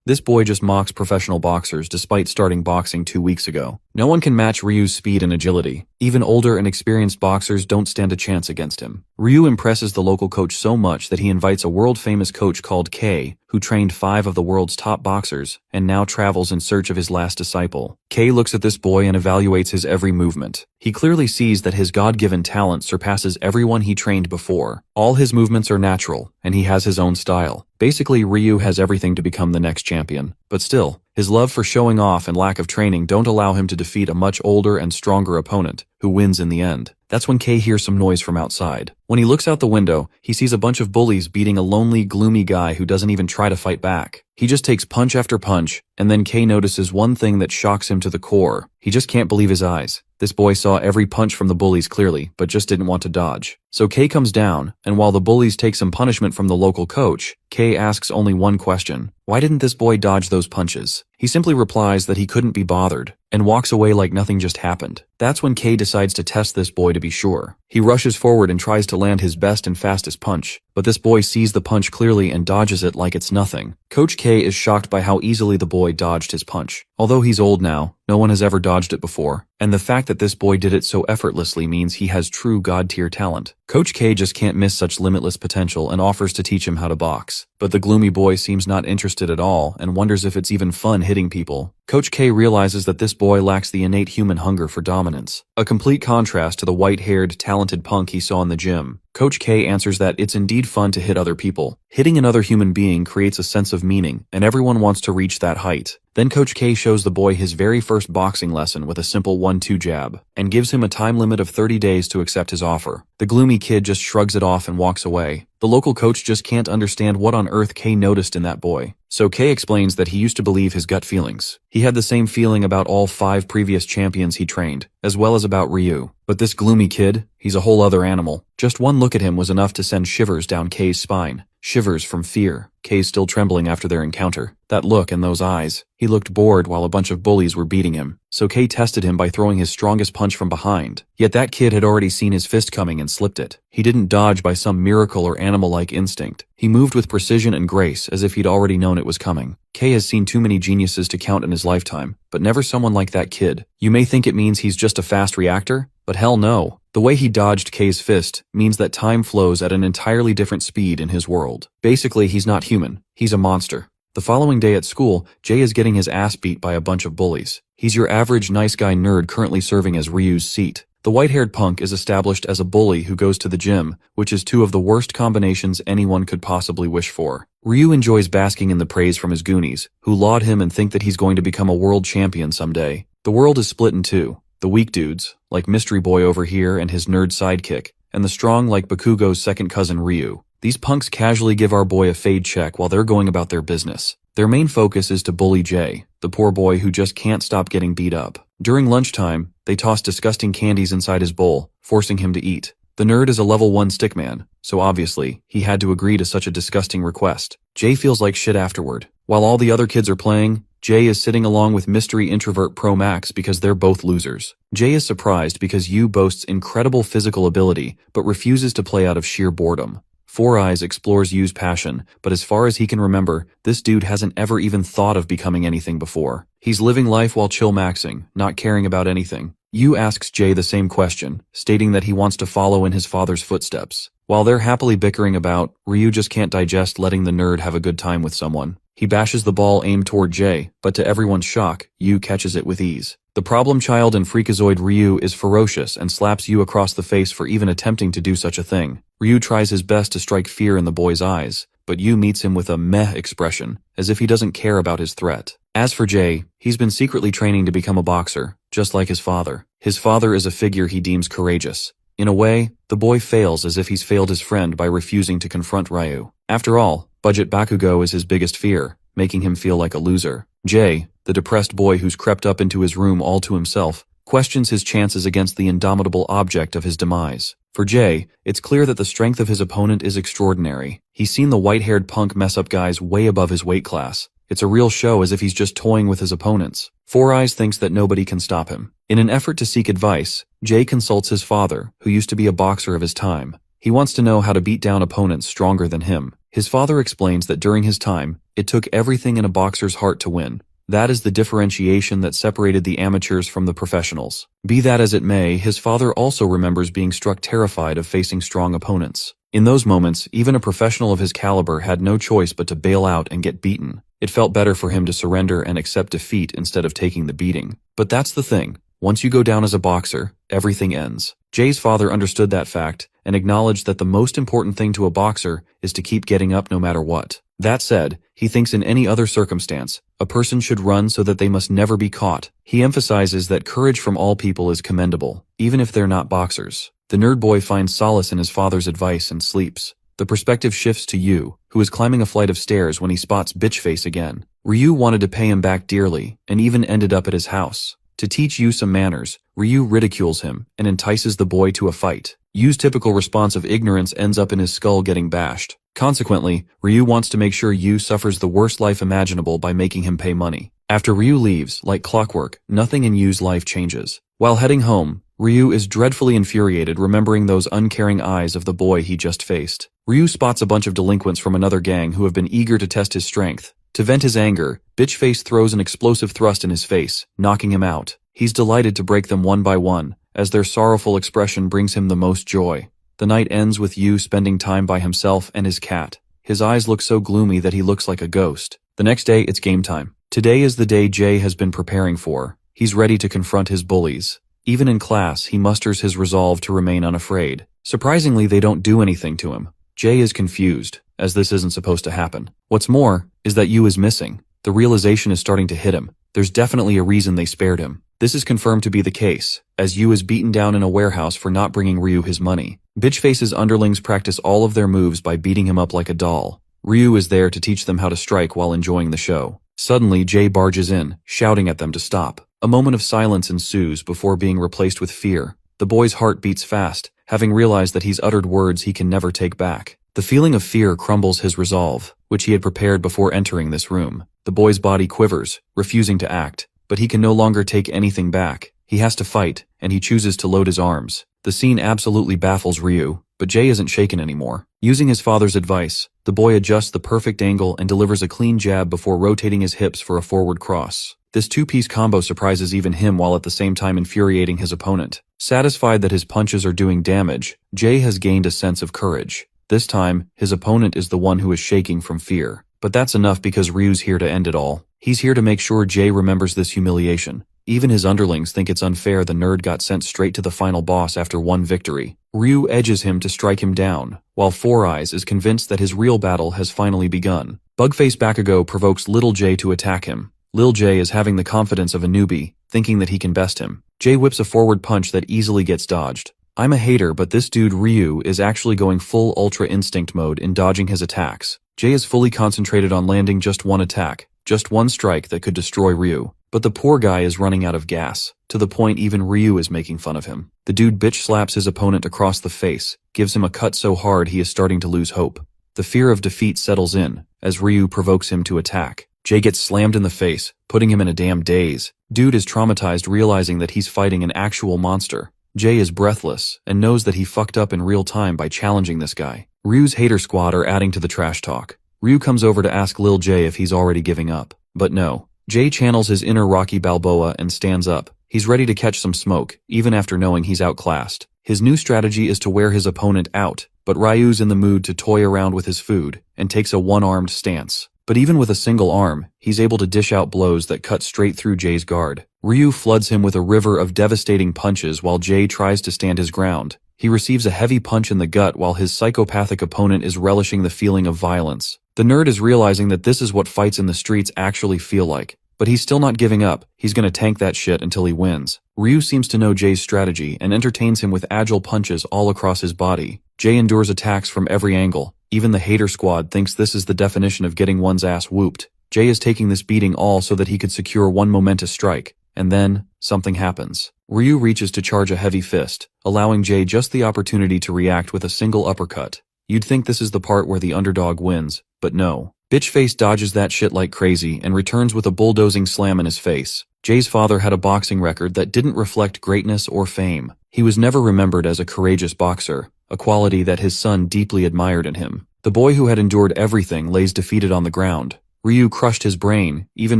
This boy just mocks professional boxers despite starting boxing 2 weeks ago. No one can match Ryu's speed and agility. Even older and experienced boxers don't stand a chance against him. Ryu impresses the local coach so much that he invites a world-famous coach called Kei, who trained 5 of the world's top boxers, and now travels in search of his last disciple. Kei looks at this boy and evaluates his every movement. He clearly sees that his God-given talent surpasses everyone he trained before. All his movements are natural, and he has his own style. Basically, Ryu has everything to become the next champion. But still, his love for showing off and lack of training don't allow him to defeat a much older and stronger opponent, who wins in the end. That's when Kei hears some noise from outside. When he looks out the window, he sees a bunch of bullies beating a lonely, gloomy guy who doesn't even try to fight back. He just takes punch after punch, and then Kei notices one thing that shocks him to the core. He just can't believe his eyes. This boy saw every punch from the bullies clearly, but just didn't want to dodge. So Kei comes down, and while the bullies take some punishment from the local coach, Kei asks only one question. Why didn't this boy dodge those punches? He simply replies that he couldn't be bothered, and walks away like nothing just happened. That's when Kei decides to test this boy to be sure. He rushes forward and tries to land his best and fastest punch, but this boy sees the punch clearly and dodges it like it's nothing. Coach Kei is shocked by how easily the boy dodged his punch. Although he's old now, no one has ever dodged it before, and the fact that this boy did it so effortlessly means he has true God-tier talent. Coach Kei just can't miss such limitless potential and offers to teach him how to box. But the gloomy boy seems not interested at all and wonders if it's even fun hitting people. Coach Kei realizes that this boy lacks the innate human hunger for dominance, a complete contrast to the white-haired, talented punk he saw in the gym. Coach Kei answers that it's indeed fun to hit other people. Hitting another human being creates a sense of meaning, and everyone wants to reach that height. Then Coach Kei shows the boy his very first boxing lesson with a simple 1-2 jab, and gives him a time limit of 30 days to accept his offer. The gloomy kid just shrugs it off and walks away. The local coach just can't understand what on earth Kei noticed in that boy. So Kei explains that he used to believe his gut feelings. He had the same feeling about all 5 previous champions he trained, as well as about Ryu. But this gloomy kid, he's a whole other animal. Just one look at him was enough to send shivers down Kei's spine. Shivers from fear. Kei's still trembling after their encounter. That look and those eyes. He looked bored while a bunch of bullies were beating him. So Kei tested him by throwing his strongest punch from behind. Yet that kid had already seen his fist coming and slipped it. He didn't dodge by some miracle or animal-like instinct. He moved with precision and grace as if he'd already known it was coming. Kei has seen too many geniuses to count in his lifetime, but never someone like that kid. You may think it means he's just a fast reactor, but hell no. The way he dodged Kei's fist means that time flows at an entirely different speed in his world. Basically, he's not human. He's a monster. The following day at school, Jay is getting his ass beat by a bunch of bullies. He's your average nice guy nerd currently serving as Ryu's seat. The white-haired punk is established as a bully who goes to the gym, which is 2 of the worst combinations anyone could possibly wish for. Ryu enjoys basking in the praise from his goonies, who laud him and think that he's going to become a world champion someday. The world is split in 2. The weak dudes, like Mystery Boy over here and his nerd sidekick, and the strong like Bakugo's second cousin Ryu. These punks casually give our boy a fade check while they're going about their business. Their main focus is to bully Jay, the poor boy who just can't stop getting beat up. During lunchtime, they toss disgusting candies inside his bowl, forcing him to eat. The nerd is a level 1 stickman, so obviously, he had to agree to such a disgusting request. Jay feels like shit afterward. While all the other kids are playing, Jay is sitting along with Mystery Introvert Pro Max because they're both losers. Jay is surprised because Yu boasts incredible physical ability, but refuses to play out of sheer boredom. Four Eyes explores Yu's passion, but as far as he can remember, this dude hasn't ever even thought of becoming anything before. He's living life while chill maxing, not caring about anything. Yu asks Jay the same question, stating that he wants to follow in his father's footsteps. While they're happily bickering about, Ryu just can't digest letting the nerd have a good time with someone. He bashes the ball aimed toward Jay, but to everyone's shock, Yu catches it with ease. The problem child in Freakazoid Ryu is ferocious and slaps Yu across the face for even attempting to do such a thing. Ryu tries his best to strike fear in the boy's eyes, but Yu meets him with a meh expression, as if he doesn't care about his threat. As for Jay, he's been secretly training to become a boxer, just like his father. His father is a figure he deems courageous. In a way, the boy fails as if he's failed his friend by refusing to confront Ryu. After all, Budget Bakugo is his biggest fear, making him feel like a loser. Jay, the depressed boy who's crept up into his room all to himself, questions his chances against the indomitable object of his demise. For Jay, it's clear that the strength of his opponent is extraordinary. He's seen the white-haired punk mess up guys way above his weight class. It's a real show as if he's just toying with his opponents. Four Eyes thinks that nobody can stop him. In an effort to seek advice, Jay consults his father, who used to be a boxer of his time. He wants to know how to beat down opponents stronger than him. His father explains that during his time, it took everything in a boxer's heart to win. That is the differentiation that separated the amateurs from the professionals. Be that as it may, his father also remembers being struck terrified of facing strong opponents. In those moments, even a professional of his caliber had no choice but to bail out and get beaten. It felt better for him to surrender and accept defeat instead of taking the beating. But that's the thing. Once you go down as a boxer, everything ends. Jay's father understood that fact and acknowledged that the most important thing to a boxer is to keep getting up no matter what. That said, he thinks in any other circumstance, a person should run so that they must never be caught. He emphasizes that courage from all people is commendable, even if they're not boxers. The nerd boy finds solace in his father's advice and sleeps. The perspective shifts to Yu, who is climbing a flight of stairs when he spots Bitchface again. Ryu wanted to pay him back dearly, and even ended up at his house. To teach Yu some manners, Ryu ridicules him and entices the boy to a fight. Yu's typical response of ignorance ends up in his skull getting bashed. Consequently, Ryu wants to make sure Yu suffers the worst life imaginable by making him pay money. After Ryu leaves, like clockwork, nothing in Yu's life changes. While heading home, Ryu is dreadfully infuriated remembering those uncaring eyes of the boy he just faced. Ryu spots a bunch of delinquents from another gang who have been eager to test his strength. To vent his anger, Bitchface throws an explosive thrust in his face, knocking him out. He's delighted to break them one by one, as their sorrowful expression brings him the most joy. The night ends with Yu spending time by himself and his cat. His eyes look so gloomy that he looks like a ghost. The next day, it's game time. Today is the day Jay has been preparing for. He's ready to confront his bullies. Even in class, he musters his resolve to remain unafraid. Surprisingly, they don't do anything to him. Jay is confused, as this isn't supposed to happen. What's more, is that Yu is missing. The realization is starting to hit him. There's definitely a reason they spared him. This is confirmed to be the case, as Yu is beaten down in a warehouse for not bringing Ryu his money. Bitchface's underlings practice all of their moves by beating him up like a doll. Ryu is there to teach them how to strike while enjoying the show. Suddenly, Jay barges in, shouting at them to stop. A moment of silence ensues before being replaced with fear. The boy's heart beats fast, having realized that he's uttered words he can never take back. The feeling of fear crumbles his resolve, which he had prepared before entering this room. The boy's body quivers, refusing to act, but he can no longer take anything back. He has to fight, and he chooses to load his arms. The scene absolutely baffles Ryu, but Jay isn't shaken anymore. Using his father's advice, the boy adjusts the perfect angle and delivers a clean jab before rotating his hips for a forward cross. This two-piece combo surprises even him while at the same time infuriating his opponent. Satisfied that his punches are doing damage, Jay has gained a sense of courage. This time, his opponent is the one who is shaking from fear. But that's enough because Ryu's here to end it all. He's here to make sure Jay remembers this humiliation. Even his underlings think it's unfair the nerd got sent straight to the final boss after one victory. Ryu edges him to strike him down, while Four Eyes is convinced that his real battle has finally begun. Bugface Bakugo provokes Little Jay to attack him. Lil Jay is having the confidence of a newbie, thinking that he can best him. Jay whips a forward punch that easily gets dodged. I'm a hater, but this dude Ryu is actually going full Ultra Instinct mode in dodging his attacks. Jay is fully concentrated on landing just one attack, just one strike that could destroy Ryu. But the poor guy is running out of gas, to the point even Ryu is making fun of him. The dude bitch slaps his opponent across the face, gives him a cut so hard he is starting to lose hope. The fear of defeat settles in, as Ryu provokes him to attack. Jay gets slammed in the face, putting him in a damn daze. Dude is traumatized realizing that he's fighting an actual monster. Jay is breathless, and knows that he fucked up in real time by challenging this guy. Ryu's hater squad are adding to the trash talk. Ryu comes over to ask Lil Jay if he's already giving up. But no. Jay channels his inner Rocky Balboa and stands up. He's ready to catch some smoke, even after knowing he's outclassed. His new strategy is to wear his opponent out, but Ryu's in the mood to toy around with his food, and takes a one-armed stance. But even with a single arm, he's able to dish out blows that cut straight through Jay's guard. Ryu floods him with a river of devastating punches while Jay tries to stand his ground. He receives a heavy punch in the gut while his psychopathic opponent is relishing the feeling of violence. The nerd is realizing that this is what fights in the streets actually feel like. But he's still not giving up. He's gonna tank that shit until he wins. Ryu seems to know Jay's strategy and entertains him with agile punches all across his body. Jay endures attacks from every angle. Even the hater squad thinks this is the definition of getting one's ass whooped. Jay is taking this beating all so that he could secure one momentous strike. And then, something happens. Ryu reaches to charge a heavy fist, allowing Jay just the opportunity to react with a single uppercut. You'd think this is the part where the underdog wins, but no. Bitchface dodges that shit like crazy and returns with a bulldozing slam in his face. Jay's father had a boxing record that didn't reflect greatness or fame. He was never remembered as a courageous boxer, a quality that his son deeply admired in him. The boy who had endured everything lays defeated on the ground. Ryu crushed his brain, even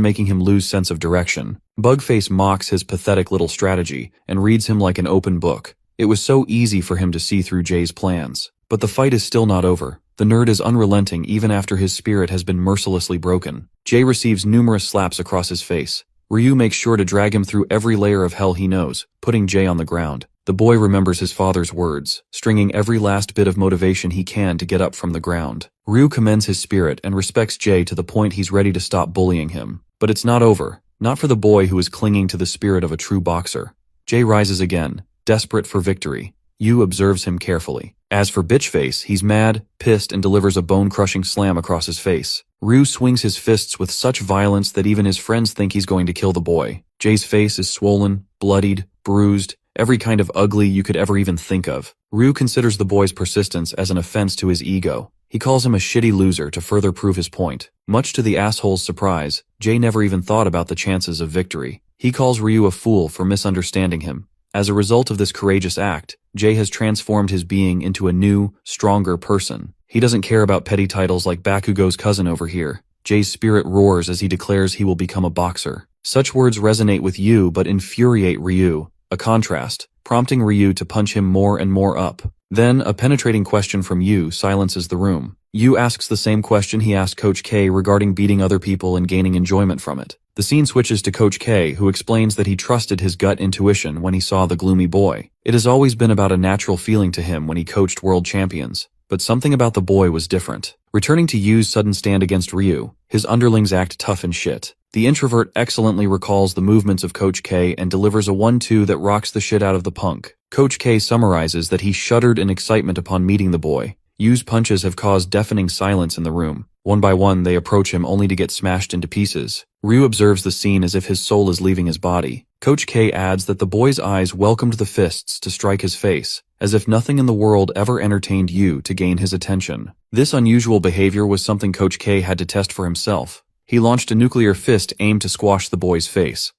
making him lose sense of direction. Bugface mocks his pathetic little strategy and reads him like an open book. It was so easy for him to see through Jay's plans. But the fight is still not over. The nerd is unrelenting even after his spirit has been mercilessly broken. Jay receives numerous slaps across his face. Ryu makes sure to drag him through every layer of hell he knows, putting Jay on the ground. The boy remembers his father's words, stringing every last bit of motivation he can to get up from the ground. Ryu commends his spirit and respects Jay to the point he's ready to stop bullying him. But it's not over. Not for the boy who is clinging to the spirit of a true boxer. Jay rises again, desperate for victory. Yu observes him carefully. As for Bitchface, he's mad, pissed, and delivers a bone-crushing slam across his face. Ryu swings his fists with such violence that even his friends think he's going to kill the boy. Jay's face is swollen, bloodied, bruised, every kind of ugly you could ever even think of. Ryu considers the boy's persistence as an offense to his ego. He calls him a shitty loser to further prove his point. Much to the asshole's surprise, Jay never even thought about the chances of victory. He calls Ryu a fool for misunderstanding him. As a result of this courageous act, Jay has transformed his being into a new, stronger person. He doesn't care about petty titles like Bakugo's cousin over here. Jay's spirit roars as he declares he will become a boxer. Such words resonate with Yu but infuriate Ryu, a contrast, prompting Ryu to punch him more and more up. Then, a penetrating question from Yu silences the room. Yu asks the same question he asked Coach K regarding beating other people and gaining enjoyment from it. The scene switches to Coach K, who explains that he trusted his gut intuition when he saw the gloomy boy. It has always been about a natural feeling to him when he coached world champions. But something about the boy was different. Returning to Yu's sudden stand against Ryu, his underlings act tough and shit. The introvert excellently recalls the movements of Coach K and delivers a 1-2 that rocks the shit out of the punk. Coach K summarizes that he shuddered in excitement upon meeting the boy. Yu's punches have caused deafening silence in the room. One by one, they approach him only to get smashed into pieces. Ryu observes the scene as if his soul is leaving his body. Coach K adds that the boy's eyes welcomed the fists to strike his face, as if nothing in the world ever entertained Yu to gain his attention. This unusual behavior was something Coach K had to test for himself. He launched a nuclear fist aimed to squash the boy's face.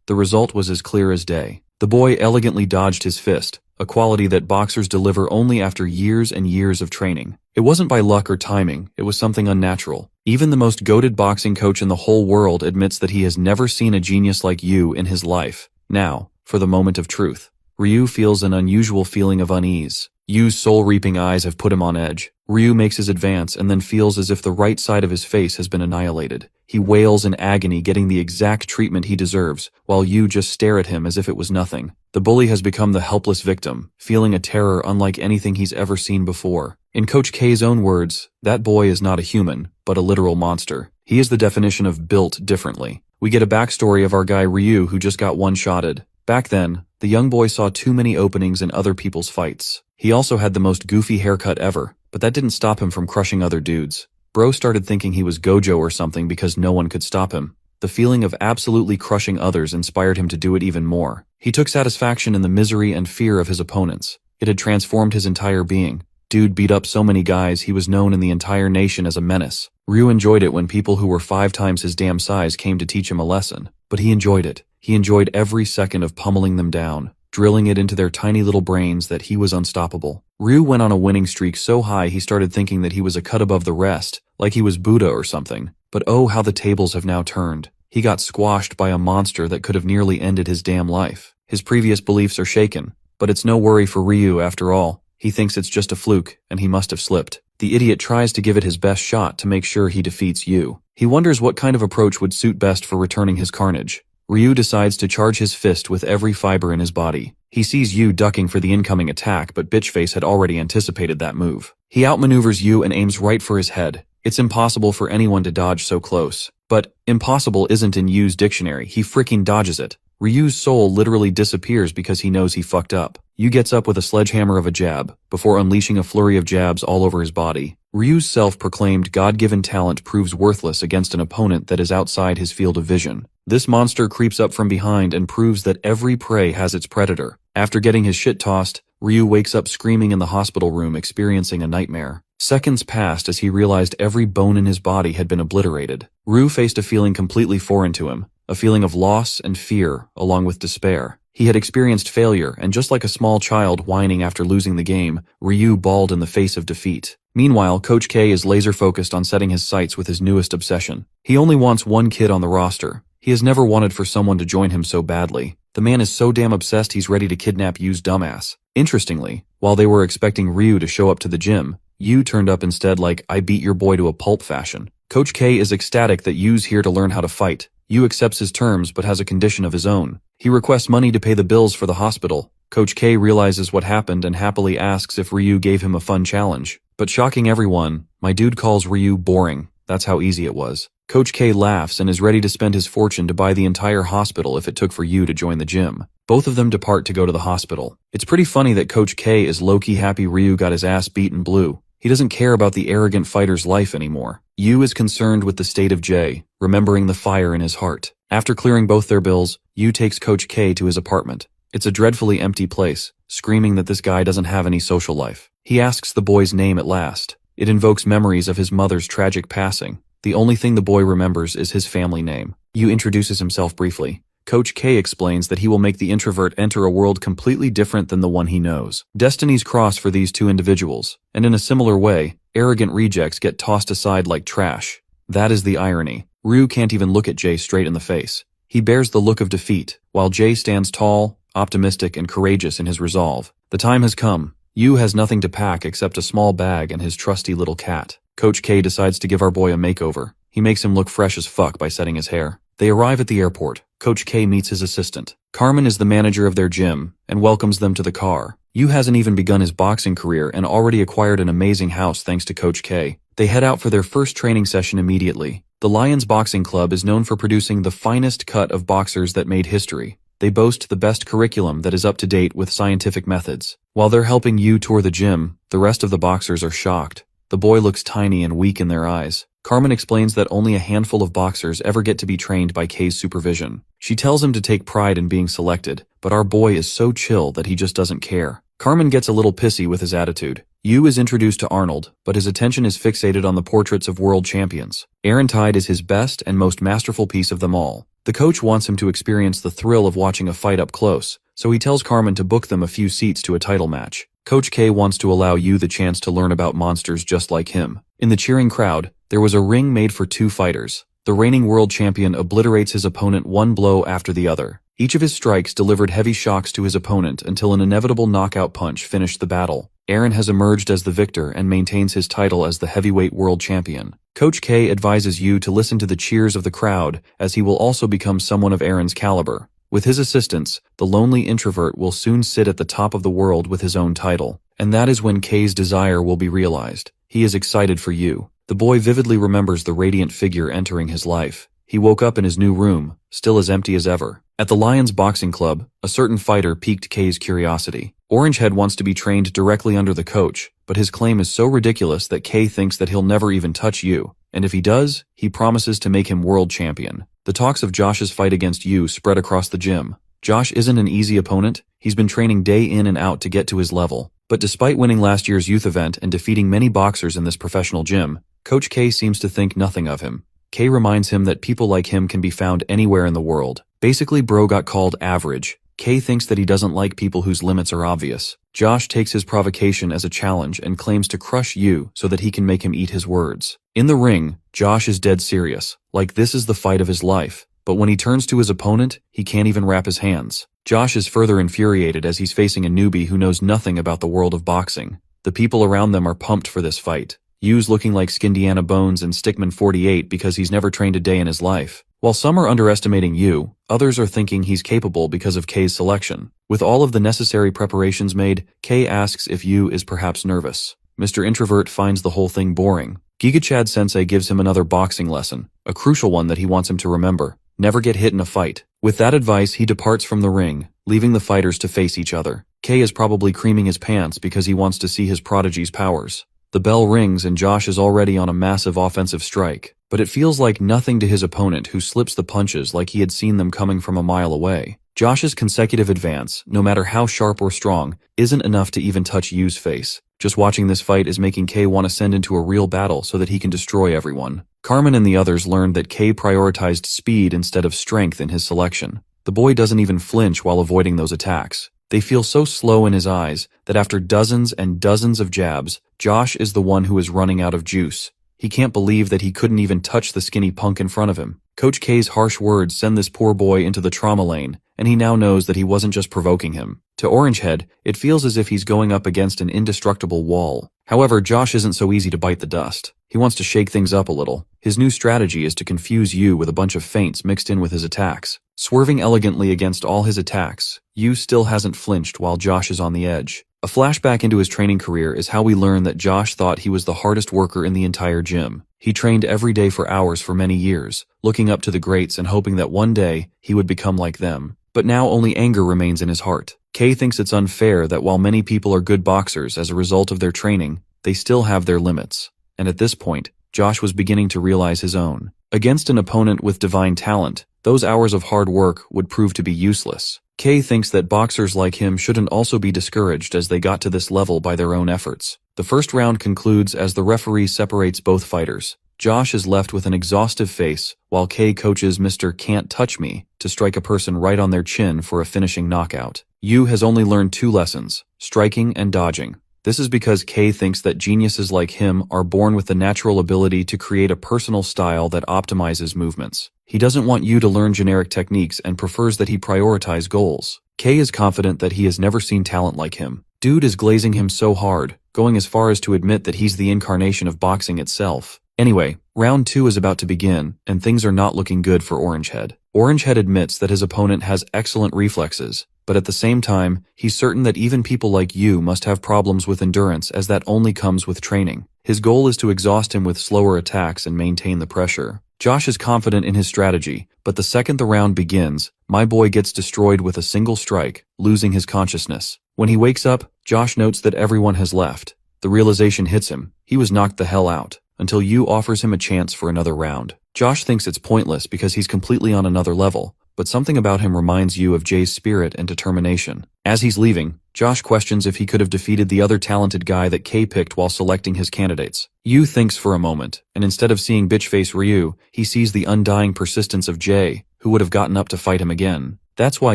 The result was as clear as day. The boy elegantly dodged his fist, a quality that boxers deliver only after years and years of training. It wasn't by luck or timing, it was something unnatural. Even the most goated boxing coach in the whole world admits that he has never seen a genius like Yu in his life. Now, for the moment of truth. Ryu feels an unusual feeling of unease. Yu's soul-reaping eyes have put him on edge. Ryu makes his advance and then feels as if the right side of his face has been annihilated. He wails in agony, getting the exact treatment he deserves, while Yu just stare at him as if it was nothing. The bully has become the helpless victim, feeling a terror unlike anything he's ever seen before. In Coach K's own words, that boy is not a human, but a literal monster. He is the definition of built differently. We get a backstory of our guy Ryu who just got one-shotted. Back then, the young boy saw too many openings in other people's fights. He also had the most goofy haircut ever, but that didn't stop him from crushing other dudes. Bro started thinking he was Gojo or something because no one could stop him. The feeling of absolutely crushing others inspired him to do it even more. He took satisfaction in the misery and fear of his opponents. It had transformed his entire being. Dude beat up so many guys he was known in the entire nation as a menace. Ryu enjoyed it when people who were 5 times his damn size came to teach him a lesson. But he enjoyed it. He enjoyed every second of pummeling them down, drilling it into their tiny little brains that he was unstoppable. Ryu went on a winning streak so high he started thinking that he was a cut above the rest, like he was Buddha or something. But oh, how the tables have now turned. He got squashed by a monster that could have nearly ended his damn life. His previous beliefs are shaken, but it's no worry for Ryu after all. He thinks it's just a fluke, and he must have slipped. The idiot tries to give it his best shot to make sure he defeats Yu. He wonders what kind of approach would suit best for returning his carnage. Ryu decides to charge his fist with every fiber in his body. He sees Yu ducking for the incoming attack, but Bitchface had already anticipated that move. He outmaneuvers Yu and aims right for his head. It's impossible for anyone to dodge so close. But impossible isn't in Yu's dictionary. He freaking dodges it. Ryu's soul literally disappears because he knows he fucked up. Yu gets up with a sledgehammer of a jab, before unleashing a flurry of jabs all over his body. Ryu's self-proclaimed God-given talent proves worthless against an opponent that is outside his field of vision. This monster creeps up from behind and proves that every prey has its predator. After getting his shit tossed, Ryu wakes up screaming in the hospital room, experiencing a nightmare. Seconds passed as he realized every bone in his body had been obliterated. Ryu faced a feeling completely foreign to him, a feeling of loss and fear, along with despair. He had experienced failure, and just like a small child whining after losing the game, Ryu bawled in the face of defeat. Meanwhile, Coach K is laser-focused on setting his sights with his newest obsession. He only wants one kid on the roster. He has never wanted for someone to join him so badly. The man is so damn obsessed he's ready to kidnap Yu's dumbass. Interestingly, while they were expecting Ryu to show up to the gym, Yu turned up instead like, "I beat your boy to a pulp" fashion. Coach K is ecstatic that Yu's here to learn how to fight. Yu accepts his terms but has a condition of his own. He requests money to pay the bills for the hospital. Coach K realizes what happened and happily asks if Ryu gave him a fun challenge. But shocking everyone, my dude calls Ryu boring. That's how easy it was. Coach K laughs and is ready to spend his fortune to buy the entire hospital if it took for Yu to join the gym. Both of them depart to go to the hospital. It's pretty funny that Coach K is low-key happy Ryu got his ass beaten blue. He doesn't care about the arrogant fighter's life anymore. Yu is concerned with the state of Jay, remembering the fire in his heart. After clearing both their bills, Yu takes Coach K to his apartment. It's a dreadfully empty place, screaming that this guy doesn't have any social life. He asks the boy's name at last. It invokes memories of his mother's tragic passing. The only thing the boy remembers is his family name. Yu introduces himself briefly. Coach K explains that he will make the introvert enter a world completely different than the one he knows. Destinies cross for these two individuals, and in a similar way, arrogant rejects get tossed aside like trash. That is the irony. Ryu can't even look at Jay straight in the face. He bears the look of defeat, while Jay stands tall, optimistic, and courageous in his resolve. The time has come. Yu has nothing to pack except a small bag and his trusty little cat. Coach K decides to give our boy a makeover. He makes him look fresh as fuck by setting his hair. They arrive at the airport. Coach K meets his assistant. Carmen is the manager of their gym and welcomes them to the car. Yu hasn't even begun his boxing career and already acquired an amazing house thanks to Coach K. They head out for their first training session immediately. The Lions Boxing Club is known for producing the finest cut of boxers that made history. They boast the best curriculum that is up to date with scientific methods. While they're helping Yu tour the gym, the rest of the boxers are shocked. The boy looks tiny and weak in their eyes. Carmen explains that only a handful of boxers ever get to be trained by K's supervision. She tells him to take pride in being selected, but our boy is so chill that he just doesn't care. Carmen gets a little pissy with his attitude. Yu is introduced to Arnold, but his attention is fixated on the portraits of world champions. Aaron Tide is his best and most masterful piece of them all. The coach wants him to experience the thrill of watching a fight up close, so he tells Carmen to book them a few seats to a title match. Coach K wants to allow Yu the chance to learn about monsters just like him. In the cheering crowd, there was a ring made for two fighters. The reigning world champion obliterates his opponent one blow after the other. Each of his strikes delivered heavy shocks to his opponent until an inevitable knockout punch finished the battle. Aaron has emerged as the victor and maintains his title as the heavyweight world champion. Coach K advises Yu to listen to the cheers of the crowd, as he will also become someone of Aaron's caliber. With his assistance, the lonely introvert will soon sit at the top of the world with his own title. And that is when K's desire will be realized. He is excited for Yu. The boy vividly remembers the radiant figure entering his life. He woke up in his new room, still as empty as ever. At the Lions Boxing Club, a certain fighter piqued K's curiosity. Orangehead wants to be trained directly under the coach, but his claim is so ridiculous that K thinks that he'll never even touch Yu. And if he does, he promises to make him world champion. The talks of Josh's fight against Yu spread across the gym. Josh isn't an easy opponent. He's been training day in and out to get to his level. But despite winning last year's youth event and defeating many boxers in this professional gym, Coach K seems to think nothing of him. K reminds him that people like him can be found anywhere in the world. Basically, bro got called average. K thinks that he doesn't like people whose limits are obvious. Josh takes his provocation as a challenge and claims to crush Yu so that he can make him eat his words. In the ring, Josh is dead serious, like this is the fight of his life. But when he turns to his opponent, he can't even wrap his hands. Josh is further infuriated as he's facing a newbie who knows nothing about the world of boxing. The people around them are pumped for this fight. Yu's looking like Skindiana Bones and Stickman 48 because he's never trained a day in his life. While some are underestimating Yu, others are thinking he's capable because of K's selection. With all of the necessary preparations made, K asks if Yu is perhaps nervous. Mr. Introvert finds the whole thing boring. Giga-Chad Sensei gives him another boxing lesson, a crucial one that he wants him to remember. Never get hit in a fight. With that advice, he departs from the ring, leaving the fighters to face each other. K is probably creaming his pants because he wants to see his prodigy's powers. The bell rings and Josh is already on a massive offensive strike, but it feels like nothing to his opponent who slips the punches like he had seen them coming from a mile away. Josh's consecutive advance, no matter how sharp or strong, isn't enough to even touch Yu's face. Just watching this fight is making K want to send into a real battle so that he can destroy everyone. Carmen and the others learned that K prioritized speed instead of strength in his selection. The boy doesn't even flinch while avoiding those attacks. They feel so slow in his eyes that after dozens and dozens of jabs, Josh is the one who is running out of juice. He can't believe that he couldn't even touch the skinny punk in front of him. Coach K's harsh words send this poor boy into the trauma lane, and he now knows that he wasn't just provoking him. To Orangehead, it feels as if he's going up against an indestructible wall. However, Josh isn't so easy to bite the dust. He wants to shake things up a little. His new strategy is to confuse Yu with a bunch of feints mixed in with his attacks. Swerving elegantly against all his attacks, Yu still hasn't flinched while Josh is on the edge. A flashback into his training career is how we learn that Josh thought he was the hardest worker in the entire gym. He trained every day for hours for many years, looking up to the greats and hoping that one day he would become like them. But now only anger remains in his heart. K thinks it's unfair that while many people are good boxers as a result of their training, they still have their limits. And at this point, Josh was beginning to realize his own. Against an opponent with divine talent, those hours of hard work would prove to be useless. K thinks that boxers like him shouldn't also be discouraged as they got to this level by their own efforts. The first round concludes as the referee separates both fighters. Josh is left with an exhaustive face, while K coaches Mr. Can't Touch Me to strike a person right on their chin for a finishing knockout. Yu has only learned 2 lessons, striking and dodging. This is because K thinks that geniuses like him are born with the natural ability to create a personal style that optimizes movements. He doesn't want you to learn generic techniques and prefers that he prioritize goals. K is confident that he has never seen talent like him. Dude is glazing him so hard, going as far as to admit that he's the incarnation of boxing itself. Anyway, round 2 is about to begin, and things are not looking good for Orangehead. Orangehead admits that his opponent has excellent reflexes, but at the same time, he's certain that even people like you must have problems with endurance as that only comes with training. His goal is to exhaust him with slower attacks and maintain the pressure. Josh is confident in his strategy, but the second the round begins, my boy gets destroyed with a single strike, losing his consciousness. When he wakes up, Josh notes that everyone has left. The realization hits him. He was knocked the hell out, until Yu offers him a chance for another round. Josh thinks it's pointless because he's completely on another level, but something about him reminds Yu of Jay's spirit and determination. As he's leaving, Josh questions if he could have defeated the other talented guy that K picked while selecting his candidates. Yu thinks for a moment, and instead of seeing bitch-face Ryu, he sees the undying persistence of Jay, who would have gotten up to fight him again. That's why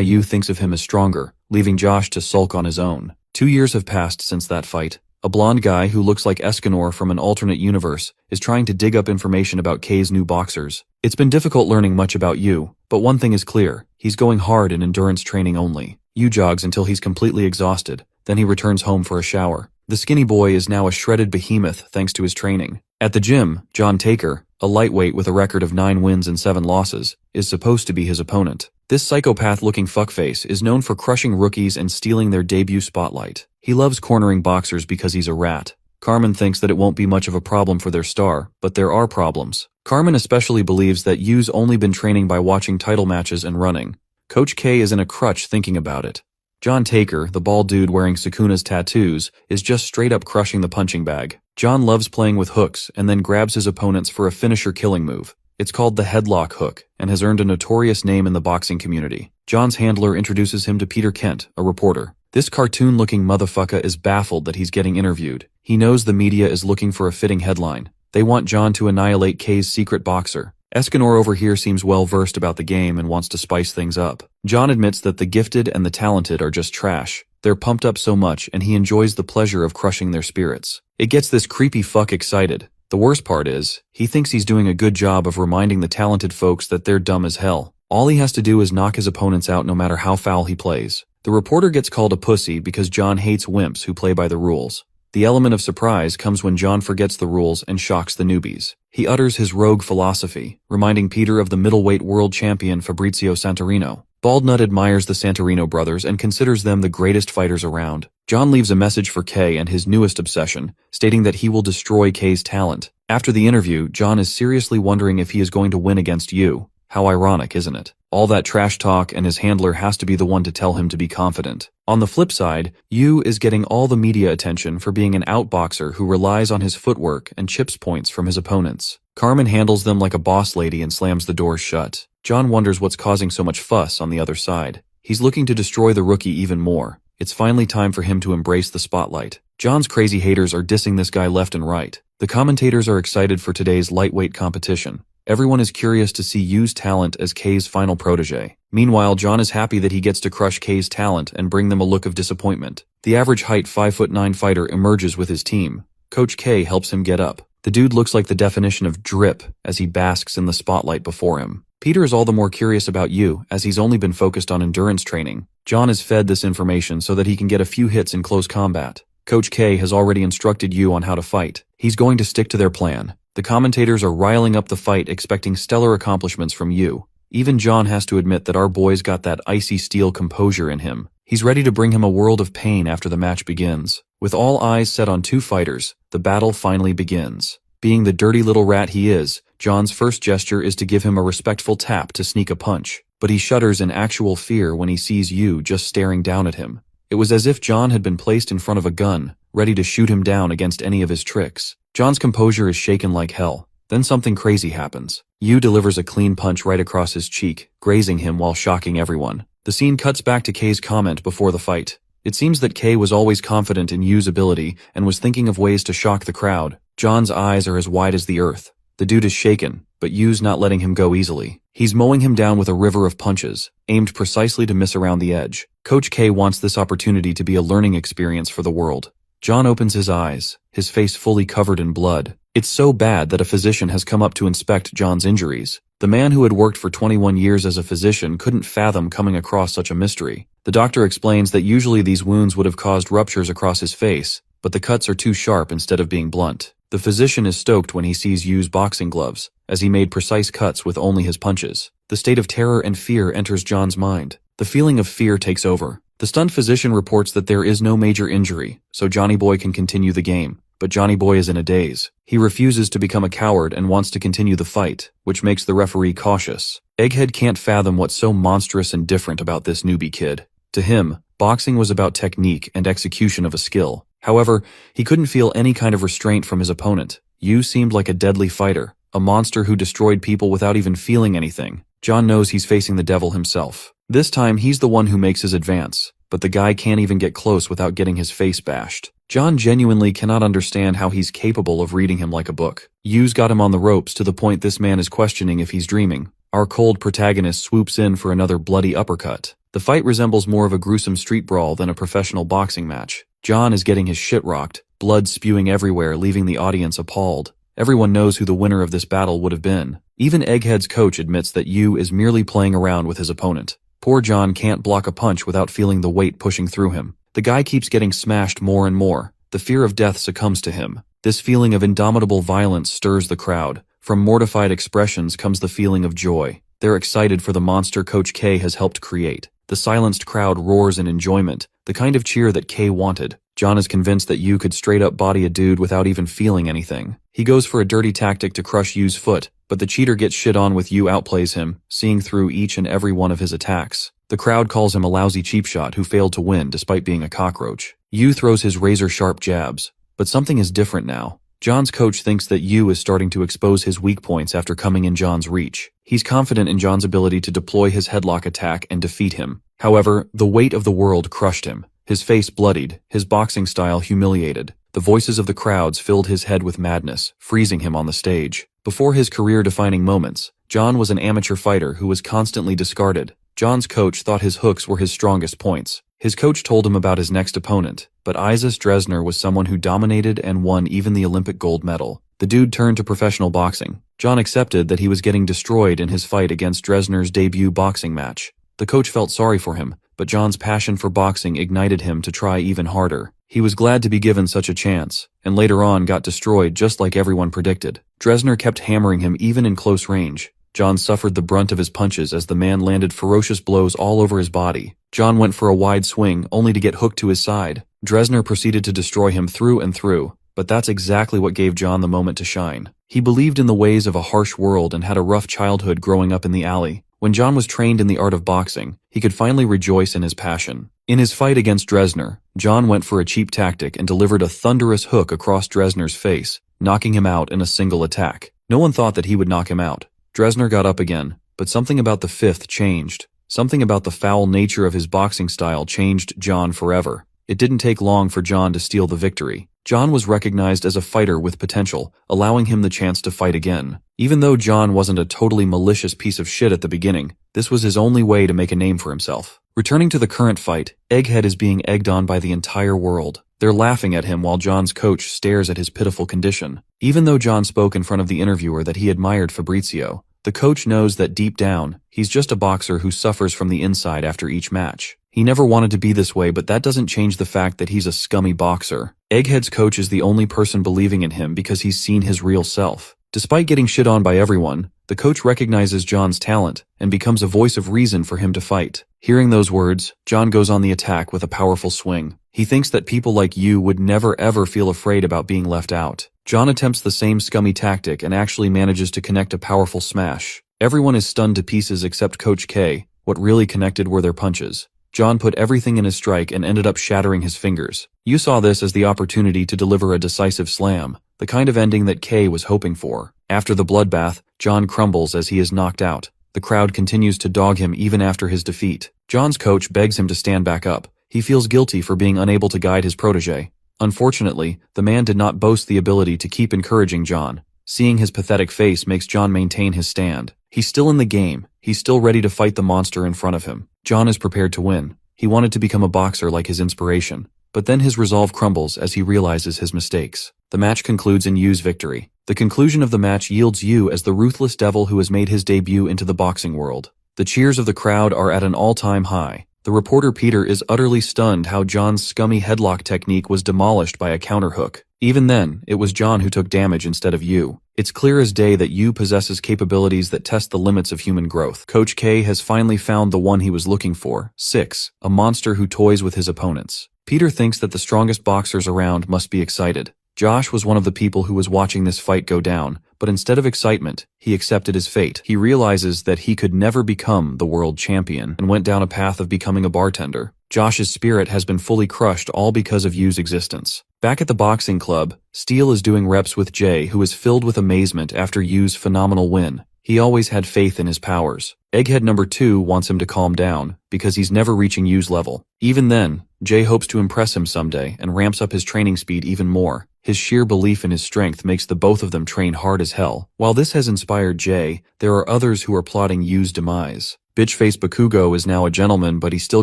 Yu thinks of him as stronger, leaving Josh to sulk on his own. 2 years have passed since that fight. A blonde guy who looks like Escanor from an alternate universe is trying to dig up information about K's new boxers. It's been difficult learning much about Yu, but one thing is clear, he's going hard in endurance training only. Yu jogs until he's completely exhausted, then he returns home for a shower. The skinny boy is now a shredded behemoth thanks to his training. At the gym, John Taker, a lightweight with a record of 9 wins and 7 losses, is supposed to be his opponent. This psychopath-looking fuckface is known for crushing rookies and stealing their debut spotlight. He loves cornering boxers because he's a rat. Carmen thinks that it won't be much of a problem for their star, but there are problems. Carmen especially believes that Yu's only been training by watching title matches and running. Coach K is in a crutch thinking about it. John Taker, the bald dude wearing Sukuna's tattoos, is just straight up crushing the punching bag. John loves playing with hooks and then grabs his opponents for a finisher killing move. It's called the headlock hook and has earned a notorious name in the boxing community. John's handler introduces him to Peter Kent, a reporter. This cartoon-looking motherfucker is baffled that he's getting interviewed. He knows the media is looking for a fitting headline. They want John to annihilate K's secret boxer. Escanor over here seems well-versed about the game and wants to spice things up. John admits that the gifted and the talented are just trash. They're pumped up so much and he enjoys the pleasure of crushing their spirits. It gets this creepy fuck excited. The worst part is, he thinks he's doing a good job of reminding the talented folks that they're dumb as hell. All he has to do is knock his opponents out no matter how foul he plays. The reporter gets called a pussy because John hates wimps who play by the rules. The element of surprise comes when John forgets the rules and shocks the newbies. He utters his rogue philosophy, reminding Peter of the middleweight world champion Fabrizio Santorino. Baldnut admires the Santorino brothers and considers them the greatest fighters around. John leaves a message for K and his newest obsession, stating that he will destroy K's talent. After the interview, John is seriously wondering if he is going to win against Yu. How ironic, isn't it? All that trash talk and his handler has to be the one to tell him to be confident. On the flip side, Yu is getting all the media attention for being an outboxer who relies on his footwork and chips points from his opponents. Carmen handles them like a boss lady and slams the doors shut. John wonders what's causing so much fuss on the other side. He's looking to destroy the rookie even more. It's finally time for him to embrace the spotlight. John's crazy haters are dissing this guy left and right. The commentators are excited for today's lightweight competition. Everyone is curious to see Yu's talent as K's final protege. Meanwhile, John is happy that he gets to crush K's talent and bring them a look of disappointment. The average height 5'9" fighter emerges with his team. Coach K helps him get up. The dude looks like the definition of drip as he basks in the spotlight before him. Peter is all the more curious about Yu, as he's only been focused on endurance training. John is fed this information so that he can get a few hits in close combat. Coach K has already instructed Yu on how to fight. He's going to stick to their plan. The commentators are riling up the fight, expecting stellar accomplishments from Yu. Even John has to admit that our boy's got that icy steel composure in him. He's ready to bring him a world of pain after the match begins. With all eyes set on two fighters, the battle finally begins. Being the dirty little rat he is, John's first gesture is to give him a respectful tap to sneak a punch, but he shudders in actual fear when he sees Yu just staring down at him. It was as if John had been placed in front of a gun, ready to shoot him down against any of his tricks. John's composure is shaken like hell. Then something crazy happens. Yu delivers a clean punch right across his cheek, grazing him while shocking everyone. The scene cuts back to K's comment before the fight. It seems that K was always confident in Yu's ability and was thinking of ways to shock the crowd. John's eyes are as wide as the earth. The dude is shaken, but Yu's not letting him go easily. He's mowing him down with a river of punches, aimed precisely to miss around the edge. Coach K wants this opportunity to be a learning experience for the world. John opens his eyes, his face fully covered in blood. It's so bad that a physician has come up to inspect John's injuries. The man who had worked for 21 years as a physician couldn't fathom coming across such a mystery. The doctor explains that usually these wounds would have caused ruptures across his face, but the cuts are too sharp instead of being blunt. The physician is stoked when he sees Yu's boxing gloves, as he made precise cuts with only his punches. The state of terror and fear enters John's mind. The feeling of fear takes over. The stunned physician reports that there is no major injury, so Johnny Boy can continue the game. But Johnny Boy is in a daze. He refuses to become a coward and wants to continue the fight, which makes the referee cautious. Egghead can't fathom what's so monstrous and different about this newbie kid. To him, boxing was about technique and execution of a skill. However, he couldn't feel any kind of restraint from his opponent. Yu seemed like a deadly fighter, a monster who destroyed people without even feeling anything. John knows he's facing the devil himself. This time, he's the one who makes his advance, but the guy can't even get close without getting his face bashed. John genuinely cannot understand how he's capable of reading him like a book. Yu's got him on the ropes to the point this man is questioning if he's dreaming. Our cold protagonist swoops in for another bloody uppercut. The fight resembles more of a gruesome street brawl than a professional boxing match. John is getting his shit rocked, blood spewing everywhere, leaving the audience appalled. Everyone knows who the winner of this battle would have been. Even Egghead's coach admits that Yu is merely playing around with his opponent. Poor John can't block a punch without feeling the weight pushing through him. The guy keeps getting smashed more and more. The fear of death succumbs to him. This feeling of indomitable violence stirs the crowd. From mortified expressions comes the feeling of joy. They're excited for the monster Coach K has helped create. The silenced crowd roars in enjoyment, the kind of cheer that K wanted. John is convinced that Yu could straight up body a dude without even feeling anything. He goes for a dirty tactic to crush Yu's foot, but the cheater gets shit on with Yu outplays him, seeing through each and every one of his attacks. The crowd calls him a lousy cheap shot who failed to win despite being a cockroach. Yu throws his razor-sharp jabs, but something is different now. John's coach thinks that Yu is starting to expose his weak points after coming in John's reach. He's confident in John's ability to deploy his headlock attack and defeat him. However, the weight of the world crushed him. His face bloodied, his boxing style humiliated. The voices of the crowds filled his head with madness, freezing him on the stage. Before his career-defining moments, John was an amateur fighter who was constantly discarded. John's coach thought his hooks were his strongest points. His coach told him about his next opponent, but Isis Dresner was someone who dominated and won even the Olympic gold medal. The dude turned to professional boxing. John accepted that he was getting destroyed in his fight against Dresner's debut boxing match. The coach felt sorry for him, but John's passion for boxing ignited him to try even harder. He was glad to be given such a chance, and later on got destroyed just like everyone predicted. Dresner kept hammering him even in close range. John suffered the brunt of his punches as the man landed ferocious blows all over his body. John went for a wide swing, only to get hooked to his side. Dresner proceeded to destroy him through and through, but that's exactly what gave John the moment to shine. He believed in the ways of a harsh world and had a rough childhood growing up in the alley. When John was trained in the art of boxing, he could finally rejoice in his passion. In his fight against Dresner, John went for a cheap tactic and delivered a thunderous hook across Dresner's face, knocking him out in a single attack. No one thought that he would knock him out. Dresner got up again, but something about the fifth changed. Something about the foul nature of his boxing style changed John forever. It didn't take long for John to steal the victory. John was recognized as a fighter with potential, allowing him the chance to fight again. Even though John wasn't a totally malicious piece of shit at the beginning, this was his only way to make a name for himself. Returning to the current fight, Egghead is being egged on by the entire world. They're laughing at him while John's coach stares at his pitiful condition. Even though John spoke in front of the interviewer that he admired Fabrizio, the coach knows that deep down, he's just a boxer who suffers from the inside after each match. He never wanted to be this way, but that doesn't change the fact that he's a scummy boxer. Egghead's coach is the only person believing in him because he's seen his real self. Despite getting shit on by everyone, the coach recognizes John's talent and becomes a voice of reason for him to fight. Hearing those words, John goes on the attack with a powerful swing. He thinks that people like you would never ever feel afraid about being left out. John attempts the same scummy tactic and actually manages to connect a powerful smash. Everyone is stunned to pieces except Coach K. What really connected were their punches. John put everything in his strike and ended up shattering his fingers. You saw this as the opportunity to deliver a decisive slam, the kind of ending that Kay was hoping for. After the bloodbath, John crumbles as he is knocked out. The crowd continues to dog him even after his defeat. John's coach begs him to stand back up. He feels guilty for being unable to guide his protege. Unfortunately, the man did not boast the ability to keep encouraging John. Seeing his pathetic face makes John maintain his stand. He's still in the game. He's still ready to fight the monster in front of him. John is prepared to win. He wanted to become a boxer like his inspiration. But then his resolve crumbles as he realizes his mistakes. The match concludes in Yu's victory. The conclusion of the match yields Yu as the ruthless devil who has made his debut into the boxing world. The cheers of the crowd are at an all-time high. The reporter Peter is utterly stunned how John's scummy headlock technique was demolished by a counterhook. Even then, it was John who took damage instead of Yu. It's clear as day that Yu possesses capabilities that test the limits of human growth. Coach K has finally found the one he was looking for. 6. A monster who toys with his opponents. Peter thinks that the strongest boxers around must be excited. Josh was one of the people who was watching this fight go down, but instead of excitement, he accepted his fate. He realizes that he could never become the world champion and went down a path of becoming a bartender. Josh's spirit has been fully crushed all because of Yu's existence. Back at the boxing club, Steele is doing reps with Jay, who is filled with amazement after Yu's phenomenal win. He always had faith in his powers. Egghead number 2 wants him to calm down, because he's never reaching Yu's level. Even then, Jay hopes to impress him someday and ramps up his training speed even more. His sheer belief in his strength makes the both of them train hard as hell. While this has inspired Jay, there are others who are plotting Yu's demise. Bitchface Bakugo is now a gentleman, but he still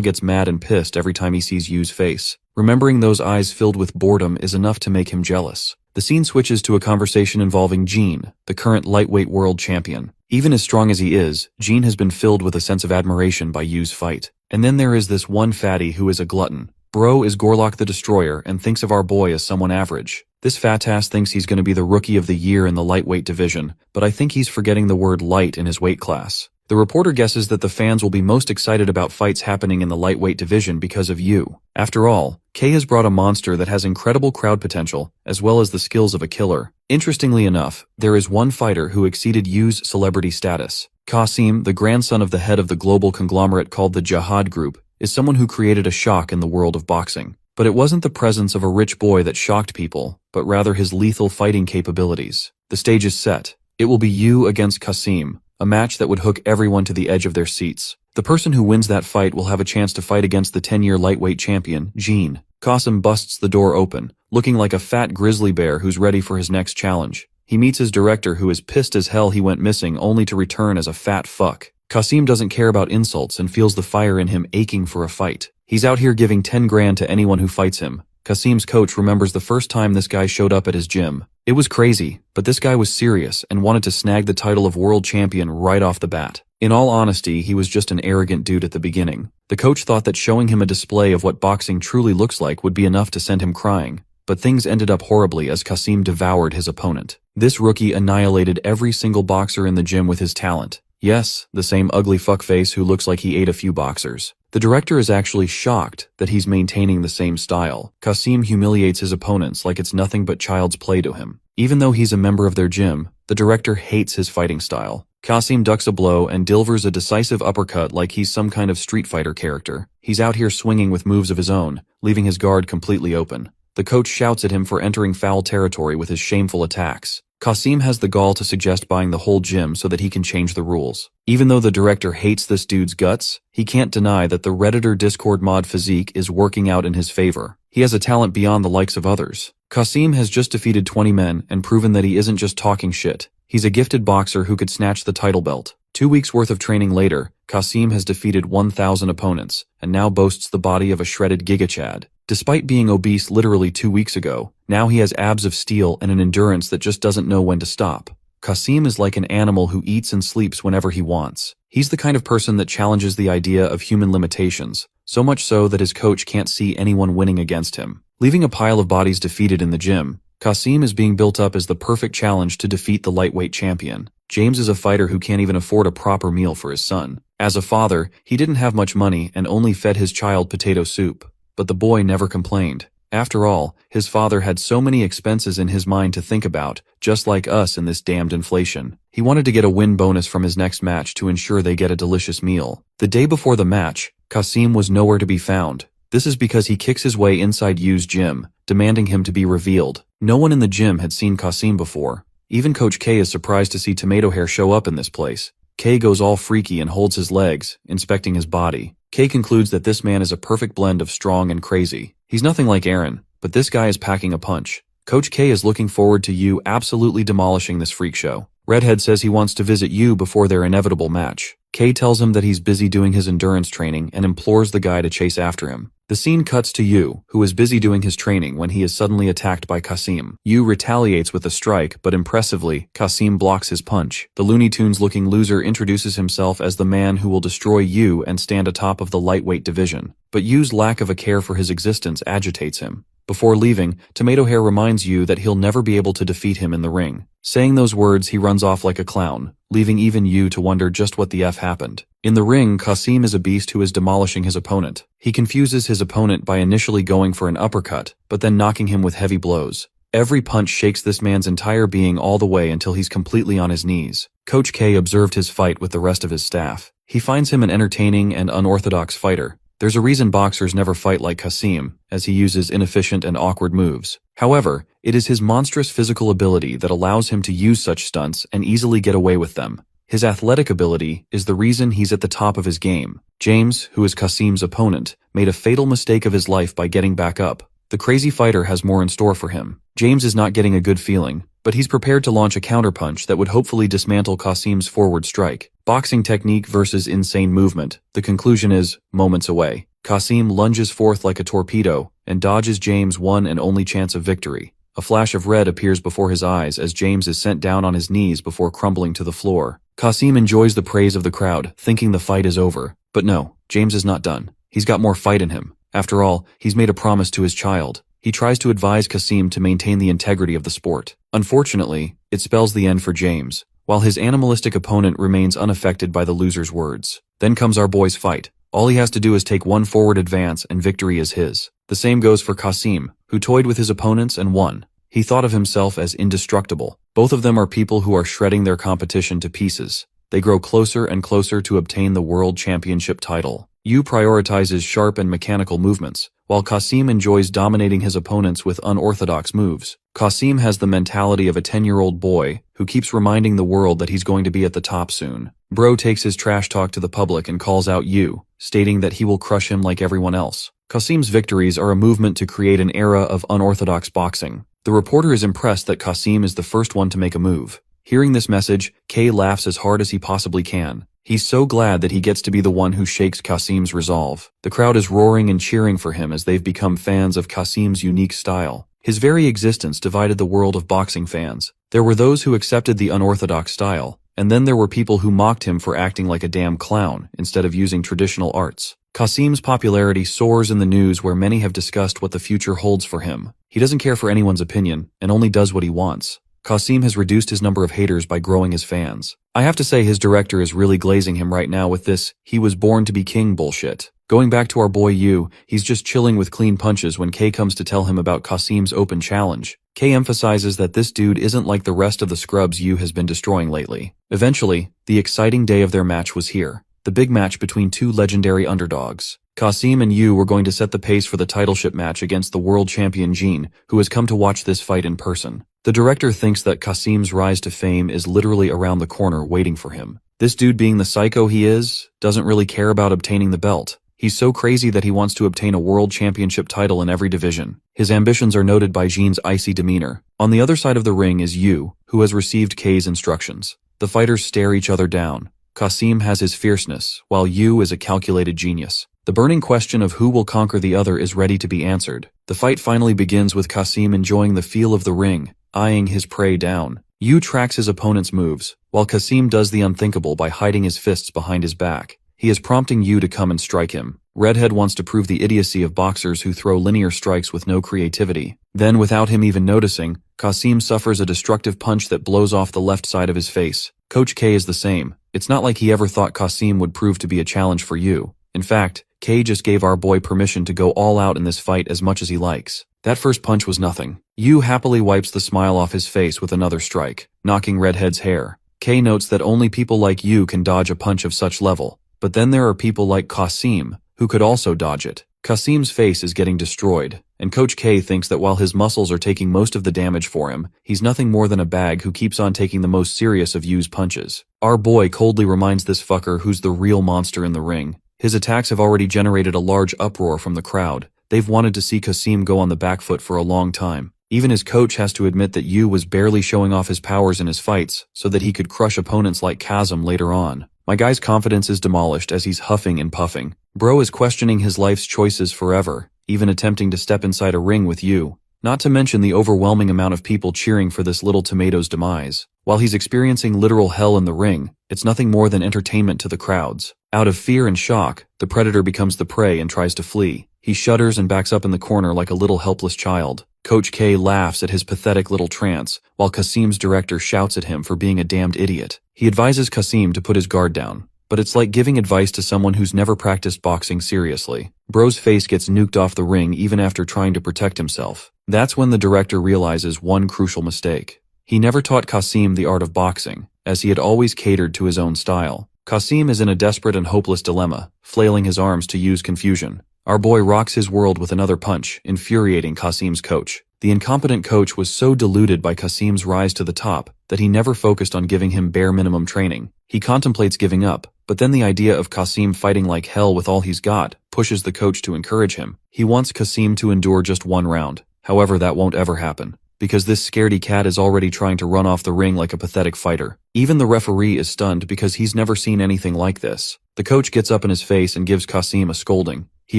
gets mad and pissed every time he sees Yu's face. Remembering those eyes filled with boredom is enough to make him jealous. The scene switches to a conversation involving Gene, the current lightweight world champion. Even as strong as he is, Gene has been filled with a sense of admiration by Yu's fight. And then there is this one fatty who is a glutton. Bro is Gorlock the Destroyer and thinks of our boy as someone average. This fat ass thinks he's going to be the rookie of the year in the lightweight division, but I think he's forgetting the word light in his weight class. The reporter guesses that the fans will be most excited about fights happening in the lightweight division because of Yu. After all, Kay has brought a monster that has incredible crowd potential, as well as the skills of a killer. Interestingly enough, there is one fighter who exceeded Yu's celebrity status. Qasim, the grandson of the head of the global conglomerate called the Jihad Group, is someone who created a shock in the world of boxing. But it wasn't the presence of a rich boy that shocked people, but rather his lethal fighting capabilities. The stage is set. It will be Yu against Qasim, a match that would hook everyone to the edge of their seats. The person who wins that fight will have a chance to fight against the 10-year lightweight champion, Gene. Qasim busts the door open, looking like a fat grizzly bear who's ready for his next challenge. He meets his director, who is pissed as hell he went missing only to return as a fat fuck. Qasim doesn't care about insults and feels the fire in him aching for a fight. He's out here giving 10 grand to anyone who fights him. Qasim's coach remembers the first time this guy showed up at his gym. It was crazy, but this guy was serious and wanted to snag the title of world champion right off the bat. In all honesty, he was just an arrogant dude at the beginning. The coach thought that showing him a display of what boxing truly looks like would be enough to send him crying. But things ended up horribly as Qasim devoured his opponent. This rookie annihilated every single boxer in the gym with his talent. Yes, the same ugly fuckface who looks like he ate a few boxers. The director is actually shocked that he's maintaining the same style. Qasim humiliates his opponents like it's nothing but child's play to him. Even though he's a member of their gym, the director hates his fighting style. Qasim ducks a blow and delivers a decisive uppercut like he's some kind of Street Fighter character. He's out here swinging with moves of his own, leaving his guard completely open. The coach shouts at him for entering foul territory with his shameful attacks. Qasim has the gall to suggest buying the whole gym so that he can change the rules. Even though the director hates this dude's guts, he can't deny that the Redditor Discord mod physique is working out in his favor. He has a talent beyond the likes of others. Qasim has just defeated 20 men and proven that he isn't just talking shit. He's a gifted boxer who could snatch the title belt. 2 weeks worth of training later, Qasim has defeated 1,000 opponents, and now boasts the body of a shredded gigachad. Despite being obese literally 2 weeks ago, now he has abs of steel and an endurance that just doesn't know when to stop. Qasim is like an animal who eats and sleeps whenever he wants. He's the kind of person that challenges the idea of human limitations, so much so that his coach can't see anyone winning against him. Leaving a pile of bodies defeated in the gym, Qasim is being built up as the perfect challenge to defeat the lightweight champion. James is a fighter who can't even afford a proper meal for his son. As a father, he didn't have much money and only fed his child potato soup. But the boy never complained. After all, his father had so many expenses in his mind to think about, just like us in this damned inflation. He wanted to get a win bonus from his next match to ensure they get a delicious meal. The day before the match, Qasim was nowhere to be found. This is because he kicks his way inside Yu's gym, demanding him to be revealed. No one in the gym had seen Qasim before. Even Coach K is surprised to see Tomato Hair show up in this place. K goes all freaky and holds his legs, inspecting his body. K concludes that this man is a perfect blend of strong and crazy. He's nothing like Aaron, but this guy is packing a punch. Coach K is looking forward to Yu absolutely demolishing this freak show. Redhead says he wants to visit Yu before their inevitable match. K tells him that he's busy doing his endurance training and implores the guy to chase after him. The scene cuts to Yu, who is busy doing his training when he is suddenly attacked by Qasim. Yu retaliates with a strike, but impressively, Qasim blocks his punch. The Looney Tunes-looking loser introduces himself as the man who will destroy Yu and stand atop of the lightweight division. But Yu's lack of a care for his existence agitates him. Before leaving, Tomato Hair reminds Yu that he'll never be able to defeat him in the ring. Saying those words, he runs off like a clown, leaving even Yu to wonder just what the F happened. In the ring, Qasim is a beast who is demolishing his opponent. He confuses his opponent by initially going for an uppercut, but then knocking him with heavy blows. Every punch shakes this man's entire being all the way until he's completely on his knees. Coach K observed his fight with the rest of his staff. He finds him an entertaining and unorthodox fighter. There's a reason boxers never fight like Qasim, as he uses inefficient and awkward moves. However, it is his monstrous physical ability that allows him to use such stunts and easily get away with them. His athletic ability is the reason he's at the top of his game. James, who is Qasim's opponent, made a fatal mistake of his life by getting back up. The crazy fighter has more in store for him. James is not getting a good feeling, but he's prepared to launch a counterpunch that would hopefully dismantle Qasim's forward strike. Boxing technique versus insane movement. The conclusion is moments away. Qasim lunges forth like a torpedo and dodges James' one and only chance of victory. A flash of red appears before his eyes as James is sent down on his knees before crumbling to the floor. Qasim enjoys the praise of the crowd, thinking the fight is over. But no, James is not done. He's got more fight in him. After all, he's made a promise to his child. He tries to advise Qasim to maintain the integrity of the sport. Unfortunately, it spells the end for James, while his animalistic opponent remains unaffected by the loser's words. Then comes our boy's fight. All he has to do is take one forward advance and victory is his. The same goes for Qasim, who toyed with his opponents and won. He thought of himself as indestructible. Both of them are people who are shredding their competition to pieces. They grow closer and closer to obtain the world championship title. Yu prioritizes sharp and mechanical movements, while Qasim enjoys dominating his opponents with unorthodox moves. Qasim has the mentality of a 10-year-old boy who keeps reminding the world that he's going to be at the top soon. Bro takes his trash talk to the public and calls out Yu, stating that he will crush him like everyone else. Qasim's victories are a movement to create an era of unorthodox boxing. The reporter is impressed that Qasim is the first one to make a move. Hearing this message, Kay laughs as hard as he possibly can. He's so glad that he gets to be the one who shakes Qasim's resolve. The crowd is roaring and cheering for him as they've become fans of Qasim's unique style. His very existence divided the world of boxing fans. There were those who accepted the unorthodox style, and then there were people who mocked him for acting like a damn clown instead of using traditional arts. Qasim's popularity soars in the news where many have discussed what the future holds for him. He doesn't care for anyone's opinion and only does what he wants. Qasim has reduced his number of haters by growing his fans. I have to say his director is really glazing him right now with this "he was born to be king" bullshit. Going back to our boy Yu, he's just chilling with clean punches when Kay comes to tell him about Qasim's open challenge. Kay emphasizes that this dude isn't like the rest of the scrubs Yu has been destroying lately. Eventually, the exciting day of their match was here. The big match between two legendary underdogs. Qasim and Yu were going to set the pace for the titleship match against the world champion Jean, who has come to watch this fight in person. The director thinks that Kasim's rise to fame is literally around the corner waiting for him. This dude, being the psycho he is, doesn't really care about obtaining the belt. He's so crazy that he wants to obtain a world championship title in every division. His ambitions are noted by Jin's icy demeanor. On the other side of the ring is Yu, who has received K's instructions. The fighters stare each other down. Kasim has his fierceness, while Yu is a calculated genius. The burning question of who will conquer the other is ready to be answered. The fight finally begins with Kasim enjoying the feel of the ring, eyeing his prey down. Yu tracks his opponent's moves, while Kasim does the unthinkable by hiding his fists behind his back. He is prompting Yu to come and strike him. Redhead wants to prove the idiocy of boxers who throw linear strikes with no creativity. Then, without him even noticing, Kasim suffers a destructive punch that blows off the left side of his face. Coach K is the same. It's not like he ever thought Kasim would prove to be a challenge for Yu. In fact, K just gave our boy permission to go all out in this fight as much as he likes. That first punch was nothing. Yu happily wipes the smile off his face with another strike, knocking Redhead's hair. K notes that only people like Yu can dodge a punch of such level. But then there are people like Kasim, who could also dodge it. Kasim's face is getting destroyed, and Coach K thinks that while his muscles are taking most of the damage for him, he's nothing more than a bag who keeps on taking the most serious of Yu's punches. Our boy coldly reminds this fucker who's the real monster in the ring. His attacks have already generated a large uproar from the crowd. They've wanted to see Kasim go on the back foot for a long time. Even his coach has to admit that Yu was barely showing off his powers in his fights so that he could crush opponents like Kazum later on. My guy's confidence is demolished as he's huffing and puffing. Bro is questioning his life's choices forever, even attempting to step inside a ring with Yu. Not to mention the overwhelming amount of people cheering for this little tomato's demise. While he's experiencing literal hell in the ring, it's nothing more than entertainment to the crowds. Out of fear and shock, the predator becomes the prey and tries to flee. He shudders and backs up in the corner like a little helpless child. Coach K laughs at his pathetic little trance, while Kasim's director shouts at him for being a damned idiot. He advises Kasim to put his guard down, but it's like giving advice to someone who's never practiced boxing seriously. Bro's face gets nuked off the ring even after trying to protect himself. That's when the director realizes one crucial mistake. He never taught Kasim the art of boxing, as he had always catered to his own style. Kasim is in a desperate and hopeless dilemma, flailing his arms to use confusion. Our boy rocks his world with another punch, infuriating Kasim's coach. The incompetent coach was so deluded by Kasim's rise to the top that he never focused on giving him bare minimum training. He contemplates giving up, but then the idea of Kasim fighting like hell with all he's got pushes the coach to encourage him. He wants Kasim to endure just one round. However, that won't ever happen, because this scaredy cat is already trying to run off the ring like a pathetic fighter. Even the referee is stunned because he's never seen anything like this. The coach gets up in his face and gives Kasim a scolding. He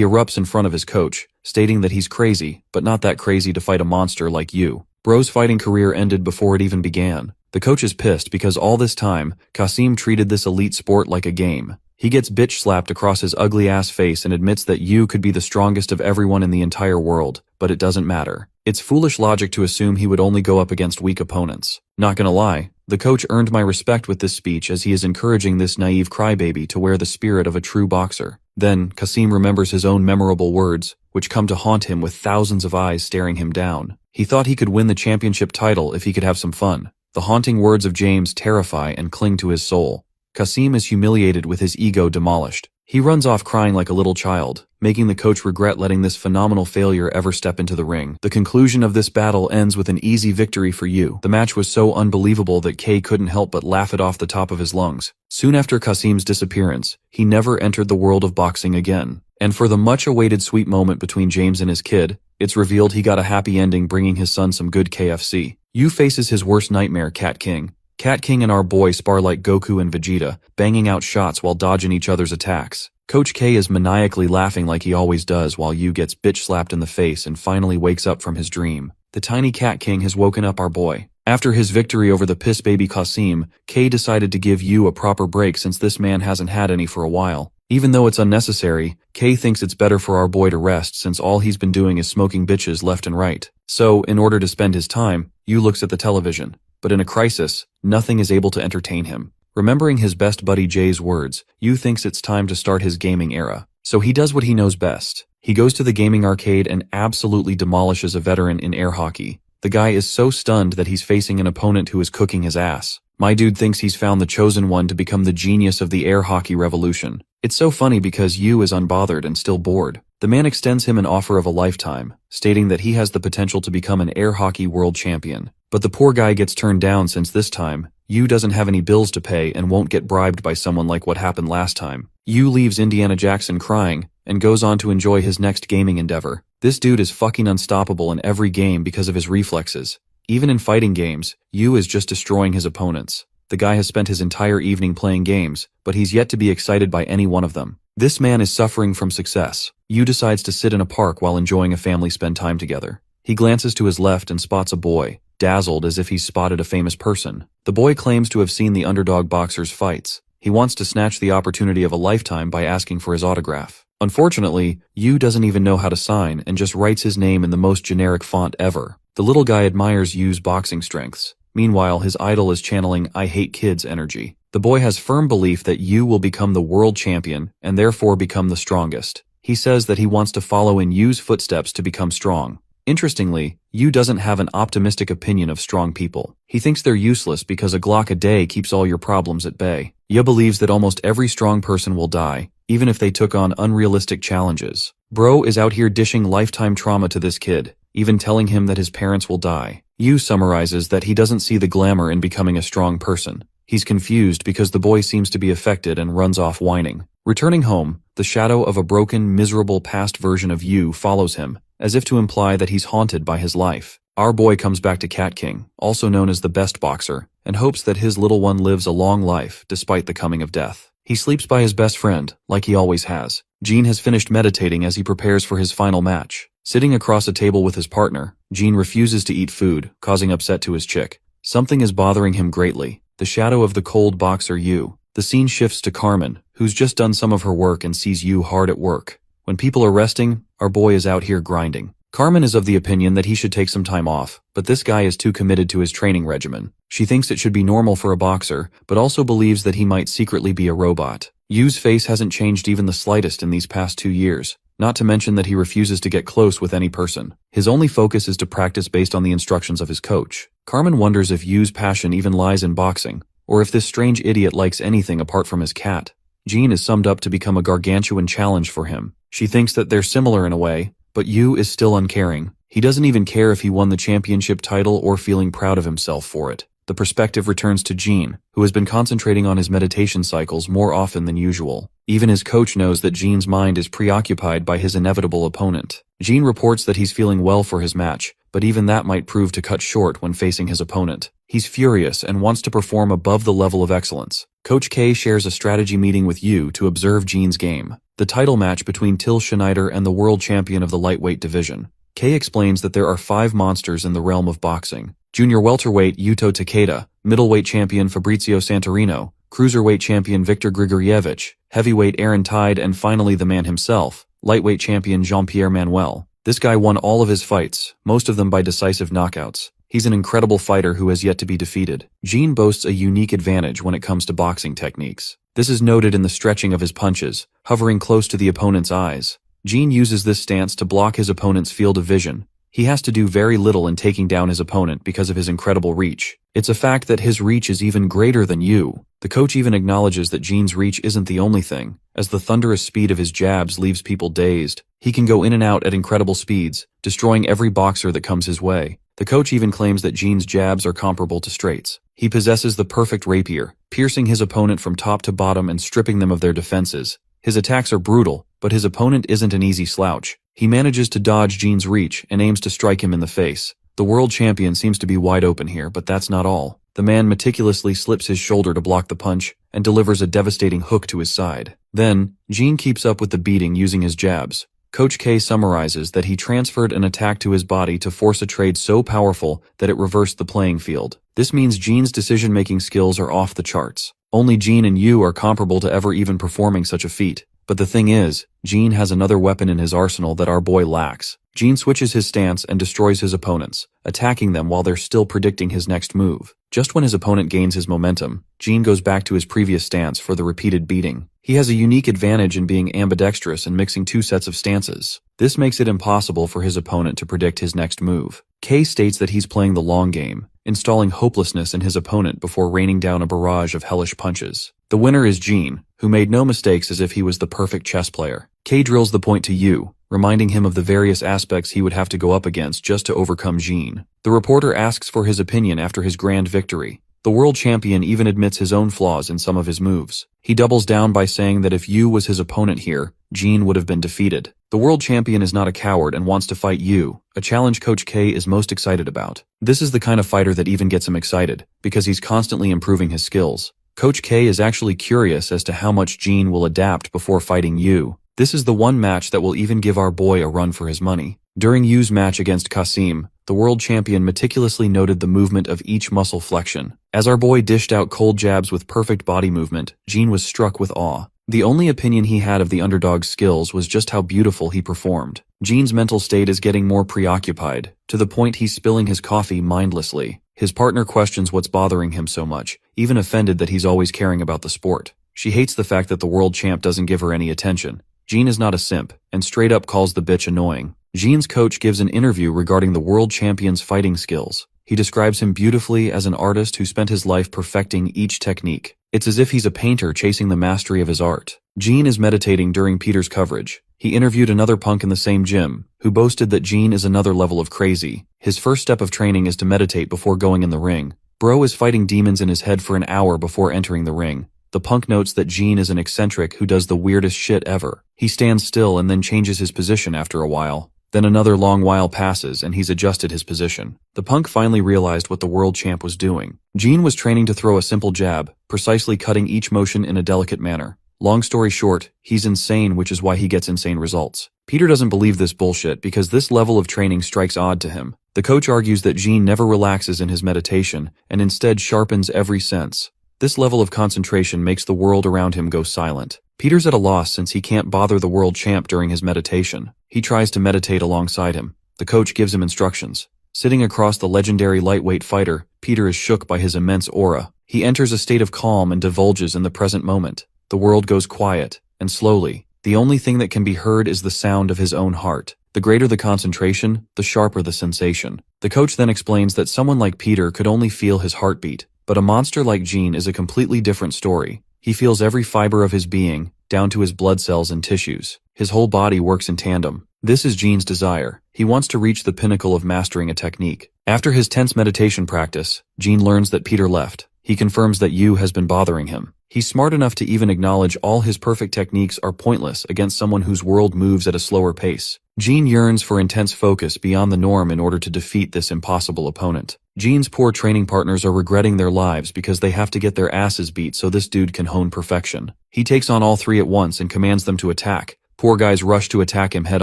erupts in front of his coach, stating that he's crazy, but not that crazy to fight a monster like Yu. Bro's fighting career ended before it even began. The coach is pissed because all this time, Kasim treated this elite sport like a game. He gets bitch slapped across his ugly ass face and admits that Yu could be the strongest of everyone in the entire world, but it doesn't matter. It's foolish logic to assume he would only go up against weak opponents. Not gonna lie, the coach earned my respect with this speech as he is encouraging this naive crybaby to wear the spirit of a true boxer. Then, Kasim remembers his own memorable words, which come to haunt him with thousands of eyes staring him down. He thought he could win the championship title if he could have some fun. The haunting words of James terrify and cling to his soul. Kasim is humiliated with his ego demolished. He runs off crying like a little child, making the coach regret letting this phenomenal failure ever step into the ring. The conclusion of this battle ends with an easy victory for Yu. The match was so unbelievable that K couldn't help but laugh it off the top of his lungs. Soon after Kasim's disappearance, he never entered the world of boxing again. And for the much-awaited sweet moment between James and his kid, it's revealed he got a happy ending bringing his son some good KFC. Yu faces his worst nightmare, Cat King. Cat King and our boy spar like Goku and Vegeta, banging out shots while dodging each other's attacks. Coach K is maniacally laughing like he always does while Yu gets bitch slapped in the face and finally wakes up from his dream. The tiny Cat King has woken up our boy. After his victory over the piss baby Kasim, K decided to give Yu a proper break since this man hasn't had any for a while. Even though it's unnecessary, K thinks it's better for our boy to rest since all he's been doing is smoking bitches left and right. So, in order to spend his time, Yu looks at the television. But in a crisis, nothing is able to entertain him. Remembering his best buddy Jay's words, Yu thinks it's time to start his gaming era. So he does what he knows best. He goes to the gaming arcade and absolutely demolishes a veteran in air hockey. The guy is so stunned that he's facing an opponent who is cooking his ass. My dude thinks he's found the chosen one to become the genius of the air hockey revolution. It's so funny because Yu is unbothered and still bored. The man extends him an offer of a lifetime, stating that he has the potential to become an air hockey world champion. But the poor guy gets turned down since this time, Yu doesn't have any bills to pay and won't get bribed by someone like what happened last time. Yu leaves Indiana Jackson crying, and goes on to enjoy his next gaming endeavor. This dude is fucking unstoppable in every game because of his reflexes. Even in fighting games, Yu is just destroying his opponents. The guy has spent his entire evening playing games, but he's yet to be excited by any one of them. This man is suffering from success. Yu decides to sit in a park while enjoying a family spend time together. He glances to his left and spots a boy, dazzled as if he's spotted a famous person. The boy claims to have seen the underdog boxer's fights. He wants to snatch the opportunity of a lifetime by asking for his autograph. Unfortunately, Yu doesn't even know how to sign and just writes his name in the most generic font ever. The little guy admires Yu's boxing strengths. Meanwhile, his idol is channeling "I hate kids" energy. The boy has firm belief that Yu will become the world champion and therefore become the strongest. He says that he wants to follow in Yu's footsteps to become strong. Interestingly, Yu doesn't have an optimistic opinion of strong people. He thinks they're useless because a Glock a day keeps all your problems at bay. Yu believes that almost every strong person will die, even if they took on unrealistic challenges. Bro is out here dishing lifetime trauma to this kid, even telling him that his parents will die. Yu summarizes that he doesn't see the glamour in becoming a strong person. He's confused because the boy seems to be affected and runs off whining. Returning home, the shadow of a broken, miserable past version of Yu follows him, as if to imply that he's haunted by his life. Our boy comes back to Cat King, also known as the best boxer, and hopes that his little one lives a long life despite the coming of death. He sleeps by his best friend, like he always has. Gene has finished meditating as he prepares for his final match. Sitting across a table with his partner, Gene refuses to eat food, causing upset to his chick. Something is bothering him greatly, the shadow of the cold boxer Yu. The scene shifts to Carmen, who's just done some of her work and sees Yu hard at work. When people are resting, our boy is out here grinding. Carmen is of the opinion that he should take some time off, but this guy is too committed to his training regimen. She thinks it should be normal for a boxer, but also believes that he might secretly be a robot. Yu's face hasn't changed even the slightest in these past 2 years, not to mention that he refuses to get close with any person. His only focus is to practice based on the instructions of his coach. Carmen wonders if Yu's passion even lies in boxing, or if this strange idiot likes anything apart from his cat. Gene is summed up to become a gargantuan challenge for him. She thinks that they're similar in a way, but Yu is still uncaring. He doesn't even care if he won the championship title or feeling proud of himself for it. The perspective returns to Gene, who has been concentrating on his meditation cycles more often than usual. Even his coach knows that Gene's mind is preoccupied by his inevitable opponent. Gene reports that he's feeling well for his match, but even that might prove to cut short when facing his opponent. He's furious and wants to perform above the level of excellence. Coach K shares a strategy meeting with Yu to observe Gene's game. The title match between Till Schneider and the world champion of the lightweight division. Kay explains that there are 5 monsters in the realm of boxing. Junior welterweight Yuto Takeda, middleweight champion Fabrizio Santorino, cruiserweight champion Viktor Grigorievich, heavyweight Aaron Tide, and finally the man himself, lightweight champion Jean-Pierre Manuel. This guy won all of his fights, most of them by decisive knockouts. He's an incredible fighter who has yet to be defeated. Gene boasts a unique advantage when it comes to boxing techniques. This is noted in the stretching of his punches, hovering close to the opponent's eyes. Gene uses this stance to block his opponent's field of vision. He has to do very little in taking down his opponent because of his incredible reach. It's a fact that his reach is even greater than Yu. The coach even acknowledges that Gene's reach isn't the only thing, as the thunderous speed of his jabs leaves people dazed. He can go in and out at incredible speeds, destroying every boxer that comes his way. The coach even claims that Gene's jabs are comparable to straights. He possesses the perfect rapier, piercing his opponent from top to bottom and stripping them of their defenses. His attacks are brutal, but his opponent isn't an easy slouch. He manages to dodge Gene's reach and aims to strike him in the face. The world champion seems to be wide open here, but that's not all. The man meticulously slips his shoulder to block the punch and delivers a devastating hook to his side. Then, Gene keeps up with the beating using his jabs. Coach K summarizes that he transferred an attack to his body to force a trade so powerful that it reversed the playing field. This means Gene's decision-making skills are off the charts. Only Gene and Yu are comparable to ever even performing such a feat. But the thing is, Gene has another weapon in his arsenal that our boy lacks. Gene switches his stance and destroys his opponents, attacking them while they're still predicting his next move. Just when his opponent gains his momentum, Gene goes back to his previous stance for the repeated beating. He has a unique advantage in being ambidextrous and mixing 2 sets of stances. This makes it impossible for his opponent to predict his next move. K states that he's playing the long game, installing hopelessness in his opponent before raining down a barrage of hellish punches. The winner is Gene, who made no mistakes as if he was the perfect chess player. K drills the point to Yu, reminding him of the various aspects he would have to go up against just to overcome Jean. The reporter asks for his opinion after his grand victory. The world champion even admits his own flaws in some of his moves. He doubles down by saying that if Yu was his opponent here, Jean would have been defeated. The world champion is not a coward and wants to fight Yu, a challenge Coach K is most excited about. This is the kind of fighter that even gets him excited, because he's constantly improving his skills. Coach K is actually curious as to how much Jean will adapt before fighting Yu. This is the one match that will even give our boy a run for his money. During Yu's match against Kasim, the world champion meticulously noted the movement of each muscle flexion. As our boy dished out cold jabs with perfect body movement, Jean was struck with awe. The only opinion he had of the underdog's skills was just how beautiful he performed. Jean's mental state is getting more preoccupied, to the point he's spilling his coffee mindlessly. His partner questions what's bothering him so much, even offended that he's always caring about the sport. She hates the fact that the world champ doesn't give her any attention. Jean is not a simp, and straight up calls the bitch annoying. Jean's coach gives an interview regarding the world champion's fighting skills. He describes him beautifully as an artist who spent his life perfecting each technique. It's as if he's a painter chasing the mastery of his art. Jean is meditating during Peter's coverage. He interviewed another punk in the same gym, who boasted that Jean is another level of crazy. His first step of training is to meditate before going in the ring. Bro is fighting demons in his head for an hour before entering the ring. The punk notes that Jean is an eccentric who does the weirdest shit ever. He stands still and then changes his position after a while. Then another long while passes and he's adjusted his position. The punk finally realized what the world champ was doing. Jean was training to throw a simple jab, precisely cutting each motion in a delicate manner. Long story short, he's insane, which is why he gets insane results. Peter doesn't believe this bullshit because this level of training strikes odd to him. The coach argues that Jean never relaxes in his meditation and instead sharpens every sense. This level of concentration makes the world around him go silent. Peter's at a loss since he can't bother the world champ during his meditation. He tries to meditate alongside him. The coach gives him instructions. Sitting across the legendary lightweight fighter, Peter is shook by his immense aura. He enters a state of calm and divulges in the present moment. The world goes quiet, and slowly, the only thing that can be heard is the sound of his own heart. The greater the concentration, the sharper the sensation. The coach then explains that someone like Peter could only feel his heartbeat, but a monster like Jean is a completely different story. He feels every fiber of his being, down to his blood cells and tissues. His whole body works in tandem. This is Jean's desire. He wants to reach the pinnacle of mastering a technique. After his tense meditation practice, Jean learns that Peter left. He confirms that Yu has been bothering him. He's smart enough to even acknowledge all his perfect techniques are pointless against someone whose world moves at a slower pace. Jean yearns for intense focus beyond the norm in order to defeat this impossible opponent. Jean's poor training partners are regretting their lives because they have to get their asses beat so this dude can hone perfection. He takes on all three at once and commands them to attack. Poor guys rush to attack him head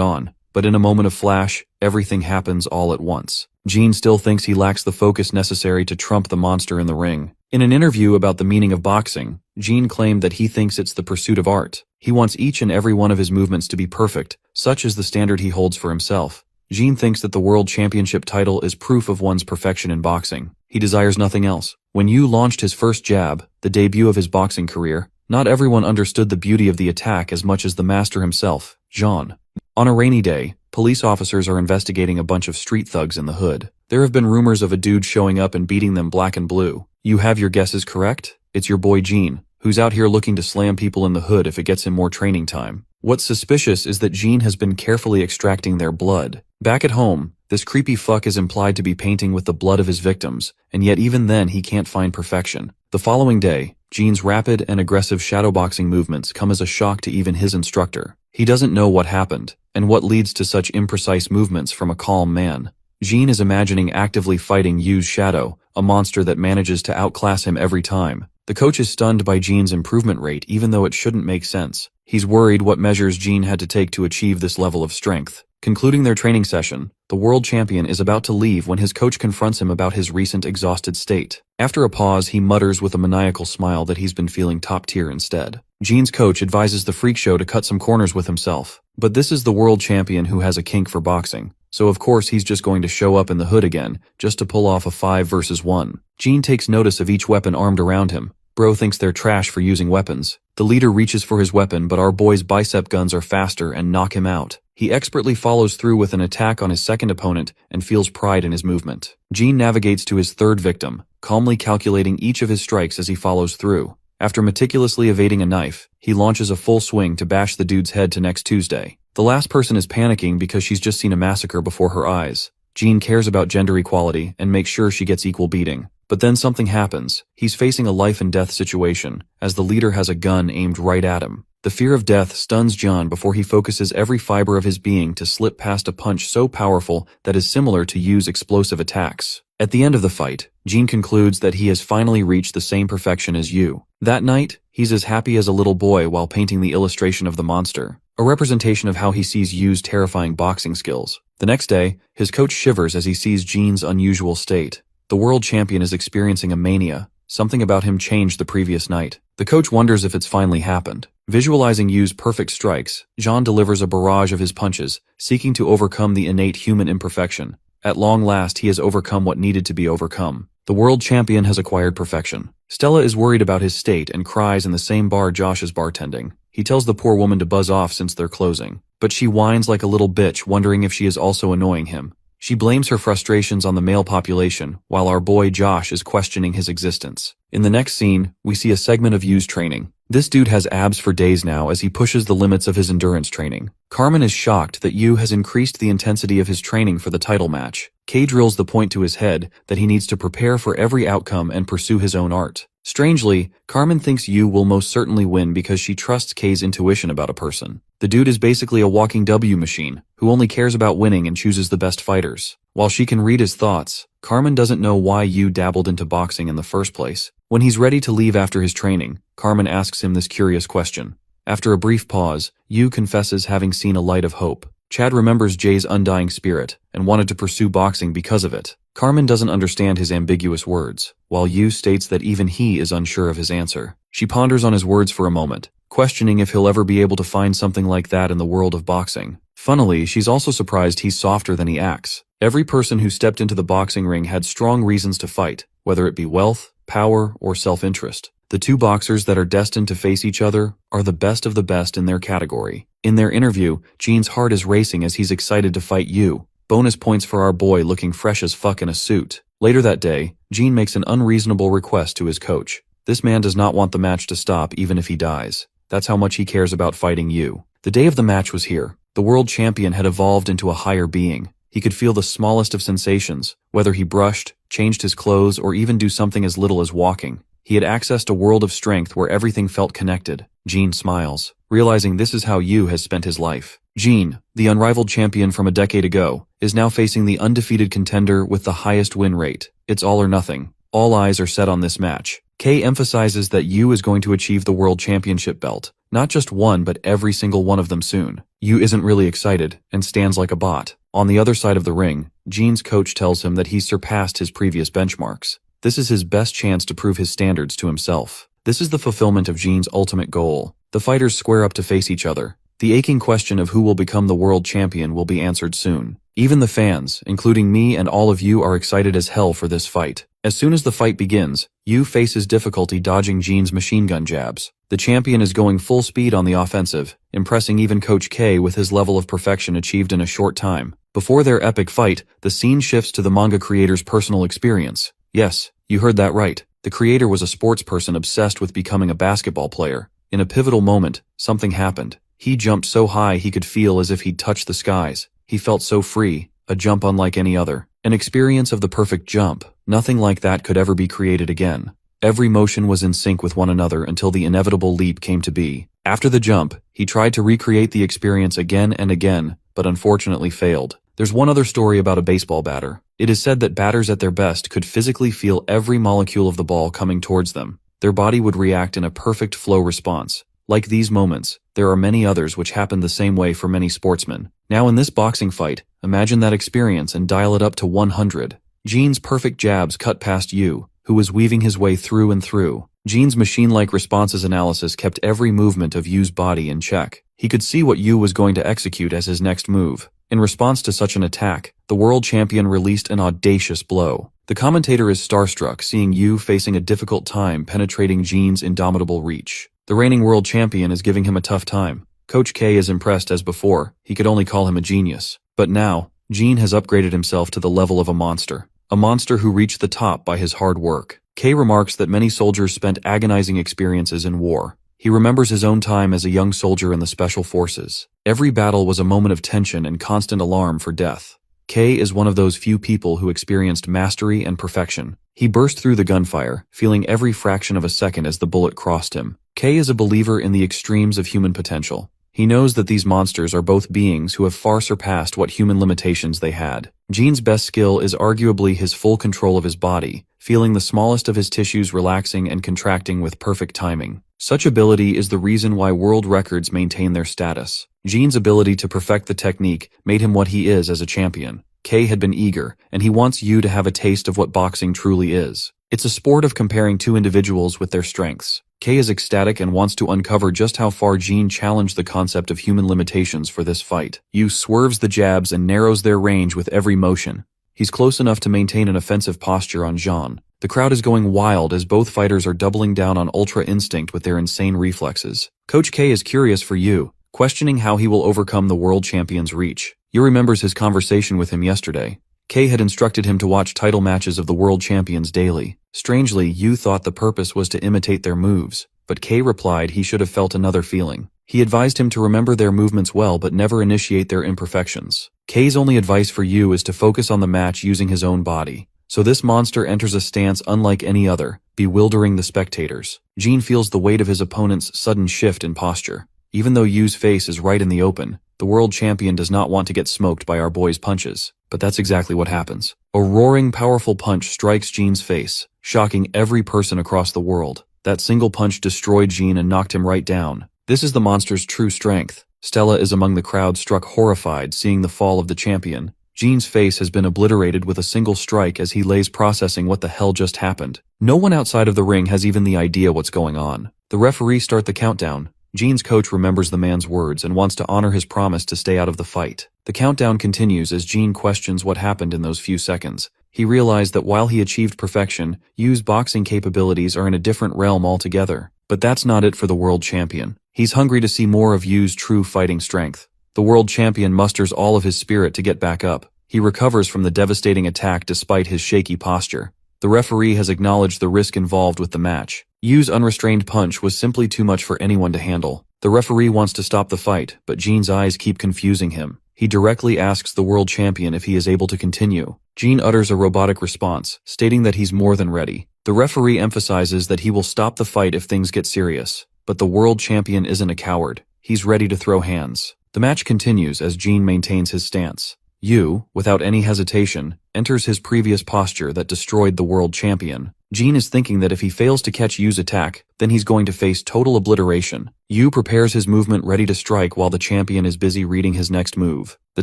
on, but in a moment of flash, everything happens all at once. Jean still thinks he lacks the focus necessary to trump the monster in the ring. In an interview about the meaning of boxing, Jean claimed that he thinks it's the pursuit of art. He wants each and every one of his movements to be perfect, such is the standard he holds for himself. Jean thinks that the world championship title is proof of one's perfection in boxing. He desires nothing else. When Yu launched his first jab, the debut of his boxing career, not everyone understood the beauty of the attack as much as the master himself, Jean. On a rainy day, police officers are investigating a bunch of street thugs in the hood. There have been rumors of a dude showing up and beating them black and blue. You have your guesses correct? It's your boy Jean, who's out here looking to slam people in the hood if it gets him more training time. What's suspicious is that Jean has been carefully extracting their blood. Back at home, this creepy fuck is implied to be painting with the blood of his victims, and yet even then he can't find perfection. The following day, Jean's rapid and aggressive shadowboxing movements come as a shock to even his instructor. He doesn't know what happened, and what leads to such imprecise movements from a calm man. Jean is imagining actively fighting Yu's shadow, a monster that manages to outclass him every time. The coach is stunned by Jean's improvement rate even though it shouldn't make sense. He's worried what measures Jean had to take to achieve this level of strength. Concluding their training session, the world champion is about to leave when his coach confronts him about his recent exhausted state. After a pause, he mutters with a maniacal smile that he's been feeling top tier instead. Jean's coach advises the freak show to cut some corners with himself. But this is the world champion who has a kink for boxing. So of course he's just going to show up in the hood again, just to pull off a 5 versus 1. Jean takes notice of each weapon armed around him. Bro thinks they're trash for using weapons. The leader reaches for his weapon, but our boy's bicep guns are faster and knock him out. He expertly follows through with an attack on his second opponent and feels pride in his movement. Jean navigates to his third victim, calmly calculating each of his strikes as he follows through. After meticulously evading a knife, he launches a full swing to bash the dude's head to next Tuesday. The last person is panicking because she's just seen a massacre before her eyes. Jean cares about gender equality and makes sure she gets equal beating. But then something happens. He's facing a life and death situation, as the leader has a gun aimed right at him. The fear of death stuns John before he focuses every fiber of his being to slip past a punch so powerful that is similar to Yu's explosive attacks. At the end of the fight, Jean concludes that he has finally reached the same perfection as Yu. That night, he's as happy as a little boy while painting the illustration of the monster, a representation of how he sees Yu's terrifying boxing skills. The next day, his coach shivers as he sees Jean's unusual state. The world champion is experiencing a mania. Something about him changed the previous night. The coach wonders if it's finally happened. Visualizing Yu's perfect strikes, Jean delivers a barrage of his punches, seeking to overcome the innate human imperfection. At long last, he has overcome what needed to be overcome. The world champion has acquired perfection. Stella is worried about his state and cries in the same bar Josh is bartending. He tells the poor woman to buzz off since they're closing. But she whines like a little bitch, wondering if she is also annoying him. She blames her frustrations on the male population, while our boy Josh is questioning his existence. In the next scene, we see a segment of Yu's training. This dude has abs for days now as he pushes the limits of his endurance training. Carmen is shocked that Yu has increased the intensity of his training for the title match. Kay drills the point to his head that he needs to prepare for every outcome and pursue his own art. Strangely, Carmen thinks Yu will most certainly win because she trusts Kay's intuition about a person. The dude is basically a walking W machine, who only cares about winning and chooses the best fighters. While she can read his thoughts, Carmen doesn't know why Yu dabbled into boxing in the first place. When he's ready to leave after his training, Carmen asks him this curious question. After a brief pause, Yu confesses having seen a light of hope. Chad remembers Jay's undying spirit and wanted to pursue boxing because of it. Carmen doesn't understand his ambiguous words, while Yu states that even he is unsure of his answer. She ponders on his words for a moment, questioning if he'll ever be able to find something like that in the world of boxing. Funnily, she's also surprised he's softer than he acts. Every person who stepped into the boxing ring had strong reasons to fight, whether it be wealth, power, or self-interest. The two boxers that are destined to face each other are the best of the best in their category. In their interview, Jean's heart is racing as he's excited to fight Yu. Bonus points for our boy looking fresh as fuck in a suit. Later that day, Jean makes an unreasonable request to his coach. This man does not want the match to stop even if he dies. That's how much he cares about fighting Yu. The day of the match was here. The world champion had evolved into a higher being. He could feel the smallest of sensations, whether he brushed, changed his clothes, or even do something as little as walking. He had accessed a world of strength where everything felt connected. Jean smiles, realizing this is how Yu has spent his life. Jean, the unrivaled champion from a decade ago, is now facing the undefeated contender with the highest win rate. It's all or nothing. All eyes are set on this match. Kay emphasizes that Yu is going to achieve the world championship belt. Not just one, but every single one of them soon. Yu isn't really excited, and stands like a bot. On the other side of the ring, Jean's coach tells him that he's surpassed his previous benchmarks. This is his best chance to prove his standards to himself. This is the fulfillment of Jean's ultimate goal. The fighters square up to face each other. The aching question of who will become the world champion will be answered soon. Even the fans, including me and all of you, are excited as hell for this fight. As soon as the fight begins, Yu faces difficulty dodging Jean's machine gun jabs. The champion is going full speed on the offensive, impressing even Coach K with his level of perfection achieved in a short time. Before their epic fight, the scene shifts to the manga creator's personal experience. Yes, you heard that right. The creator was a sports person obsessed with becoming a basketball player. In a pivotal moment, something happened. He jumped so high he could feel as if he'd touched the skies. He felt so free, a jump unlike any other. An experience of the perfect jump. Nothing like that could ever be created again. Every motion was in sync with one another until the inevitable leap came to be. After the jump, he tried to recreate the experience again and again, but unfortunately failed. There's one other story about a baseball batter. It is said that batters at their best could physically feel every molecule of the ball coming towards them. Their body would react in a perfect flow response. Like these moments, there are many others which happen the same way for many sportsmen. Now in this boxing fight, imagine that experience and dial it up to 100. Jean's perfect jabs cut past Yu, who was weaving his way through and through. Jean's machine-like responses analysis kept every movement of Yu's body in check. He could see what Yu was going to execute as his next move. In response to such an attack, the world champion released an audacious blow. The commentator is starstruck seeing Yu facing a difficult time penetrating Jean's indomitable reach. The reigning world champion is giving him a tough time. Coach K is impressed as before. He could only call him a genius. But now, Jean has upgraded himself to the level of a monster. A monster who reached the top by his hard work. Kay remarks that many soldiers spent agonizing experiences in war. He remembers his own time as a young soldier in the Special Forces. Every battle was a moment of tension and constant alarm for death. Kay is one of those few people who experienced mastery and perfection. He burst through the gunfire, feeling every fraction of a second as the bullet crossed him. Kay is a believer in the extremes of human potential. He knows that these monsters are both beings who have far surpassed what human limitations they had. Jin's best skill is arguably his full control of his body, feeling the smallest of his tissues relaxing and contracting with perfect timing. Such ability is the reason why world records maintain their status. Jin's ability to perfect the technique made him what he is as a champion. Kay had been eager, and he wants you to have a taste of what boxing truly is. It's a sport of comparing two individuals with their strengths. Kay is ecstatic and wants to uncover just how far Jin challenged the concept of human limitations for this fight. Yu swerves the jabs and narrows their range with every motion. He's close enough to maintain an offensive posture on Jean. The crowd is going wild as both fighters are doubling down on ultra instinct with their insane reflexes. Coach K is curious for Yu, questioning how he will overcome the world champion's reach. Yu remembers his conversation with him yesterday. Kay had instructed him to watch title matches of the world champions daily. Strangely, Yu thought the purpose was to imitate their moves, but Kay replied he should have felt another feeling. He advised him to remember their movements well but never initiate their imperfections. Kay's only advice for Yu is to focus on the match using his own body. So this monster enters a stance unlike any other, bewildering the spectators. Jin feels the weight of his opponent's sudden shift in posture. Even though Yu's face is right in the open, the world champion does not want to get smoked by our boy's punches. But that's exactly what happens. A roaring, powerful punch strikes Jin's face, shocking every person across the world. That single punch destroyed Jin and knocked him right down. This is the monster's true strength. Stella is among the crowd, struck horrified seeing the fall of the champion. Jin's face has been obliterated with a single strike as he lays processing what the hell just happened. No one outside of the ring has even the idea what's going on. The referee starts the countdown. Jin's coach remembers the man's words and wants to honor his promise to stay out of the fight. The countdown continues as Jin questions what happened in those few seconds. He realized that while he achieved perfection, Yu's boxing capabilities are in a different realm altogether. But that's not it for the world champion. He's hungry to see more of Yu's true fighting strength. The world champion musters all of his spirit to get back up. He recovers from the devastating attack despite his shaky posture. The referee has acknowledged the risk involved with the match. Yu's unrestrained punch was simply too much for anyone to handle. The referee wants to stop the fight, but Jin's eyes keep confusing him. He directly asks the world champion if he is able to continue. Jin utters a robotic response, stating that he's more than ready. The referee emphasizes that he will stop the fight if things get serious. But the world champion isn't a coward. He's ready to throw hands. The match continues as Jin maintains his stance. Yu, without any hesitation, enters his previous posture that destroyed the world champion. Jin is thinking that if he fails to catch Yu's attack, then he's going to face total obliteration. Yu prepares his movement ready to strike while the champion is busy reading his next move. The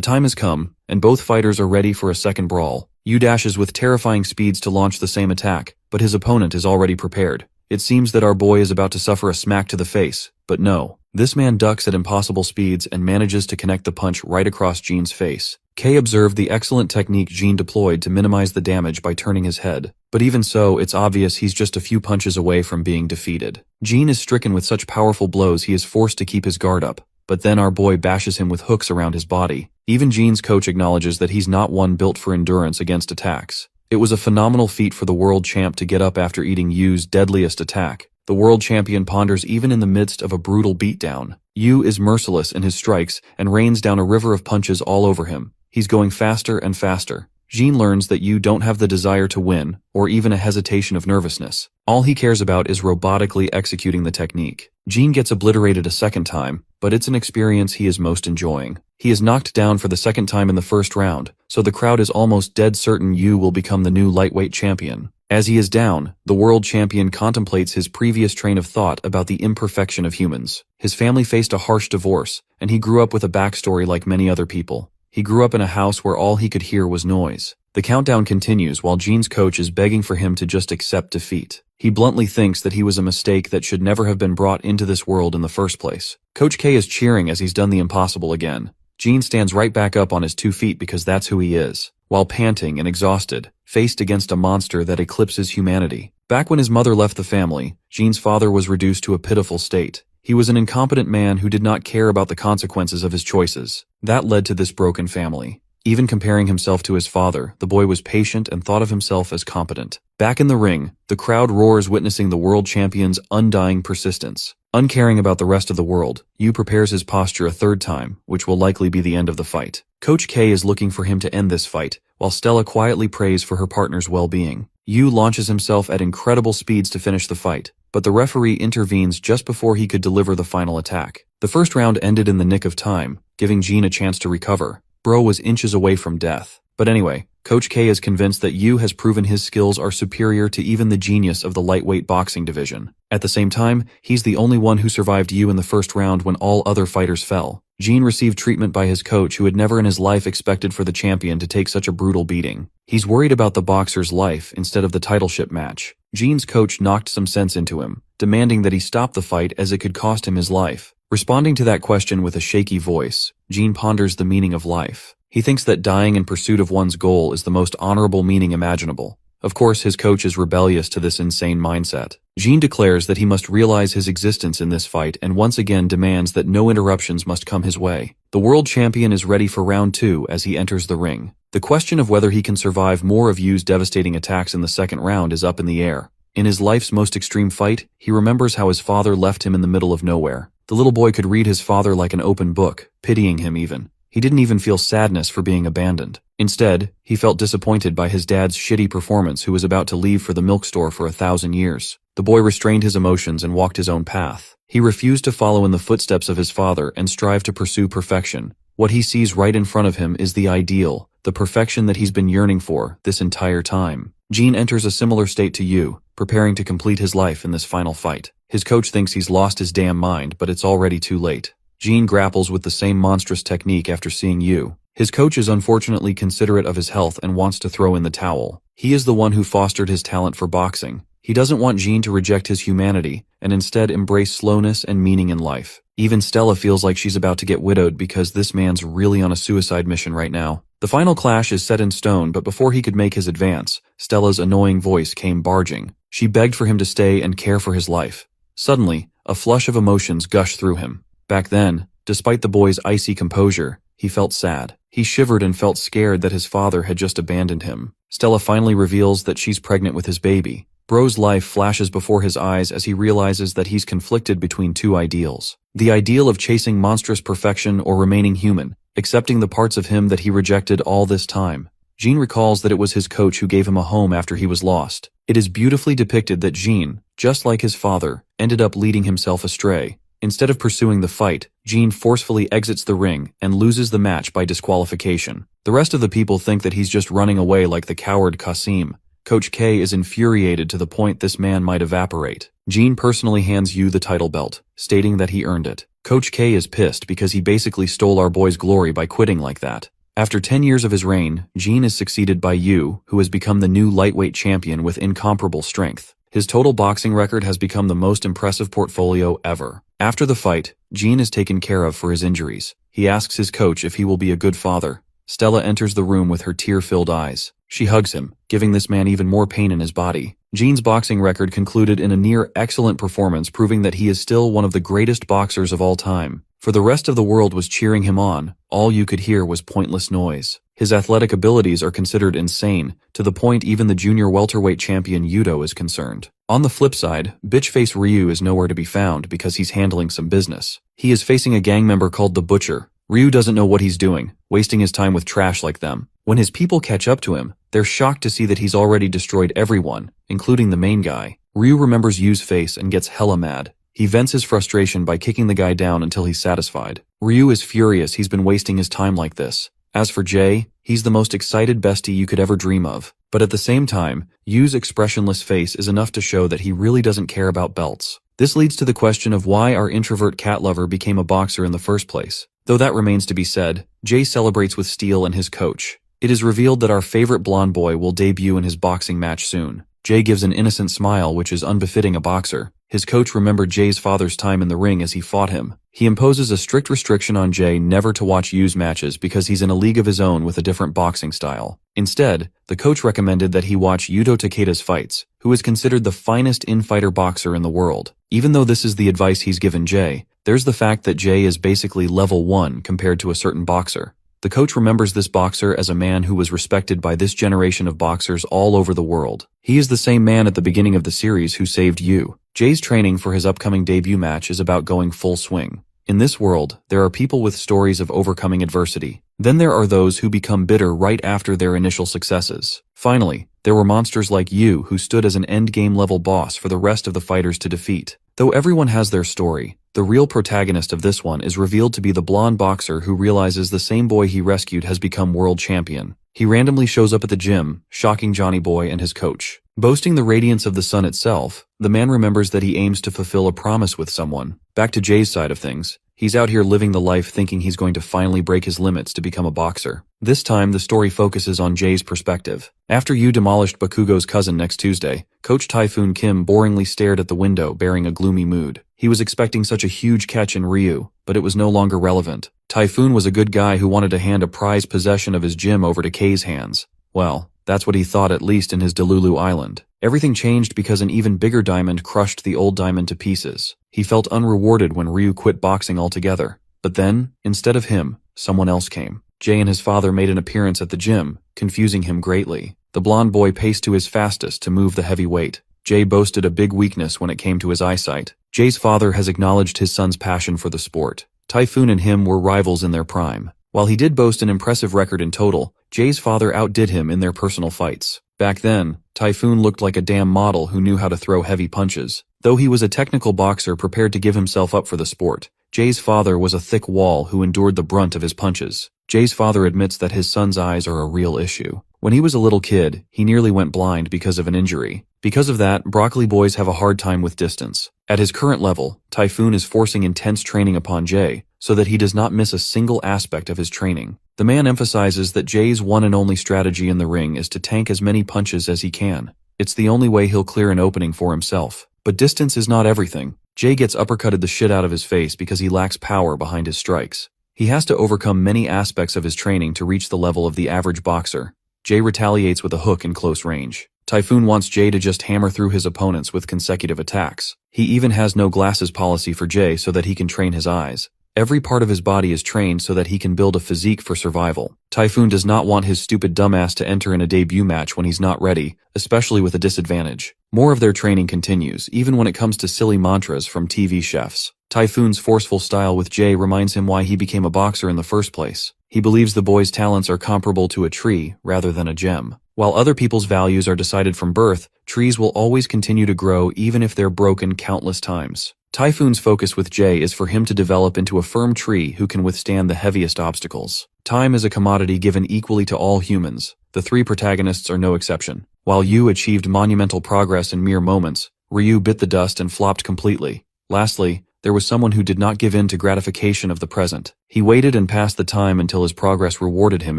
time has come, and both fighters are ready for a second brawl. Yu dashes with terrifying speeds to launch the same attack, but his opponent is already prepared. It seems that our boy is about to suffer a smack to the face, but no. This man ducks at impossible speeds and manages to connect the punch right across Jin's face. Kay observed the excellent technique Jin deployed to minimize the damage by turning his head. But even so, it's obvious he's just a few punches away from being defeated. Jin is stricken with such powerful blows he is forced to keep his guard up. But then our boy bashes him with hooks around his body. Even Jin's coach acknowledges that he's not one built for endurance against attacks. It was a phenomenal feat for the world champ to get up after eating Yu's deadliest attack. The world champion ponders even in the midst of a brutal beatdown. Yu is merciless in his strikes and rains down a river of punches all over him. He's going faster and faster. Jin learns that Yu don't have the desire to win, or even a hesitation of nervousness. All he cares about is robotically executing the technique. Jin gets obliterated a second time, but it's an experience he is most enjoying. He is knocked down for the second time in the first round, so the crowd is almost dead certain Yu will become the new lightweight champion. As he is down, the world champion contemplates his previous train of thought about the imperfection of humans. His family faced a harsh divorce, and he grew up with a backstory like many other people. He grew up in a house where all he could hear was noise. The countdown continues while Jin's coach is begging for him to just accept defeat. He bluntly thinks that he was a mistake that should never have been brought into this world in the first place. Coach K is cheering as he's done the impossible again. Jin stands right back up on his 2 feet because that's who he is, while panting and exhausted, faced against a monster that eclipses humanity. Back when his mother left the family, Jin's father was reduced to a pitiful state. He was an incompetent man who did not care about the consequences of his choices. That led to this broken family. Even comparing himself to his father, the boy was patient and thought of himself as competent. Back in the ring, the crowd roars witnessing the world champion's undying persistence. Uncaring about the rest of the world, Yu prepares his posture a third time, which will likely be the end of the fight. Coach K is looking for him to end this fight, while Stella quietly prays for her partner's well-being. Yu launches himself at incredible speeds to finish the fight, but the referee intervenes just before he could deliver the final attack. The first round ended in the nick of time, giving Jean a chance to recover. Bro was inches away from death. But anyway, Coach K is convinced that Yu has proven his skills are superior to even the genius of the lightweight boxing division. At the same time, he's the only one who survived Yu in the first round when all other fighters fell. Jean received treatment by his coach who had never in his life expected for the champion to take such a brutal beating. He's worried about the boxer's life instead of the titleship match. Jean's coach knocked some sense into him, demanding that he stop the fight as it could cost him his life. Responding to that question with a shaky voice, Jean ponders the meaning of life. He thinks that dying in pursuit of one's goal is the most honorable meaning imaginable. Of course, his coach is rebellious to this insane mindset. Jean declares that he must realize his existence in this fight and once again demands that no interruptions must come his way. The world champion is ready for round 2 as he enters the ring. The question of whether he can survive more of Yu's devastating attacks in the second round is up in the air. In his life's most extreme fight, he remembers how his father left him in the middle of nowhere. The little boy could read his father like an open book, pitying him even. He didn't even feel sadness for being abandoned. Instead, he felt disappointed by his dad's shitty performance who was about to leave for the milk store for 1,000 years. The boy restrained his emotions and walked his own path. He refused to follow in the footsteps of his father and strive to pursue perfection. What he sees right in front of him is the ideal, the perfection that he's been yearning for this entire time. Jean enters a similar state to Yu, preparing to complete his life in this final fight. His coach thinks he's lost his damn mind, but it's already too late. Jean grapples with the same monstrous technique after seeing Yu. His coach is unfortunately considerate of his health and wants to throw in the towel. He is the one who fostered his talent for boxing. He doesn't want Jean to reject his humanity and instead embrace slowness and meaning in life. Even Stella feels like she's about to get widowed because this man's really on a suicide mission right now. The final clash is set in stone, but before he could make his advance, Stella's annoying voice came barging. She begged for him to stay and care for his life. Suddenly, a flush of emotions gushed through him. Back then, despite the boy's icy composure, he felt sad. He shivered and felt scared that his father had just abandoned him. Stella finally reveals that she's pregnant with his baby. Bro's life flashes before his eyes as he realizes that he's conflicted between two ideals. The ideal of chasing monstrous perfection or remaining human, accepting the parts of him that he rejected all this time. Jean recalls that it was his coach who gave him a home after he was lost. It is beautifully depicted that Jean, just like his father, ended up leading himself astray. Instead of pursuing the fight, Jean forcefully exits the ring and loses the match by disqualification. The rest of the people think that he's just running away like the coward Qasim. Coach K is infuriated to the point this man might evaporate. Jean personally hands Yu the title belt, stating that he earned it. Coach K is pissed because he basically stole our boy's glory by quitting like that. After 10 years of his reign, Jean is succeeded by Yu, who has become the new lightweight champion with incomparable strength. His total boxing record has become the most impressive portfolio ever. After the fight, Jean is taken care of for his injuries. He asks his coach if he will be a good father. Stella enters the room with her tear-filled eyes. She hugs him, giving this man even more pain in his body. Jean's boxing record concluded in a near-excellent performance, proving that he is still one of the greatest boxers of all time. For the rest of the world was cheering him on, all you could hear was pointless noise. His athletic abilities are considered insane, to the point even the junior welterweight champion Yudo is concerned. On the flip side, bitch-face Ryu is nowhere to be found because he's handling some business. He is facing a gang member called the Butcher. Ryu doesn't know what he's doing, wasting his time with trash like them. When his people catch up to him, they're shocked to see that he's already destroyed everyone, including the main guy. Ryu remembers Yu's face and gets hella mad. He vents his frustration by kicking the guy down until he's satisfied. Ryu is furious he's been wasting his time like this. As for Jay, he's the most excited bestie you could ever dream of. But at the same time, Yu's expressionless face is enough to show that he really doesn't care about belts. This leads to the question of why our introvert cat lover became a boxer in the first place. Though that remains to be said, Jay celebrates with Steele and his coach. It is revealed that our favorite blonde boy will debut in his boxing match soon. Jay gives an innocent smile which is unbefitting a boxer. His coach remembered Jay's father's time in the ring as he fought him. He imposes a strict restriction on Jay never to watch Yu's matches because he's in a league of his own with a different boxing style. Instead, the coach recommended that he watch Yuto Takeda's fights, who is considered the finest in-fighter boxer in the world. Even though this is the advice he's given Jay, there's the fact that Jay is basically level 1 compared to a certain boxer. The coach remembers this boxer as a man who was respected by this generation of boxers all over the world. He is the same man at the beginning of the series who saved you. Jay's training for his upcoming debut match is about going full swing. In this world, there are people with stories of overcoming adversity. Then there are those who become bitter right after their initial successes. Finally, there were monsters like you who stood as an endgame level boss for the rest of the fighters to defeat. Though everyone has their story, the real protagonist of this one is revealed to be the blonde boxer who realizes the same boy he rescued has become world champion. He randomly shows up at the gym, shocking Johnny Boy and his coach. Boasting the radiance of the sun itself, the man remembers that he aims to fulfill a promise with someone. Back to Jay's side of things. He's out here living the life thinking he's going to finally break his limits to become a boxer. This time, the story focuses on Jay's perspective. After Yu demolished Bakugo's cousin next Tuesday, Coach Typhoon Kim boringly stared at the window bearing a gloomy mood. He was expecting such a huge catch in Ryu, but it was no longer relevant. Typhoon was a good guy who wanted to hand a prized possession of his gym over to Kei's hands. Well, that's what he thought, at least in his Delulu Island. Everything changed because an even bigger diamond crushed the old diamond to pieces. He felt unrewarded when Ryu quit boxing altogether. But then, instead of him, someone else came. Jay and his father made an appearance at the gym, confusing him greatly. The blonde boy paced to his fastest to move the heavy weight. Jay boasted a big weakness when it came to his eyesight. Jay's father has acknowledged his son's passion for the sport. Typhoon and him were rivals in their prime. While he did boast an impressive record in total, Jay's father outdid him in their personal fights. Back then, Typhoon looked like a damn model who knew how to throw heavy punches. Though he was a technical boxer prepared to give himself up for the sport, Jay's father was a thick wall who endured the brunt of his punches. Jay's father admits that his son's eyes are a real issue. When he was a little kid, he nearly went blind because of an injury. Because of that, broccoli boys have a hard time with distance. At his current level, Typhoon is forcing intense training upon Jay, so that he does not miss a single aspect of his training. The man emphasizes that Jay's one and only strategy in the ring is to tank as many punches as he can. It's the only way he'll clear an opening for himself. But distance is not everything. Jay gets uppercutted the shit out of his face because he lacks power behind his strikes. He has to overcome many aspects of his training to reach the level of the average boxer. Jay retaliates with a hook in close range. Typhoon wants Jay to just hammer through his opponents with consecutive attacks. He even has no glasses policy for Jay so that he can train his eyes. Every part of his body is trained so that he can build a physique for survival. Typhoon does not want his stupid dumbass to enter in a debut match when he's not ready, especially with a disadvantage. More of their training continues, even when it comes to silly mantras from TV chefs. Typhoon's forceful style with Jay reminds him why he became a boxer in the first place. He believes the boy's talents are comparable to a tree rather than a gem. While other people's values are decided from birth, trees will always continue to grow even if they're broken countless times. Typhoon's focus with Jay is for him to develop into a firm tree who can withstand the heaviest obstacles. Time is a commodity given equally to all humans. The three protagonists are no exception. While Yu achieved monumental progress in mere moments, Ryu bit the dust and flopped completely. Lastly, there was someone who did not give in to gratification of the present. He waited and passed the time until his progress rewarded him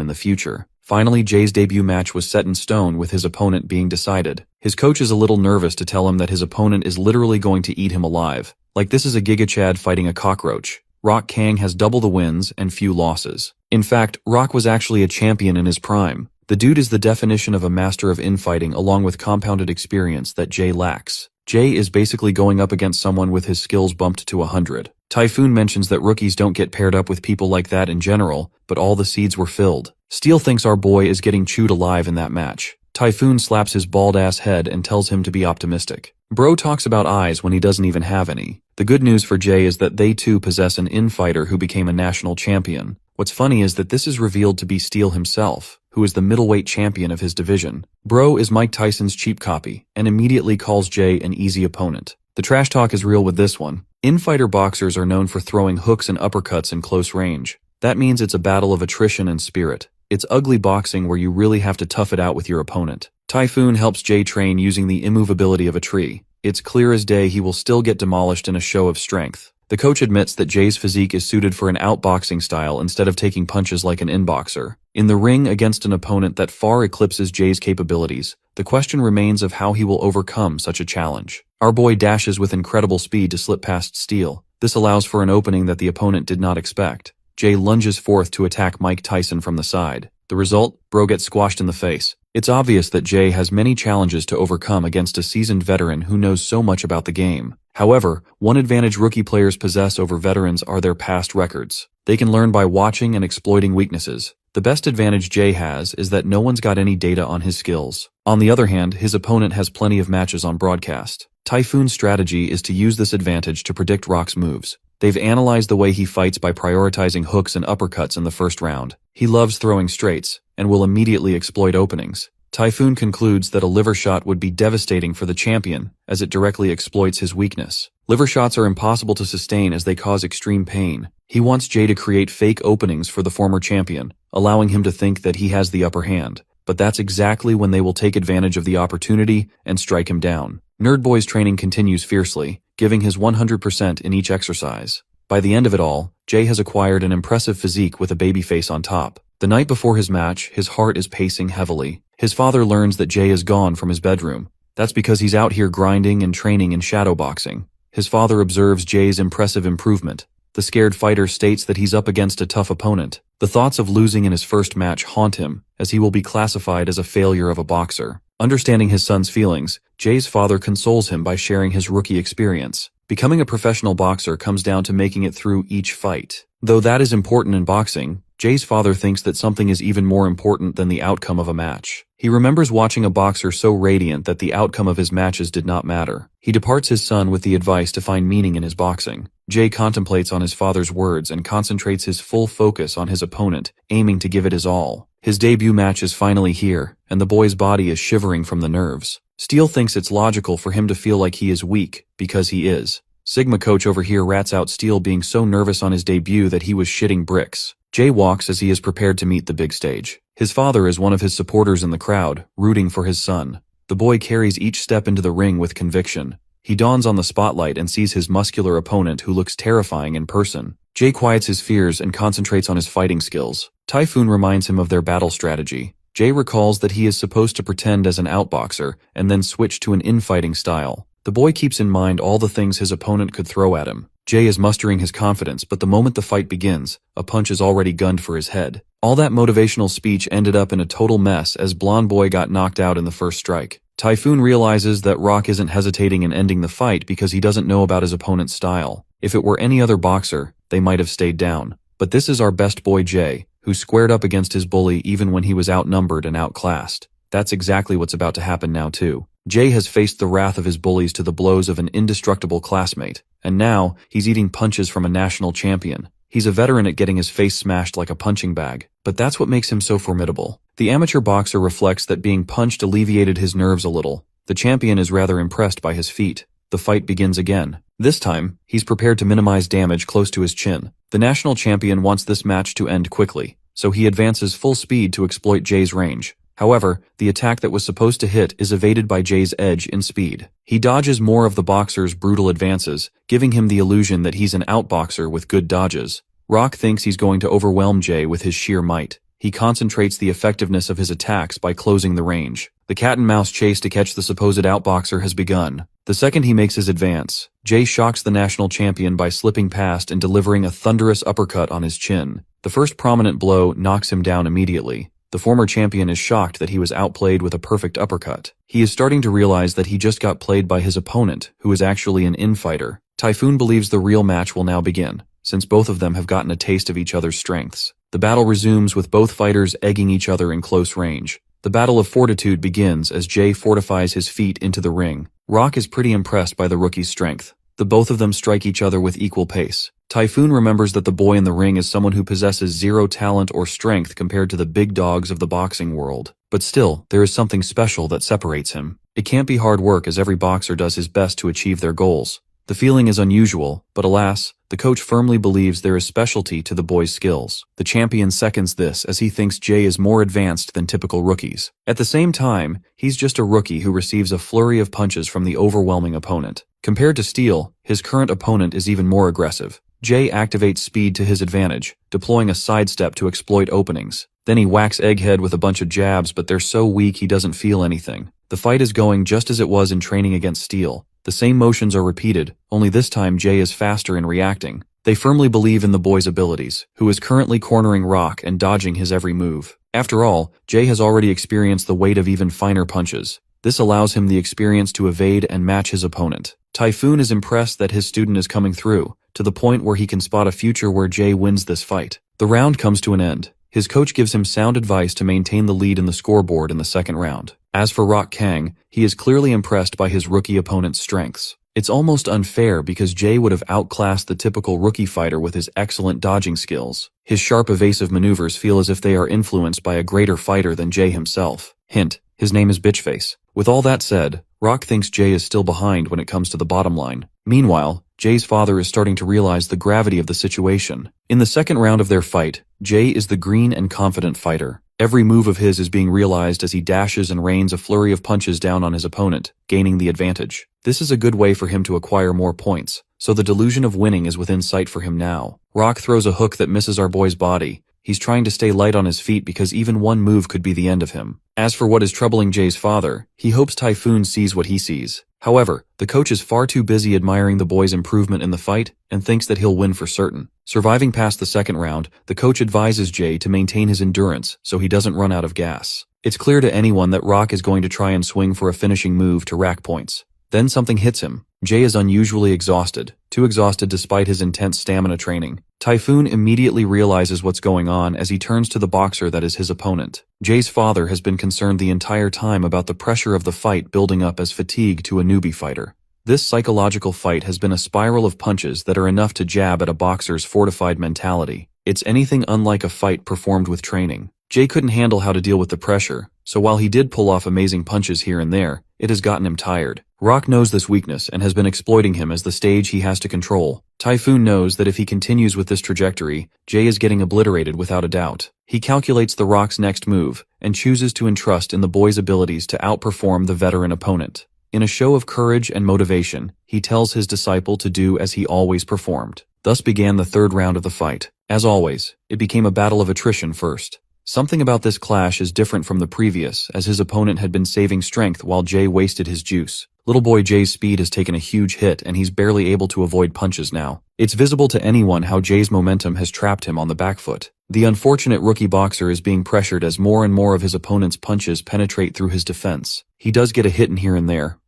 in the future. Finally, Jay's debut match was set in stone with his opponent being decided. His coach is a little nervous to tell him that his opponent is literally going to eat him alive. Like this is a Giga Chad fighting a cockroach. Rock Kang has double the wins and few losses. In fact, Rock was actually a champion in his prime. The dude is the definition of a master of infighting along with compounded experience that Jay lacks. Jay is basically going up against someone with his skills bumped to 100. Typhoon mentions that rookies don't get paired up with people like that in general, but all the seeds were filled. Steel thinks our boy is getting chewed alive in that match. Typhoon slaps his bald-ass head and tells him to be optimistic. Bro talks about eyes when he doesn't even have any. The good news for Jay is that they too possess an infighter who became a national champion. What's funny is that this is revealed to be Steel himself, who is the middleweight champion of his division. Bro is Mike Tyson's cheap copy, and immediately calls Jay an easy opponent. The trash talk is real with this one. Infighter boxers are known for throwing hooks and uppercuts in close range. That means it's a battle of attrition and spirit. It's ugly boxing where you really have to tough it out with your opponent. Typhoon helps Jay train using the immovability of a tree. It's clear as day he will still get demolished in a show of strength. The coach admits that Jay's physique is suited for an outboxing style instead of taking punches like an inboxer. In the ring against an opponent that far eclipses Jay's capabilities, the question remains of how he will overcome such a challenge. Our boy dashes with incredible speed to slip past Steel. This allows for an opening that the opponent did not expect. Jay lunges forth to attack Mike Tyson from the side. The result? Bro gets squashed in the face. It's obvious that Jay has many challenges to overcome against a seasoned veteran who knows so much about the game. However, one advantage rookie players possess over veterans are their past records. They can learn by watching and exploiting weaknesses. The best advantage Jay has is that no one's got any data on his skills. On the other hand, his opponent has plenty of matches on broadcast. Typhoon's strategy is to use this advantage to predict Rock's moves. They've analyzed the way he fights by prioritizing hooks and uppercuts in the first round. He loves throwing straights, and will immediately exploit openings. Typhoon concludes that a liver shot would be devastating for the champion, as it directly exploits his weakness. Liver shots are impossible to sustain as they cause extreme pain. He wants Jay to create fake openings for the former champion, allowing him to think that he has the upper hand. But that's exactly when they will take advantage of the opportunity and strike him down. Nerdboy's training continues fiercely, giving his 100% in each exercise. By the end of it all, Jay has acquired an impressive physique with a baby face on top. The night before his match, his heart is pacing heavily. His father learns that Jay is gone from his bedroom. That's because he's out here grinding and training in shadowboxing. His father observes Jay's impressive improvement. The scared fighter states that he's up against a tough opponent. The thoughts of losing in his first match haunt him, as he will be classified as a failure of a boxer. Understanding his son's feelings, Jay's father consoles him by sharing his rookie experience. Becoming a professional boxer comes down to making it through each fight. Though that is important in boxing, Jay's father thinks that something is even more important than the outcome of a match. He remembers watching a boxer so radiant that the outcome of his matches did not matter. He departs his son with the advice to find meaning in his boxing. Jay contemplates on his father's words and concentrates his full focus on his opponent, aiming to give it his all. His debut match is finally here, and the boy's body is shivering from the nerves. Steel thinks it's logical for him to feel like he is weak, because he is. Sigma coach over here rats out Steel being so nervous on his debut that he was shitting bricks. Jay walks as he is prepared to meet the big stage. His father is one of his supporters in the crowd, rooting for his son. The boy carries each step into the ring with conviction. He dawns on the spotlight and sees his muscular opponent who looks terrifying in person. Jay quiets his fears and concentrates on his fighting skills. Typhoon reminds him of their battle strategy. Jay recalls that he is supposed to pretend as an outboxer and then switch to an infighting style. The boy keeps in mind all the things his opponent could throw at him. Jay is mustering his confidence, but the moment the fight begins, a punch is already gunned for his head. All that motivational speech ended up in a total mess as Blonde Boy got knocked out in the first strike. Typhoon realizes that Rock isn't hesitating in ending the fight because he doesn't know about his opponent's style. If it were any other boxer, they might have stayed down. But this is our best boy Jay, who squared up against his bully even when he was outnumbered and outclassed. That's exactly what's about to happen now too. Jay has faced the wrath of his bullies to the blows of an indestructible classmate, and now he's eating punches from a national champion. He's a veteran at getting his face smashed like a punching bag, but that's what makes him so formidable. The amateur boxer reflects that being punched alleviated his nerves a little. The champion is rather impressed by his feat. The fight begins again. This time, he's prepared to minimize damage close to his chin. The national champion wants this match to end quickly, so he advances full speed to exploit Jay's range. However, the attack that was supposed to hit is evaded by Jay's edge in speed. He dodges more of the boxer's brutal advances, giving him the illusion that he's an outboxer with good dodges. Rock thinks he's going to overwhelm Jay with his sheer might. He concentrates the effectiveness of his attacks by closing the range. The cat-and-mouse chase to catch the supposed outboxer has begun. The second he makes his advance, Jay shocks the national champion by slipping past and delivering a thunderous uppercut on his chin. The first prominent blow knocks him down immediately. The former champion is shocked that he was outplayed with a perfect uppercut. He is starting to realize that he just got played by his opponent, who is actually an infighter. Typhoon believes the real match will now begin, since both of them have gotten a taste of each other's strengths. The battle resumes with both fighters egging each other in close range. The battle of fortitude begins as Jay fortifies his feet into the ring. Rock is pretty impressed by the rookie's strength. The both of them strike each other with equal pace. Typhoon remembers that the boy in the ring is someone who possesses zero talent or strength compared to the big dogs of the boxing world. But still, there is something special that separates him. It can't be hard work as every boxer does his best to achieve their goals. The feeling is unusual, but alas, the coach firmly believes there is specialty to the boy's skills. The champion seconds this as he thinks Jay is more advanced than typical rookies. At the same time, he's just a rookie who receives a flurry of punches from the overwhelming opponent. Compared to Steel, his current opponent is even more aggressive. Jay activates speed to his advantage, deploying a sidestep to exploit openings. Then he whacks Egghead with a bunch of jabs, but they're so weak he doesn't feel anything. The fight is going just as it was in training against Steel. The same motions are repeated, only this time Jay is faster in reacting. They firmly believe in the boy's abilities, who is currently cornering Rock and dodging his every move. After all, Jay has already experienced the weight of even finer punches. This allows him the experience to evade and match his opponent. Typhoon is impressed that his student is coming through, to the point where he can spot a future where Jay wins this fight. The round comes to an end. His coach gives him sound advice to maintain the lead in the scoreboard in the second round. As for Rock Kang, he is clearly impressed by his rookie opponent's strengths. It's almost unfair because Jay would have outclassed the typical rookie fighter with his excellent dodging skills. His sharp evasive maneuvers feel as if they are influenced by a greater fighter than Jay himself. Hint, his name is Bitchface. With all that said, Rock thinks Jay is still behind when it comes to the bottom line. Meanwhile, Jay's father is starting to realize the gravity of the situation. In the second round of their fight, Jay is the green and confident fighter. Every move of his is being realized as he dashes and rains a flurry of punches down on his opponent, gaining the advantage. This is a good way for him to acquire more points, so the delusion of winning is within sight for him now. Rock throws a hook that misses our boy's body. He's trying to stay light on his feet because even one move could be the end of him. As for what is troubling Jay's father, he hopes Typhoon sees what he sees. However, the coach is far too busy admiring the boy's improvement in the fight and thinks that he'll win for certain. Surviving past the second round, the coach advises Jay to maintain his endurance so he doesn't run out of gas. It's clear to anyone that Rock is going to try and swing for a finishing move to rack points. Then something hits him. Jay is unusually exhausted, too exhausted despite his intense stamina training. Typhoon immediately realizes what's going on as he turns to the boxer that is his opponent. Jay's father has been concerned the entire time about the pressure of the fight building up as fatigue to a newbie fighter. This psychological fight has been a spiral of punches that are enough to jab at a boxer's fortified mentality. It's anything unlike a fight performed with training. Jay couldn't handle how to deal with the pressure, so while he did pull off amazing punches here and there, it has gotten him tired. Rock knows this weakness and has been exploiting him as the stage he has to control. Typhoon knows that if he continues with this trajectory, Jay is getting obliterated without a doubt. He calculates the Rock's next move and chooses to entrust in the boy's abilities to outperform the veteran opponent. In a show of courage and motivation, he tells his disciple to do as he always performed. Thus began the third round of the fight. As always, it became a battle of attrition first. Something about this clash is different from the previous, as his opponent had been saving strength while Jay wasted his juice. Little boy Jay's speed has taken a huge hit and he's barely able to avoid punches now. It's visible to anyone how Jay's momentum has trapped him on the back foot. The unfortunate rookie boxer is being pressured as more and more of his opponent's punches penetrate through his defense. He does get a hit in here and there,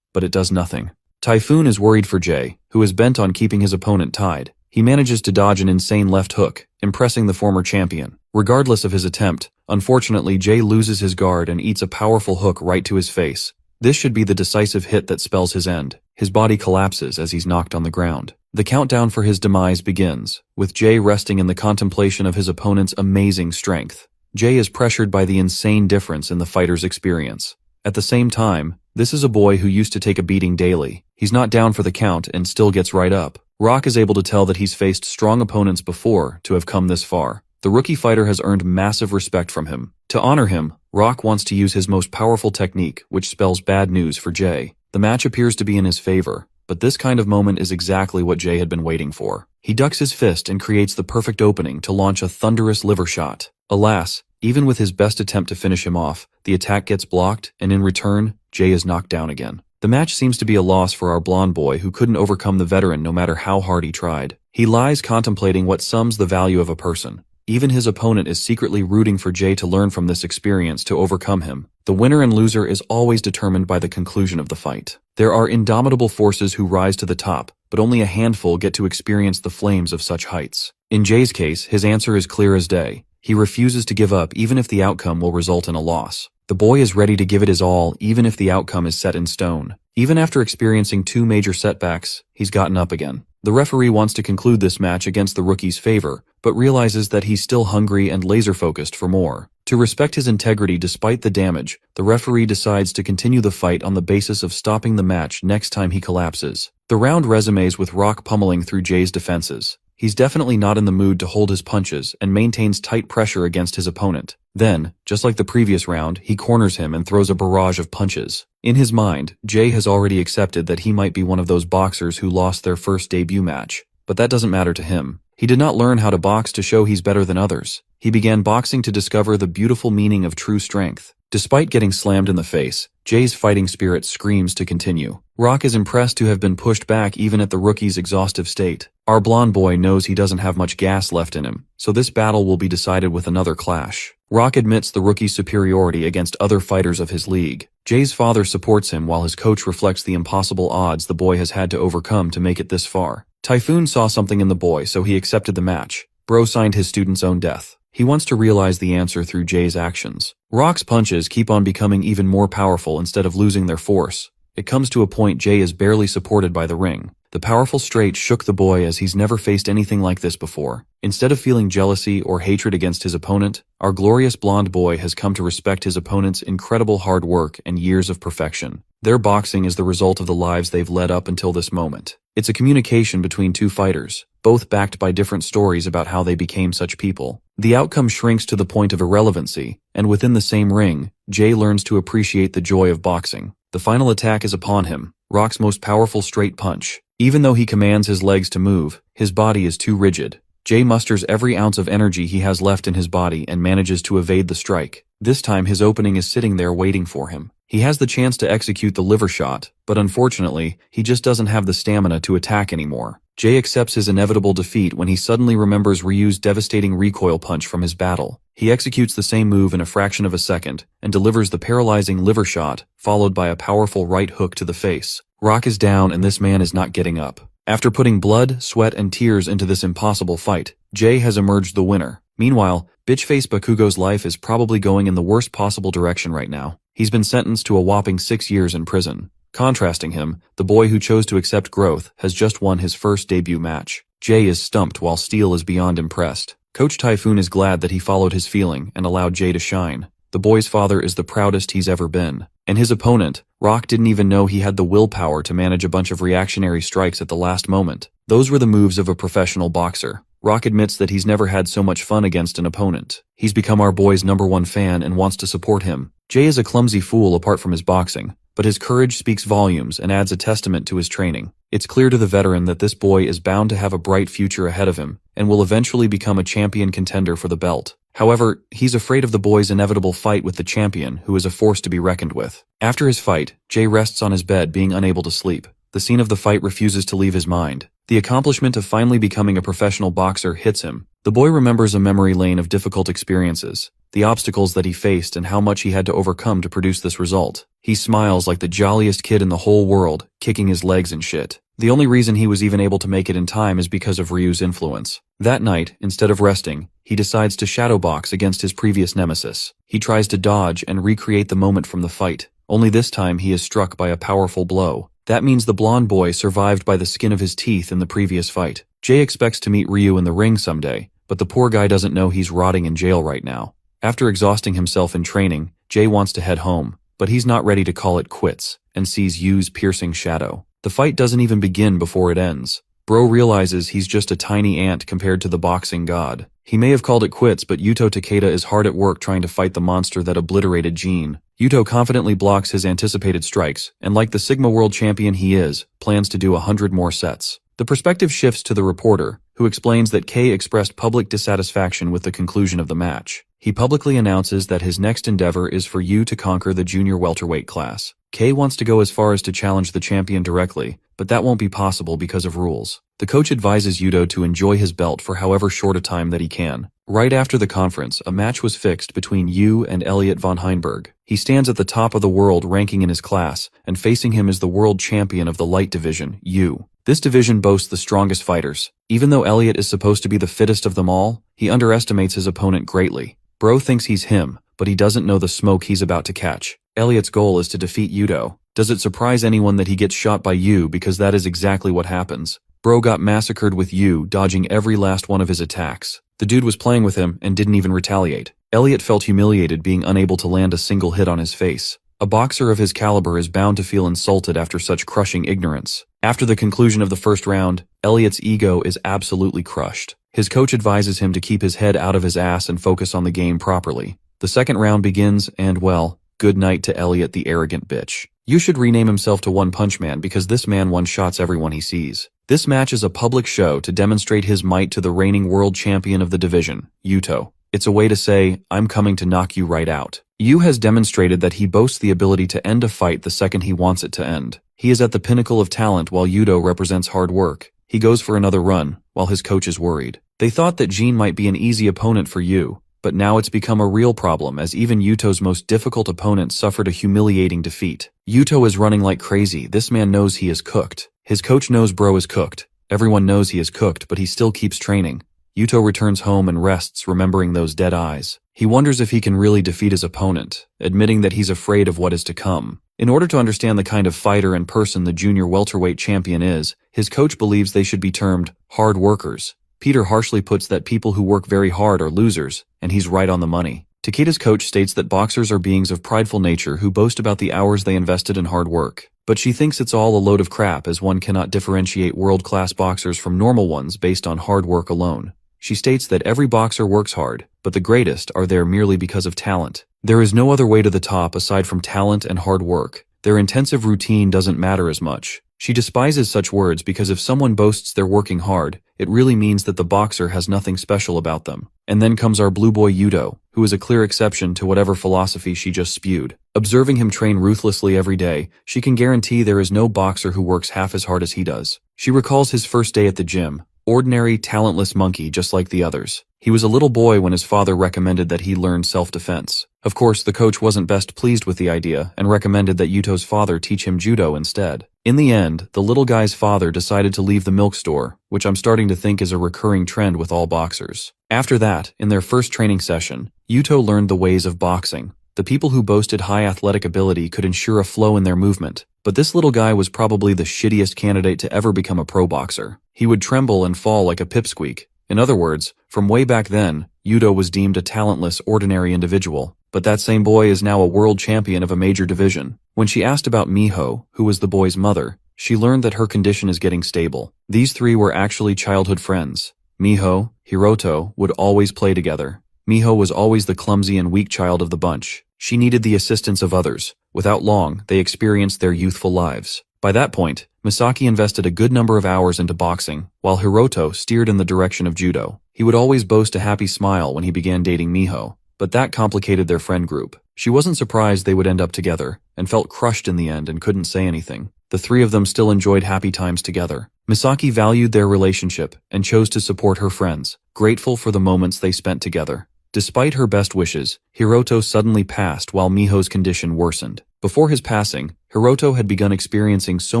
but it does nothing. Typhoon is worried for Jay, who is bent on keeping his opponent tied. He manages to dodge an insane left hook, impressing the former champion. Regardless of his attempt, unfortunately Jay loses his guard and eats a powerful hook right to his face. This should be the decisive hit that spells his end. His body collapses as he's knocked on the ground. The countdown for his demise begins, with Jay resting in the contemplation of his opponent's amazing strength. Jay is pressured by the insane difference in the fighter's experience. At the same time, this is a boy who used to take a beating daily. He's not down for the count and still gets right up. Rock is able to tell that he's faced strong opponents before to have come this far. The rookie fighter has earned massive respect from him. To honor him, Rock wants to use his most powerful technique, which spells bad news for Jay. The match appears to be in his favor, but this kind of moment is exactly what Jay had been waiting for. He ducks his fist and creates the perfect opening to launch a thunderous liver shot. Alas, even with his best attempt to finish him off, the attack gets blocked, and in return, Jay is knocked down again. The match seems to be a loss for our blonde boy who couldn't overcome the veteran no matter how hard he tried. He lies contemplating what sums the value of a person. Even his opponent is secretly rooting for Jay to learn from this experience to overcome him. The winner and loser is always determined by the conclusion of the fight. There are indomitable forces who rise to the top, but only a handful get to experience the flames of such heights. In Jay's case, his answer is clear as day. He refuses to give up even if the outcome will result in a loss. The boy is ready to give it his all even if the outcome is set in stone. Even after experiencing 2 major setbacks, he's gotten up again. The referee wants to conclude this match against the rookie's favor, but realizes that he's still hungry and laser-focused for more. To respect his integrity despite the damage, the referee decides to continue the fight on the basis of stopping the match next time he collapses. The round resumes with Rock pummeling through Jay's defenses. He's definitely not in the mood to hold his punches and maintains tight pressure against his opponent. Then, just like the previous round, he corners him and throws a barrage of punches. In his mind, Jay has already accepted that he might be one of those boxers who lost their first debut match. But that doesn't matter to him. He did not learn how to box to show he's better than others. He began boxing to discover the beautiful meaning of true strength. Despite getting slammed in the face, Jay's fighting spirit screams to continue. Rock is impressed to have been pushed back even at the rookie's exhaustive state. Our blonde boy knows he doesn't have much gas left in him, so this battle will be decided with another clash. Rock admits the rookie's superiority against other fighters of his league. Jay's father supports him while his coach reflects the impossible odds the boy has had to overcome to make it this far. Typhoon saw something in the boy, so he accepted the match. Bro signed his student's own death. He wants to realize the answer through Jay's actions. Rock's punches keep on becoming even more powerful instead of losing their force. It comes to a point Jay is barely supported by the ring. The powerful straight shook the boy as he's never faced anything like this before. Instead of feeling jealousy or hatred against his opponent, our glorious blonde boy has come to respect his opponent's incredible hard work and years of perfection. Their boxing is the result of the lives they've led up until this moment. It's a communication between two fighters, both backed by different stories about how they became such people. The outcome shrinks to the point of irrelevancy, and within the same ring, Jay learns to appreciate the joy of boxing. The final attack is upon him, Rock's most powerful straight punch. Even though he commands his legs to move, his body is too rigid. Jay musters every ounce of energy he has left in his body and manages to evade the strike. This time his opening is sitting there waiting for him. He has the chance to execute the liver shot, but unfortunately, he just doesn't have the stamina to attack anymore. Jay accepts his inevitable defeat when he suddenly remembers Ryu's devastating recoil punch from his battle. He executes the same move in a fraction of a second and delivers the paralyzing liver shot, followed by a powerful right hook to the face. Rock is down and this man is not getting up. After putting blood, sweat, and tears into this impossible fight, Jay has emerged the winner. Meanwhile, bitchface Bakugo's life is probably going in the worst possible direction right now. He's been sentenced to a whopping 6 years in prison. Contrasting him, the boy who chose to accept growth has just won his first debut match. Jay is stumped while Steel is beyond impressed. Coach Typhoon is glad that he followed his feeling and allowed Jay to shine. The boy's father is the proudest he's ever been. And his opponent, Rock, didn't even know he had the willpower to manage a bunch of reactionary strikes at the last moment. Those were the moves of a professional boxer. Rock admits that he's never had so much fun against an opponent. He's become our boy's #1 fan and wants to support him. Jay is a clumsy fool apart from his boxing, but his courage speaks volumes and adds a testament to his training. It's clear to the veteran that this boy is bound to have a bright future ahead of him and will eventually become a champion contender for the belt. However, he's afraid of the boy's inevitable fight with the champion, who is a force to be reckoned with. After his fight, Jay rests on his bed being unable to sleep. The scene of the fight refuses to leave his mind. The accomplishment of finally becoming a professional boxer hits him. The boy remembers a memory lane of difficult experiences, the obstacles that he faced and how much he had to overcome to produce this result. He smiles like the jolliest kid in the whole world, kicking his legs and shit. The only reason he was even able to make it in time is because of Ryu's influence. That night, instead of resting, he decides to shadowbox against his previous nemesis. He tries to dodge and recreate the moment from the fight, only this time he is struck by a powerful blow. That means the blonde boy survived by the skin of his teeth in the previous fight. Jay expects to meet Ryu in the ring someday, but the poor guy doesn't know he's rotting in jail right now. After exhausting himself in training, Jay wants to head home, but he's not ready to call it quits, and sees Yu's piercing shadow. The fight doesn't even begin before it ends. Bro realizes he's just a tiny ant compared to the boxing god. He may have called it quits, but Yuto Takeda is hard at work trying to fight the monster that obliterated Gene. Yuto confidently blocks his anticipated strikes, and like the Sigma World Champion he is, plans to do 100 more sets. The perspective shifts to the reporter, who explains that K expressed public dissatisfaction with the conclusion of the match. He publicly announces that his next endeavor is for Yu to conquer the junior welterweight class. K wants to go as far as to challenge the champion directly, but that won't be possible because of rules. The coach advises Yuto to enjoy his belt for however short a time that he can. Right after the conference, a match was fixed between Yu and Elliot von Heinberg. He stands at the top of the world ranking in his class, and facing him is the world champion of the light division, Yu. This division boasts the strongest fighters. Even though Elliot is supposed to be the fittest of them all, he underestimates his opponent greatly. Bro thinks he's him, but he doesn't know the smoke he's about to catch. Elliot's goal is to defeat Yuto. Does it surprise anyone that he gets shot by Yu, because that is exactly what happens? Bro got massacred with Yu, dodging every last one of his attacks. The dude was playing with him and didn't even retaliate. Elliot felt humiliated being unable to land a single hit on his face. A boxer of his caliber is bound to feel insulted after such crushing ignorance. After the conclusion of the first round, Elliot's ego is absolutely crushed. His coach advises him to keep his head out of his ass and focus on the game properly. The second round begins and, well, good night to Elliot the arrogant bitch. You should rename himself to One Punch Man because this man one-shots everyone he sees. This match is a public show to demonstrate his might to the reigning world champion of the division, Yuto. It's a way to say, I'm coming to knock you right out. Yu has demonstrated that he boasts the ability to end a fight the second he wants it to end. He is at the pinnacle of talent while Yuto represents hard work. He goes for another run, while his coach is worried. They thought that Jin might be an easy opponent for Yu, but now it's become a real problem as even Yuto's most difficult opponent suffered a humiliating defeat. Yuto is running like crazy. This man knows he is cooked. His coach knows bro is cooked. Everyone knows he is cooked, but he still keeps training. Yuto returns home and rests, remembering those dead eyes. He wonders if he can really defeat his opponent, admitting that he's afraid of what is to come. In order to understand the kind of fighter and person the junior welterweight champion is, his coach believes they should be termed hard workers. Peter harshly puts that people who work very hard are losers, and he's right on the money. Takeda's coach states that boxers are beings of prideful nature who boast about the hours they invested in hard work. But she thinks it's all a load of crap as one cannot differentiate world-class boxers from normal ones based on hard work alone. She states that every boxer works hard, but the greatest are there merely because of talent. There is no other way to the top aside from talent and hard work. Their intensive routine doesn't matter as much. She despises such words because if someone boasts they're working hard, it really means that the boxer has nothing special about them. And then comes our blue boy Yuto, who is a clear exception to whatever philosophy she just spewed. Observing him train ruthlessly every day, she can guarantee there is no boxer who works half as hard as he does. She recalls his first day at the gym. Ordinary, talentless monkey just like the others. He was a little boy when his father recommended that he learn self-defense. Of course, the coach wasn't best pleased with the idea and recommended that Yuto's father teach him judo instead. In the end, the little guy's father decided to leave the milk store, which I'm starting to think is a recurring trend with all boxers. After that, in their first training session, Yuto learned the ways of boxing. The people who boasted high athletic ability could ensure a flow in their movement, but this little guy was probably the shittiest candidate to ever become a pro boxer. He would tremble and fall like a pipsqueak. In other words, from way back then, Yuto was deemed a talentless, ordinary individual. But that same boy is now a world champion of a major division. When she asked about Miho, who was the boy's mother, she learned that her condition is getting stable. These three were actually childhood friends. Miho, Hiroto would always play together. Miho was always the clumsy and weak child of the bunch. She needed the assistance of others. Without long, they experienced their youthful lives. By that point, Misaki invested a good number of hours into boxing, while Hiroto steered in the direction of judo. He would always boast a happy smile when he began dating Miho, but that complicated their friend group. She wasn't surprised they would end up together, and felt crushed in the end and couldn't say anything. The three of them still enjoyed happy times together. Misaki valued their relationship and chose to support her friends, grateful for the moments they spent together. Despite her best wishes, Hiroto suddenly passed while Miho's condition worsened. Before his passing, Hiroto had begun experiencing so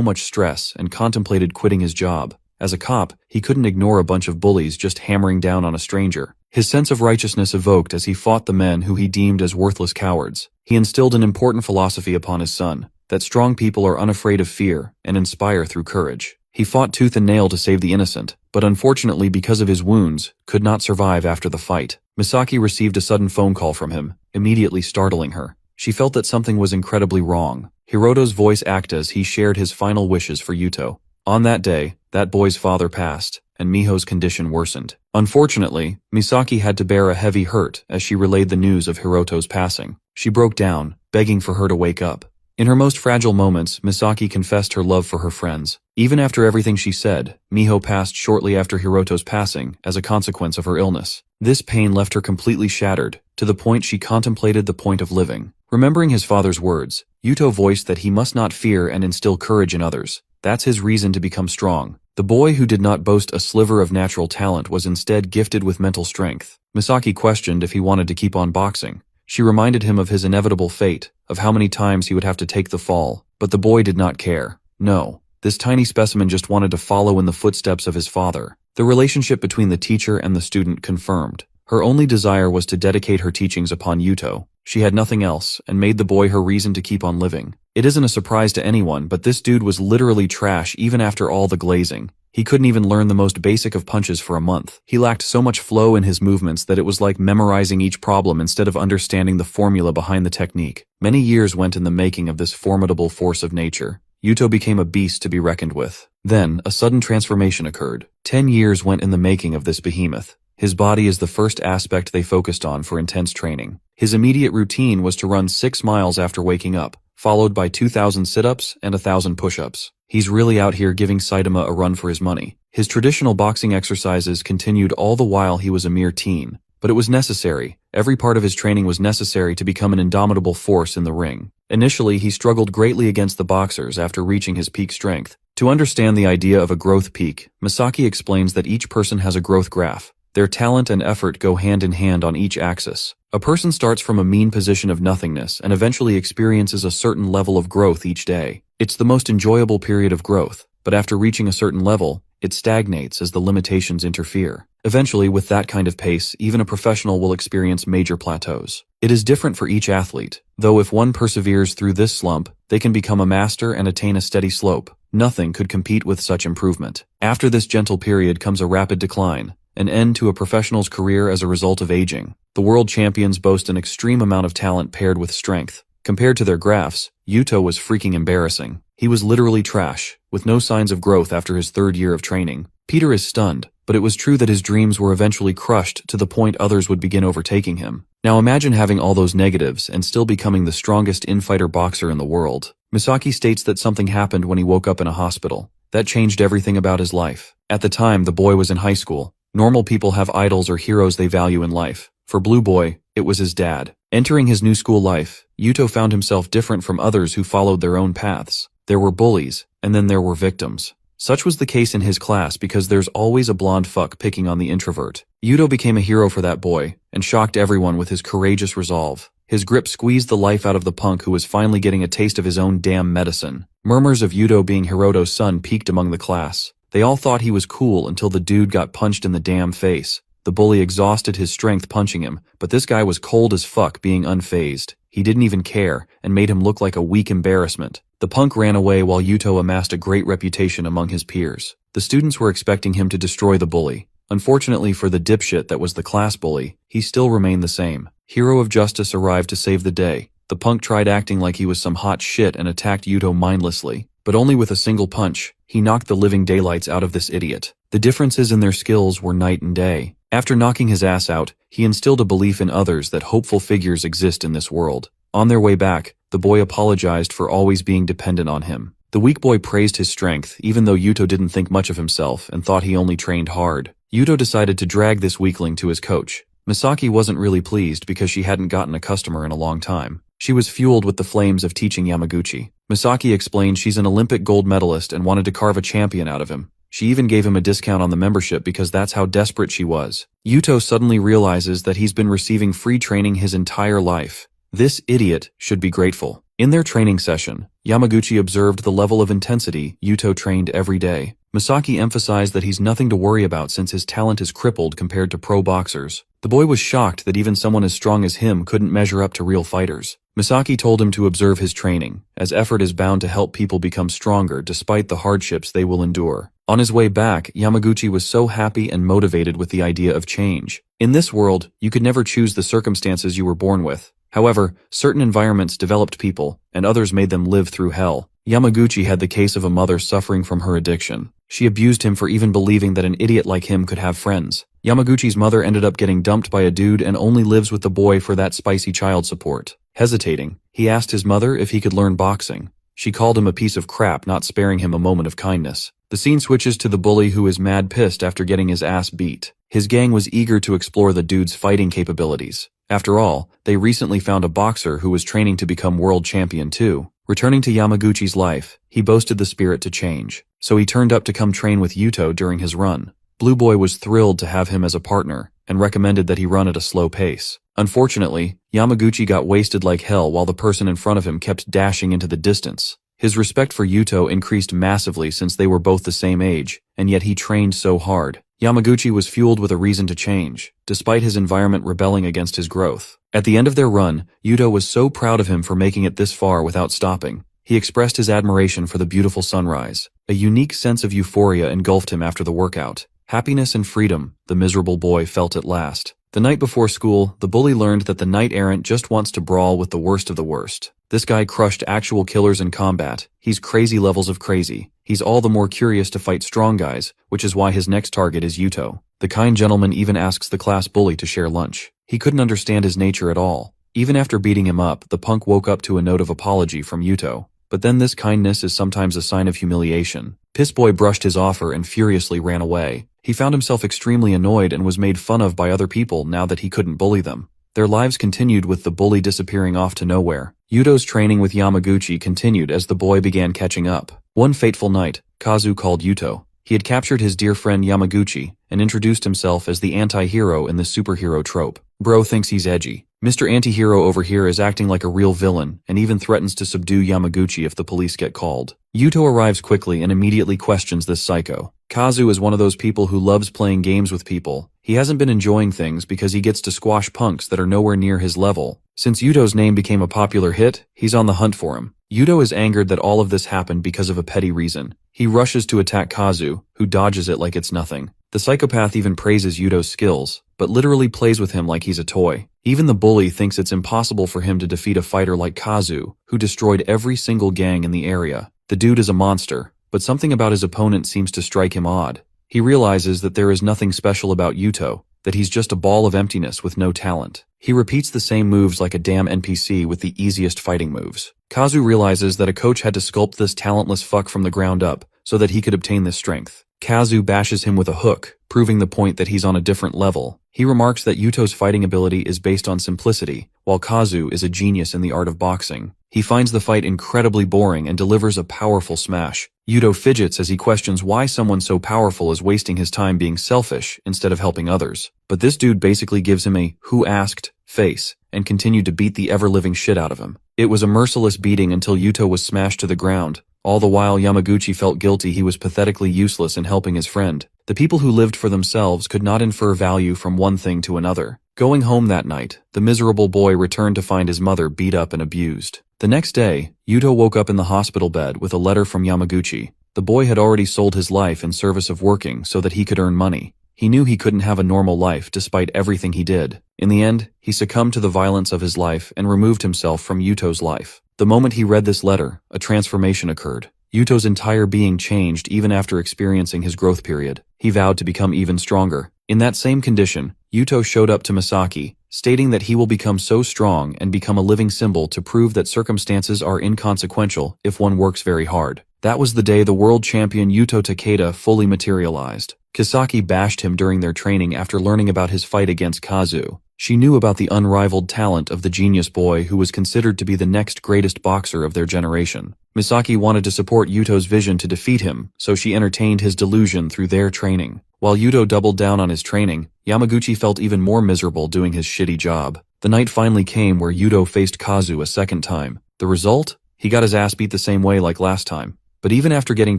much stress and contemplated quitting his job. As a cop, he couldn't ignore a bunch of bullies just hammering down on a stranger. His sense of righteousness evoked as he fought the men who he deemed as worthless cowards. He instilled an important philosophy upon his son, that strong people are unafraid of fear and inspire through courage. He fought tooth and nail to save the innocent, but unfortunately because of his wounds, could not survive after the fight. Misaki received a sudden phone call from him, immediately startling her. She felt that something was incredibly wrong. Hiroto's voice acted as he shared his final wishes for Yuto. On that day, that boy's father passed, and Miho's condition worsened. Unfortunately, Misaki had to bear a heavy hurt as she relayed the news of Hiroto's passing. She broke down, begging for her to wake up. In her most fragile moments, Misaki confessed her love for her friends. Even after everything she said, Miho passed shortly after Hiroto's passing as a consequence of her illness. This pain left her completely shattered, to the point she contemplated the point of living. Remembering his father's words, Yuto voiced that he must not fear and instill courage in others. That's his reason to become strong. The boy who did not boast a sliver of natural talent was instead gifted with mental strength. Misaki questioned if he wanted to keep on boxing. She reminded him of his inevitable fate, of how many times he would have to take the fall, but the boy did not care. No, this tiny specimen just wanted to follow in the footsteps of his father. The relationship between the teacher and the student confirmed. Her only desire was to dedicate her teachings upon Yuto. She had nothing else, and made the boy her reason to keep on living. It isn't a surprise to anyone, but this dude was literally trash even after all the glazing. He couldn't even learn the most basic of punches for a month. He lacked so much flow in his movements that it was like memorizing each problem instead of understanding the formula behind the technique. Many years went in the making of this formidable force of nature. Yuto became a beast to be reckoned with. Then, a sudden transformation occurred. 10 years went in the making of this behemoth. His body is the first aspect they focused on for intense training. His immediate routine was to run 6 miles after waking up, followed by 2,000 sit-ups and 1,000 push-ups. He's really out here giving Saitama a run for his money. His traditional boxing exercises continued all the while he was a mere teen. But it was necessary. Every part of his training was necessary to become an indomitable force in the ring. Initially, he struggled greatly against the boxers after reaching his peak strength. To understand the idea of a growth peak, Misaki explains that each person has a growth graph. Their talent and effort go hand in hand on each axis. A person starts from a mean position of nothingness and eventually experiences a certain level of growth each day. It's the most enjoyable period of growth, but after reaching a certain level, it stagnates as the limitations interfere. Eventually, with that kind of pace, even a professional will experience major plateaus. It is different for each athlete, though if one perseveres through this slump, they can become a master and attain a steady slope. Nothing could compete with such improvement. After this gentle period comes a rapid decline, an end to a professional's career as a result of aging. The world champions boast an extreme amount of talent paired with strength. Compared to their graphs, Yuto was freaking embarrassing. He was literally trash, with no signs of growth after his third year of training. Peter is stunned, but it was true that his dreams were eventually crushed to the point others would begin overtaking him. Now imagine having all those negatives and still becoming the strongest infighter boxer in the world. Misaki states that something happened when he woke up in a hospital. That changed everything about his life. At the time, the boy was in high school. Normal people have idols or heroes they value in life. For Blue Boy, it was his dad. Entering his new school life, Yuto found himself different from others who followed their own paths. There were bullies, and then there were victims. Such was the case in his class because there's always a blonde fuck picking on the introvert. Yuto became a hero for that boy, and shocked everyone with his courageous resolve. His grip squeezed the life out of the punk who was finally getting a taste of his own damn medicine. Murmurs of Yuto being Hiroto's son peaked among the class. They all thought he was cool until the dude got punched in the damn face. The bully exhausted his strength punching him, but this guy was cold as fuck being unfazed. He didn't even care, and made him look like a weak embarrassment. The punk ran away while Yuto amassed a great reputation among his peers. The students were expecting him to destroy the bully. Unfortunately for the dipshit that was the class bully, he still remained the same. Hero of Justice arrived to save the day. The punk tried acting like he was some hot shit and attacked Yuto mindlessly, but only with a single punch. He knocked the living daylights out of this idiot. The differences in their skills were night and day. After knocking his ass out, he instilled a belief in others that hopeful figures exist in this world. On their way back, the boy apologized for always being dependent on him. The weak boy praised his strength, even though Yuto didn't think much of himself and thought he only trained hard. Yuto decided to drag this weakling to his coach. Misaki wasn't really pleased because she hadn't gotten a customer in a long time. She was fueled with the flames of teaching Yamaguchi. Misaki explained she's an Olympic gold medalist and wanted to carve a champion out of him. She even gave him a discount on the membership because that's how desperate she was. Yuto suddenly realizes that he's been receiving free training his entire life. This idiot should be grateful. In their training session, Yamaguchi observed the level of intensity Yuto trained every day. Misaki emphasized that he's nothing to worry about since his talent is crippled compared to pro boxers. The boy was shocked that even someone as strong as him couldn't measure up to real fighters. Misaki told him to observe his training, as effort is bound to help people become stronger despite the hardships they will endure. On his way back, Yamaguchi was so happy and motivated with the idea of change. In this world, you could never choose the circumstances you were born with. However, certain environments developed people, and others made them live through hell. Yamaguchi had the case of a mother suffering from her addiction. She abused him for even believing that an idiot like him could have friends. Yamaguchi's mother ended up getting dumped by a dude and only lives with the boy for that spicy child support. Hesitating, he asked his mother if he could learn boxing. She called him a piece of crap, not sparing him a moment of kindness. The scene switches to the bully who is mad pissed after getting his ass beat. His gang was eager to explore the dude's fighting capabilities. After all, they recently found a boxer who was training to become world champion too. Returning to Yamaguchi's life, he boasted the spirit to change. So he turned up to come train with Yuto during his run. Blue Boy was thrilled to have him as a partner, and recommended that he run at a slow pace. Unfortunately, Yamaguchi got wasted like hell while the person in front of him kept dashing into the distance. His respect for Yuto increased massively since they were both the same age, and yet he trained so hard. Yamaguchi was fueled with a reason to change, despite his environment rebelling against his growth. At the end of their run, Yuto was so proud of him for making it this far without stopping. He expressed his admiration for the beautiful sunrise. A unique sense of euphoria engulfed him after the workout. Happiness and freedom, the miserable boy felt at last. The night before school, the bully learned that the knight-errant just wants to brawl with the worst of the worst. This guy crushed actual killers in combat. He's crazy levels of crazy. He's all the more curious to fight strong guys, which is why his next target is Yuto. The kind gentleman even asks the class bully to share lunch. He couldn't understand his nature at all. Even after beating him up, the punk woke up to a note of apology from Yuto. But then this kindness is sometimes a sign of humiliation. Piss Boy brushed his offer and furiously ran away. He found himself extremely annoyed and was made fun of by other people now that he couldn't bully them. Their lives continued with the bully disappearing off to nowhere. Yuto's training with Yamaguchi continued as the boy began catching up. One fateful night, Kazu called Yuto. He had captured his dear friend Yamaguchi and introduced himself as the anti-hero in the superhero trope. Bro thinks he's edgy. Mr. Anti-Hero over here is acting like a real villain and even threatens to subdue Yamaguchi if the police get called. Yuto arrives quickly and immediately questions this psycho. Kazu is one of those people who loves playing games with people. He hasn't been enjoying things because he gets to squash punks that are nowhere near his level. Since Yuto's name became a popular hit, he's on the hunt for him. Yuto is angered that all of this happened because of a petty reason. He rushes to attack Kazu, who dodges it like it's nothing. The psychopath even praises Yuto's skills, but literally plays with him like he's a toy. Even the bully thinks it's impossible for him to defeat a fighter like Kazu, who destroyed every single gang in the area. The dude is a monster, but something about his opponent seems to strike him odd. He realizes that there is nothing special about Yuto, that he's just a ball of emptiness with no talent. He repeats the same moves like a damn NPC with the easiest fighting moves. Kazu realizes that a coach had to sculpt this talentless fuck from the ground up so that he could obtain this strength. Kazu bashes him with a hook, proving the point that he's on a different level. He remarks that Yuto's fighting ability is based on simplicity, while Kazu is a genius in the art of boxing. He finds the fight incredibly boring and delivers a powerful smash. Yuto fidgets as he questions why someone so powerful is wasting his time being selfish instead of helping others. But this dude basically gives him a "who asked" face and continued to beat the ever-living shit out of him. It was a merciless beating until Yuto was smashed to the ground. All the while Yamaguchi felt guilty he was pathetically useless in helping his friend. The people who lived for themselves could not infer value from one thing to another. Going home that night, the miserable boy returned to find his mother beat up and abused. The next day, Yuto woke up in the hospital bed with a letter from Yamaguchi. The boy had already sold his life in service of working so that he could earn money. He knew he couldn't have a normal life despite everything he did. In the end, he succumbed to the violence of his life and removed himself from Yuto's life. The moment he read this letter, a transformation occurred. Yuto's entire being changed even after experiencing his growth period. He vowed to become even stronger. In that same condition, Yuto showed up to Misaki, stating that he will become so strong and become a living symbol to prove that circumstances are inconsequential if one works very hard. That was the day the world champion Yuto Takeda fully materialized. Kisaki bashed him during their training after learning about his fight against Kazu. She knew about the unrivaled talent of the genius boy who was considered to be the next greatest boxer of their generation. Misaki wanted to support Yuto's vision to defeat him, so she entertained his delusion through their training. While Yuto doubled down on his training, Yamaguchi felt even more miserable doing his shitty job. The night finally came where Yuto faced Kazu a second time. The result? He got his ass beat the same way like last time. But even after getting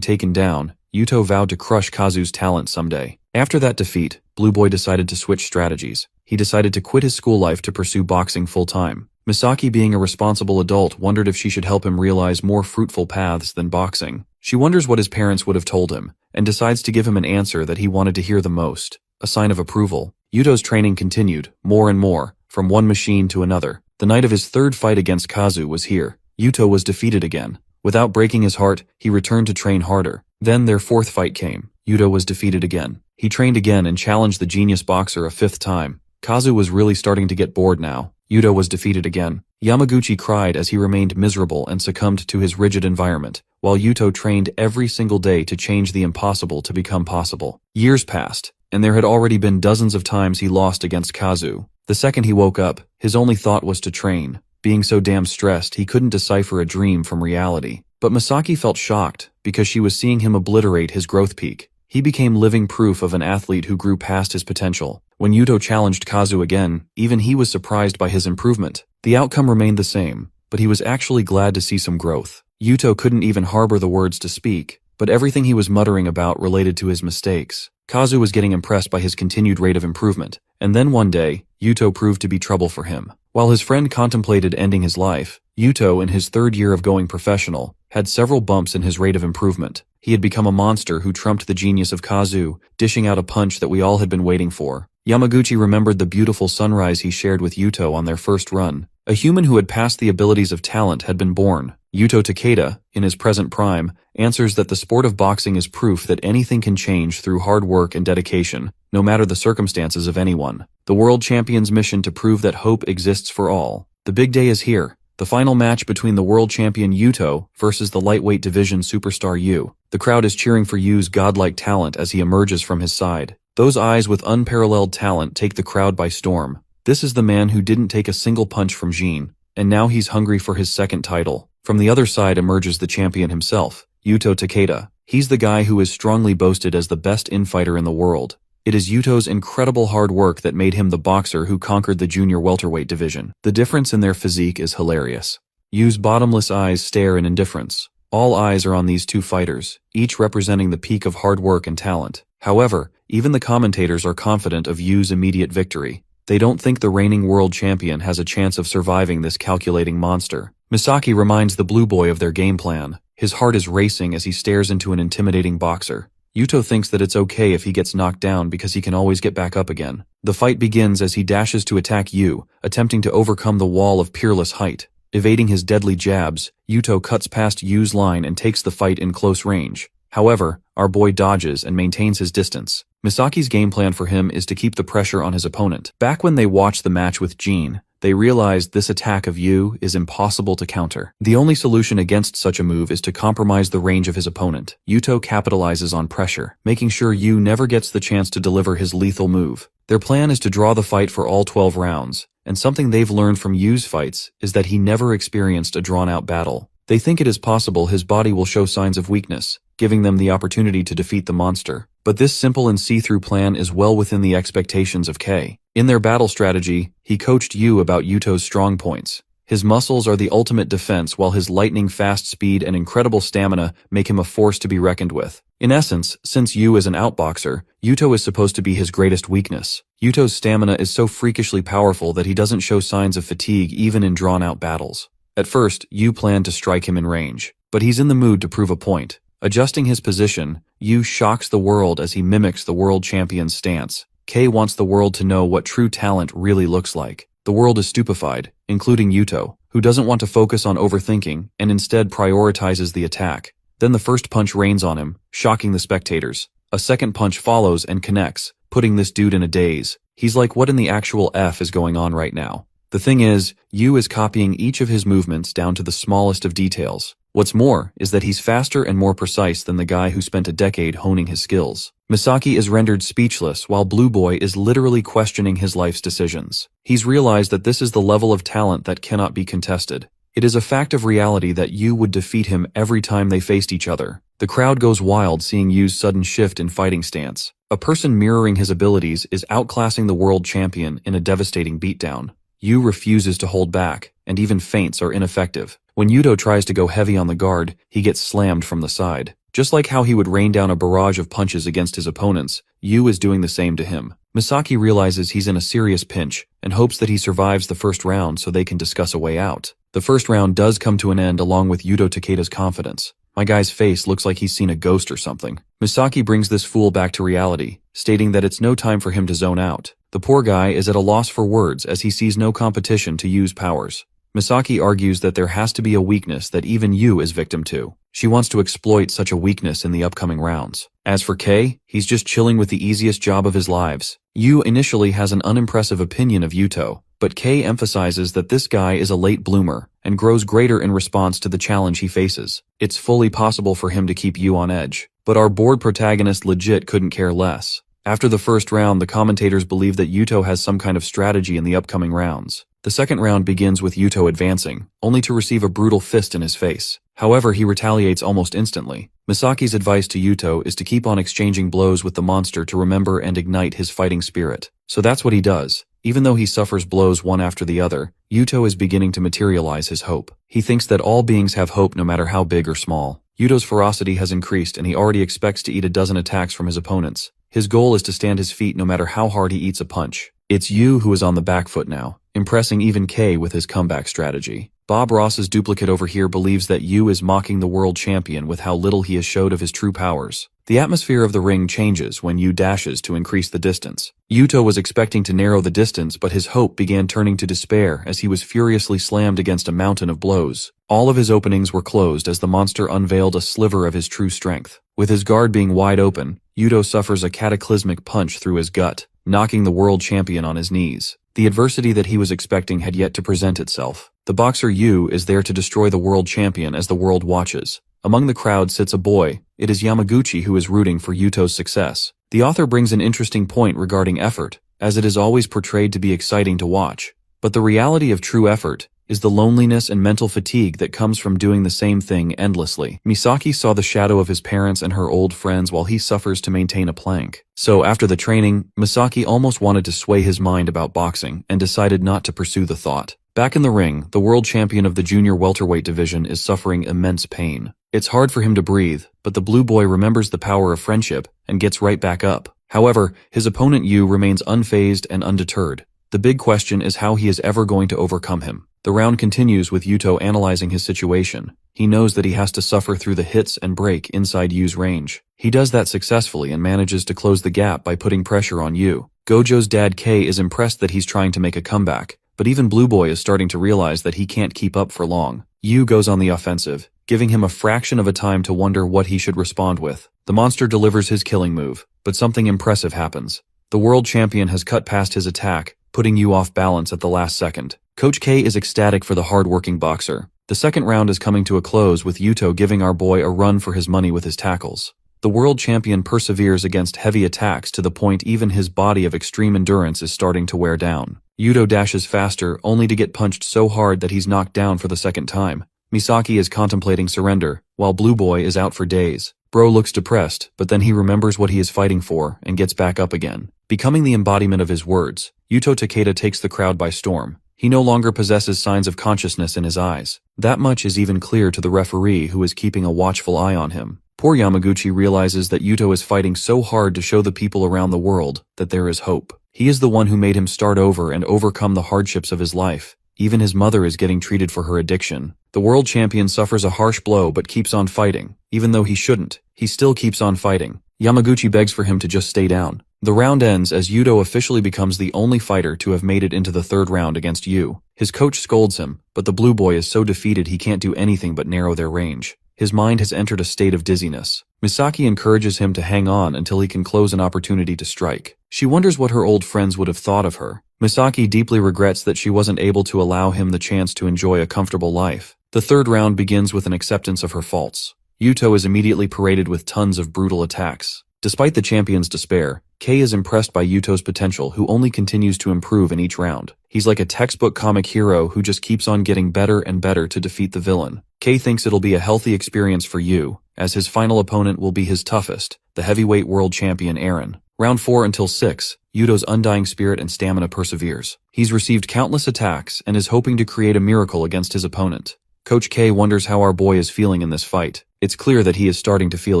taken down, Yuto vowed to crush Kazu's talent someday. After that defeat, Blue Boy decided to switch strategies. He decided to quit his school life to pursue boxing full-time. Misaki, being a responsible adult, wondered if she should help him realize more fruitful paths than boxing. She wonders what his parents would have told him, and decides to give him an answer that he wanted to hear the most, a sign of approval. Yuto's training continued, more and more, from one machine to another. The night of his third fight against Kazu was here. Yuto was defeated again. Without breaking his heart, he returned to train harder. Then their fourth fight came. Yuto was defeated again. He trained again and challenged the genius boxer a fifth time. Kazu was really starting to get bored now. Yuto was defeated again. Yamaguchi cried as he remained miserable and succumbed to his rigid environment, while Yuto trained every single day to change the impossible to become possible. Years passed, and there had already been dozens of times he lost against Kazu. The second he woke up, his only thought was to train. Being so damn stressed, he couldn't decipher a dream from reality. But Misaki felt shocked because she was seeing him obliterate his growth peak. He became living proof of an athlete who grew past his potential. When Yuto challenged Kazu again, even he was surprised by his improvement. The outcome remained the same, but he was actually glad to see some growth. Yuto couldn't even harbor the words to speak, but everything he was muttering about related to his mistakes. Kazu was getting impressed by his continued rate of improvement, and then one day, Yuto proved to be trouble for him. While his friend contemplated ending his life, Yuto, in his third year of going professional, had several bumps in his rate of improvement. He had become a monster who trumped the genius of Kazu, dishing out a punch that we all had been waiting for. Yamaguchi remembered the beautiful sunrise he shared with Yuto on their first run. A human who had passed the abilities of talent had been born. Yuto Takeda, in his present prime, answers that the sport of boxing is proof that anything can change through hard work and dedication, no matter the circumstances of anyone. The world champion's mission to prove that hope exists for all. The big day is here. The final match between the world champion Yuto versus the lightweight division superstar Yu. The crowd is cheering for Yu's godlike talent as he emerges from his side. Those eyes with unparalleled talent take the crowd by storm. This is the man who didn't take a single punch from Jin, and now he's hungry for his second title. From the other side emerges the champion himself, Yuto Takeda. He's the guy who is strongly boasted as the best infighter in the world. It is Yuto's incredible hard work that made him the boxer who conquered the junior welterweight division. The difference in their physique is hilarious. Yu's bottomless eyes stare in indifference. All eyes are on these two fighters, each representing the peak of hard work and talent. However, even the commentators are confident of Yu's immediate victory. They don't think the reigning world champion has a chance of surviving this calculating monster. Misaki reminds the blue boy of their game plan. His heart is racing as he stares into an intimidating boxer. Yuto thinks that it's okay if he gets knocked down because he can always get back up again. The fight begins as he dashes to attack Yu, attempting to overcome the wall of peerless height. Evading his deadly jabs, Yuto cuts past Yu's line and takes the fight in close range. However, our boy dodges and maintains his distance. Misaki's game plan for him is to keep the pressure on his opponent. Back when they watched the match with Jin, they realized this attack of Yu is impossible to counter. The only solution against such a move is to compromise the range of his opponent. Yuto capitalizes on pressure, making sure Yu never gets the chance to deliver his lethal move. Their plan is to draw the fight for all 12 rounds, and something they've learned from Yu's fights is that he never experienced a drawn-out battle. They think it is possible his body will show signs of weakness, giving them the opportunity to defeat the monster. But this simple and see-through plan is well within the expectations of K. In their battle strategy, he coached Yu about Yuto's strong points. His muscles are the ultimate defense, while his lightning-fast speed and incredible stamina make him a force to be reckoned with. In essence, since Yu is an outboxer, Yuto is supposed to be his greatest weakness. Yuto's stamina is so freakishly powerful that he doesn't show signs of fatigue even in drawn-out battles. At first, Yu planned to strike him in range, but he's in the mood to prove a point. Adjusting his position, Yu shocks the world as he mimics the world champion's stance. K wants the world to know what true talent really looks like. The world is stupefied, including Yuto, who doesn't want to focus on overthinking and instead prioritizes the attack. Then the first punch rains on him, shocking the spectators. A second punch follows and connects, putting this dude in a daze. He's like, what in the actual F is going on right now? The thing is, Yu is copying each of his movements down to the smallest of details. What's more is that he's faster and more precise than the guy who spent a decade honing his skills. Misaki is rendered speechless while Blue Boy is literally questioning his life's decisions. He's realized that this is the level of talent that cannot be contested. It is a fact of reality that Yu would defeat him every time they faced each other. The crowd goes wild seeing Yu's sudden shift in fighting stance. A person mirroring his abilities is outclassing the world champion in a devastating beatdown. Yu refuses to hold back, and even feints are ineffective. When Yuto tries to go heavy on the guard, he gets slammed from the side. Just like how he would rain down a barrage of punches against his opponents, Yu is doing the same to him. Misaki realizes he's in a serious pinch, and hopes that he survives the first round so they can discuss a way out. The first round does come to an end along with Yuto Takeda's confidence. My guy's face looks like he's seen a ghost or something. Misaki brings this fool back to reality, stating that it's no time for him to zone out. The poor guy is at a loss for words as he sees no competition to Yu's powers. Misaki argues that there has to be a weakness that even Yu is victim to. She wants to exploit such a weakness in the upcoming rounds. As for K, he's just chilling with the easiest job of his lives. Yu initially has an unimpressive opinion of Yuto, but K emphasizes that this guy is a late bloomer and grows greater in response to the challenge he faces. It's fully possible for him to keep Yu on edge, but our board protagonist legit couldn't care less. After the first round, the commentators believe that Yuto has some kind of strategy in the upcoming rounds. The second round begins with Yuto advancing, only to receive a brutal fist in his face. However, he retaliates almost instantly. Misaki's advice to Yuto is to keep on exchanging blows with the monster to remember and ignite his fighting spirit. So that's what he does. Even though he suffers blows one after the other, Yuto is beginning to materialize his hope. He thinks that all beings have hope no matter how big or small. Yuto's ferocity has increased and he already expects to eat a dozen attacks from his opponents. His goal is to stand his feet no matter how hard he eats a punch. It's Yu who is on the back foot now, impressing even K with his comeback strategy. Bob Ross's duplicate over here believes that Yu is mocking the world champion with how little he has showed of his true powers. The atmosphere of the ring changes when Yu dashes to increase the distance. Yuto was expecting to narrow the distance, but his hope began turning to despair as he was furiously slammed against a mountain of blows. All of his openings were closed as the monster unveiled a sliver of his true strength. With his guard being wide open, Yuto suffers a cataclysmic punch through his gut, knocking the world champion on his knees. The adversity that he was expecting had yet to present itself. The boxer Yu is there to destroy the world champion as the world watches. Among the crowd sits a boy. It is Yamaguchi who is rooting for Yuto's success. The author brings an interesting point regarding effort, as it is always portrayed to be exciting to watch. But the reality of true effort is the loneliness and mental fatigue that comes from doing the same thing endlessly. Misaki saw the shadow of his parents and her old friends while he suffers to maintain a plank. So after the training, Misaki almost wanted to sway his mind about boxing and decided not to pursue the thought. Back in the ring, the world champion of the junior welterweight division is suffering immense pain. It's hard for him to breathe, but the blue boy remembers the power of friendship and gets right back up. However, his opponent Yu remains unfazed and undeterred. The big question is how he is ever going to overcome him. The round continues with Yuto analyzing his situation. He knows that he has to suffer through the hits and break inside Yu's range. He does that successfully and manages to close the gap by putting pressure on Yu. Gojo's dad Kei is impressed that he's trying to make a comeback, but even Blue Boy is starting to realize that he can't keep up for long. Yu goes on the offensive, giving him a fraction of a time to wonder what he should respond with. The monster delivers his killing move, but something impressive happens. The world champion has cut past his attack, putting Yu off balance at the last second. Coach K is ecstatic for the hard-working boxer. The second round is coming to a close with Yuto giving our boy a run for his money with his tackles. The world champion perseveres against heavy attacks to the point even his body of extreme endurance is starting to wear down. Yuto dashes faster, only to get punched so hard that he's knocked down for the second time. Misaki is contemplating surrender, while Blue Boy is out for days. Bro looks depressed, but then he remembers what he is fighting for and gets back up again. Becoming the embodiment of his words, Yuto Takeda takes the crowd by storm. He no longer possesses signs of consciousness in his eyes. That much is even clear to the referee who is keeping a watchful eye on him. Poor Yamaguchi realizes that Yuto is fighting so hard to show the people around the world that there is hope. He is the one who made him start over and overcome the hardships of his life. Even his mother is getting treated for her addiction. The world champion suffers a harsh blow but keeps on fighting. Even though he shouldn't, he still keeps on fighting. Yamaguchi begs for him to just stay down. The round ends as Yuto officially becomes the only fighter to have made it into the third round against Yu. His coach scolds him, but the blue boy is so defeated he can't do anything but narrow their range. His mind has entered a state of dizziness. Misaki encourages him to hang on until he can close an opportunity to strike. She wonders what her old friends would have thought of her. Misaki deeply regrets that she wasn't able to allow him the chance to enjoy a comfortable life. The third round begins with an acceptance of her faults. Yuto is immediately paraded with tons of brutal attacks. Despite the champion's despair, Kei is impressed by Yuto's potential, who only continues to improve in each round. He's like a textbook comic hero who just keeps on getting better and better to defeat the villain. Kei thinks it'll be a healthy experience for Yu, as his final opponent will be his toughest, the heavyweight world champion Aaron. Round 4 until 6, Yuto's undying spirit and stamina perseveres. He's received countless attacks and is hoping to create a miracle against his opponent. Coach K wonders how our boy is feeling in this fight. It's clear that he is starting to feel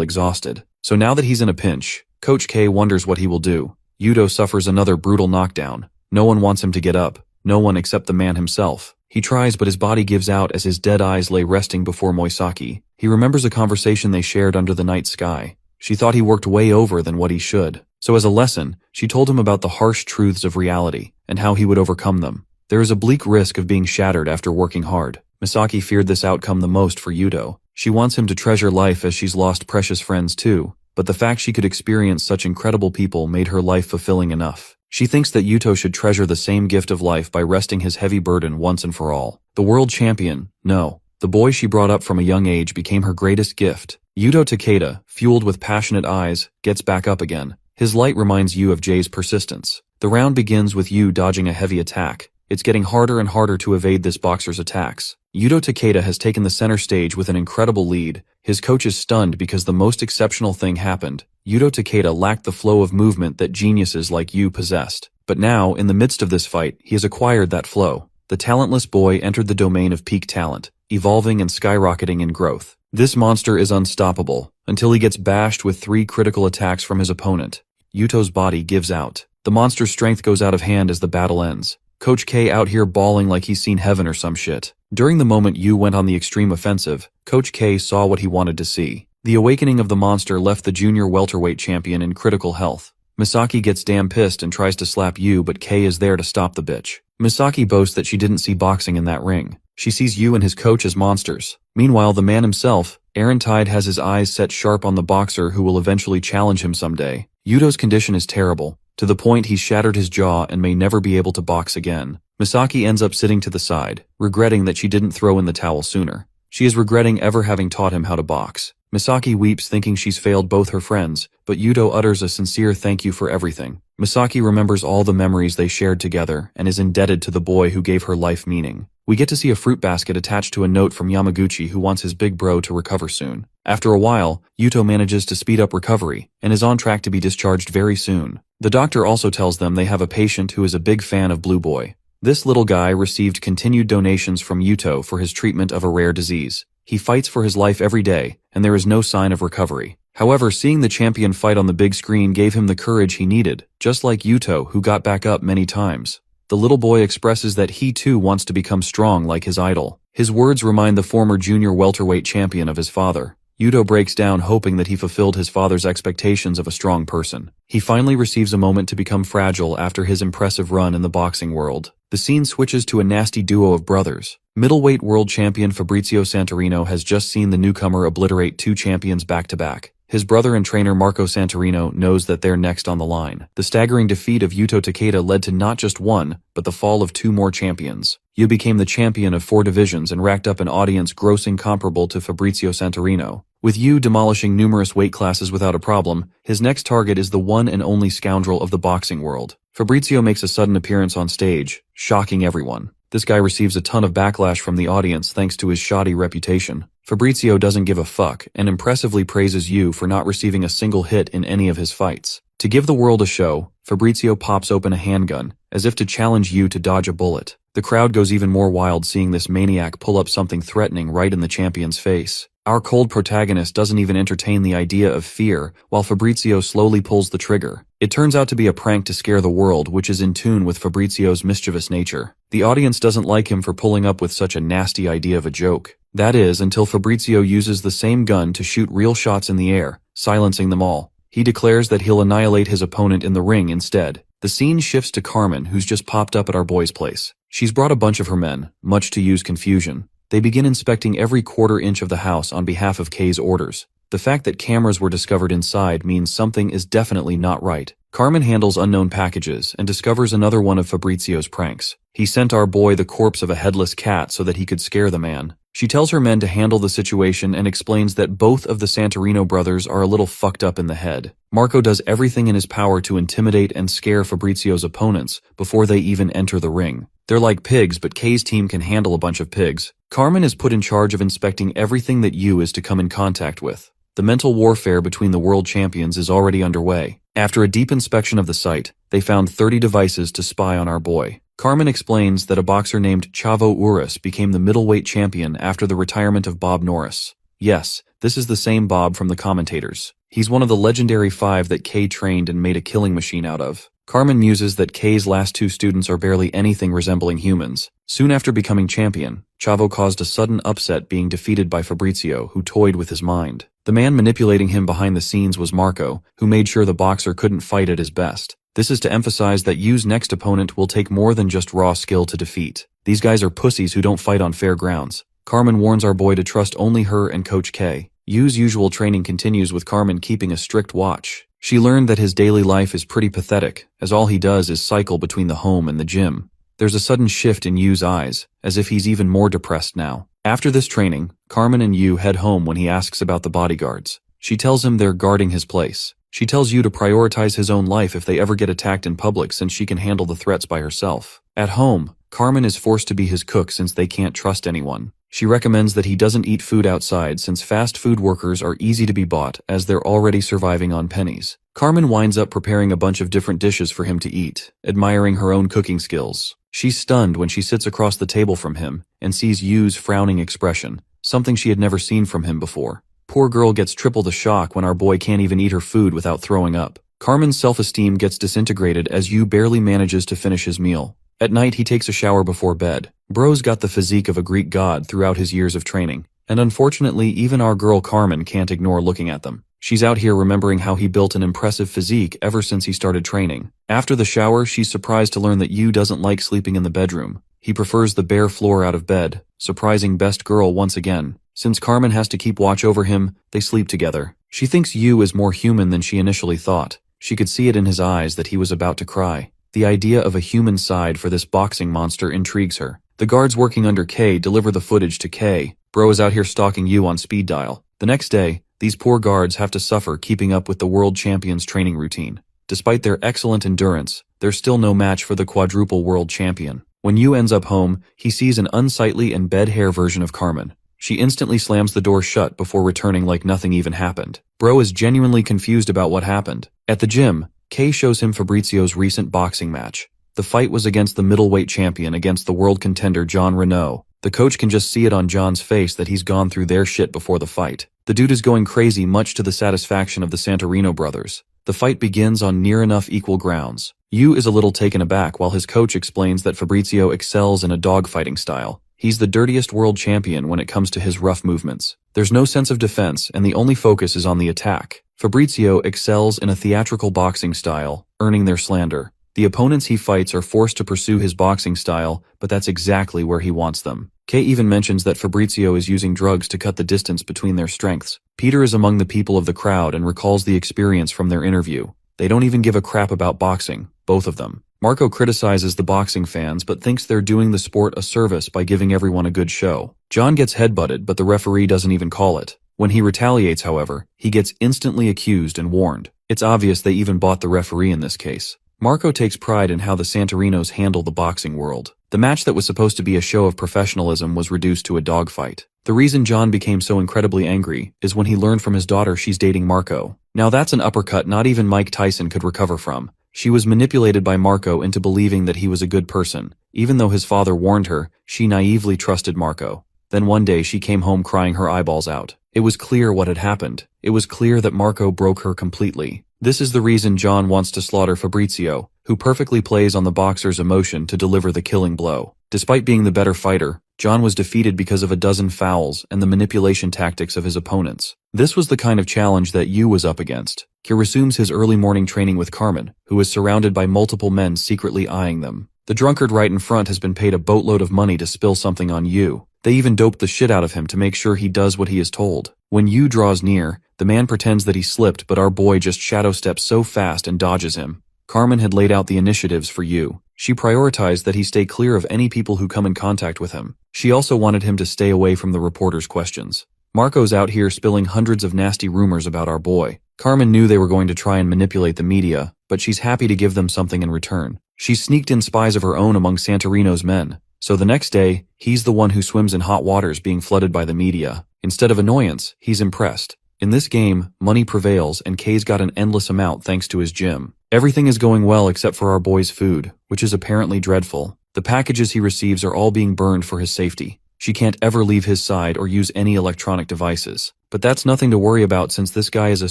exhausted. So now that he's in a pinch, Coach K wonders what he will do. Yuto suffers another brutal knockdown. No one wants him to get up. No one except the man himself. He tries, but his body gives out as his dead eyes lay resting before Moisaki. He remembers a conversation they shared under the night sky. She thought he worked way over than what he should. So as a lesson, she told him about the harsh truths of reality and how he would overcome them. There is a bleak risk of being shattered after working hard. Misaki feared this outcome the most for Yuto. She wants him to treasure life as she's lost precious friends too, but the fact she could experience such incredible people made her life fulfilling enough. She thinks that Yuto should treasure the same gift of life by resting his heavy burden once and for all. The world champion, no. The boy she brought up from a young age became her greatest gift. Yuto Takeda, fueled with passionate eyes, gets back up again. His light reminds Yu of Jay's persistence. The round begins with Yu dodging a heavy attack. It's getting harder and harder to evade this boxer's attacks. Yuto Takeda has taken the center stage with an incredible lead. His coach is stunned because the most exceptional thing happened. Yuto Takeda lacked the flow of movement that geniuses like Yu possessed. But now, in the midst of this fight, he has acquired that flow. The talentless boy entered the domain of peak talent, evolving and skyrocketing in growth. This monster is unstoppable, until he gets bashed with 3 critical attacks from his opponent. Yuto's body gives out. The monster's strength goes out of hand as the battle ends. Coach K out here bawling like he's seen heaven or some shit. During the moment Yu went on the extreme offensive, Coach K saw what he wanted to see. The awakening of the monster left the junior welterweight champion in critical health. Misaki gets damn pissed and tries to slap Yu, but K is there to stop the bitch. Misaki boasts that she didn't see boxing in that ring. She sees Yu and his coach as monsters. Meanwhile, the man himself, Aaron Tide, has his eyes set sharp on the boxer who will eventually challenge him someday. Yuto's condition is terrible, to the point he's shattered his jaw and may never be able to box again. Misaki ends up sitting to the side, regretting that she didn't throw in the towel sooner. She is regretting ever having taught him how to box. Misaki weeps thinking she's failed both her friends, but Yuto utters a sincere thank you for everything. Misaki remembers all the memories they shared together and is indebted to the boy who gave her life meaning. We get to see a fruit basket attached to a note from Yamaguchi who wants his big bro to recover soon. After a while, Yuto manages to speed up recovery and is on track to be discharged very soon. The doctor also tells them they have a patient who is a big fan of Blue Boy. This little guy received continued donations from Yuto for his treatment of a rare disease. He fights for his life every day, and there is no sign of recovery. However, seeing the champion fight on the big screen gave him the courage he needed, just like Yuto, who got back up many times. The little boy expresses that he too wants to become strong like his idol. His words remind the former junior welterweight champion of his father. Yuto breaks down hoping that he fulfilled his father's expectations of a strong person. He finally receives a moment to become fragile after his impressive run in the boxing world. The scene switches to a nasty duo of brothers. Middleweight world champion Fabrizio Santorino has just seen the newcomer obliterate two champions back-to-back. His brother and trainer Marco Santorino knows that they're next on the line. The staggering defeat of Yuto Takeda led to not just one, but the fall of two more champions. Yu became the champion of 4 divisions and racked up an audience grossing comparable to Fabrizio Santorino. With Yu demolishing numerous weight classes without a problem, his next target is the one and only scoundrel of the boxing world. Fabrizio makes a sudden appearance on stage, shocking everyone. This guy receives a ton of backlash from the audience thanks to his shoddy reputation. Fabrizio doesn't give a fuck and impressively praises Yu for not receiving a single hit in any of his fights. To give the world a show, Fabrizio pops open a handgun, as if to challenge Yu to dodge a bullet. The crowd goes even more wild seeing this maniac pull up something threatening right in the champion's face. Our cold protagonist doesn't even entertain the idea of fear, while Fabrizio slowly pulls the trigger. It turns out to be a prank to scare the world, which is in tune with Fabrizio's mischievous nature. The audience doesn't like him for pulling up with such a nasty idea of a joke. That is, until Fabrizio uses the same gun to shoot real shots in the air, silencing them all. He declares that he'll annihilate his opponent in the ring instead. The scene shifts to Carmen, who's just popped up at our boy's place. She's brought a bunch of her men, much to Yu's confusion. They begin inspecting every quarter inch of the house on behalf of Kay's orders. The fact that cameras were discovered inside means something is definitely not right. Carmen handles unknown packages and discovers another one of Fabrizio's pranks. He sent our boy the corpse of a headless cat so that he could scare the man. She tells her men to handle the situation and explains that both of the Santorino brothers are a little fucked up in the head. Marco does everything in his power to intimidate and scare Fabrizio's opponents before they even enter the ring. They're like pigs, but Kay's team can handle a bunch of pigs. Carmen is put in charge of inspecting everything that Yu is to come in contact with. The mental warfare between the world champions is already underway. After a deep inspection of the site, they found 30 devices to spy on our boy. Carmen explains that a boxer named Chavo Urus became the middleweight champion after the retirement of Bob Norris. Yes, this is the same Bob from the commentators. He's one of the legendary 5 that Kay trained and made a killing machine out of. Carmen muses that Kay's last 2 students are barely anything resembling humans. Soon after becoming champion, Chavo caused a sudden upset being defeated by Fabrizio, who toyed with his mind. The man manipulating him behind the scenes was Marco, who made sure the boxer couldn't fight at his best. This is to emphasize that Yu's next opponent will take more than just raw skill to defeat. These guys are pussies who don't fight on fair grounds. Carmen warns our boy to trust only her and Coach K. Yu's usual training continues with Carmen keeping a strict watch. She learned that his daily life is pretty pathetic, as all he does is cycle between the home and the gym. There's a sudden shift in Yu's eyes, as if he's even more depressed now. After this training, Carmen and Yu head home when he asks about the bodyguards. She tells him they're guarding his place. She tells Yu to prioritize his own life if they ever get attacked in public since she can handle the threats by herself. At home, Carmen is forced to be his cook since they can't trust anyone. She recommends that he doesn't eat food outside since fast food workers are easy to be bought as they're already surviving on pennies. Carmen winds up preparing a bunch of different dishes for him to eat, admiring her own cooking skills. She's stunned when she sits across the table from him and sees Yu's frowning expression, something she had never seen from him before. Poor girl gets triple the shock when our boy can't even eat her food without throwing up. Carmen's self-esteem gets disintegrated as Yu barely manages to finish his meal. At night, he takes a shower before bed. Bro's got the physique of a Greek god throughout his years of training, and unfortunately, even our girl Carmen can't ignore looking at them. She's out here remembering how he built an impressive physique ever since he started training. After the shower, she's surprised to learn that Yu doesn't like sleeping in the bedroom. He prefers the bare floor out of bed, surprising best girl once again. Since Carmen has to keep watch over him, they sleep together. She thinks Yu is more human than she initially thought. She could see it in his eyes that he was about to cry. The idea of a human side for this boxing monster intrigues her. The guards working under Kay deliver the footage to Kay, Bro is out here stalking you on speed dial. The next day, these poor guards have to suffer keeping up with the world champion's training routine. Despite their excellent endurance, they're still no match for the quadruple world champion. When Yu ends up home, he sees an unsightly and bed hair version of Carmen. She instantly slams the door shut before returning like nothing even happened. Bro is genuinely confused about what happened. At the gym, Kay shows him Fabrizio's recent boxing match. The fight was against the middleweight champion against the world contender John Renault. The coach can just see it on John's face that he's gone through their shit before the fight. The dude is going crazy, much to the satisfaction of the Santorino brothers. The fight begins on near enough equal grounds. Yu is a little taken aback while his coach explains that Fabrizio excels in a dogfighting style. He's the dirtiest world champion when it comes to his rough movements. There's no sense of defense and the only focus is on the attack. Fabrizio excels in a theatrical boxing style, earning their slander. The opponents he fights are forced to pursue his boxing style, but that's exactly where he wants them. Kay even mentions that Fabrizio is using drugs to cut the distance between their strengths. Peter is among the people of the crowd and recalls the experience from their interview. They don't even give a crap about boxing, both of them. Marco criticizes the boxing fans but thinks they're doing the sport a service by giving everyone a good show. John gets headbutted but the referee doesn't even call it. When he retaliates, however, he gets instantly accused and warned. It's obvious they even bought the referee in this case. Marco takes pride in how the Santorinos handle the boxing world. The match that was supposed to be a show of professionalism was reduced to a dogfight. The reason John became so incredibly angry is when he learned from his daughter she's dating Marco. Now that's an uppercut not even Mike Tyson could recover from. She was manipulated by Marco into believing that he was a good person. Even though his father warned her, she naively trusted Marco. Then one day she came home crying her eyeballs out. It was clear what had happened. It was clear that Marco broke her completely. This is the reason John wants to slaughter Fabrizio, who perfectly plays on the boxer's emotion to deliver the killing blow. Despite being the better fighter, John was defeated because of a dozen fouls and the manipulation tactics of his opponents. This was the kind of challenge that Yu was up against. He resumes his early morning training with Carmen, who is surrounded by multiple men secretly eyeing them. The drunkard right in front has been paid a boatload of money to spill something on Yu. They even doped the shit out of him to make sure he does what he is told. When Yu draws near, the man pretends that he slipped but our boy just shadow steps so fast and dodges him. Carmen had laid out the initiatives for Yu. She prioritized that he stay clear of any people who come in contact with him. She also wanted him to stay away from the reporters' questions. Marco's out here spilling hundreds of nasty rumors about our boy. Carmen knew they were going to try and manipulate the media, but she's happy to give them something in return. She sneaked in spies of her own among Santorino's men. So the next day, he's the one who swims in hot waters being flooded by the media. Instead of annoyance, he's impressed. In this game, money prevails and Kay's got an endless amount thanks to his gym. Everything is going well except for our boy's food, which is apparently dreadful. The packages he receives are all being burned for his safety. She can't ever leave his side or use any electronic devices. But that's nothing to worry about since this guy is a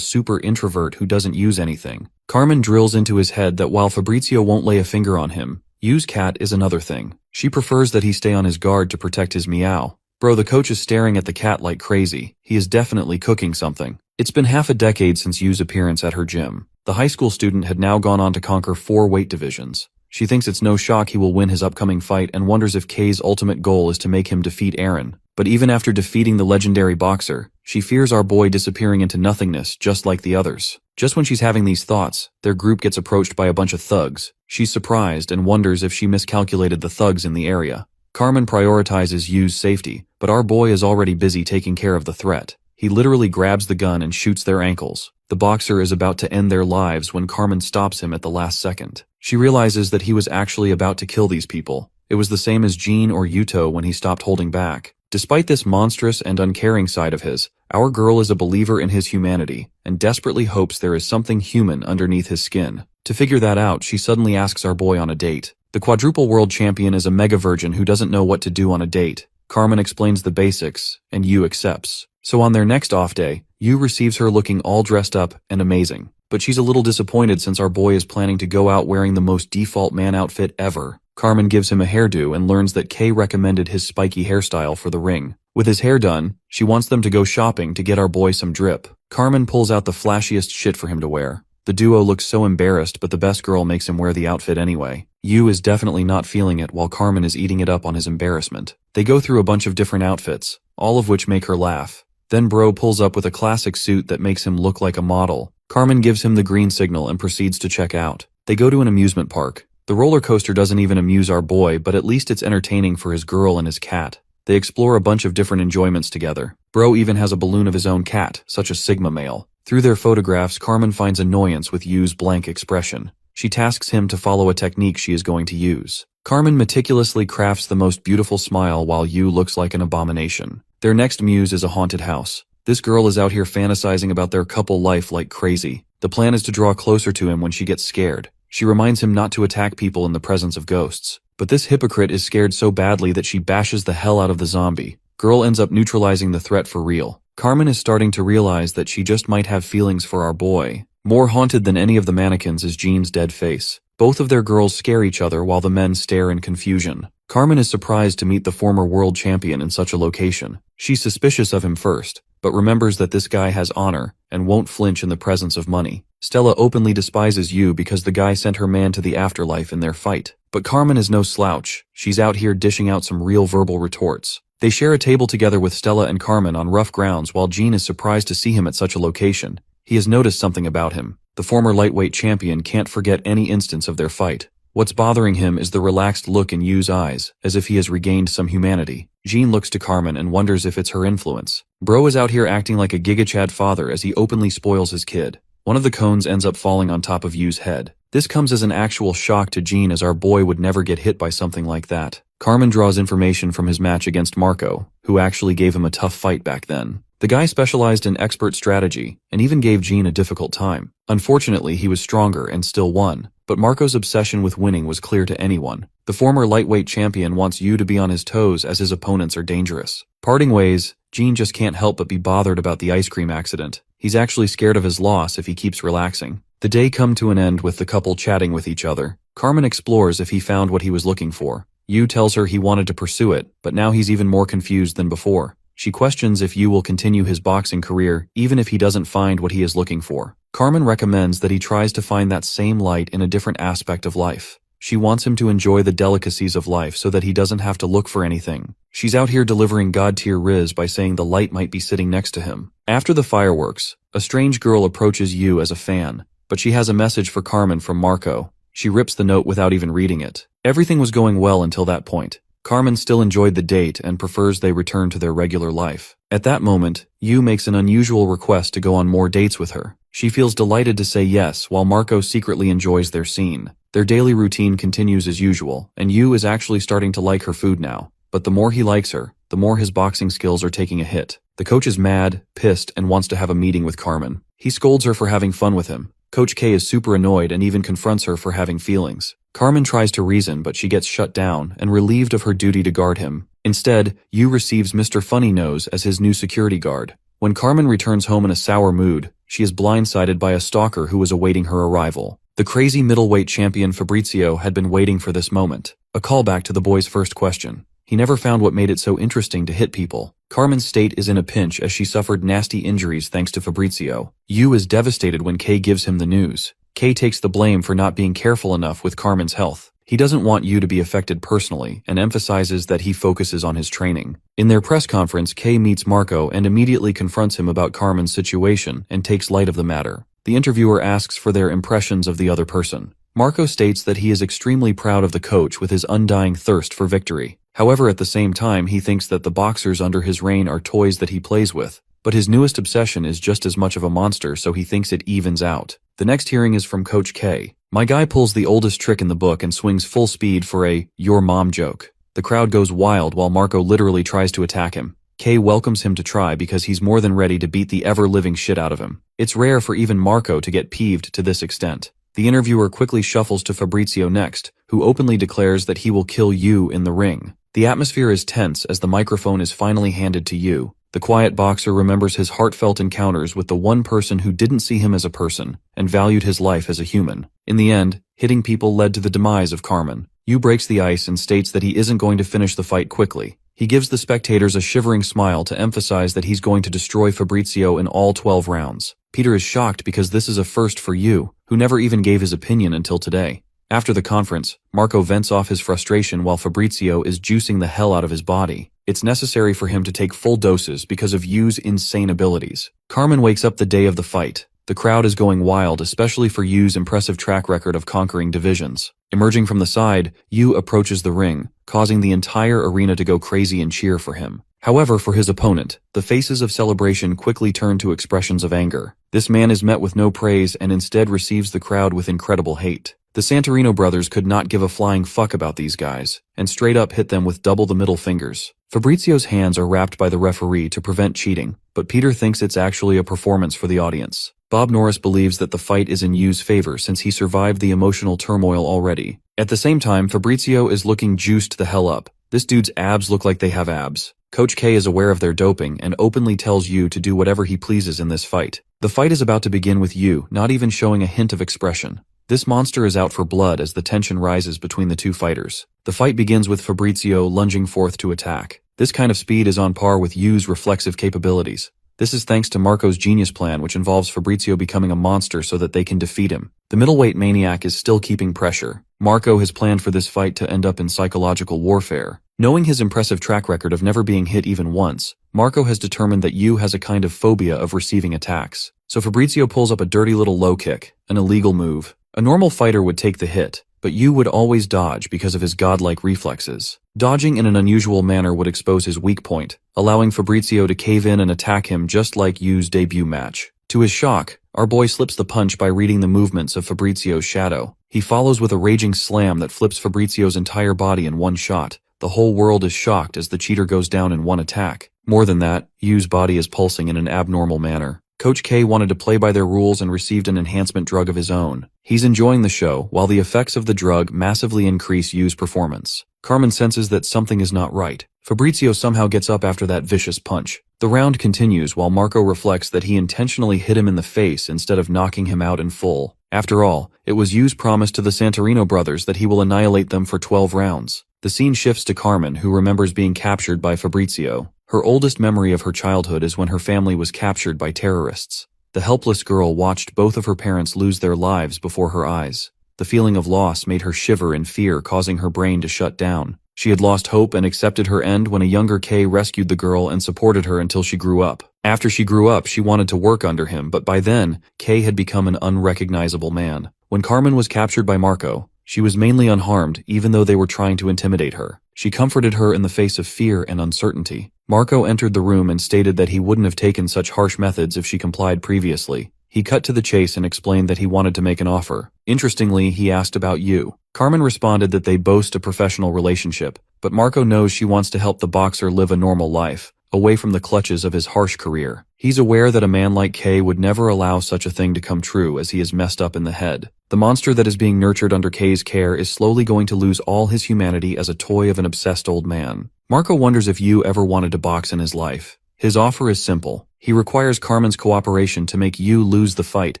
super introvert who doesn't use anything. Carmen drills into his head that while Fabrizio won't lay a finger on him, Yu's cat is another thing. She prefers that he stay on his guard to protect his meow. Bro, the coach is staring at the cat like crazy. He is definitely cooking something. It's been half a decade since Yu's appearance at her gym. The high school student had now gone on to conquer 4 weight divisions. She thinks it's no shock he will win his upcoming fight and wonders if Kay's ultimate goal is to make him defeat Aaron. But even after defeating the legendary boxer, she fears our boy disappearing into nothingness just like the others. Just when she's having these thoughts, their group gets approached by a bunch of thugs. She's surprised and wonders if she miscalculated the thugs in the area. Carmen prioritizes Yu's safety, but our boy is already busy taking care of the threat. He literally grabs the gun and shoots their ankles. The boxer is about to end their lives when Carmen stops him at the last second. She realizes that he was actually about to kill these people. It was the same as Jean or Yuto when he stopped holding back. Despite this monstrous and uncaring side of his, our girl is a believer in his humanity and desperately hopes there is something human underneath his skin. To figure that out, she suddenly asks our boy on a date. The quadruple world champion is a mega virgin who doesn't know what to do on a date. Carmen explains the basics, and Yu accepts. So on their next off day, Yu receives her looking all dressed up and amazing. But she's a little disappointed since our boy is planning to go out wearing the most default man outfit ever. Carmen gives him a hairdo and learns that Kay recommended his spiky hairstyle for the ring. With his hair done, she wants them to go shopping to get our boy some drip. Carmen pulls out the flashiest shit for him to wear. The duo looks so embarrassed, but the best girl makes him wear the outfit anyway. Yu is definitely not feeling it while Carmen is eating it up on his embarrassment. They go through a bunch of different outfits, all of which make her laugh. Then Bro pulls up with a classic suit that makes him look like a model. Carmen gives him the green signal and proceeds to check out. They go to an amusement park. The roller coaster doesn't even amuse our boy, but at least it's entertaining for his girl and his cat. They explore a bunch of different enjoyments together. Bro even has a balloon of his own cat, such a Sigma male. Through their photographs, Carmen finds annoyance with Yu's blank expression. She tasks him to follow a technique she is going to use. Carmen meticulously crafts the most beautiful smile while Yu looks like an abomination. Their next muse is a haunted house. This girl is out here fantasizing about their couple life like crazy. The plan is to draw closer to him when she gets scared. She reminds him not to attack people in the presence of ghosts. But this hypocrite is scared so badly that she bashes the hell out of the zombie. Girl ends up neutralizing the threat for real. Carmen is starting to realize that she just might have feelings for our boy. More haunted than any of the mannequins is Jean's dead face. Both of their girls scare each other while the men stare in confusion. Carmen is surprised to meet the former world champion in such a location. She's suspicious of him first, but remembers that this guy has honor and won't flinch in the presence of money. Stella openly despises Yu because the guy sent her man to the afterlife in their fight. But Carmen is no slouch. She's out here dishing out some real verbal retorts. They share a table together with Stella and Carmen on rough grounds while Jean is surprised to see him at such a location. He has noticed something about him. The former lightweight champion can't forget any instance of their fight. What's bothering him is the relaxed look in Yu's eyes, as if he has regained some humanity. Jean looks to Carmen and wonders if it's her influence. Bro is out here acting like a gigachad father as he openly spoils his kid. One of the cones ends up falling on top of Yu's head. This comes as an actual shock to Jean as our boy would never get hit by something like that. Carmen draws information from his match against Marco, who actually gave him a tough fight back then. The guy specialized in expert strategy, and even gave Jean a difficult time. Unfortunately, he was stronger and still won, but Marco's obsession with winning was clear to anyone. The former lightweight champion wants Yu to be on his toes as his opponents are dangerous. Parting ways, Jean just can't help but be bothered about the ice cream accident. He's actually scared of his loss if he keeps relaxing. The day come to an end with the couple chatting with each other. Carmen explores if he found what he was looking for. Yu tells her he wanted to pursue it, but now he's even more confused than before. She questions if Yu will continue his boxing career even if he doesn't find what he is looking for. Carmen recommends that he tries to find that same light in a different aspect of life. She wants him to enjoy the delicacies of life so that he doesn't have to look for anything. She's out here delivering God-tier riz by saying the light might be sitting next to him. After the fireworks, a strange girl approaches Yu as a fan, but she has a message for Carmen from Marco. She rips the note without even reading it. Everything was going well until that point. Carmen still enjoyed the date and prefers they return to their regular life. At that moment, Yu makes an unusual request to go on more dates with her. She feels delighted to say yes, while Marco secretly enjoys their scene. Their daily routine continues as usual, and Yu is actually starting to like her food now. But the more he likes her, the more his boxing skills are taking a hit. The coach is mad, pissed, and wants to have a meeting with Carmen. He scolds her for having fun with him. Coach K is super annoyed and even confronts her for having feelings. Carmen tries to reason, but she gets shut down and relieved of her duty to guard him. Instead, Yu receives Mr. Funny Nose as his new security guard. When Carmen returns home in a sour mood, she is blindsided by a stalker who was awaiting her arrival. The crazy middleweight champion Fabrizio had been waiting for this moment. A callback to the boy's first question. He never found what made it so interesting to hit people. Carmen's state is in a pinch as she suffered nasty injuries thanks to Fabrizio. Yu is devastated when Kay gives him the news. Kay takes the blame for not being careful enough with Carmen's health. He doesn't want Yu to be affected personally and emphasizes that he focuses on his training. In their press conference, Kay meets Marco and immediately confronts him about Carmen's situation and takes light of the matter. The interviewer asks for their impressions of the other person. Marco states that he is extremely proud of the coach with his undying thirst for victory. However, at the same time, he thinks that the boxers under his reign are toys that he plays with. But his newest obsession is just as much of a monster, so he thinks it evens out. The next hearing is from Coach K. My guy pulls the oldest trick in the book and swings full speed for a "your mom" joke. The crowd goes wild while Marco literally tries to attack him. K welcomes him to try because he's more than ready to beat the ever-living shit out of him. It's rare for even Marco to get peeved to this extent. The interviewer quickly shuffles to Fabrizio next, who openly declares that he will kill Yu in the ring. The atmosphere is tense as the microphone is finally handed to Yu. The quiet boxer remembers his heartfelt encounters with the one person who didn't see him as a person and valued his life as a human. In the end, hitting people led to the demise of Carmen. Yu breaks the ice and states that he isn't going to finish the fight quickly. He gives the spectators a shivering smile to emphasize that he's going to destroy Fabrizio in all 12 rounds. Peter is shocked because this is a first for Yu, who never even gave his opinion until today. After the conference, Marco vents off his frustration while Fabrizio is juicing the hell out of his body. It's necessary for him to take full doses because of Yu's insane abilities. Carmen wakes up the day of the fight. The crowd is going wild, especially for Yu's impressive track record of conquering divisions. Emerging from the side, Yu approaches the ring, causing the entire arena to go crazy and cheer for him. However, for his opponent, the faces of celebration quickly turn to expressions of anger. This man is met with no praise and instead receives the crowd with incredible hate. The Santorino brothers could not give a flying fuck about these guys, and straight up hit them with double the middle fingers. Fabrizio's hands are wrapped by the referee to prevent cheating, but Peter thinks it's actually a performance for the audience. Bob Norris believes that the fight is in Yu's favor since he survived the emotional turmoil already. At the same time, Fabrizio is looking juiced the hell up. This dude's abs look like they have abs. Coach K is aware of their doping and openly tells Yu to do whatever he pleases in this fight. The fight is about to begin with Yu not even showing a hint of expression. This monster is out for blood as the tension rises between the two fighters. The fight begins with Fabrizio lunging forth to attack. This kind of speed is on par with Yu's reflexive capabilities. This is thanks to Marco's genius plan, which involves Fabrizio becoming a monster so that they can defeat him. The middleweight maniac is still keeping pressure. Marco has planned for this fight to end up in psychological warfare. Knowing his impressive track record of never being hit even once, Marco has determined that Yu has a kind of phobia of receiving attacks. So Fabrizio pulls up a dirty little low kick, an illegal move. A normal fighter would take the hit, but Yu would always dodge because of his godlike reflexes. Dodging in an unusual manner would expose his weak point, allowing Fabrizio to cave in and attack him just like Yu's debut match. To his shock, our boy slips the punch by reading the movements of Fabrizio's shadow. He follows with a raging slam that flips Fabrizio's entire body in one shot. The whole world is shocked as the cheater goes down in one attack. More than that, Yu's body is pulsing in an abnormal manner. Coach K wanted to play by their rules and received an enhancement drug of his own. He's enjoying the show, while the effects of the drug massively increase Yu's performance. Carmen senses that something is not right. Fabrizio somehow gets up after that vicious punch. The round continues while Marco reflects that he intentionally hit him in the face instead of knocking him out in full. After all, it was Yu's promise to the Santorino brothers that he will annihilate them for 12 rounds. The scene shifts to Carmen, who remembers being captured by Fabrizio. Her oldest memory of her childhood is when her family was captured by terrorists. The helpless girl watched both of her parents lose their lives before her eyes. The feeling of loss made her shiver in fear, causing her brain to shut down. She had lost hope and accepted her end when a younger Kay rescued the girl and supported her until she grew up. After she grew up, she wanted to work under him, but by then, Kay had become an unrecognizable man. When Carmen was captured by Marco, she was mainly unharmed, even though they were trying to intimidate her. She comforted her in the face of fear and uncertainty. Marco entered the room and stated that he wouldn't have taken such harsh methods if she complied previously. He cut to the chase and explained that he wanted to make an offer. Interestingly, he asked about Yu. Carmen responded that they boast a professional relationship, but Marco knows she wants to help the boxer live a normal life, away from the clutches of his harsh career. He's aware that a man like Kay would never allow such a thing to come true as he is messed up in the head. The monster that is being nurtured under Kay's care is slowly going to lose all his humanity as a toy of an obsessed old man. Marco wonders if Yu ever wanted to box in his life. His offer is simple. He requires Carmen's cooperation to make Yu lose the fight,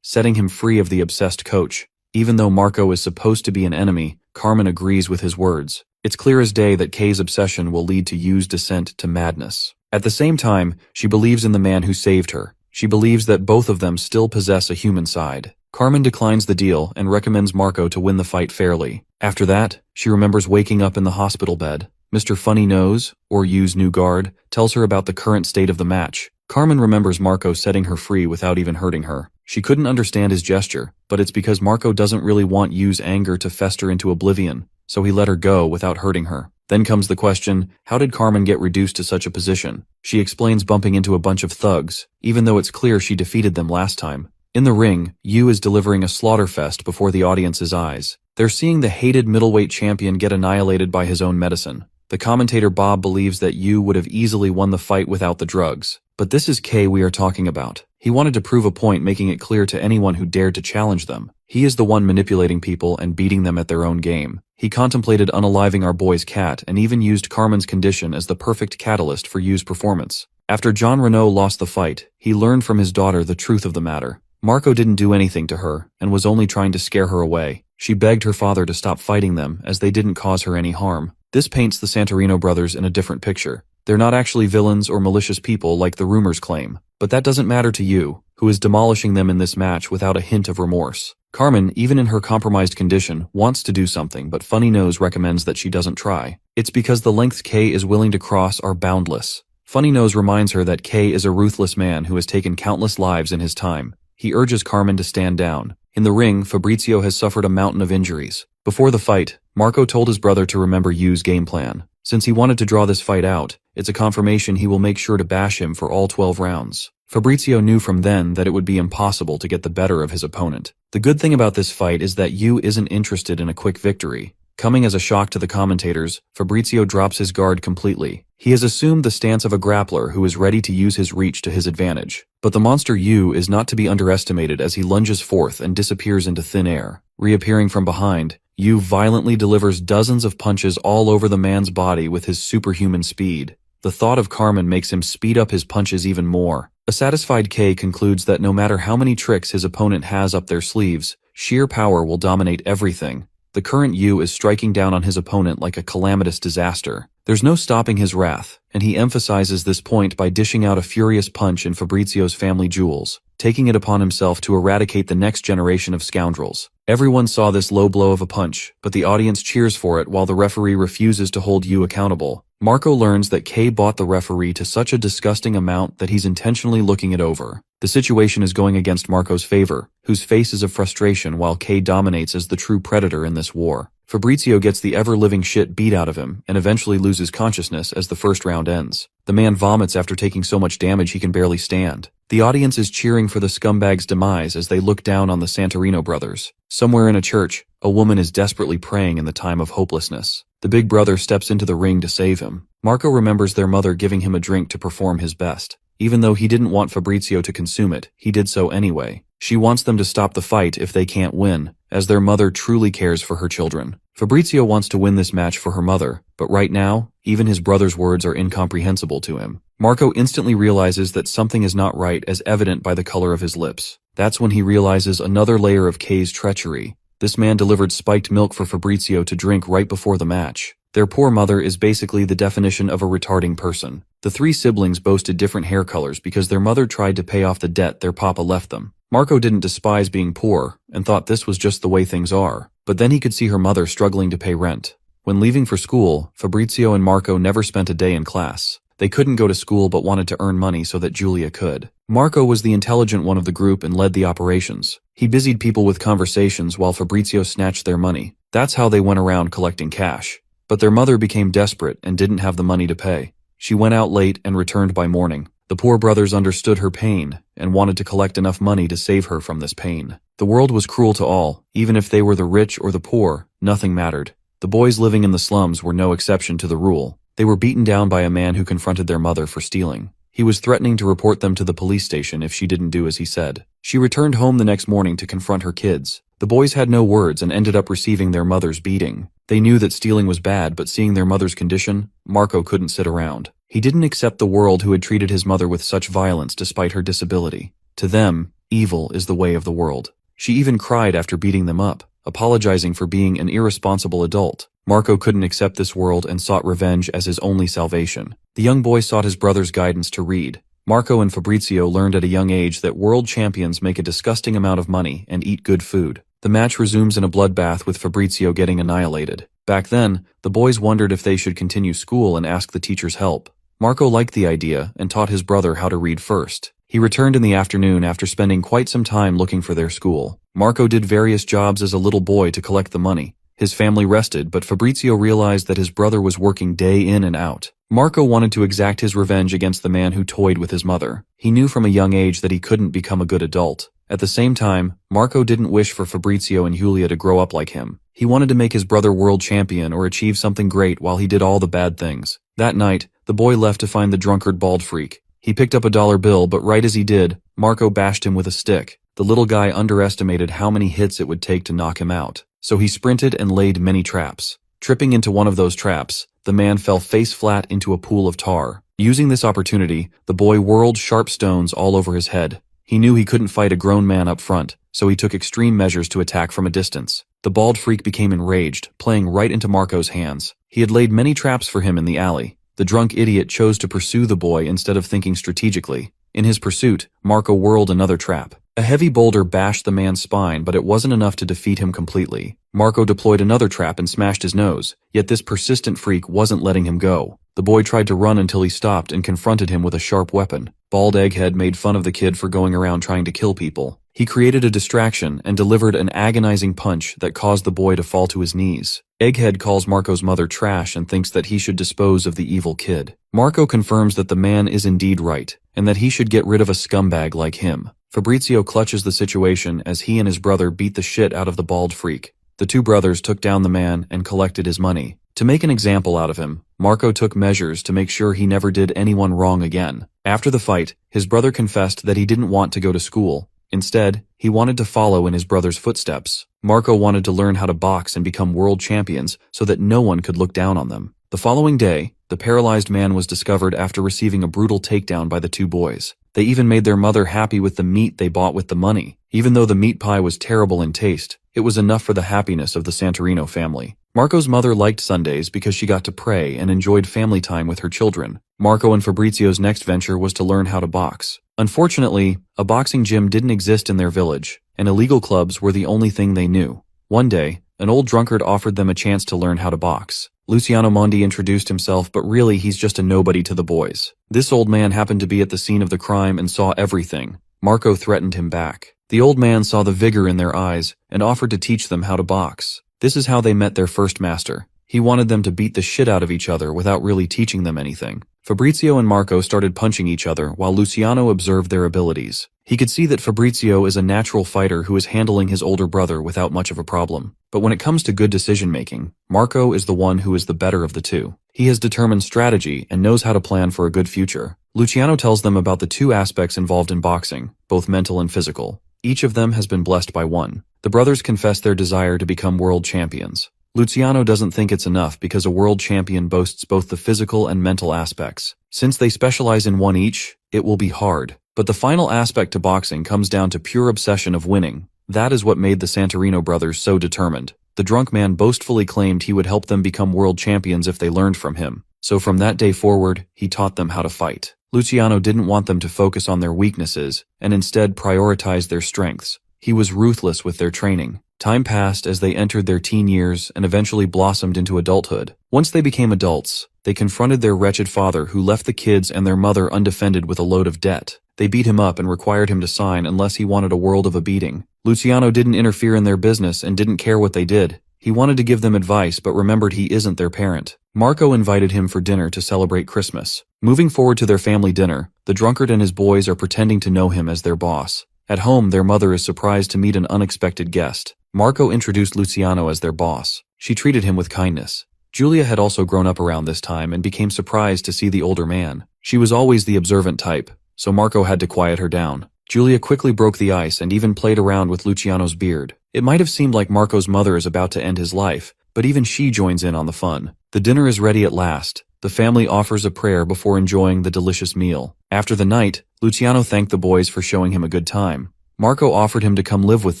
setting him free of the obsessed coach. Even though Marco is supposed to be an enemy, Carmen agrees with his words. It's clear as day that Kay's obsession will lead to Yu's descent to madness. At the same time, she believes in the man who saved her. She believes that both of them still possess a human side. Carmen declines the deal and recommends Marco to win the fight fairly. After that, she remembers waking up in the hospital bed. Mr. Funny Nose, or Yu's new guard, tells her about the current state of the match. Carmen remembers Marco setting her free without even hurting her. She couldn't understand his gesture, but it's because Marco doesn't really want Yu's anger to fester into oblivion, so he let her go without hurting her. Then comes the question, how did Carmen get reduced to such a position? She explains bumping into a bunch of thugs, even though it's clear she defeated them last time. In the ring, Yu is delivering a slaughter fest before the audience's eyes. They're seeing the hated middleweight champion get annihilated by his own medicine. The commentator Bob believes that Yu would have easily won the fight without the drugs. But this is Kay we are talking about. He wanted to prove a point, making it clear to anyone who dared to challenge them. He is the one manipulating people and beating them at their own game. He contemplated unaliving our boy's cat and even used Carmen's condition as the perfect catalyst for Yu's performance. After John Renault lost the fight, he learned from his daughter the truth of the matter. Marco didn't do anything to her and was only trying to scare her away. She begged her father to stop fighting them as they didn't cause her any harm. This paints the Santorino brothers in a different picture. They're not actually villains or malicious people like the rumors claim. But that doesn't matter to Yu, who is demolishing them in this match without a hint of remorse. Carmen, even in her compromised condition, wants to do something, but Funny Nose recommends that she doesn't try. It's because the lengths Kay is willing to cross are boundless. Funny Nose reminds her that Kay is a ruthless man who has taken countless lives in his time. he urges Carmen to stand down. In the ring, Fabrizio has suffered a mountain of injuries. Before the fight, Marco told his brother to remember Yu's game plan. Since he wanted to draw this fight out, it's a confirmation he will make sure to bash him for all 12 rounds. Fabrizio knew from then that it would be impossible to get the better of his opponent. The good thing about this fight is that Yu isn't interested in a quick victory. Coming as a shock to the commentators, Fabrizio drops his guard completely. He has assumed the stance of a grappler who is ready to use his reach to his advantage. But the monster Yu is not to be underestimated as he lunges forth and disappears into thin air. Reappearing from behind, Yu violently delivers dozens of punches all over the man's body with his superhuman speed. The thought of Carmen makes him speed up his punches even more. A satisfied K concludes that no matter how many tricks his opponent has up their sleeves, sheer power will dominate everything. The current Yu is striking down on his opponent like a calamitous disaster. There's no stopping his wrath, and he emphasizes this point by dishing out a furious punch in Fabrizio's family jewels, taking it upon himself to eradicate the next generation of scoundrels. Everyone saw this low blow of a punch, but the audience cheers for it while the referee refuses to hold Yu accountable. Marco learns that Kay bought the referee to such a disgusting amount that he's intentionally looking it over. The situation is going against Marco's favor, whose face is of frustration while Kay dominates as the true predator in this war. Fabrizio gets the ever-living shit beat out of him and eventually loses consciousness as the first round ends. The man vomits after taking so much damage he can barely stand. The audience is cheering for the scumbag's demise as they look down on the Santorino brothers. Somewhere in a church, a woman is desperately praying in the time of hopelessness. The big brother steps into the ring to save him. Marco remembers their mother giving him a drink to perform his best. Even though he didn't want Fabrizio to consume it, he did so anyway. She wants them to stop the fight if they can't win, as their mother truly cares for her children. Fabrizio wants to win this match for her mother, but right now, even his brother's words are incomprehensible to him. Marco instantly realizes that something is not right, as evident by the color of his lips. That's when he realizes another layer of Kay's treachery. This man delivered spiked milk for Fabrizio to drink right before the match. Their poor mother is basically the definition of a retarding person. The three siblings boasted different hair colors because their mother tried to pay off the debt their papa left them. Marco didn't despise being poor and thought this was just the way things are, but then he could see her mother struggling to pay rent. When leaving for school, Fabrizio and Marco never spent a day in class. They couldn't go to school but wanted to earn money so that Julia could. Marco was the intelligent one of the group and led the operations. He busied people with conversations while Fabrizio snatched their money. That's how they went around collecting cash. But their mother became desperate and didn't have the money to pay. She went out late and returned by morning. The poor brothers understood her pain and wanted to collect enough money to save her from this pain. The world was cruel to all, even if they were the rich or the poor, nothing mattered. The boys living in the slums were no exception to the rule. They were beaten down by a man who confronted their mother for stealing. He was threatening to report them to the police station if she didn't do as he said. She returned home the next morning to confront her kids. The boys had no words and ended up receiving their mother's beating. They knew that stealing was bad, but seeing their mother's condition, Marco couldn't sit around. He didn't accept the world who had treated his mother with such violence despite her disability. To them, evil is the way of the world. She even cried after beating them up, apologizing for being an irresponsible adult. Marco couldn't accept this world and sought revenge as his only salvation. The young boy sought his brother's guidance to read. Marco and Fabrizio learned at a young age that world champions make a disgusting amount of money and eat good food. The match resumes in a bloodbath with Fabrizio getting annihilated. Back then, the boys wondered if they should continue school and ask the teacher's help. Marco liked the idea and taught his brother how to read first. He returned in the afternoon after spending quite some time looking for their school. Marco did various jobs as a little boy to collect the money. His family rested, but Fabrizio realized that his brother was working day in and out. Marco wanted to exact his revenge against the man who toyed with his mother. He knew from a young age that he couldn't become a good adult. At the same time, Marco didn't wish for Fabrizio and Julia to grow up like him. He wanted to make his brother world champion or achieve something great while he did all the bad things. That night, the boy left to find the drunkard bald freak. He picked up a dollar bill, but right as he did, Marco bashed him with a stick. The little guy underestimated how many hits it would take to knock him out, so he sprinted and laid many traps. Tripping into one of those traps, the man fell face flat into a pool of tar. Using this opportunity, the boy whirled sharp stones all over his head. He knew he couldn't fight a grown man up front, so he took extreme measures to attack from a distance. The bald freak became enraged, playing right into Marco's hands. He had laid many traps for him in the alley. The drunk idiot chose to pursue the boy instead of thinking strategically. In his pursuit, Marco whirled another trap. A heavy boulder bashed the man's spine, but it wasn't enough to defeat him completely. Marco deployed another trap and smashed his nose, yet this persistent freak wasn't letting him go. The boy tried to run until he stopped and confronted him with a sharp weapon. Bald Egghead made fun of the kid for going around trying to kill people. He created a distraction and delivered an agonizing punch that caused the boy to fall to his knees. Egghead calls Marco's mother trash and thinks that he should dispose of the evil kid. Marco confirms that the man is indeed right, and that he should get rid of a scumbag like him. Fabrizio clutches the situation as he and his brother beat the shit out of the bald freak. The two brothers took down the man and collected his money. To make an example out of him, Marco took measures to make sure he never did anyone wrong again. After the fight, his brother confessed that he didn't want to go to school. Instead, he wanted to follow in his brother's footsteps. Marco wanted to learn how to box and become world champions so that no one could look down on them. The following day, the paralyzed man was discovered after receiving a brutal takedown by the two boys. They even made their mother happy with the meat they bought with the money. Even though the meat pie was terrible in taste, it was enough for the happiness of the Santorino family. Marco's mother liked Sundays because she got to pray and enjoyed family time with her children. Marco and Fabrizio's next venture was to learn how to box. Unfortunately, a boxing gym didn't exist in their village, and illegal clubs were the only thing they knew. One day, an old drunkard offered them a chance to learn how to box. Luciano Mondi introduced himself, but really he's just a nobody to the boys. This old man happened to be at the scene of the crime and saw everything. Marco threatened him back. The old man saw the vigor in their eyes and offered to teach them how to box. This is how they met their first master. He wanted them to beat the shit out of each other without really teaching them anything. Fabrizio and Marco started punching each other while Luciano observed their abilities. He could see that Fabrizio is a natural fighter who is handling his older brother without much of a problem. But when it comes to good decision-making, Marco is the one who is the better of the two. He has determined strategy and knows how to plan for a good future. Luciano tells them about the two aspects involved in boxing, both mental and physical. Each of them has been blessed by one. The brothers confess their desire to become world champions. Luciano doesn't think it's enough because a world champion boasts both the physical and mental aspects. Since they specialize in one each, it will be hard. But the final aspect to boxing comes down to pure obsession of winning. That is what made the Santorino brothers so determined. The drunk man boastfully claimed he would help them become world champions if they learned from him. So from that day forward, he taught them how to fight. Luciano didn't want them to focus on their weaknesses, and instead prioritize their strengths. He was ruthless with their training. Time passed as they entered their teen years and eventually blossomed into adulthood. Once they became adults, they confronted their wretched father who left the kids and their mother undefended with a load of debt. They beat him up and required him to sign unless he wanted a world of a beating. Luciano didn't interfere in their business and didn't care what they did. He wanted to give them advice but remembered he isn't their parent. Marco invited him for dinner to celebrate Christmas. Moving forward to their family dinner, the drunkard and his boys are pretending to know him as their boss. At home, their mother is surprised to meet an unexpected guest. Marco introduced Luciano as their boss. She treated him with kindness. Julia had also grown up around this time and became surprised to see the older man. She was always the observant type, so Marco had to quiet her down. Julia quickly broke the ice and even played around with Luciano's beard. It might have seemed like Marco's mother is about to end his life, but even she joins in on the fun. The dinner is ready at last. The family offers a prayer before enjoying the delicious meal. After the night, Luciano thanked the boys for showing him a good time. Marco offered him to come live with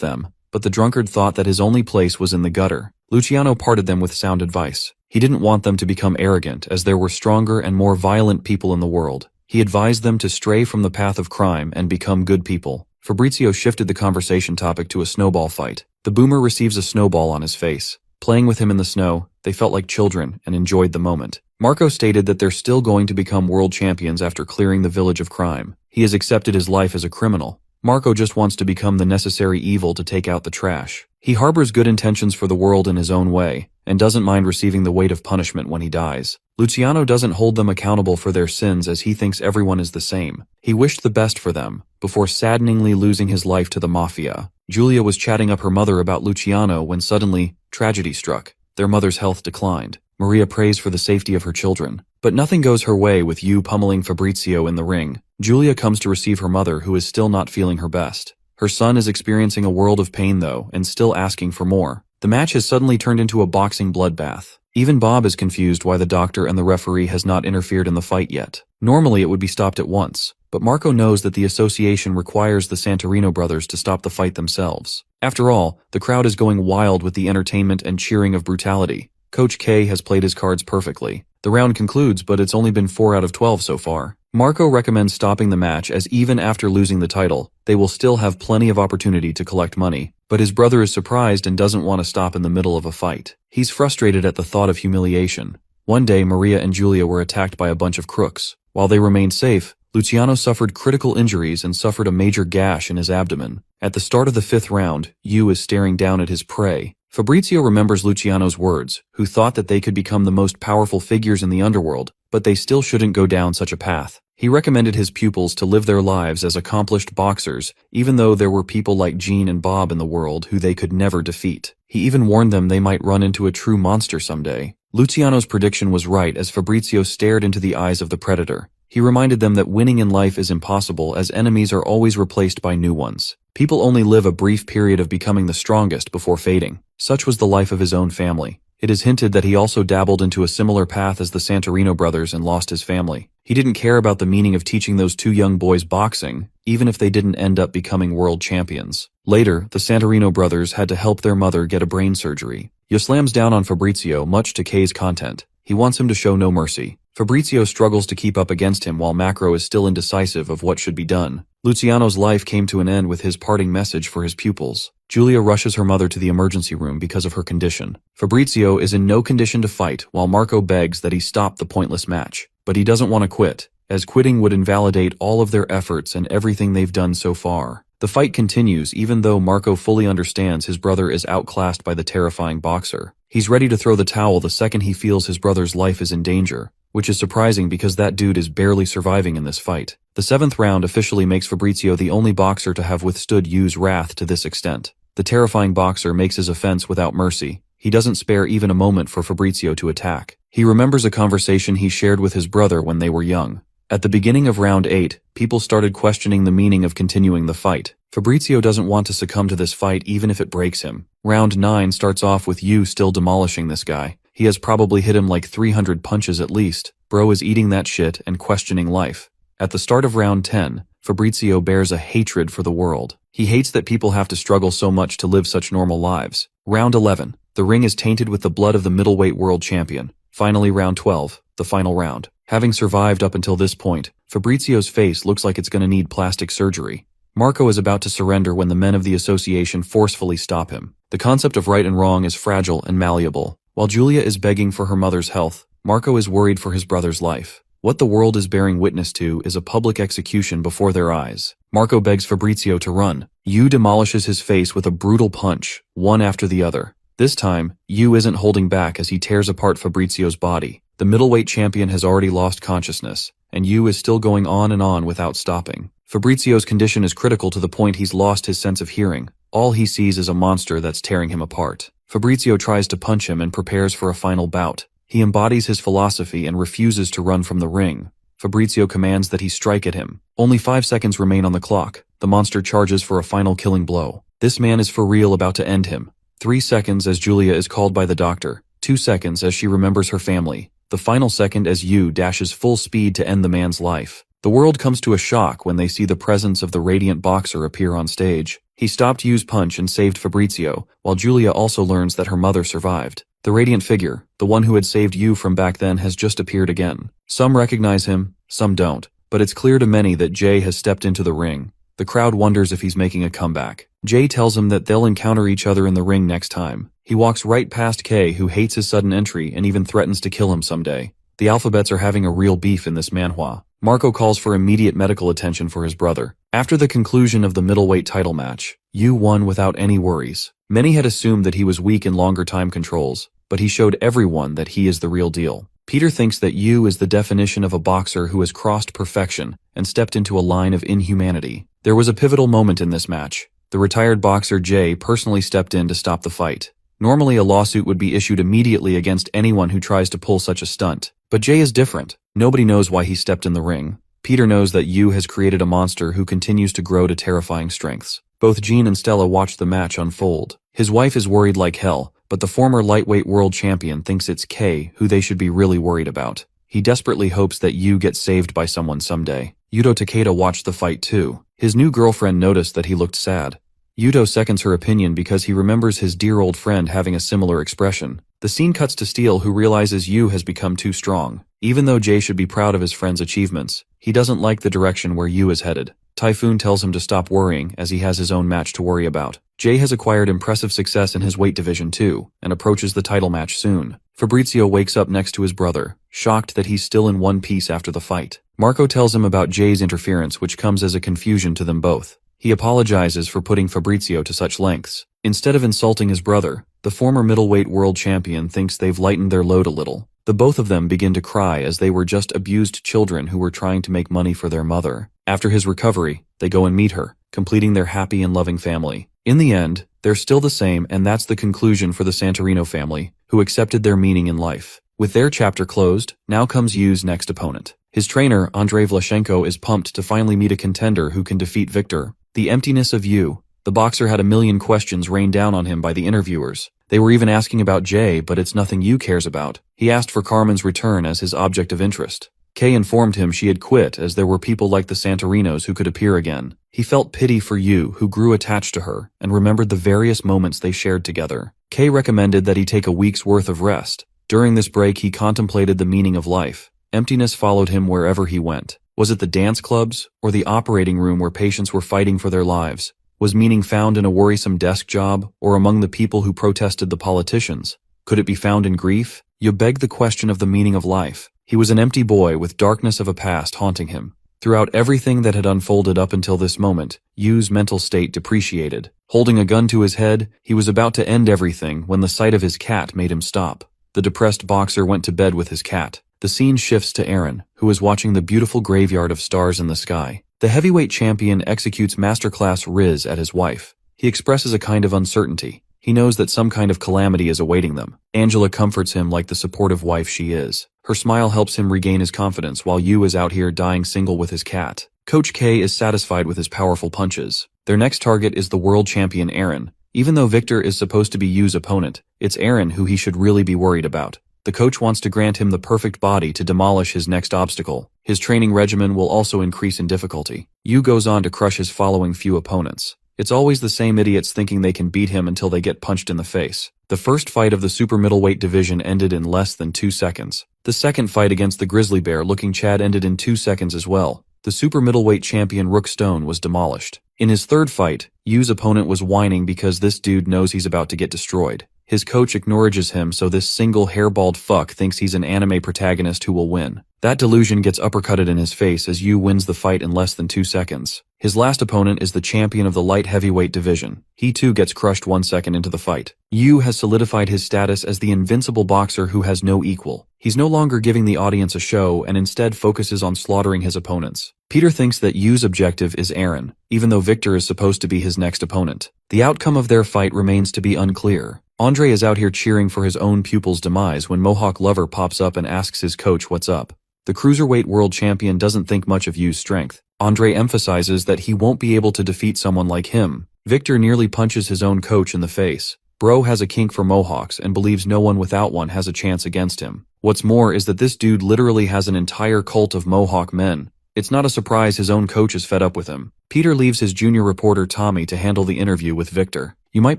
them, but the drunkard thought that his only place was in the gutter. Luciano parted them with sound advice. He didn't want them to become arrogant, as there were stronger and more violent people in the world. He advised them to stray from the path of crime and become good people. Fabrizio shifted the conversation topic to a snowball fight. The boomer receives a snowball on his face. Playing with him in the snow, they felt like children and enjoyed the moment. Marco stated that they're still going to become world champions after clearing the village of crime. He has accepted his life as a criminal. Marco just wants to become the necessary evil to take out the trash. He harbors good intentions for the world in his own way, and doesn't mind receiving the weight of punishment when he dies. Luciano doesn't hold them accountable for their sins as he thinks everyone is the same. He wished the best for them, before saddeningly losing his life to the mafia. Julia was chatting up her mother about Luciano when suddenly, tragedy struck. Their mother's health declined. Maria prays for the safety of her children. But nothing goes her way with you pummeling Fabrizio in the ring. Julia comes to receive her mother, who is still not feeling her best. Her son is experiencing a world of pain though, and still asking for more. The match has suddenly turned into a boxing bloodbath. Even Bob is confused why the doctor and the referee has not interfered in the fight yet. Normally it would be stopped at once, but Marco knows that the association requires the Santorino brothers to stop the fight themselves. After all, the crowd is going wild with the entertainment and cheering of brutality. Coach K has played his cards perfectly. The round concludes, but it's only been 4 out of 12 so far. Marco recommends stopping the match as even after losing the title, they will still have plenty of opportunity to collect money. But his brother is surprised and doesn't want to stop in the middle of a fight. He's frustrated at the thought of humiliation. One day, Maria and Julia were attacked by a bunch of crooks. While they remained safe, Luciano suffered critical injuries and suffered a major gash in his abdomen. At the start of the 5th round, Yu is staring down at his prey. Fabrizio remembers Luciano's words, who thought that they could become the most powerful figures in the underworld, but they still shouldn't go down such a path. He recommended his pupils to live their lives as accomplished boxers, even though there were people like Jean and Bob in the world who they could never defeat. He even warned them they might run into a true monster someday. Luciano's prediction was right as Fabrizio stared into the eyes of the predator. He reminded them that winning in life is impossible as enemies are always replaced by new ones. People only live a brief period of becoming the strongest before fading. Such was the life of his own family. It is hinted that he also dabbled into a similar path as the Santorino brothers and lost his family. He didn't care about the meaning of teaching those 2 young boys boxing, even if they didn't end up becoming world champions. Later, the Santorino brothers had to help their mother get a brain surgery. Yu slams down on Fabrizio, much to Kei's content. He wants him to show no mercy. Fabrizio struggles to keep up against him while Macro is still indecisive of what should be done. Luciano's life came to an end with his parting message for his pupils. Julia rushes her mother to the emergency room because of her condition. Fabrizio is in no condition to fight while Marco begs that he stop the pointless match. But he doesn't want to quit, as quitting would invalidate all of their efforts and everything they've done so far. The fight continues even though Marco fully understands his brother is outclassed by the terrifying boxer. He's ready to throw the towel the second he feels his brother's life is in danger, which is surprising because that dude is barely surviving in this fight. The 7th round officially makes Fabrizio the only boxer to have withstood Yu's wrath to this extent. The terrifying boxer makes his offense without mercy. He doesn't spare even a moment for Fabrizio to attack. He remembers a conversation he shared with his brother when they were young. At the beginning of round 8, people started questioning the meaning of continuing the fight. Fabrizio doesn't want to succumb to this fight even if it breaks him. Round 9 starts off with Yu still demolishing this guy. He has probably hit him like 300 punches at least. Bro is eating that shit and questioning life. At the start of round 10, Fabrizio bears a hatred for the world. He hates that people have to struggle so much to live such normal lives. Round 11, the ring is tainted with the blood of the middleweight world champion. Finally, round 12, the final round. Having survived up until this point, Fabrizio's face looks like it's going to need plastic surgery. Marco is about to surrender when the men of the association forcefully stop him. The concept of right and wrong is fragile and malleable. While Julia is begging for her mother's health, Marco is worried for his brother's life. What the world is bearing witness to is a public execution before their eyes. Marco begs Fabrizio to run. Yu demolishes his face with a brutal punch, one after the other. This time, Yu isn't holding back as he tears apart Fabrizio's body. The middleweight champion has already lost consciousness, and Yu is still going on and on without stopping. Fabrizio's condition is critical to the point he's lost his sense of hearing. All he sees is a monster that's tearing him apart. Fabrizio tries to punch him and prepares for a final bout. He embodies his philosophy and refuses to run from the ring. Fabrizio commands that he strike at him. Only 5 seconds remain on the clock. The monster charges for a final killing blow. This man is for real about to end him. 3 seconds as Julia is called by the doctor. 2 seconds as she remembers her family. The final second as Yu dashes full speed to end the man's life. The world comes to a shock when they see the presence of the radiant boxer appear on stage. He stopped Yu's punch and saved Fabrizio, while Julia also learns that her mother survived. The radiant figure, the one who had saved Yu from back then, has just appeared again. Some recognize him, some don't, but it's clear to many that Jay has stepped into the ring. The crowd wonders if he's making a comeback. Jay tells him that they'll encounter each other in the ring next time. He walks right past Kei, who hates his sudden entry and even threatens to kill him someday. The alphabets are having a real beef in this manhwa. Marco calls for immediate medical attention for his brother. After the conclusion of the middleweight title match, Yu won without any worries. Many had assumed that he was weak in longer time controls, but he showed everyone that he is the real deal. Peter thinks that Yu is the definition of a boxer who has crossed perfection and stepped into a line of inhumanity. There was a pivotal moment in this match. The retired boxer Jay personally stepped in to stop the fight. Normally a lawsuit would be issued immediately against anyone who tries to pull such a stunt. But Jay is different. Nobody knows why he stepped in the ring. Peter knows that Yu has created a monster who continues to grow to terrifying strengths. Both Jean and Stella watch the match unfold. His wife is worried like hell, but the former lightweight world champion thinks it's Kei who they should be really worried about. He desperately hopes that Yu gets saved by someone someday. Yuto Takeda watched the fight too. His new girlfriend noticed that he looked sad. Yuto seconds her opinion because he remembers his dear old friend having a similar expression. The scene cuts to Steel, who realizes Yu has become too strong. Even though Jay should be proud of his friend's achievements, he doesn't like the direction where Yu is headed. Typhoon tells him to stop worrying as he has his own match to worry about. Jay has acquired impressive success in his weight division too, and approaches the title match soon. Fabrizio wakes up next to his brother, shocked that he's still in one piece after the fight. Marco tells him about Jay's interference, which comes as a confusion to them both. He apologizes for putting Fabrizio to such lengths. Instead of insulting his brother, the former middleweight world champion thinks they've lightened their load a little. The both of them begin to cry as they were just abused children who were trying to make money for their mother. After his recovery, they go and meet her, completing their happy and loving family. In the end, they're still the same, and that's the conclusion for the Santorino family, who accepted their meaning in life. With their chapter closed, now comes Yu's next opponent. His trainer, Andrei Vlashenko, is pumped to finally meet a contender who can defeat Victor. The emptiness of Yu. The boxer had a million questions rained down on him by the interviewers. They were even asking about Jay, but it's nothing Yu cares about. He asked for Carmen's return as his object of interest. Kay informed him she had quit as there were people like the Santorinos who could appear again. He felt pity for Yu, who grew attached to her, and remembered the various moments they shared together. Kay recommended that he take a week's worth of rest. During this break, he contemplated the meaning of life. Emptiness followed him wherever he went. Was it the dance clubs, or the operating room where patients were fighting for their lives? Was meaning found in a worrisome desk job, or among the people who protested the politicians? Could it be found in grief? You beg the question of the meaning of life. He was an empty boy with darkness of a past haunting him. Throughout everything that had unfolded up until this moment, Yu's mental state depreciated. Holding a gun to his head, he was about to end everything when the sight of his cat made him stop. The depressed boxer went to bed with his cat. The scene shifts to Aaron, who is watching the beautiful graveyard of stars in the sky. The heavyweight champion executes masterclass Riz at his wife. He expresses a kind of uncertainty. He knows that some kind of calamity is awaiting them. Angela comforts him like the supportive wife she is. Her smile helps him regain his confidence while Yu is out here dying single with his cat. Coach K is satisfied with his powerful punches. Their next target is the world champion Aaron. Even though Victor is supposed to be Yu's opponent, it's Aaron who he should really be worried about. The coach wants to grant him the perfect body to demolish his next obstacle. His training regimen will also increase in difficulty. Yu goes on to crush his following few opponents. It's always the same idiots thinking they can beat him until they get punched in the face. The first fight of the super middleweight division ended in less than 2 seconds. The second fight against the grizzly bear-looking Chad ended in 2 seconds as well. The super middleweight champion Rook Stone was demolished. In his third fight, Yu's opponent was whining because this dude knows he's about to get destroyed. His coach acknowledges him, so this single hairballed fuck thinks he's an anime protagonist who will win. That delusion gets uppercutted in his face as Yu wins the fight in less than 2 seconds. His last opponent is the champion of the light heavyweight division. He too gets crushed 1 second into the fight. Yu has solidified his status as the invincible boxer who has no equal. He's no longer giving the audience a show and instead focuses on slaughtering his opponents. Peter thinks that Yu's objective is Aaron, even though Victor is supposed to be his next opponent. The outcome of their fight remains to be unclear. Andre is out here cheering for his own pupil's demise when Mohawk Lover pops up and asks his coach what's up. The cruiserweight world champion doesn't think much of Yu's strength. Andre emphasizes that he won't be able to defeat someone like him. Victor nearly punches his own coach in the face. Bro has a kink for Mohawks and believes no one without one has a chance against him. What's more is that this dude literally has an entire cult of Mohawk men. It's not a surprise his own coach is fed up with him. Peter leaves his junior reporter Tommy to handle the interview with Victor. You might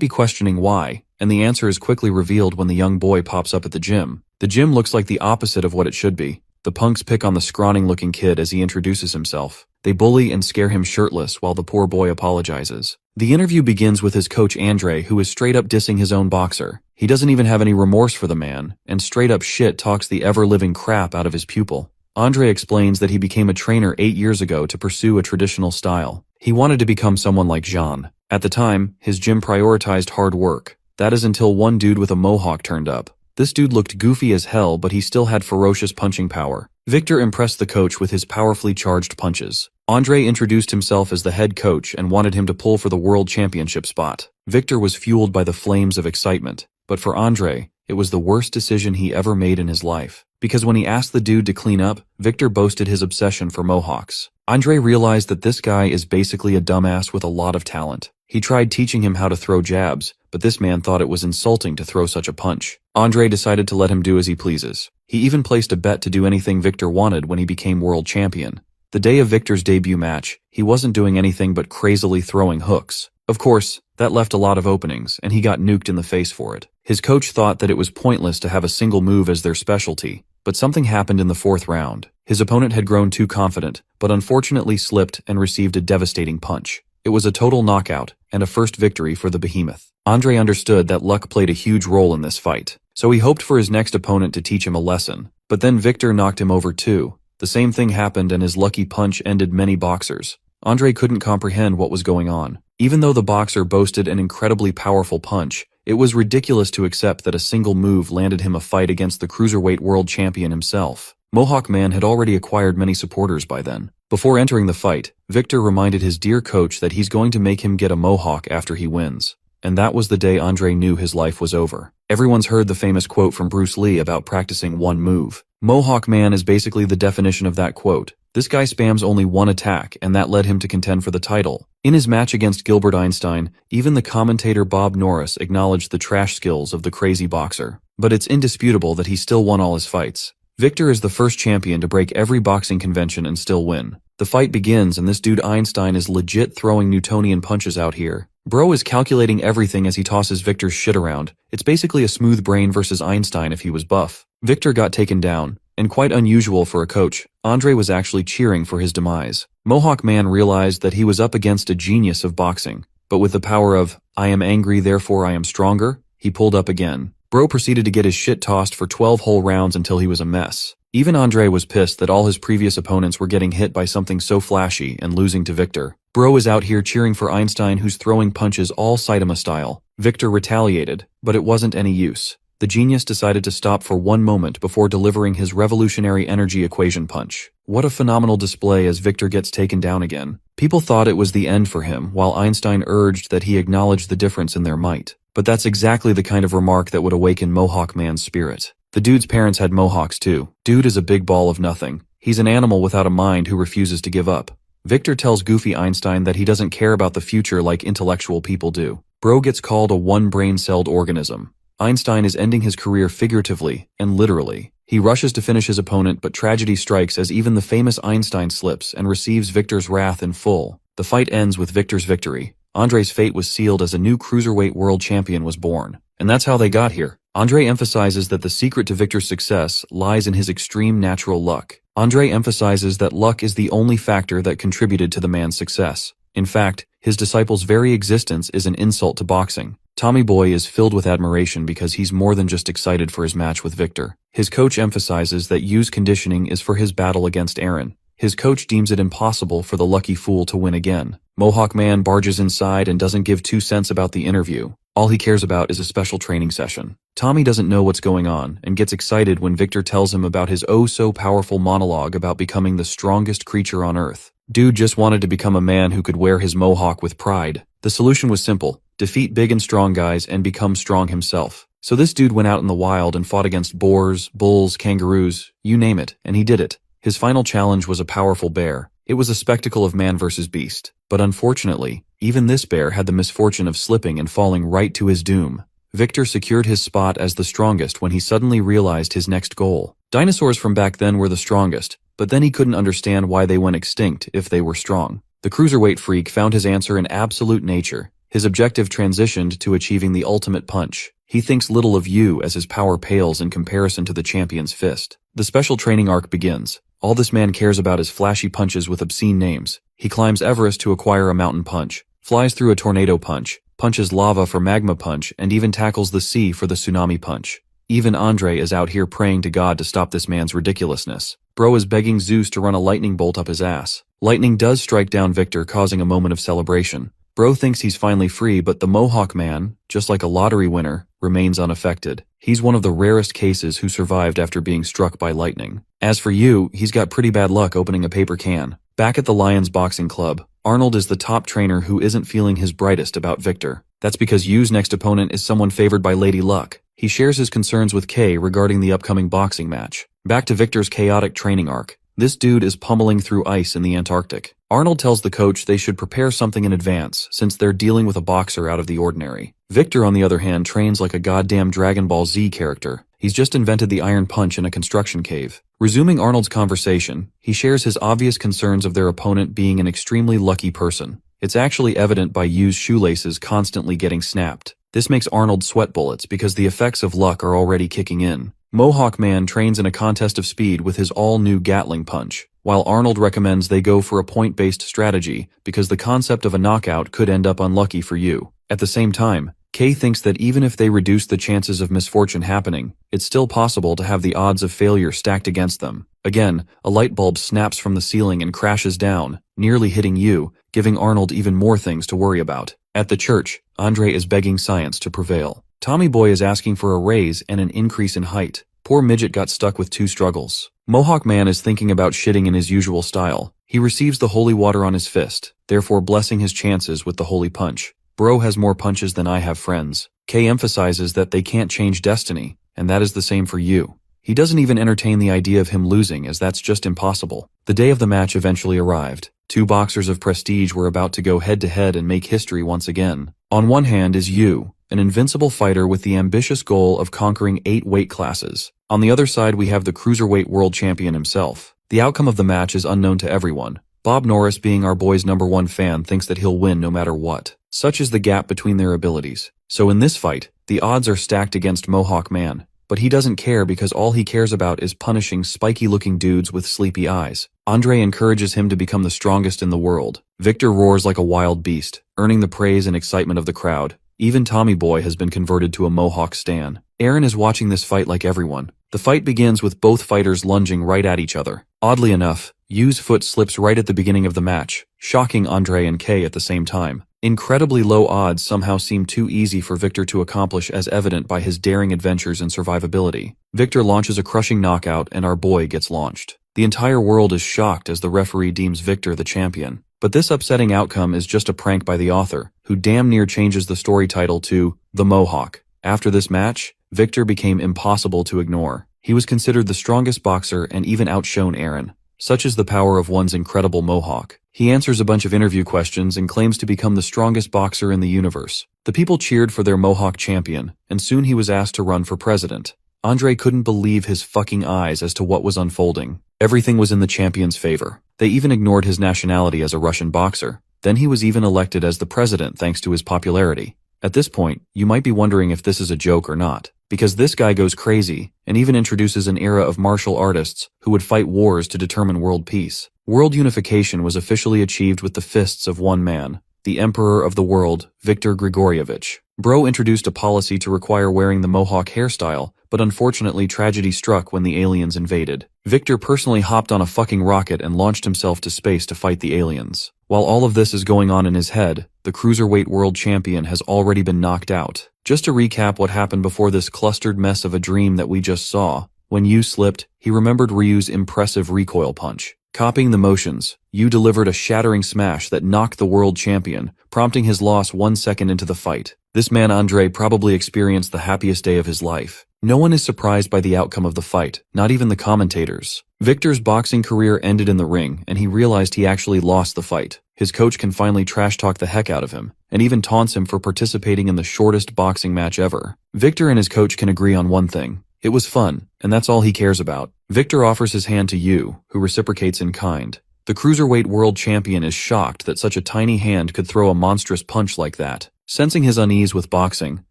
be questioning why, and the answer is quickly revealed when the young boy pops up at the gym. The gym looks like the opposite of what it should be. The punks pick on the scrawny-looking kid as he introduces himself. They bully and scare him shirtless while the poor boy apologizes. The interview begins with his coach Andre, who is straight up dissing his own boxer. He doesn't even have any remorse for the man, and straight up shit talks the ever-living crap out of his pupil. Andre explains that he became a trainer 8 years ago to pursue a traditional style. He wanted to become someone like Jean. At the time, his gym prioritized hard work. That is until one dude with a mohawk turned up. This dude looked goofy as hell, but he still had ferocious punching power. Victor impressed the coach with his powerfully charged punches. Andre introduced himself as the head coach and wanted him to pull for the world championship spot. Victor was fueled by the flames of excitement. But for Andre, it was the worst decision he ever made in his life. Because when he asked the dude to clean up, Victor boasted his obsession for mohawks. Andre realized that this guy is basically a dumbass with a lot of talent. He tried teaching him how to throw jabs, but this man thought it was insulting to throw such a punch. Andre decided to let him do as he pleases. He even placed a bet to do anything Victor wanted when he became world champion. The day of Victor's debut match, he wasn't doing anything but crazily throwing hooks. Of course, that left a lot of openings, and he got nuked in the face for it. His coach thought that it was pointless to have a single move as their specialty, but something happened in the 4th round. His opponent had grown too confident, but unfortunately slipped and received a devastating punch. It was a total knockout, and a first victory for the behemoth. Andre understood that luck played a huge role in this fight, so he hoped for his next opponent to teach him a lesson. But then Victor knocked him over too. The same thing happened and his lucky punch ended many boxers. Andre couldn't comprehend what was going on. Even though the boxer boasted an incredibly powerful punch, it was ridiculous to accept that a single move landed him a fight against the cruiserweight world champion himself. Mohawk Man had already acquired many supporters by then. Before entering the fight, Victor reminded his dear coach that he's going to make him get a mohawk after he wins. And that was the day Andre knew his life was over. Everyone's heard the famous quote from Bruce Lee about practicing one move. Mohawk Man is basically the definition of that quote. This guy spams only one attack, and that led him to contend for the title. In his match against Gilbert Einstein, even the commentator Bob Norris acknowledged the trash skills of the crazy boxer. But it's indisputable that he still won all his fights. Victor is the first champion to break every boxing convention and still win. The fight begins and this dude Einstein is legit throwing Newtonian punches out here. Bro is calculating everything as he tosses Victor's shit around. It's basically a smooth brain versus Einstein if he was buff. Victor got taken down, and quite unusual for a coach, Andre was actually cheering for his demise. Mohawk Man realized that he was up against a genius of boxing, but with the power of, I am angry therefore I am stronger, he pulled up again. Bro proceeded to get his shit tossed for 12 whole rounds until he was a mess. Even Andre was pissed that all his previous opponents were getting hit by something so flashy and losing to Victor. Bro is out here cheering for Einstein who's throwing punches all Saitama style. Victor retaliated, but it wasn't any use. The genius decided to stop for one moment before delivering his revolutionary energy equation punch. What a phenomenal display as Victor gets taken down again. People thought it was the end for him, while Einstein urged that he acknowledge the difference in their might. But that's exactly the kind of remark that would awaken Mohawk Man's spirit. The dude's parents had mohawks too. Dude is a big ball of nothing. He's an animal without a mind who refuses to give up. Victor tells goofy Einstein that he doesn't care about the future like intellectual people do. Bro gets called a one-brain-celled organism. Einstein is ending his career figuratively and literally. He rushes to finish his opponent, but tragedy strikes as even the famous Einstein slips and receives Victor's wrath in full. The fight ends with Victor's victory. Andre's fate was sealed as a new cruiserweight world champion was born. And that's how they got here. Andre emphasizes that the secret to Victor's success lies in his extreme natural luck. Andre emphasizes that luck is the only factor that contributed to the man's success. In fact, his disciple's very existence is an insult to boxing. Tommy Boy is filled with admiration because he's more than just excited for his match with Victor. His coach emphasizes that Yu's conditioning is for his battle against Aaron. His coach deems it impossible for the lucky fool to win again. Mohawk Man barges inside and doesn't give 2 cents about the interview. All he cares about is a special training session. Tommy doesn't know what's going on and gets excited when Victor tells him about his oh-so-powerful monologue about becoming the strongest creature on Earth. Dude just wanted to become a man who could wear his mohawk with pride. The solution was simple: defeat big and strong guys and become strong himself. So this dude went out in the wild and fought against boars, bulls, kangaroos, you name it, and he did it. His final challenge was a powerful bear. It was a spectacle of man versus beast. But unfortunately, even this bear had the misfortune of slipping and falling right to his doom. Victor secured his spot as the strongest when he suddenly realized his next goal. Dinosaurs from back then were the strongest, but then he couldn't understand why they went extinct if they were strong. The cruiserweight freak found his answer in absolute nature. His objective transitioned to achieving the ultimate punch. He thinks little of you as his power pales in comparison to the champion's fist. The special training arc begins. All this man cares about is flashy punches with obscene names. He climbs Everest to acquire a mountain punch, flies through a tornado punch, punches lava for magma punch, and even tackles the sea for the tsunami punch. Even Andre is out here praying to God to stop this man's ridiculousness. Bro is begging Zeus to run a lightning bolt up his ass. Lightning does strike down Victor, causing a moment of celebration. Bro thinks he's finally free, but the Mohawk Man, just like a lottery winner, remains unaffected. He's one of the rarest cases who survived after being struck by lightning. As for Yu, he's got pretty bad luck opening a paper can. Back at the Lions Boxing Club, Arnold is the top trainer who isn't feeling his brightest about Victor. That's because Yu's next opponent is someone favored by Lady Luck. He shares his concerns with Kay regarding the upcoming boxing match. Back to Victor's chaotic training arc. This dude is pummeling through ice in the Antarctic. Arnold tells the coach they should prepare something in advance since they're dealing with a boxer out of the ordinary. Victor, on the other hand, trains like a goddamn Dragon Ball Z character. He's just invented the iron punch in a construction cave. Resuming Arnold's conversation, he shares his obvious concerns of their opponent being an extremely lucky person. It's actually evident by Yu's shoelaces constantly getting snapped. This makes Arnold sweat bullets because the effects of luck are already kicking in. Mohawk Man trains in a contest of speed with his all-new Gatling punch, while Arnold recommends they go for a point-based strategy because the concept of a knockout could end up unlucky for Yu. At the same time, Kay thinks that even if they reduce the chances of misfortune happening, it's still possible to have the odds of failure stacked against them. Again, a light bulb snaps from the ceiling and crashes down, nearly hitting Yu, giving Arnold even more things to worry about. At the church, Andre is begging science to prevail. Tommy Boy is asking for a raise and an increase in height. Poor Midget got stuck with 2 struggles. Mohawk Man is thinking about shitting in his usual style. He receives the holy water on his fist, therefore blessing his chances with the holy punch. Bro has more punches than I have friends. Kay emphasizes that they can't change destiny, and that is the same for you. He doesn't even entertain the idea of him losing, as that's just impossible. The day of the match eventually arrived. 2 boxers of prestige were about to go head-to-head and make history once again. On one hand is Yu, an invincible fighter with the ambitious goal of conquering 8 weight classes. On the other side we have the cruiserweight world champion himself. The outcome of the match is unknown to everyone. Bob Norris, being our boy's #1 fan, thinks that he'll win no matter what. Such is the gap between their abilities. So in this fight, the odds are stacked against Mohawk Man. But he doesn't care because all he cares about is punishing spiky-looking dudes with sleepy eyes. Andre encourages him to become the strongest in the world. Victor roars like a wild beast, earning the praise and excitement of the crowd. Even Tommy Boy has been converted to a Mohawk stan. Aaron is watching this fight like everyone. The fight begins with both fighters lunging right at each other. Oddly enough, Yu's foot slips right at the beginning of the match, shocking Andre and Kay at the same time. Incredibly low odds somehow seem too easy for Victor to accomplish, as evident by his daring adventures and survivability. Victor launches a crushing knockout and our boy gets launched. The entire world is shocked as the referee deems Victor the champion. But this upsetting outcome is just a prank by the author, who damn near changes the story title to The Mohawk. After this match, Victor became impossible to ignore. He was considered the strongest boxer and even outshone Aaron. Such is the power of one's incredible Mohawk. He answers a bunch of interview questions and claims to become the strongest boxer in the universe. The people cheered for their Mohawk champion, and soon he was asked to run for president. Andre couldn't believe his fucking eyes as to what was unfolding. Everything was in the champion's favor. They even ignored his nationality as a Russian boxer. Then he was even elected as the president thanks to his popularity. At this point, you might be wondering if this is a joke or not, because this guy goes crazy and even introduces an era of martial artists who would fight wars to determine world peace. World unification was officially achieved with the fists of one man, the Emperor of the World, Viktor Grigorievich. Bro introduced a policy to require wearing the Mohawk hairstyle, but unfortunately tragedy struck when the aliens invaded. Victor personally hopped on a fucking rocket and launched himself to space to fight the aliens. While all of this is going on in his head, the cruiserweight world champion has already been knocked out. Just to recap what happened before this clustered mess of a dream that we just saw, when Yu slipped, he remembered Ryu's impressive recoil punch. Copying the motions, Yu delivered a shattering smash that knocked the world champion, prompting his loss 1 second into the fight. This man Andre probably experienced the happiest day of his life. No one is surprised by the outcome of the fight, not even the commentators. Victor's boxing career ended in the ring, and he realized he actually lost the fight. His coach can finally trash-talk the heck out of him, and even taunts him for participating in the shortest boxing match ever. Victor and his coach can agree on one thing. It was fun, and that's all he cares about. Victor offers his hand to Yu, who reciprocates in kind. The cruiserweight world champion is shocked that such a tiny hand could throw a monstrous punch like that. Sensing his unease with boxing,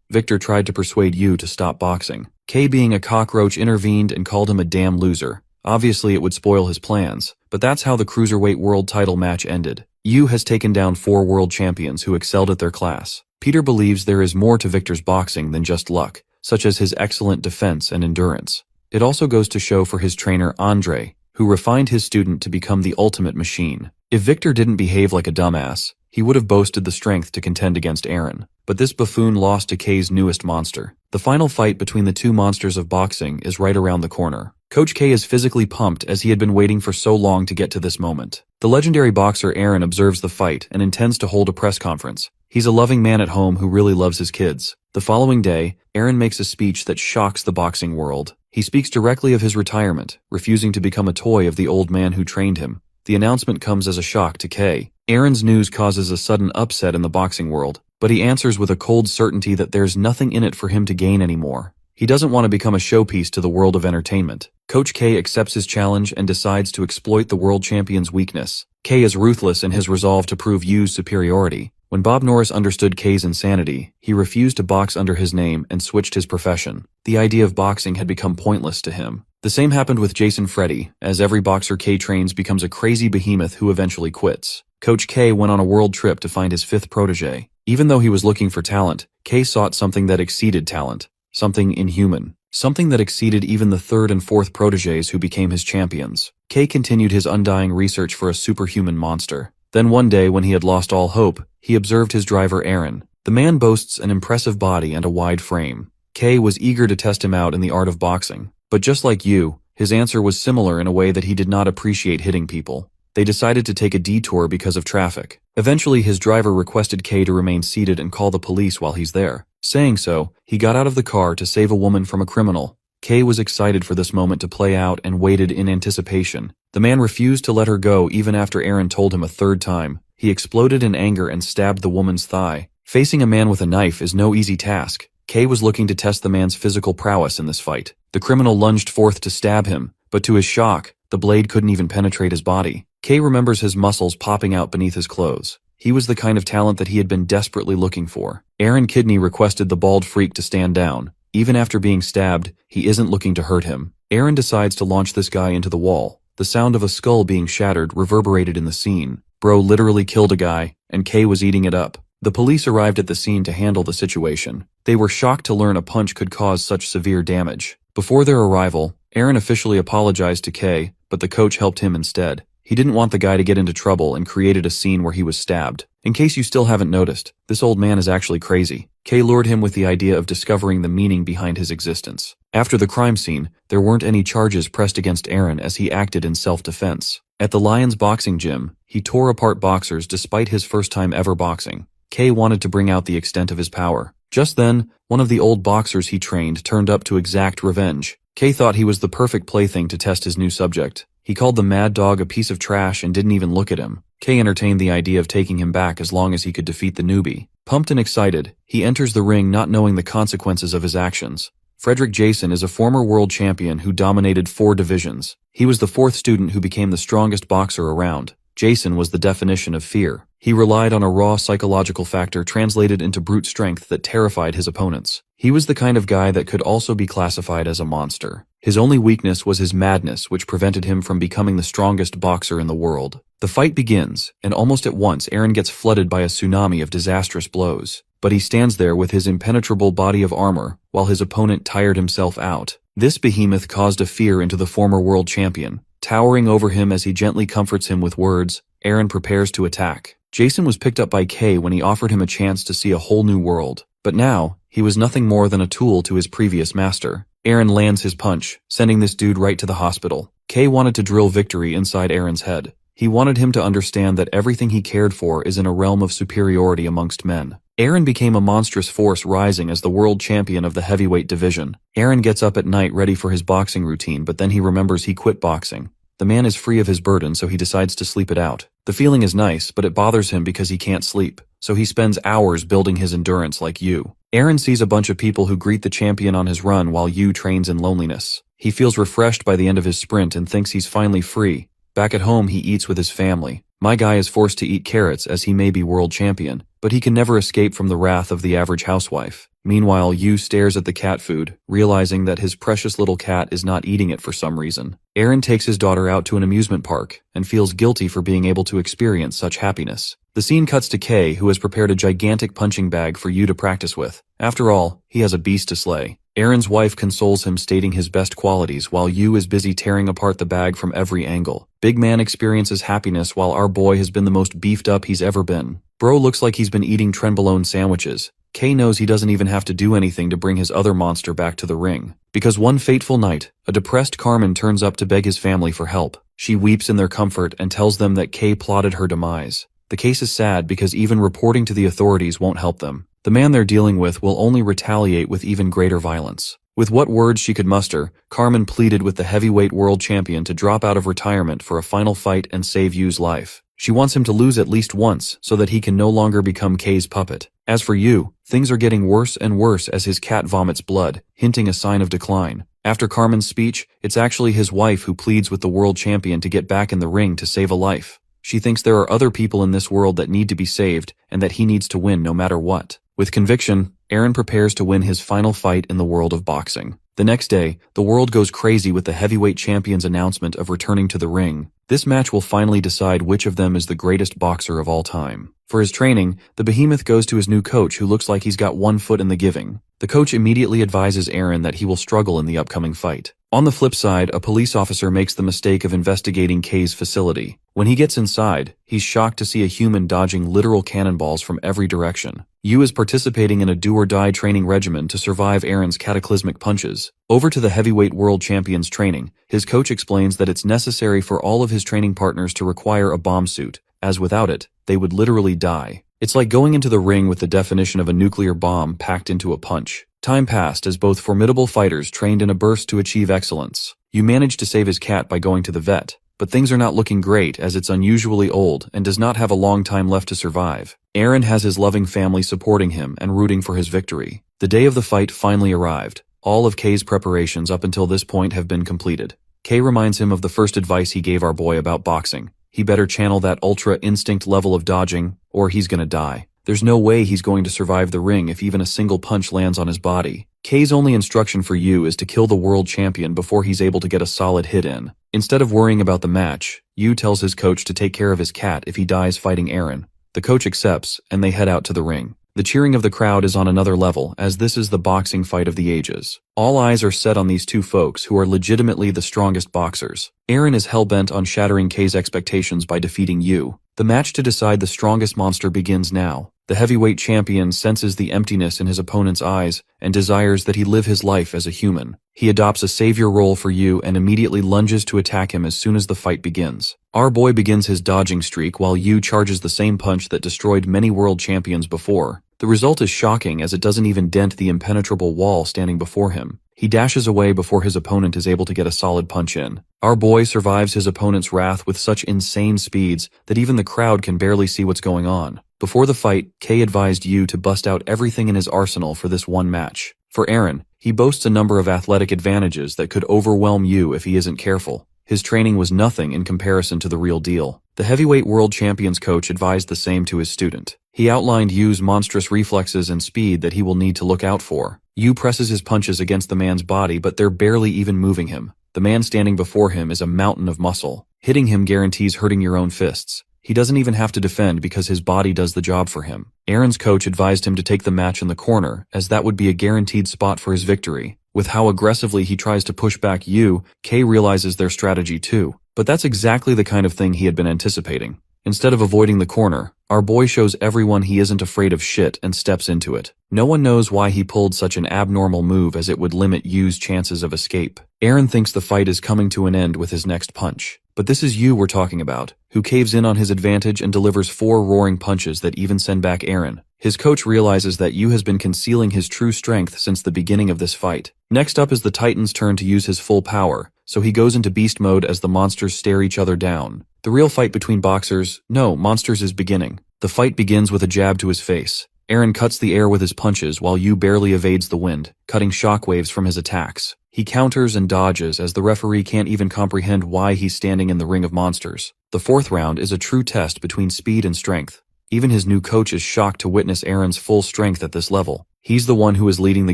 Victor tried to persuade Yu to stop boxing. Kay, being a cockroach, intervened and called him a damn loser. Obviously it would spoil his plans, but that's how the cruiserweight world title match ended. Yu has taken down 4 world champions who excelled at their class. Peter believes there is more to Victor's boxing than just luck, such as his excellent defense and endurance. It also goes to show for his trainer Andre, who refined his student to become the ultimate machine. If Victor didn't behave like a dumbass, he would have boasted the strength to contend against Aaron. But this buffoon lost to Kay's newest monster. The final fight between the 2 monsters of boxing is right around the corner. Coach K is physically pumped as he had been waiting for so long to get to this moment. The legendary boxer Aaron observes the fight and intends to hold a press conference. He's a loving man at home who really loves his kids. The following day, Aaron makes a speech that shocks the boxing world. He speaks directly of his retirement, refusing to become a toy of the old man who trained him. The announcement comes as a shock to Kay. Aaron's news causes a sudden upset in the boxing world, but he answers with a cold certainty that there's nothing in it for him to gain anymore. He doesn't want to become a showpiece to the world of entertainment. Coach K accepts his challenge and decides to exploit the world champion's weakness. K is ruthless in his resolve to prove Yu's superiority. When Bob Norris understood K's insanity, he refused to box under his name and switched his profession. The idea of boxing had become pointless to him. The same happened with Jason Freddy, as every boxer K trains becomes a crazy behemoth who eventually quits. Coach K went on a world trip to find his 5th protege. Even though he was looking for talent, Kay sought something that exceeded talent, something inhuman, something that exceeded even the third and fourth protégés who became his champions. Kay continued his undying research for a superhuman monster. Then one day, when he had lost all hope, he observed his driver Aaron. The man boasts an impressive body and a wide frame. Kay was eager to test him out in the art of boxing. But just like you, his answer was similar in a way that he did not appreciate hitting people. They decided to take a detour because of traffic. Eventually, his driver requested Kay to remain seated and call the police while he's there. Saying so, he got out of the car to save a woman from a criminal. Kay was excited for this moment to play out and waited in anticipation. The man refused to let her go even after Aaron told him a third time. He exploded in anger and stabbed the woman's thigh. Facing a man with a knife is no easy task. Kay was looking to test the man's physical prowess in this fight. The criminal lunged forth to stab him, but to his shock, the blade couldn't even penetrate his body. Kay remembers his muscles popping out beneath his clothes. He was the kind of talent that he had been desperately looking for. Aaron Kidney requested the bald freak to stand down. Even after being stabbed, he isn't looking to hurt him. Aaron decides to launch this guy into the wall. The sound of a skull being shattered reverberated in the scene. Bro literally killed a guy, and Kay was eating it up. The police arrived at the scene to handle the situation. They were shocked to learn a punch could cause such severe damage. Before their arrival, Aaron officially apologized to Kay, but the coach helped him instead. He didn't want the guy to get into trouble and created a scene where he was stabbed. In case you still haven't noticed, this old man is actually crazy. Kay lured him with the idea of discovering the meaning behind his existence. After the crime scene, there weren't any charges pressed against Aaron as he acted in self-defense. At the Lions boxing gym, he tore apart boxers despite his first time ever boxing. Kay wanted to bring out the extent of his power. Just then, one of the old boxers he trained turned up to exact revenge. Kay thought he was the perfect plaything to test his new subject. He called the mad dog a piece of trash and didn't even look at him. Kay entertained the idea of taking him back as long as he could defeat the newbie. Pumped and excited, he enters the ring not knowing the consequences of his actions. Frederick Jason is a former world champion who dominated 4 divisions. He was the 4th student who became the strongest boxer around. Jason was the definition of fear. He relied on a raw psychological factor translated into brute strength that terrified his opponents. He was the kind of guy that could also be classified as a monster. His only weakness was his madness, which prevented him from becoming the strongest boxer in the world. The fight begins, and almost at once Aaron gets flooded by a tsunami of disastrous blows. But he stands there with his impenetrable body of armor, while his opponent tired himself out. This behemoth caused a fear into the former world champion. Towering over him as he gently comforts him with words, Aaron prepares to attack. Jason was picked up by Kay when he offered him a chance to see a whole new world. But now, he was nothing more than a tool to his previous master. Aaron lands his punch, sending this dude right to the hospital. Kay wanted to drill victory inside Aaron's head. He wanted him to understand that everything he cared for is in a realm of superiority amongst men. Aaron became a monstrous force, rising as the world champion of the heavyweight division. Aaron gets up at night ready for his boxing routine, but then he remembers he quit boxing. The man is free of his burden, so he decides to sleep it out. The feeling is nice, but it bothers him because he can't sleep, so he spends hours building his endurance like Yu. Aaron sees a bunch of people who greet the champion on his run while Yu trains in loneliness. He feels refreshed by the end of his sprint and thinks he's finally free. Back at home, he eats with his family. My guy is forced to eat carrots as he may be world champion, but he can never escape from the wrath of the average housewife. Meanwhile, Yu stares at the cat food, realizing that his precious little cat is not eating it for some reason. Aaron takes his daughter out to an amusement park and feels guilty for being able to experience such happiness. The scene cuts to Kay, who has prepared a gigantic punching bag for Yu to practice with. After all, he has a beast to slay. Aaron's wife consoles him, stating his best qualities while Yu is busy tearing apart the bag from every angle. Big man experiences happiness while our boy has been the most beefed up he's ever been. Bro looks like he's been eating trenbolone sandwiches. Kay knows he doesn't even have to do anything to bring his other monster back to the ring. Because one fateful night, a depressed Carmen turns up to beg his family for help. She weeps in their comfort and tells them that Kay plotted her demise. The case is sad because even reporting to the authorities won't help them. The man they're dealing with will only retaliate with even greater violence. With what words she could muster, Carmen pleaded with the heavyweight world champion to drop out of retirement for a final fight and save Yu's life. She wants him to lose at least once so that he can no longer become Kay's puppet. As for Yu, things are getting worse and worse as his cat vomits blood, hinting a sign of decline. After Carmen's speech, it's actually his wife who pleads with the world champion to get back in the ring to save a life. She thinks there are other people in this world that need to be saved and that he needs to win no matter what. With conviction, Aaron prepares to win his final fight in the world of boxing. The next day, the world goes crazy with the heavyweight champion's announcement of returning to the ring. This match will finally decide which of them is the greatest boxer of all time. For his training, the behemoth goes to his new coach who looks like he's got one foot in the giving. The coach immediately advises Aaron that he will struggle in the upcoming fight. On the flip side, a police officer makes the mistake of investigating Kay's facility. When he gets inside, he's shocked to see a human dodging literal cannonballs from every direction. Yu is participating in a do-or-die training regimen to survive Aaron's cataclysmic punches. Over to the heavyweight world champion's training, his coach explains that it's necessary for all of his training partners to require a bomb suit, as without it, they would literally die. It's like going into the ring with the definition of a nuclear bomb packed into a punch. Time passed as both formidable fighters trained in a burst to achieve excellence. Yu managed to save his cat by going to the vet, but things are not looking great as it's unusually old and does not have a long time left to survive. Aaron has his loving family supporting him and rooting for his victory. The day of the fight finally arrived. All of Kay's preparations up until this point have been completed. Kay reminds him of the first advice he gave our boy about boxing. He better channel that ultra instinct level of dodging, or he's gonna die. There's no way he's going to survive the ring if even a single punch lands on his body. Kay's only instruction for Yu is to kill the world champion before he's able to get a solid hit in. Instead of worrying about the match, Yu tells his coach to take care of his cat if he dies fighting Aaron. The coach accepts, and they head out to the ring. The cheering of the crowd is on another level, as this is the boxing fight of the ages. All eyes are set on these two folks who are legitimately the strongest boxers. Aaron is hell-bent on shattering Kay's expectations by defeating Yu. The match to decide the strongest monster begins now. The heavyweight champion senses the emptiness in his opponent's eyes and desires that he live his life as a human. He adopts a savior role for Yu and immediately lunges to attack him as soon as the fight begins. Our boy begins his dodging streak while Yu charges the same punch that destroyed many world champions before. The result is shocking as it doesn't even dent the impenetrable wall standing before him. He dashes away before his opponent is able to get a solid punch in. Our boy survives his opponent's wrath with such insane speeds that even the crowd can barely see what's going on. Before the fight, Kay advised Yu to bust out everything in his arsenal for this one match. For Aaron, he boasts a number of athletic advantages that could overwhelm Yu if he isn't careful. His training was nothing in comparison to the real deal. The heavyweight world champion's coach advised the same to his student. He outlined Yu's monstrous reflexes and speed that he will need to look out for. Yu presses his punches against the man's body, but they're barely even moving him. The man standing before him is a mountain of muscle. Hitting him guarantees hurting your own fists. He doesn't even have to defend because his body does the job for him. Aaron's coach advised him to take the match in the corner, as that would be a guaranteed spot for his victory. With how aggressively he tries to push back Yu, Kay realizes their strategy too. But that's exactly the kind of thing he had been anticipating. Instead of avoiding the corner, our boy shows everyone he isn't afraid of shit and steps into it. No one knows why he pulled such an abnormal move as it would limit Yu's chances of escape. Aaron thinks the fight is coming to an end with his next punch. But this is Yu we're talking about, who caves in on his advantage and delivers 4 roaring punches that even send back Aaron. His coach realizes that Yu has been concealing his true strength since the beginning of this fight. Next up is the Titan's turn to use his full power, so he goes into beast mode as the monsters stare each other down. The real fight between monsters is beginning. The fight begins with a jab to his face. Aaron cuts the air with his punches while Yu barely evades the wind, cutting shockwaves from his attacks. He counters and dodges as the referee can't even comprehend why he's standing in the ring of monsters. The 4th round is a true test between speed and strength. Even his new coach is shocked to witness Aaron's full strength at this level. He's the one who is leading the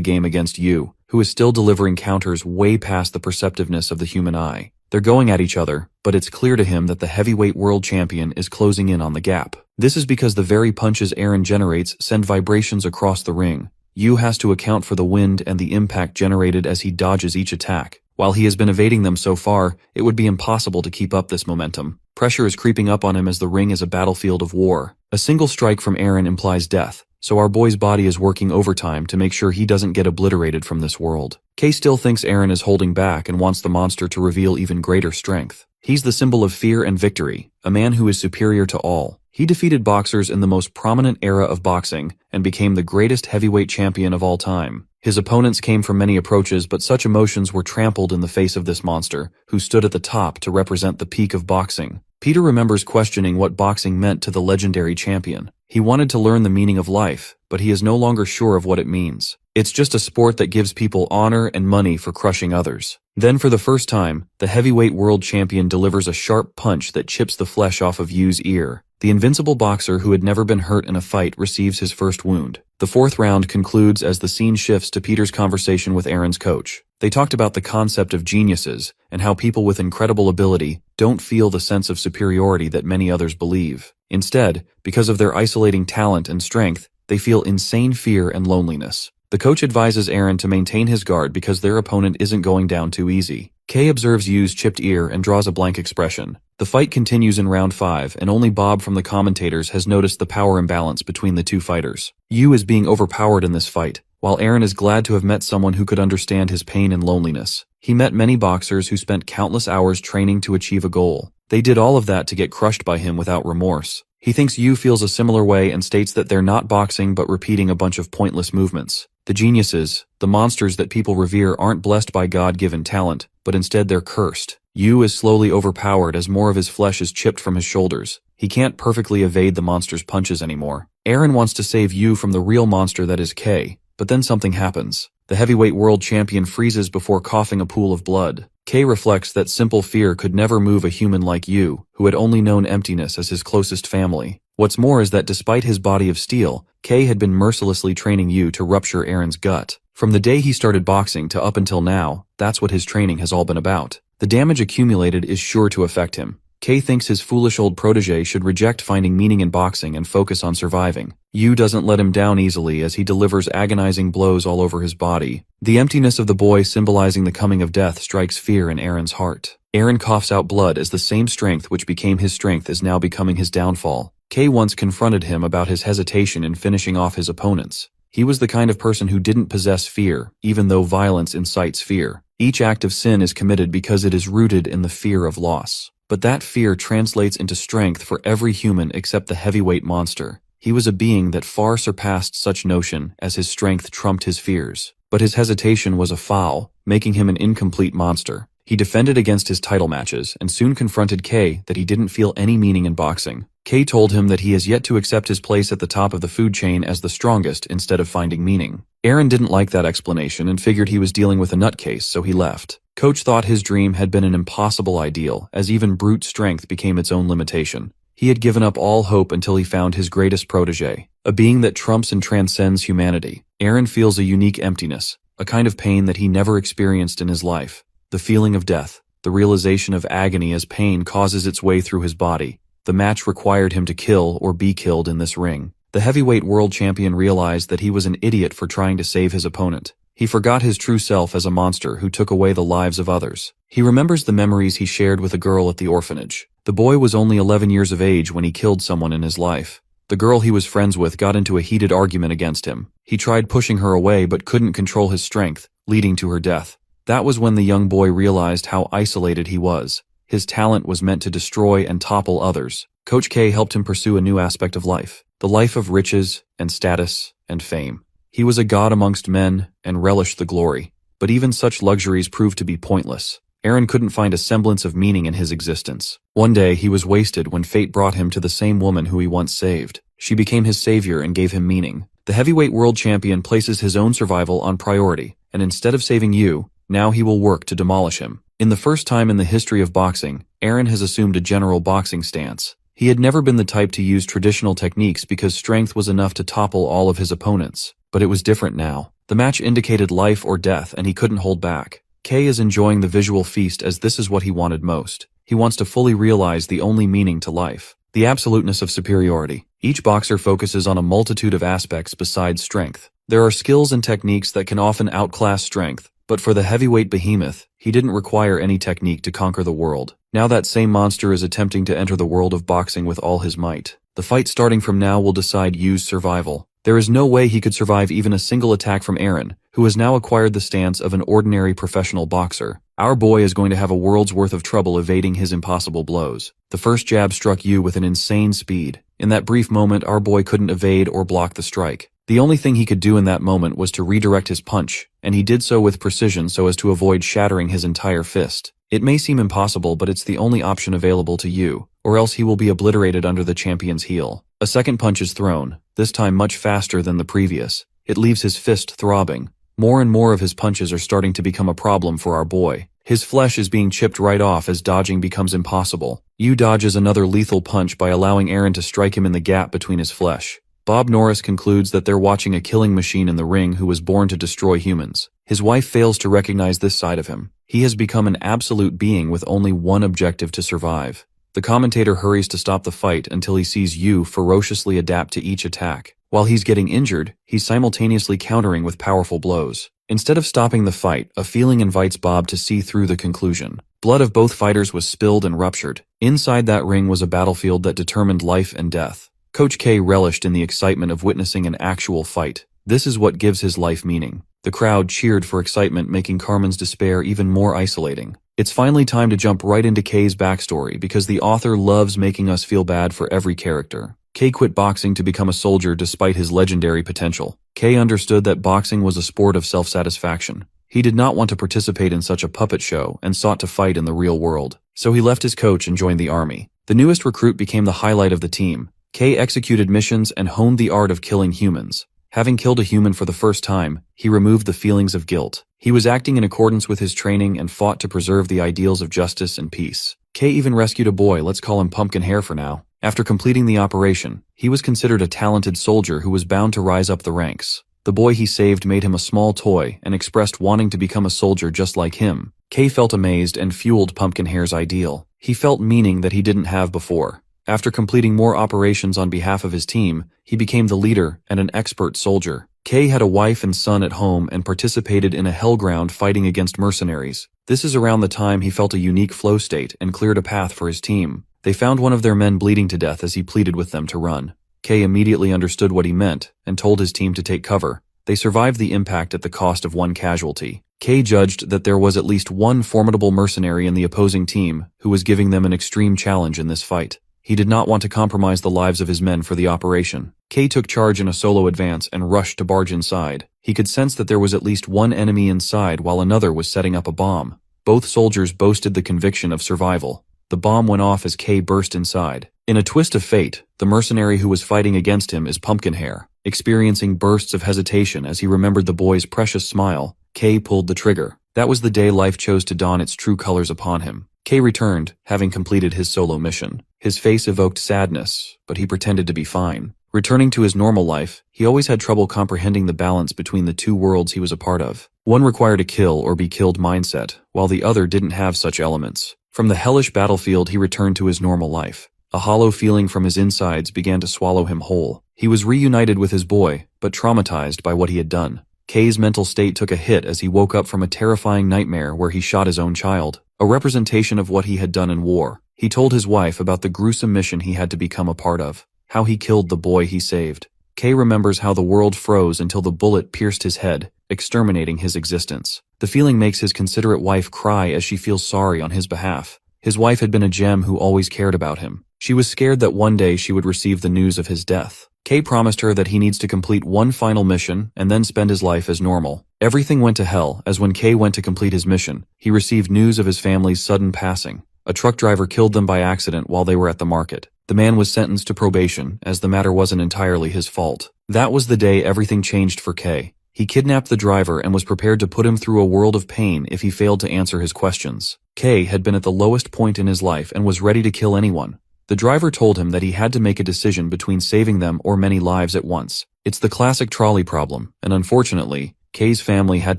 game against Yu, who is still delivering counters way past the perceptiveness of the human eye. They're going at each other, but it's clear to him that the heavyweight world champion is closing in on the gap. This is because the very punches Aaron generates send vibrations across the ring. Yu has to account for the wind and the impact generated as he dodges each attack. While he has been evading them so far, it would be impossible to keep up this momentum. Pressure is creeping up on him as the ring is a battlefield of war. A single strike from Aaron implies death, so our boy's body is working overtime to make sure he doesn't get obliterated from this world. Kay still thinks Aaron is holding back and wants the monster to reveal even greater strength. He's the symbol of fear and victory, a man who is superior to all. He defeated boxers in the most prominent era of boxing and became the greatest heavyweight champion of all time. His opponents came from many approaches, but such emotions were trampled in the face of this monster, who stood at the top to represent the peak of boxing. Peter remembers questioning what boxing meant to the legendary champion. He wanted to learn the meaning of life, but he is no longer sure of what it means. It's just a sport that gives people honor and money for crushing others. Then for the first time, the heavyweight world champion delivers a sharp punch that chips the flesh off of Yu's ear. The invincible boxer who had never been hurt in a fight receives his first wound. The fourth round concludes as the scene shifts to Peter's conversation with Aaron's coach. They talked about the concept of geniuses and how people with incredible ability don't feel the sense of superiority that many others believe. Instead, because of their isolating talent and strength, they feel insane fear and loneliness. The coach advises Aaron to maintain his guard because their opponent isn't going down too easy. Kay observes Yu's chipped ear and draws a blank expression. The fight continues in round 5, and only Bob from the commentators has noticed the power imbalance between the two fighters. Yu is being overpowered in this fight, while Aaron is glad to have met someone who could understand his pain and loneliness. He met many boxers who spent countless hours training to achieve a goal. They did all of that to get crushed by him without remorse. He thinks Yu feels a similar way and states that they're not boxing but repeating a bunch of pointless movements. The geniuses, the monsters that people revere, aren't blessed by God-given talent, but instead they're cursed. Yu is slowly overpowered as more of his flesh is chipped from his shoulders. He can't perfectly evade the monster's punches anymore. Aaron wants to save Yu from the real monster that is Kay, but then something happens. The heavyweight world champion freezes before coughing a pool of blood. Kay reflects that simple fear could never move a human like Yu, who had only known emptiness as his closest family. What's more is that despite his body of steel, Kay had been mercilessly training Yu to rupture Aaron's gut. From the day he started boxing to up until now, that's what his training has all been about. The damage accumulated is sure to affect him. Kay thinks his foolish old protege should reject finding meaning in boxing and focus on surviving. Yu doesn't let him down easily as he delivers agonizing blows all over his body. The emptiness of the boy symbolizing the coming of death strikes fear in Aaron's heart. Aaron coughs out blood as the same strength which became his strength is now becoming his downfall. Kay once confronted him about his hesitation in finishing off his opponents. He was the kind of person who didn't possess fear, even though violence incites fear. Each act of sin is committed because it is rooted in the fear of loss. But that fear translates into strength for every human except the heavyweight monster. He was a being that far surpassed such notion as his strength trumped his fears. But his hesitation was a foul, making him an incomplete monster. He defended against his title matches and soon confronted Kay that he didn't feel any meaning in boxing. Kay told him that he has yet to accept his place at the top of the food chain as the strongest instead of finding meaning. Aaron didn't like that explanation and figured he was dealing with a nutcase, so he left. Coach thought his dream had been an impossible ideal, as even brute strength became its own limitation. He had given up all hope until he found his greatest protege, a being that trumps and transcends humanity. Aaron feels a unique emptiness, a kind of pain that he never experienced in his life. The feeling of death, the realization of agony as pain causes its way through his body. The match required him to kill or be killed in this ring. The heavyweight world champion realized that he was an idiot for trying to save his opponent. He forgot his true self as a monster who took away the lives of others. He remembers the memories he shared with a girl at the orphanage. The boy was only 11 years of age when he killed someone in his life. The girl he was friends with got into a heated argument against him. He tried pushing her away but couldn't control his strength, leading to her death. That was when the young boy realized how isolated he was. His talent was meant to destroy and topple others. Coach K helped him pursue a new aspect of life, the life of riches and status and fame. He was a god amongst men and relished the glory, but even such luxuries proved to be pointless. Aaron couldn't find a semblance of meaning in his existence. One day he was wasted when fate brought him to the same woman who he once saved. She became his savior and gave him meaning. The heavyweight world champion places his own survival on priority, and instead of saving Yu, now he will work to demolish him. In the first time in the history of boxing, Aaron has assumed a general boxing stance. He had never been the type to use traditional techniques because strength was enough to topple all of his opponents. But it was different now. The match indicated life or death and he couldn't hold back. Kay is enjoying the visual feast as this is what he wanted most. He wants to fully realize the only meaning to life, the absoluteness of superiority. Each boxer focuses on a multitude of aspects besides strength. There are skills and techniques that can often outclass strength, but for the heavyweight behemoth, he didn't require any technique to conquer the world. Now that same monster is attempting to enter the world of boxing with all his might. The fight starting from now will decide Yu's survival. There is no way he could survive even a single attack from Aaron, who has now acquired the stance of an ordinary professional boxer. Our boy is going to have a world's worth of trouble evading his impossible blows. The first jab struck Yu with an insane speed. In that brief moment, our boy couldn't evade or block the strike. The only thing he could do in that moment was to redirect his punch, and he did so with precision so as to avoid shattering his entire fist. It may seem impossible, but it's the only option available to Yu, or else he will be obliterated under the champion's heel. A second punch is thrown, this time much faster than the previous. It leaves his fist throbbing. More and more of his punches are starting to become a problem for our boy. His flesh is being chipped right off as dodging becomes impossible. Yu dodges another lethal punch by allowing Aaron to strike him in the gap between his flesh. Bob Norris concludes that they're watching a killing machine in the ring who was born to destroy humans. His wife fails to recognize this side of him. He has become an absolute being with only one objective: to survive. The commentator hurries to stop the fight until he sees Yu ferociously adapt to each attack. While he's getting injured, he's simultaneously countering with powerful blows. Instead of stopping the fight, a feeling invites Bob to see through the conclusion. Blood of both fighters was spilled and ruptured. Inside that ring was a battlefield that determined life and death. Coach K relished in the excitement of witnessing an actual fight. This is what gives his life meaning. The crowd cheered for excitement, making Carmen's despair even more isolating. It's finally time to jump right into K's backstory because the author loves making us feel bad for every character. K quit boxing to become a soldier despite his legendary potential. K understood that boxing was a sport of self-satisfaction. He did not want to participate in such a puppet show and sought to fight in the real world. So he left his coach and joined the army. The newest recruit became the highlight of the team. K executed missions and honed the art of killing humans. Having killed a human for the first time, he removed the feelings of guilt. He was acting in accordance with his training and fought to preserve the ideals of justice and peace. K even rescued a boy, let's call him Pumpkin Hair for now. After completing the operation, he was considered a talented soldier who was bound to rise up the ranks. The boy he saved made him a small toy and expressed wanting to become a soldier just like him. K felt amazed and fueled Pumpkin Hair's ideal. He felt meaning that he didn't have before. After completing more operations on behalf of his team, he became the leader and an expert soldier. K had a wife and son at home and participated in a hellground fighting against mercenaries. This is around the time he felt a unique flow state and cleared a path for his team. They found one of their men bleeding to death as he pleaded with them to run. K immediately understood what he meant and told his team to take cover. They survived the impact at the cost of one casualty. K judged that there was at least one formidable mercenary in the opposing team who was giving them an extreme challenge in this fight. He did not want to compromise the lives of his men for the operation. K took charge in a solo advance and rushed to barge inside. He could sense that there was at least one enemy inside while another was setting up a bomb. Both soldiers boasted the conviction of survival. The bomb went off as K burst inside. In a twist of fate, the mercenary who was fighting against him is Pumpkin Hair. Experiencing bursts of hesitation as he remembered the boy's precious smile, K pulled the trigger. That was the day life chose to don its true colors upon him. K returned, having completed his solo mission. His face evoked sadness, but he pretended to be fine. Returning to his normal life, he always had trouble comprehending the balance between the two worlds he was a part of. One required a kill or be killed mindset, while the other didn't have such elements. From the hellish battlefield, he returned to his normal life. A hollow feeling from his insides began to swallow him whole. He was reunited with his boy, but traumatized by what he had done. K's mental state took a hit as he woke up from a terrifying nightmare where he shot his own child, a representation of what he had done in war. He told his wife about the gruesome mission he had to become a part of, how he killed the boy he saved. K remembers how the world froze until the bullet pierced his head, exterminating his existence. The feeling makes his considerate wife cry as she feels sorry on his behalf. His wife had been a gem who always cared about him. She was scared that one day she would receive the news of his death. K promised her that he needs to complete one final mission and then spend his life as normal. Everything went to hell as when K went to complete his mission, he received news of his family's sudden passing. A truck driver killed them by accident while they were at the market. The man was sentenced to probation as the matter wasn't entirely his fault. That was the day everything changed for K. He kidnapped the driver and was prepared to put him through a world of pain if he failed to answer his questions. K had been at the lowest point in his life and was ready to kill anyone. The driver told him that he had to make a decision between saving them or many lives at once. It's the classic trolley problem, and unfortunately, K's family had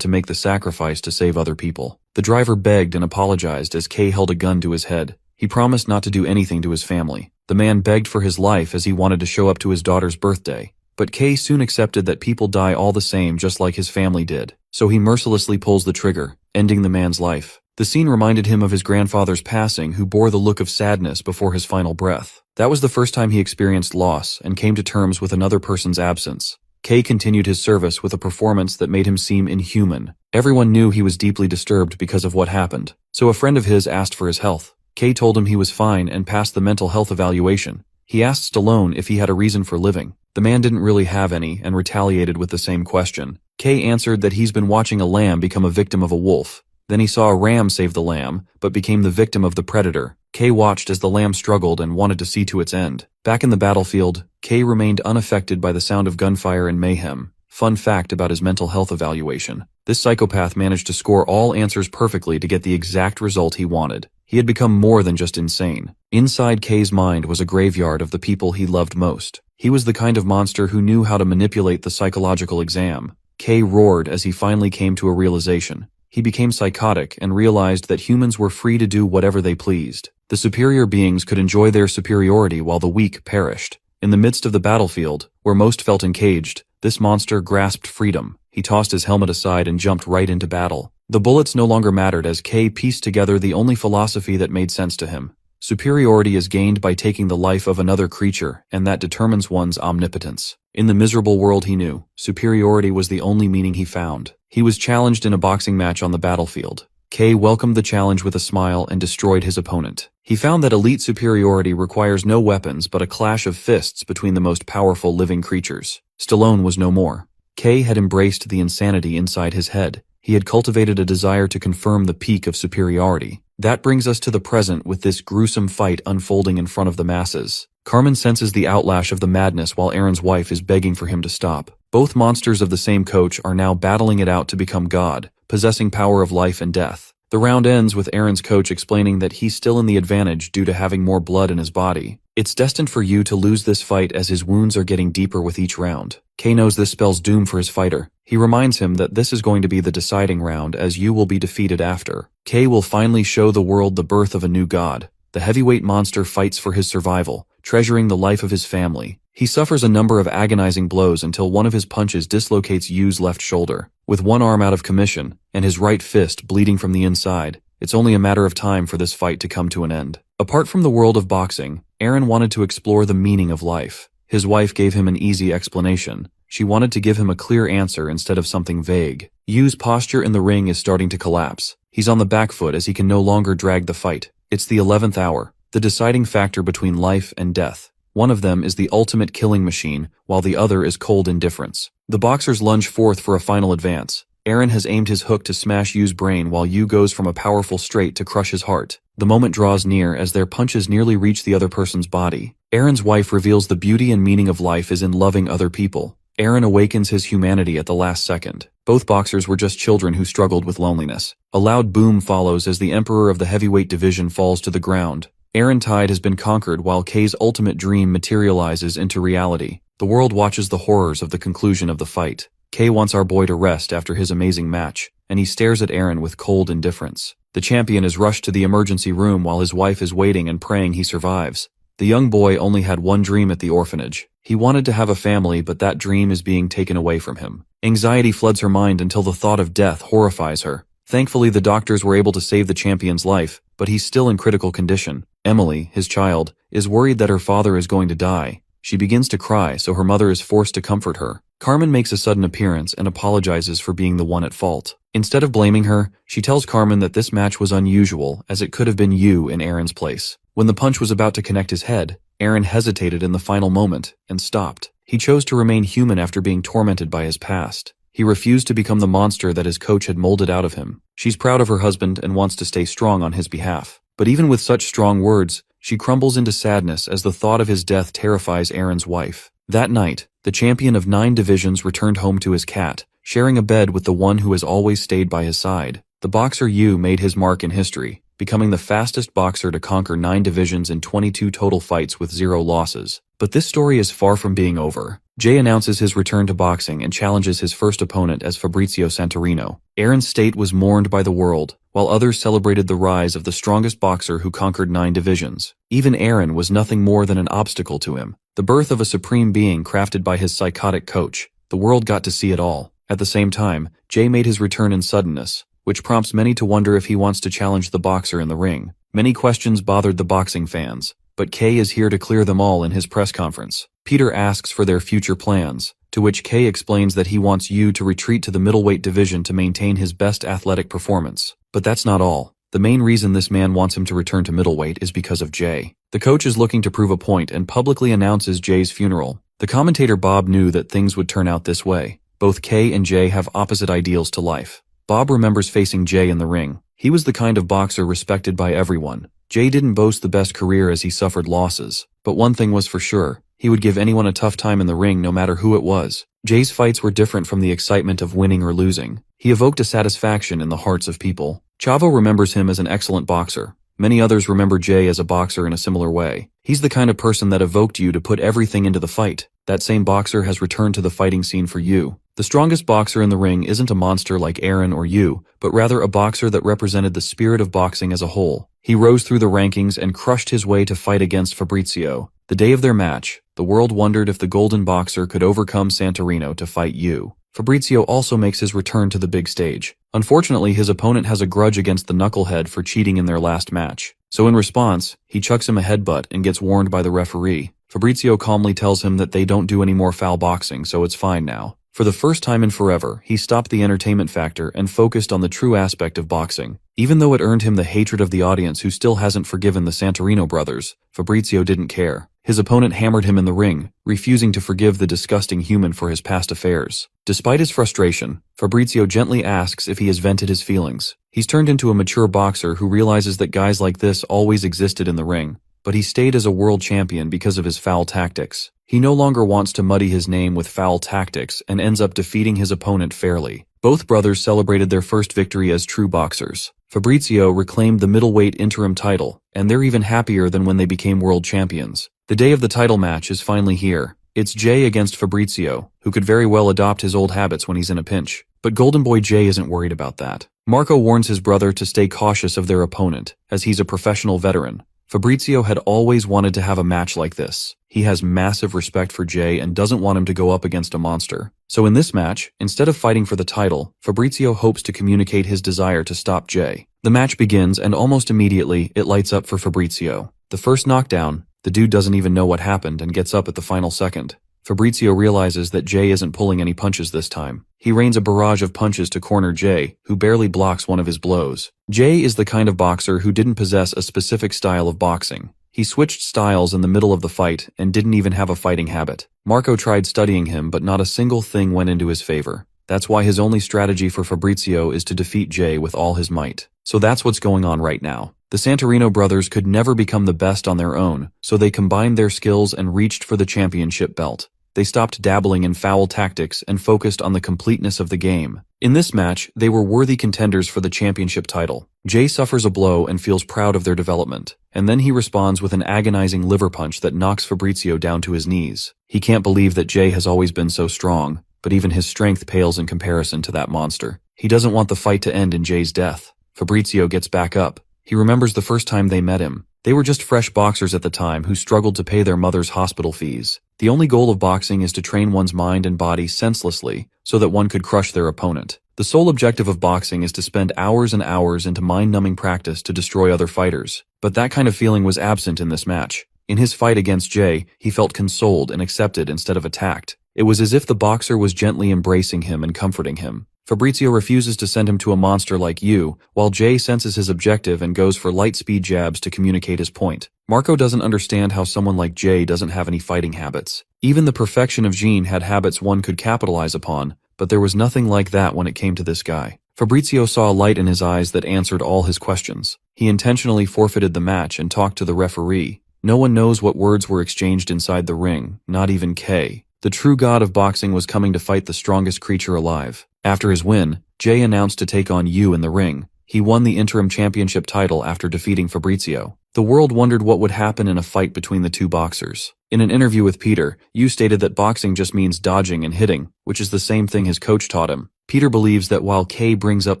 to make the sacrifice to save other people. The driver begged and apologized as K held a gun to his head. He promised not to do anything to his family. The man begged for his life as he wanted to show up to his daughter's birthday. But K soon accepted that people die all the same just like his family did. So he mercilessly pulls the trigger, ending the man's life. The scene reminded him of his grandfather's passing, who bore the look of sadness before his final breath. That was the first time he experienced loss and came to terms with another person's absence. K continued his service with a performance that made him seem inhuman. Everyone knew he was deeply disturbed because of what happened, so a friend of his asked for his health. K told him he was fine and passed the mental health evaluation. He asked Stallone if he had a reason for living. The man didn't really have any and retaliated with the same question. K answered that he's been watching a lamb become a victim of a wolf. Then he saw a ram save the lamb, but became the victim of the predator. K watched as the lamb struggled and wanted to see to its end. Back in the battlefield, K remained unaffected by the sound of gunfire and mayhem. Fun fact about his mental health evaluation: this psychopath managed to score all answers perfectly to get the exact result he wanted. He had become more than just insane. Inside K's mind was a graveyard of the people he loved most. He was the kind of monster who knew how to manipulate the psychological exam. K roared as he finally came to a realization. He became psychotic and realized that humans were free to do whatever they pleased. The superior beings could enjoy their superiority while the weak perished. In the midst of the battlefield, where most felt encaged, this monster grasped freedom. He tossed his helmet aside and jumped right into battle. The bullets no longer mattered as K pieced together the only philosophy that made sense to him. Superiority is gained by taking the life of another creature, and that determines one's omnipotence. In the miserable world he knew, superiority was the only meaning he found. He was challenged in a boxing match on the battlefield. K welcomed the challenge with a smile and destroyed his opponent. He found that elite superiority requires no weapons but a clash of fists between the most powerful living creatures. Stallone was no more. K had embraced the insanity inside his head. He had cultivated a desire to confirm the peak of superiority. That brings us to the present with this gruesome fight unfolding in front of the masses. Carmen senses the outlash of the madness while Aaron's wife is begging for him to stop. Both monsters of the same coach are now battling it out to become God, possessing power of life and death. The round ends with Aaron's coach explaining that he's still in the advantage due to having more blood in his body. It's destined for you to lose this fight as his wounds are getting deeper with each round. K knows this spells doom for his fighter. He reminds him that this is going to be the deciding round as you will be defeated after. K will finally show the world the birth of a new god. The heavyweight monster fights for his survival, treasuring the life of his family. He suffers a number of agonizing blows until one of his punches dislocates Yu's left shoulder. With one arm out of commission, and his right fist bleeding from the inside, it's only a matter of time for this fight to come to an end. Apart from the world of boxing, Aaron wanted to explore the meaning of life. His wife gave him an easy explanation. She wanted to give him a clear answer instead of something vague. Yu's posture in the ring is starting to collapse. He's on the back foot as he can no longer drag the fight. It's the 11th hour, the deciding factor between life and death. One of them is the ultimate killing machine, while the other is cold indifference. The boxers lunge forth for a final advance. Aaron has aimed his hook to smash Yu's brain while Yu goes from a powerful straight to crush his heart. The moment draws near as their punches nearly reach the other person's body. Aaron's wife reveals the beauty and meaning of life is in loving other people. Aaron awakens his humanity at the last second. Both boxers were just children who struggled with loneliness. A loud boom follows as the emperor of the heavyweight division falls to the ground. Aaron Tide has been conquered while K's ultimate dream materializes into reality. The world watches the horrors of the conclusion of the fight. K wants our boy to rest after his amazing match, and he stares at Aaron with cold indifference. The champion is rushed to the emergency room while his wife is waiting and praying he survives. The young boy only had one dream at the orphanage. He wanted to have a family, but that dream is being taken away from him. Anxiety floods her mind until the thought of death horrifies her. Thankfully, the doctors were able to save the champion's life, but he's still in critical condition. Emily, his child, is worried that her father is going to die. She begins to cry, so her mother is forced to comfort her. Carmen makes a sudden appearance and apologizes for being the one at fault. Instead of blaming her, she tells Carmen that this match was unusual, as it could have been Yu in Aaron's place. When the punch was about to connect his head, Aaron hesitated in the final moment and stopped. He chose to remain human after being tormented by his past. He refused to become the monster that his coach had molded out of him. She's proud of her husband and wants to stay strong on his behalf. But even with such strong words, she crumbles into sadness as the thought of his death terrifies Aaron's wife. That night, the champion of 9 divisions returned home to his cat, sharing a bed with the one who has always stayed by his side. The boxer Yu made his mark in history, becoming the fastest boxer to conquer 9 divisions in 22 total fights with 0 losses. But this story is far from being over. Jay announces his return to boxing and challenges his first opponent as Fabrizio Santorino. Aaron's state was mourned by the world, while others celebrated the rise of the strongest boxer who conquered 9 divisions. Even Aaron was nothing more than an obstacle to him. The birth of a supreme being crafted by his psychotic coach. The world got to see it all. At the same time, Jay made his return in suddenness, which prompts many to wonder if he wants to challenge the boxer in the ring. Many questions bothered the boxing fans, but Kay is here to clear them all in his press conference. Peter asks for their future plans, to which Kay explains that he wants Yu to retreat to the middleweight division to maintain his best athletic performance. But that's not all. The main reason this man wants him to return to middleweight is because of Jay. The coach is looking to prove a point and publicly announces Jay's funeral. The commentator Bob knew that things would turn out this way. Both Kay and Jay have opposite ideals to life. Bob remembers facing Jay in the ring. He was the kind of boxer respected by everyone. Jay didn't boast the best career as he suffered losses. But one thing was for sure. He would give anyone a tough time in the ring no matter who it was. Jay's fights were different from the excitement of winning or losing. He evoked a satisfaction in the hearts of people. Chavo remembers him as an excellent boxer, Many others remember Jay as a boxer in a similar way. He's the kind of person that evoked you to put everything into the fight. That same boxer has returned to the fighting scene for you. The strongest boxer in the ring isn't a monster like Aaron or you, but rather a boxer that represented the spirit of boxing as a whole. He rose through the rankings and crushed his way to fight against Fabrizio. The day of their match, the world wondered if the Golden Boxer could overcome Santorino to fight you. Fabrizio also makes his return to the big stage. Unfortunately, his opponent has a grudge against the knucklehead for cheating in their last match. So in response, he chucks him a headbutt and gets warned by the referee. Fabrizio calmly tells him that they don't do any more foul boxing, so it's fine now. For the first time in forever, he stopped the entertainment factor and focused on the true aspect of boxing. Even though it earned him the hatred of the audience who still hasn't forgiven the Santorino brothers, Fabrizio didn't care. His opponent hammered him in the ring, refusing to forgive the disgusting human for his past affairs. Despite his frustration, Fabrizio gently asks if he has vented his feelings. He's turned into a mature boxer who realizes that guys like this always existed in the ring, but he stayed as a world champion because of his foul tactics. He no longer wants to muddy his name with foul tactics and ends up defeating his opponent fairly. Both brothers celebrated their first victory as true boxers. Fabrizio reclaimed the middleweight interim title, and they're even happier than when they became world champions. The day of the title match is finally here. It's Jay against Fabrizio, who could very well adopt his old habits when he's in a pinch. But Golden Boy Jay isn't worried about that. Marco warns his brother to stay cautious of their opponent, as he's a professional veteran. Fabrizio had always wanted to have a match like this. He has massive respect for Jay and doesn't want him to go up against a monster. So in this match, instead of fighting for the title, Fabrizio hopes to communicate his desire to stop Jay. The match begins and almost immediately, it lights up for Fabrizio. The first knockdown, the dude doesn't even know what happened and gets up at the final second. Fabrizio realizes that Jay isn't pulling any punches this time. He rains a barrage of punches to corner Jay, who barely blocks one of his blows. Jay is the kind of boxer who didn't possess a specific style of boxing. He switched styles in the middle of the fight and didn't even have a fighting habit. Marco tried studying him, but not a single thing went into his favor. That's why his only strategy for Fabrizio is to defeat Jay with all his might. So that's what's going on right now. The Santorino brothers could never become the best on their own, so they combined their skills and reached for the championship belt. They stopped dabbling in foul tactics and focused on the completeness of the game. In this match, they were worthy contenders for the championship title. Jay suffers a blow and feels proud of their development, and then he responds with an agonizing liver punch that knocks Fabrizio down to his knees. He can't believe that Jay has always been so strong, but even his strength pales in comparison to that monster. He doesn't want the fight to end in Jay's death. Fabrizio gets back up. He remembers the first time they met him. They were just fresh boxers at the time who struggled to pay their mother's hospital fees. The only goal of boxing is to train one's mind and body senselessly so that one could crush their opponent. The sole objective of boxing is to spend hours and hours into mind-numbing practice to destroy other fighters. But that kind of feeling was absent in this match. In his fight against Jay, he felt consoled and accepted instead of attacked. It was as if the boxer was gently embracing him and comforting him. Fabrizio refuses to send him to a monster like you, while Jay senses his objective and goes for light-speed jabs to communicate his point. Marco doesn't understand how someone like Jay doesn't have any fighting habits. Even the perfection of Jean had habits one could capitalize upon, but there was nothing like that when it came to this guy. Fabrizio saw a light in his eyes that answered all his questions. He intentionally forfeited the match and talked to the referee. No one knows what words were exchanged inside the ring, not even Kay. The true god of boxing was coming to fight the strongest creature alive. After his win, Jay announced to take on Yu in the ring. He won the interim championship title after defeating Fabrizio. The world wondered what would happen in a fight between the two boxers. In an interview with Peter, Yu stated that boxing just means dodging and hitting, which is the same thing his coach taught him. Peter believes that while Kay brings up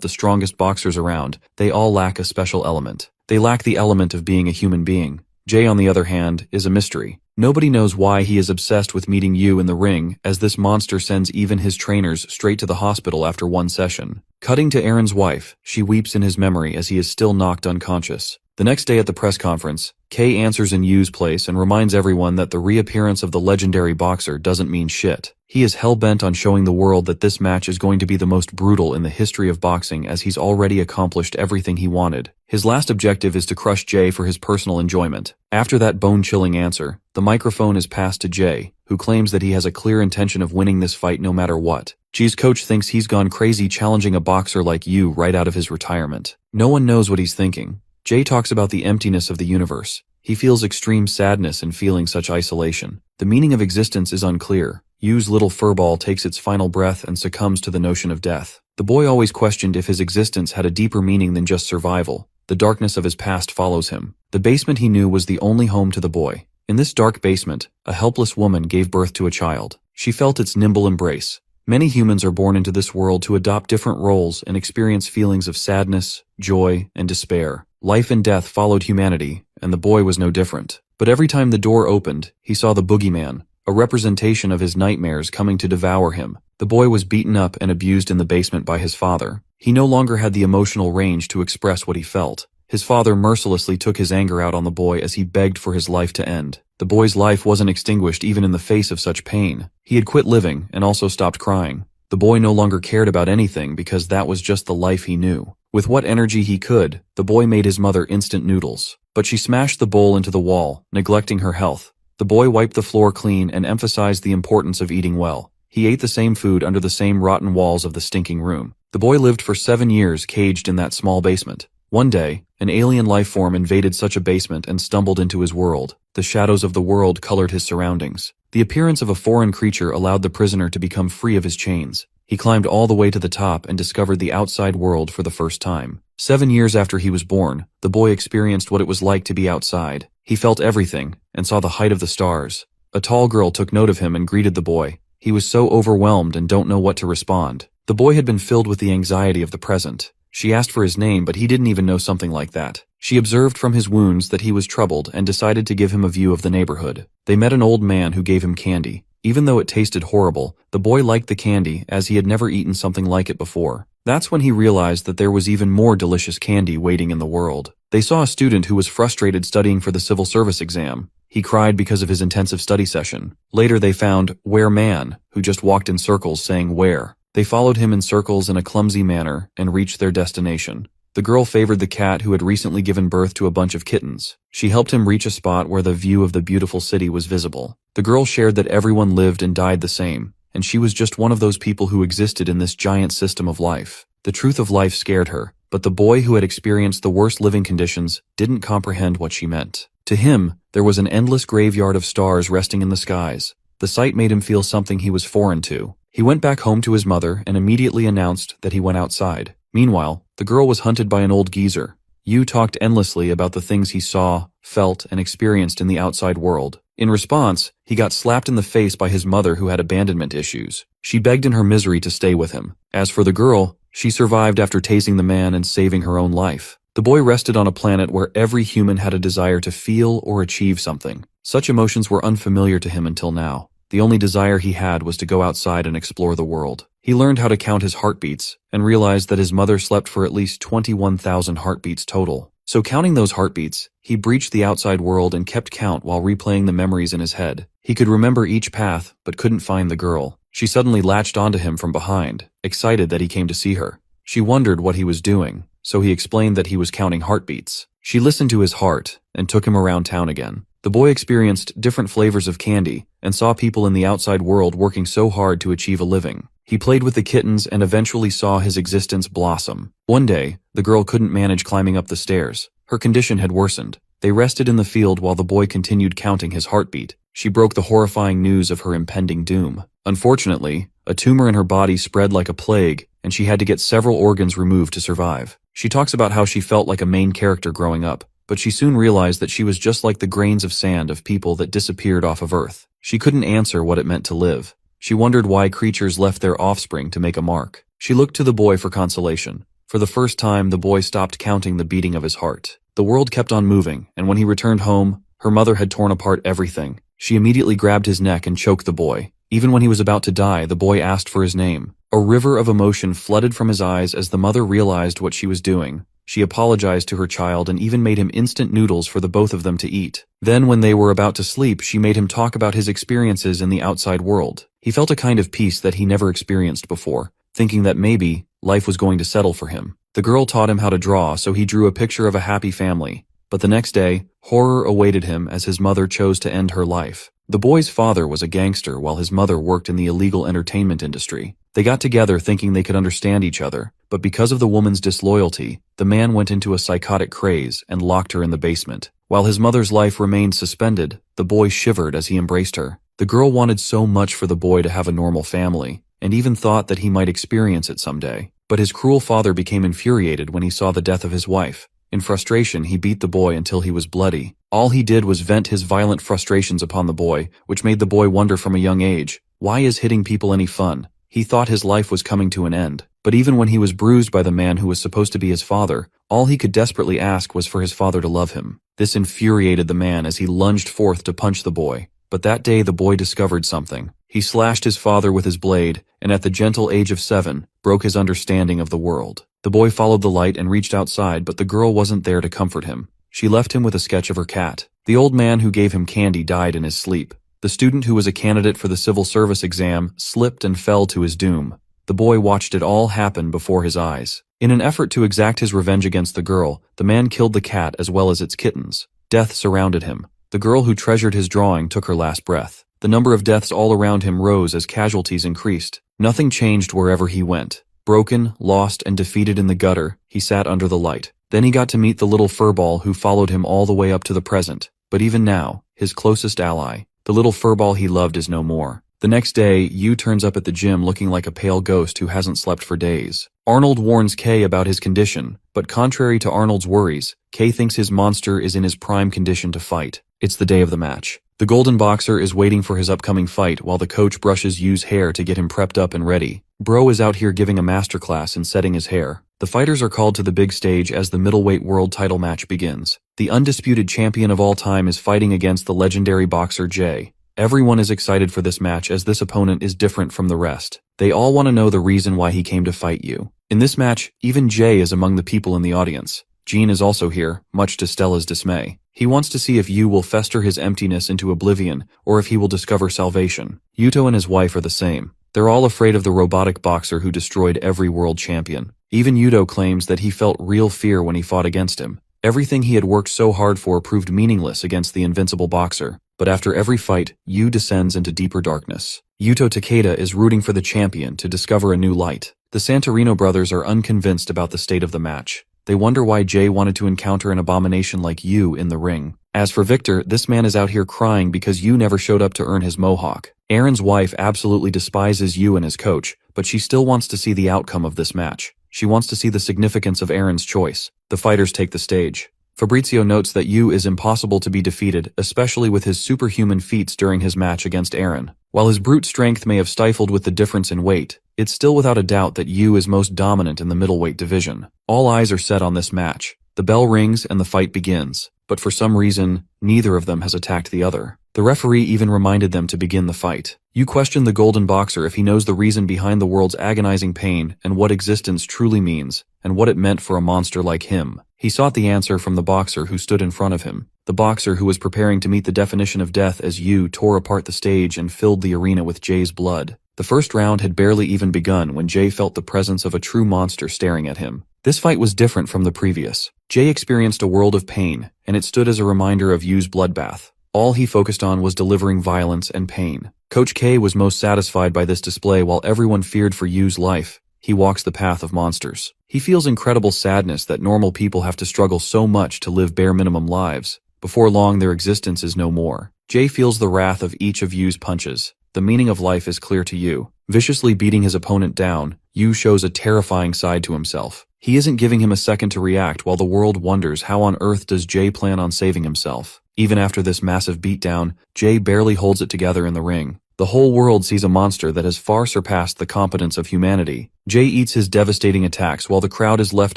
the strongest boxers around, they all lack a special element. They lack the element of being a human being. Jay, on the other hand, is a mystery. Nobody knows why he is obsessed with meeting Yu in the ring, as this monster sends even his trainers straight to the hospital after one session. Cutting to Aaron's wife, she weeps in his memory as he is still knocked unconscious. The next day at the press conference, Kay answers in Yu's place and reminds everyone that the reappearance of the legendary boxer doesn't mean shit. He is hell-bent on showing the world that this match is going to be the most brutal in the history of boxing, as he's already accomplished everything he wanted. His last objective is to crush Jay for his personal enjoyment. After that bone-chilling answer, the microphone is passed to Jay, who claims that he has a clear intention of winning this fight no matter what. Jay's coach thinks he's gone crazy challenging a boxer like Yu right out of his retirement. No one knows what he's thinking. Jay talks about the emptiness of the universe. He feels extreme sadness in feeling such isolation. The meaning of existence is unclear. Yu's little furball takes its final breath and succumbs to the notion of death. The boy always questioned if his existence had a deeper meaning than just survival. The darkness of his past follows him. The basement he knew was the only home to the boy. In this dark basement, a helpless woman gave birth to a child. She felt its nimble embrace. Many humans are born into this world to adopt different roles and experience feelings of sadness, joy, and despair. Life and death followed humanity, and the boy was no different. But every time the door opened, he saw the boogeyman, a representation of his nightmares coming to devour him. The boy was beaten up and abused in the basement by his father. He no longer had the emotional range to express what he felt. His father mercilessly took his anger out on the boy as he begged for his life to end. The boy's life wasn't extinguished even in the face of such pain. He had quit living and also stopped crying. The boy no longer cared about anything because that was just the life he knew. With what energy he could, the boy made his mother instant noodles. But she smashed the bowl into the wall, neglecting her health. The boy wiped the floor clean and emphasized the importance of eating well. He ate the same food under the same rotten walls of the stinking room. The boy lived for 7 years caged in that small basement. One day, an alien life form invaded such a basement and stumbled into his world. The shadows of the world colored his surroundings. The appearance of a foreign creature allowed the prisoner to become free of his chains. He climbed all the way to the top and discovered the outside world for the first time. 7 years after he was born, the boy experienced what it was like to be outside. He felt everything and saw the height of the stars. A tall girl took note of him and greeted the boy. He was so overwhelmed and don't know what to respond. The boy had been filled with the anxiety of the present. She asked for his name, but he didn't even know something like that. She observed from his wounds that he was troubled and decided to give him a view of the neighborhood. They met an old man who gave him candy. Even though it tasted horrible, the boy liked the candy as he had never eaten something like it before. That's when he realized that there was even more delicious candy waiting in the world. They saw a student who was frustrated studying for the civil service exam. He cried because of his intensive study session. Later they found Where Man, who just walked in circles saying where. They followed him in circles in a clumsy manner and reached their destination. The girl favored the cat who had recently given birth to a bunch of kittens. She helped him reach a spot where the view of the beautiful city was visible. The girl shared that everyone lived and died the same, and she was just one of those people who existed in this giant system of life. The truth of life scared her, but the boy who had experienced the worst living conditions didn't comprehend what she meant. To him, there was an endless graveyard of stars resting in the skies. The sight made him feel something he was foreign to. He went back home to his mother and immediately announced that he went outside. Meanwhile, the girl was hunted by an old geezer. Yu talked endlessly about the things he saw, felt, and experienced in the outside world. In response, he got slapped in the face by his mother who had abandonment issues. She begged in her misery to stay with him. As for the girl, she survived after tasing the man and saving her own life. The boy rested on a planet where every human had a desire to feel or achieve something. Such emotions were unfamiliar to him until now. The only desire he had was to go outside and explore the world. He learned how to count his heartbeats and realized that his mother slept for at least 21,000 heartbeats total. So counting those heartbeats, he breached the outside world and kept count while replaying the memories in his head. He could remember each path, but couldn't find the girl. She suddenly latched onto him from behind, excited that he came to see her. She wondered what he was doing, so he explained that he was counting heartbeats. She listened to his heart and took him around town again. The boy experienced different flavors of candy and saw people in the outside world working so hard to achieve a living. He played with the kittens and eventually saw his existence blossom. One day, the girl couldn't manage climbing up the stairs. Her condition had worsened. They rested in the field while the boy continued counting his heartbeat. She broke the horrifying news of her impending doom. Unfortunately, a tumor in her body spread like a plague, and she had to get several organs removed to survive. She talks about how she felt like a main character growing up, but she soon realized that she was just like the grains of sand of people that disappeared off of Earth. She couldn't answer what it meant to live. She wondered why creatures left their offspring to make a mark. She looked to the boy for consolation. For the first time, the boy stopped counting the beating of his heart. The world kept on moving, and when he returned home, her mother had torn apart everything. She immediately grabbed his neck and choked the boy. Even when he was about to die, the boy asked for his name. A river of emotion flooded from his eyes as the mother realized what she was doing. She apologized to her child and even made him instant noodles for the both of them to eat. Then, when they were about to sleep, she made him talk about his experiences in the outside world. He felt a kind of peace that he never experienced before, thinking that maybe life was going to settle for him. The girl taught him how to draw, so he drew a picture of a happy family. But the next day, horror awaited him as his mother chose to end her life. The boy's father was a gangster while his mother worked in the illegal entertainment industry. They got together thinking they could understand each other, but because of the woman's disloyalty, the man went into a psychotic craze and locked her in the basement. While his mother's life remained suspended, the boy shivered as he embraced her. The girl wanted so much for the boy to have a normal family, and even thought that he might experience it someday. But his cruel father became infuriated when he saw the death of his wife. In frustration, he beat the boy until he was bloody. All he did was vent his violent frustrations upon the boy, which made the boy wonder from a young age, why is hitting people any fun? He thought his life was coming to an end. But even when he was bruised by the man who was supposed to be his father, all he could desperately ask was for his father to love him. This infuriated the man as he lunged forth to punch the boy. But that day the boy discovered something. He slashed his father with his blade, and at the gentle age of 7, broke his understanding of the world. The boy followed the light and reached outside, but the girl wasn't there to comfort him. She left him with a sketch of her cat. The old man who gave him candy died in his sleep. The student who was a candidate for the civil service exam slipped and fell to his doom. The boy watched it all happen before his eyes. In an effort to exact his revenge against the girl, the man killed the cat as well as its kittens. Death surrounded him. The girl who treasured his drawing took her last breath. The number of deaths all around him rose as casualties increased. Nothing changed wherever he went. Broken, lost, and defeated in the gutter, he sat under the light. Then he got to meet the little furball who followed him all the way up to the present. But even now, his closest ally, the little furball he loved, is no more. The next day, Yu turns up at the gym looking like a pale ghost who hasn't slept for days. Arnold warns Kay about his condition, but contrary to Arnold's worries, Kay thinks his monster is in his prime condition to fight. It's the day of the match. The Golden Boxer is waiting for his upcoming fight while the coach brushes Yu's hair to get him prepped up and ready. Bro is out here giving a masterclass in setting his hair. The fighters are called to the big stage as the middleweight world title match begins. The undisputed champion of all time is fighting against the legendary boxer Jay. Everyone is excited for this match as this opponent is different from the rest. They all want to know the reason why he came to fight you. In this match, even Jay is among the people in the audience. Jean is also here, much to Stella's dismay. He wants to see if Yu will fester his emptiness into oblivion, or if he will discover salvation. Yuto and his wife are the same. They're all afraid of the robotic boxer who destroyed every world champion. Even Yuto claims that he felt real fear when he fought against him. Everything he had worked so hard for proved meaningless against the invincible boxer. But after every fight, Yu descends into deeper darkness. Yuto Takeda is rooting for the champion to discover a new light. The Santorino brothers are unconvinced about the state of the match. They wonder why Jay wanted to encounter an abomination like Yu in the ring. As for Victor, this man is out here crying because Yu never showed up to earn his mohawk. Aaron's wife absolutely despises Yu and his coach, but she still wants to see the outcome of this match. She wants to see the significance of Aaron's choice. The fighters take the stage. Fabrizio notes that Yu is impossible to be defeated, especially with his superhuman feats during his match against Aaron. While his brute strength may have stifled with the difference in weight, it's still without a doubt that Yu is most dominant in the middleweight division. All eyes are set on this match. The bell rings and the fight begins, but for some reason, neither of them has attacked the other. The referee even reminded them to begin the fight. Yu questioned the Golden Boxer if he knows the reason behind the world's agonizing pain and what existence truly means, and what it meant for a monster like him. He sought the answer from the boxer who stood in front of him, the boxer who was preparing to meet the definition of death as Yu tore apart the stage and filled the arena with Jay's blood. The first round had barely even begun when Jay felt the presence of a true monster staring at him. This fight was different from the previous. Jay experienced a world of pain, and it stood as a reminder of Yu's bloodbath. All he focused on was delivering violence and pain. Coach K was most satisfied by this display while everyone feared for Yu's life. He walks the path of monsters. He feels incredible sadness that normal people have to struggle so much to live bare minimum lives. Before long, their existence is no more. Jay feels the wrath of each of Yu's punches. The meaning of life is clear to Yu. Viciously beating his opponent down, Yu shows a terrifying side to himself. He isn't giving him a second to react while the world wonders how on earth does Jay plan on saving himself. Even after this massive beatdown, Jay barely holds it together in the ring. The whole world sees a monster that has far surpassed the competence of humanity. Jay eats his devastating attacks while the crowd is left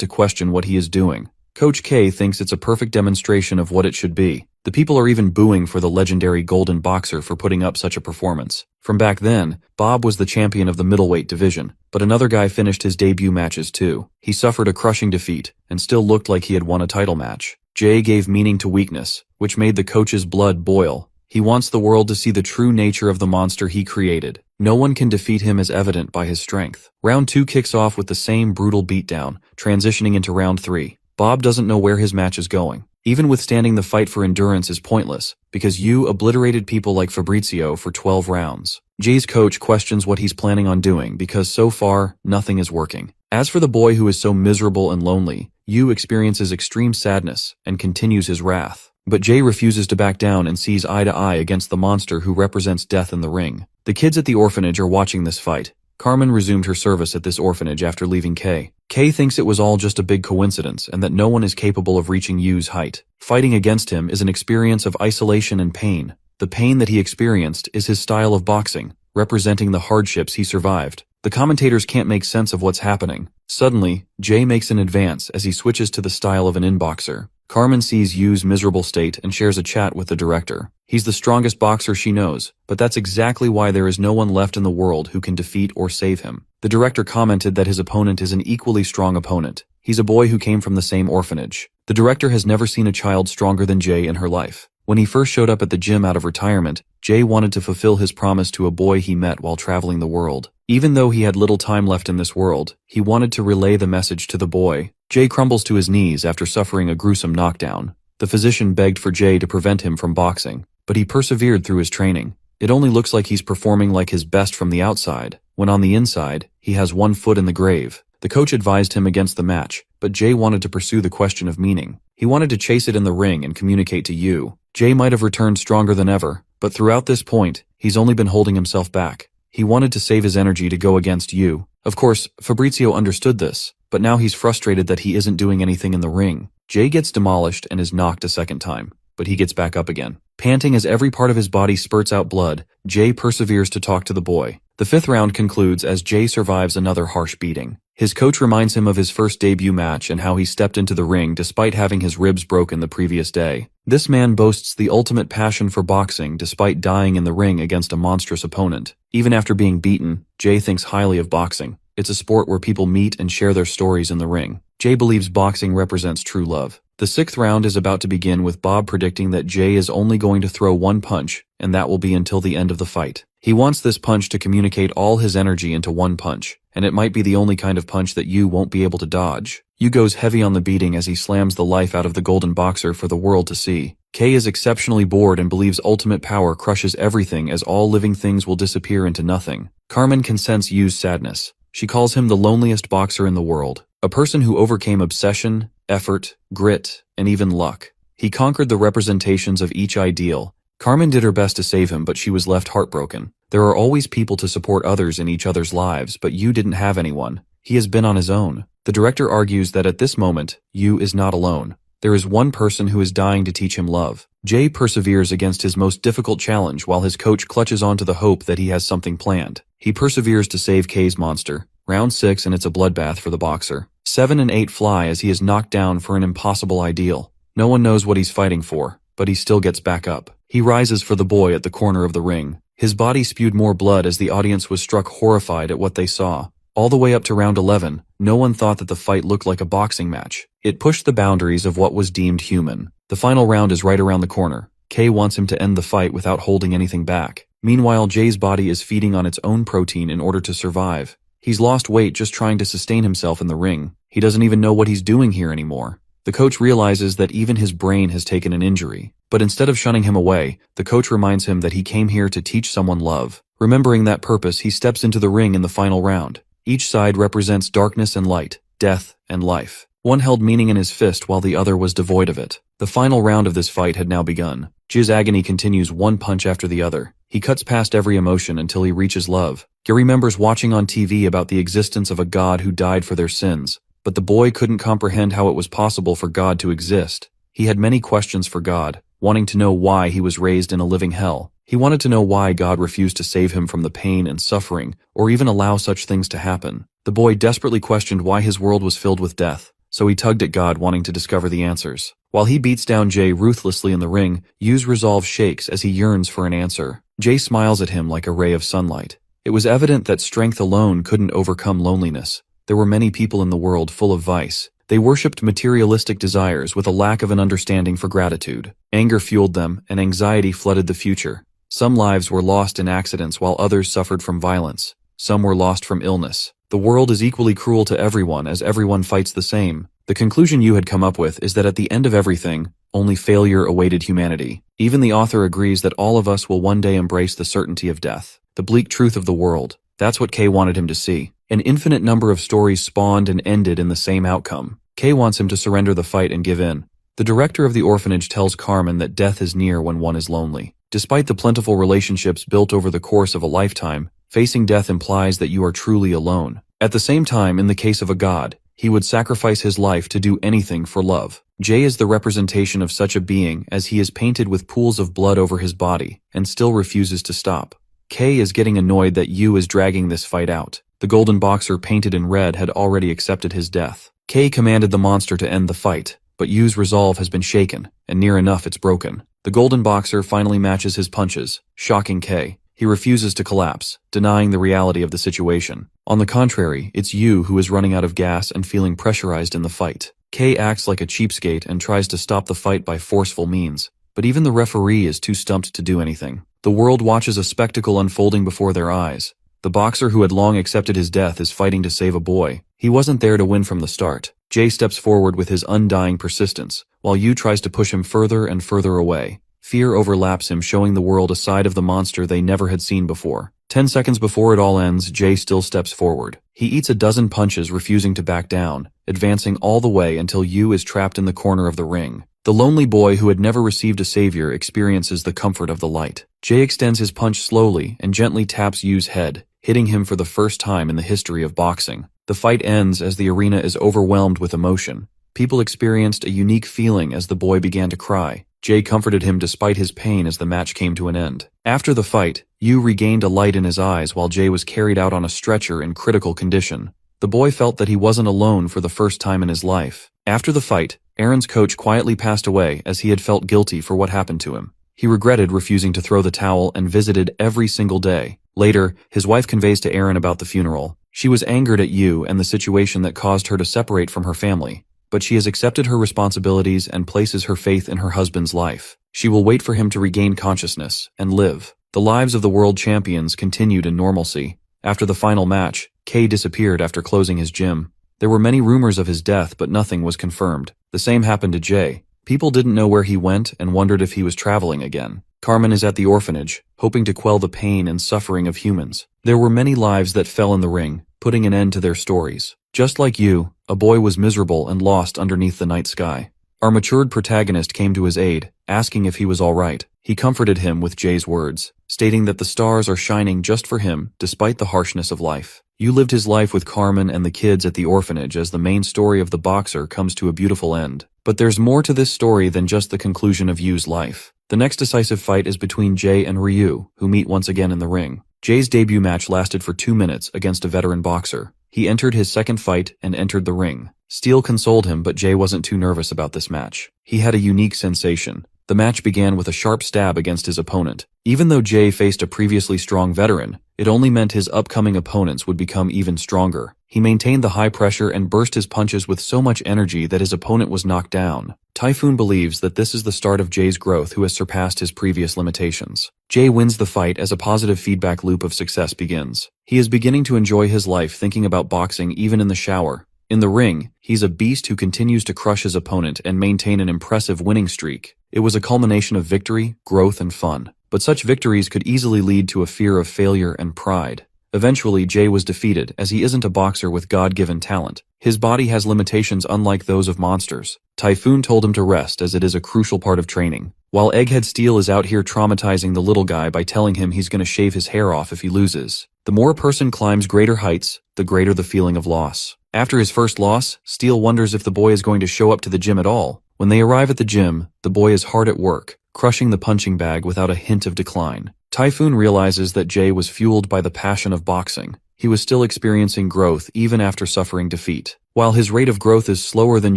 to question what he is doing. Coach K thinks it's a perfect demonstration of what it should be. The people are even booing for the legendary Golden Boxer for putting up such a performance. From back then, Bob was the champion of the middleweight division, but another guy finished his debut matches too. He suffered a crushing defeat, and still looked like he had won a title match. Jay gave meaning to weakness, which made the coach's blood boil. He wants the world to see the true nature of the monster he created. No one can defeat him as evident by his strength. Round 2 kicks off with the same brutal beatdown, transitioning into round 3. Bob doesn't know where his match is going. Even withstanding the fight for endurance is pointless, because Yu obliterated people like Fabrizio for 12 rounds. Jay's coach questions what he's planning on doing because so far, nothing is working. As for the boy who is so miserable and lonely, Yu experiences extreme sadness and continues his wrath. But Jay refuses to back down and sees eye to eye against the monster who represents death in the ring. The kids at the orphanage are watching this fight. Carmen resumed her service at this orphanage after leaving Kay. Kay thinks it was all just a big coincidence and that no one is capable of reaching Yu's height. Fighting against him is an experience of isolation and pain. The pain that he experienced is his style of boxing, representing the hardships he survived. The commentators can't make sense of what's happening. Suddenly, Jay makes an advance as he switches to the style of an in-boxer. Carmen sees Yu's miserable state and shares a chat with the director. He's the strongest boxer she knows, but that's exactly why there is no one left in the world who can defeat or save him. The director commented that his opponent is an equally strong opponent. He's a boy who came from the same orphanage. The director has never seen a child stronger than Jay in her life. When he first showed up at the gym out of retirement, Jay wanted to fulfill his promise to a boy he met while traveling the world. Even though he had little time left in this world, he wanted to relay the message to the boy. Jay crumbles to his knees after suffering a gruesome knockdown. The physician begged for Jay to prevent him from boxing, but he persevered through his training. It only looks like he's performing like his best from the outside, when on the inside, he has one foot in the grave. The coach advised him against the match, but Jay wanted to pursue the question of meaning. He wanted to chase it in the ring and communicate to Yu. Jay might have returned stronger than ever, but throughout this point, he's only been holding himself back. He wanted to save his energy to go against Yu. Of course, Fabrizio understood this, but now he's frustrated that he isn't doing anything in the ring. Jay gets demolished and is knocked a second time, but he gets back up again. Panting as every part of his body spurts out blood, Jay perseveres to talk to the boy. The fifth round concludes as Jay survives another harsh beating. His coach reminds him of his first debut match and how he stepped into the ring despite having his ribs broken the previous day. This man boasts the ultimate passion for boxing despite dying in the ring against a monstrous opponent. Even after being beaten, Jay thinks highly of boxing. It's a sport where people meet and share their stories in the ring. Jay believes boxing represents true love. The sixth round is about to begin with Bob predicting that Jay is only going to throw one punch, and that will be until the end of the fight. He wants this punch to communicate all his energy into one punch, and it might be the only kind of punch that Yu won't be able to dodge. Yu goes heavy on the beating as he slams the life out of the golden boxer for the world to see. Kay is exceptionally bored and believes ultimate power crushes everything as all living things will disappear into nothing. Carmen can sense Yu's sadness. She calls him the loneliest boxer in the world, a person who overcame obsession, effort, grit, and even luck. He conquered the representations of each ideal. Carmen did her best to save him, but she was left heartbroken. There are always people to support others in each other's lives, but Yu didn't have anyone. He has been on his own. The director argues that at this moment, Yu is not alone. There is one person who is dying to teach him love. Jay perseveres against his most difficult challenge while his coach clutches onto the hope that he has something planned. He perseveres to save Kay's monster. Round 6 and it's a bloodbath for the boxer. 7 and 8 fly as he is knocked down for an impossible ideal. No one knows what he's fighting for, but he still gets back up. He rises for the boy at the corner of the ring. His body spewed more blood as the audience was struck horrified at what they saw. All the way up to round 11, no one thought that the fight looked like a boxing match. It pushed the boundaries of what was deemed human. The final round is right around the corner. Kay wants him to end the fight without holding anything back. Meanwhile, Jay's body is feeding on its own protein in order to survive. He's lost weight just trying to sustain himself in the ring. He doesn't even know what he's doing here anymore. The coach realizes that even his brain has taken an injury. But instead of shunning him away, the coach reminds him that he came here to teach someone love. Remembering that purpose, he steps into the ring in the final round. Each side represents darkness and light, death and life. One held meaning in his fist while the other was devoid of it. The final round of this fight had now begun. Jay's agony continues one punch after the other. He cuts past every emotion until he reaches love. He remembers watching on TV about the existence of a God who died for their sins, but the boy couldn't comprehend how it was possible for God to exist. He had many questions for God, wanting to know why he was raised in a living hell. He wanted to know why God refused to save him from the pain and suffering, or even allow such things to happen. The boy desperately questioned why his world was filled with death, so he tugged at God wanting to discover the answers. While he beats down Jay ruthlessly in the ring, Yu's resolve shakes as he yearns for an answer. Jay smiles at him like a ray of sunlight. It was evident that strength alone couldn't overcome loneliness. There were many people in the world full of vice. They worshipped materialistic desires with a lack of an understanding for gratitude. Anger fueled them, and anxiety flooded the future. Some lives were lost in accidents while others suffered from violence. Some were lost from illness. The world is equally cruel to everyone as everyone fights the same. The conclusion Yu had come up with is that at the end of everything, only failure awaited humanity. Even the author agrees that all of us will one day embrace the certainty of death. The bleak truth of the world. That's what Kay wanted him to see. An infinite number of stories spawned and ended in the same outcome. Kay wants him to surrender the fight and give in. The director of the orphanage tells Carmen that death is near when one is lonely. Despite the plentiful relationships built over the course of a lifetime, Facing death implies that you are truly alone. At the same time, in the case of a god, he would sacrifice his life to do anything for love. Jay is the representation of such a being, as he is painted with pools of blood over his body, and still refuses to stop. K is getting annoyed that Yu is dragging this fight out. The golden boxer painted in red had already accepted his death. K commanded the monster to end the fight, but Yu's resolve has been shaken, and near enough it's broken. The golden boxer finally matches his punches, shocking K. He refuses to collapse, denying the reality of the situation. On the contrary, it's Yu who is running out of gas and feeling pressurized in the fight. K acts like a cheapskate and tries to stop the fight by forceful means, but even the referee is too stumped to do anything. The world watches a spectacle unfolding before their eyes. The boxer who had long accepted his death is fighting to save a boy. He wasn't there to win from the start. Jay steps forward with his undying persistence, while Yu tries to push him further and further away. Fear overlaps him, showing the world a side of the monster they never had seen before. 10 seconds before it all ends, Jay still steps forward. He eats a dozen punches, refusing to back down, advancing all the way until Yu is trapped in the corner of the ring. The lonely boy who had never received a savior experiences the comfort of the light. Jay extends his punch slowly and gently taps Yu's head, hitting him for the first time in the history of boxing. The fight ends as the arena is overwhelmed with emotion. People experienced a unique feeling as the boy began to cry. Jay comforted him despite his pain as the match came to an end. After the fight, Yu regained a light in his eyes while Jay was carried out on a stretcher in critical condition. The boy felt that he wasn't alone for the first time in his life. After the fight, Aaron's coach quietly passed away as he had felt guilty for what happened to him. He regretted refusing to throw the towel and visited every single day. Later, his wife conveys to Aaron about the funeral. She was angered at Yu and the situation that caused her to separate from her family, but she has accepted her responsibilities and places her faith in her husband's life. She will wait for him to regain consciousness and live. The lives of the world champions continued in normalcy. After the final match, Kay disappeared after closing his gym. There were many rumors of his death, but nothing was confirmed. The same happened to Jay. People didn't know where he went and wondered if he was traveling again. Carmen is at the orphanage, hoping to quell the pain and suffering of humans. There were many lives that fell in the ring, putting an end to their stories. Just like you, a boy was miserable and lost underneath the night sky. Our matured protagonist came to his aid, asking if he was all right. He comforted him with Jay's words, stating that the stars are shining just for him, despite the harshness of life. You lived his life with Carmen and the kids at the orphanage as the main story of the boxer comes to a beautiful end. But there's more to this story than just the conclusion of Yu's life. The next decisive fight is between Jay and Ryu, who meet once again in the ring. Jay's debut match lasted for 2 minutes against a veteran boxer. He entered his second fight and entered the ring. Steel consoled him, but Jay wasn't too nervous about this match. He had a unique sensation. The match began with a sharp stab against his opponent. Even though Jay faced a previously strong veteran, it only meant his upcoming opponents would become even stronger. He maintained the high pressure and burst his punches with so much energy that his opponent was knocked down. Typhoon believes that this is the start of Jay's growth, who has surpassed his previous limitations. Jay wins the fight as a positive feedback loop of success begins. He is beginning to enjoy his life, thinking about boxing even in the shower. In the ring, he's a beast who continues to crush his opponent and maintain an impressive winning streak. It was a culmination of victory, growth, and fun. But such victories could easily lead to a fear of failure and pride. Eventually, Jay was defeated, as he isn't a boxer with God-given talent. His body has limitations unlike those of monsters. Typhoon told him to rest, as it is a crucial part of training. While Egghead Steel is out here traumatizing the little guy by telling him he's going to shave his hair off if he loses. The more a person climbs greater heights, the greater the feeling of loss. After his first loss, Steel wonders if the boy is going to show up to the gym at all. When they arrive at the gym, the boy is hard at work, crushing the punching bag without a hint of decline. Typhoon realizes that Jay was fueled by the passion of boxing. He was still experiencing growth even after suffering defeat. While his rate of growth is slower than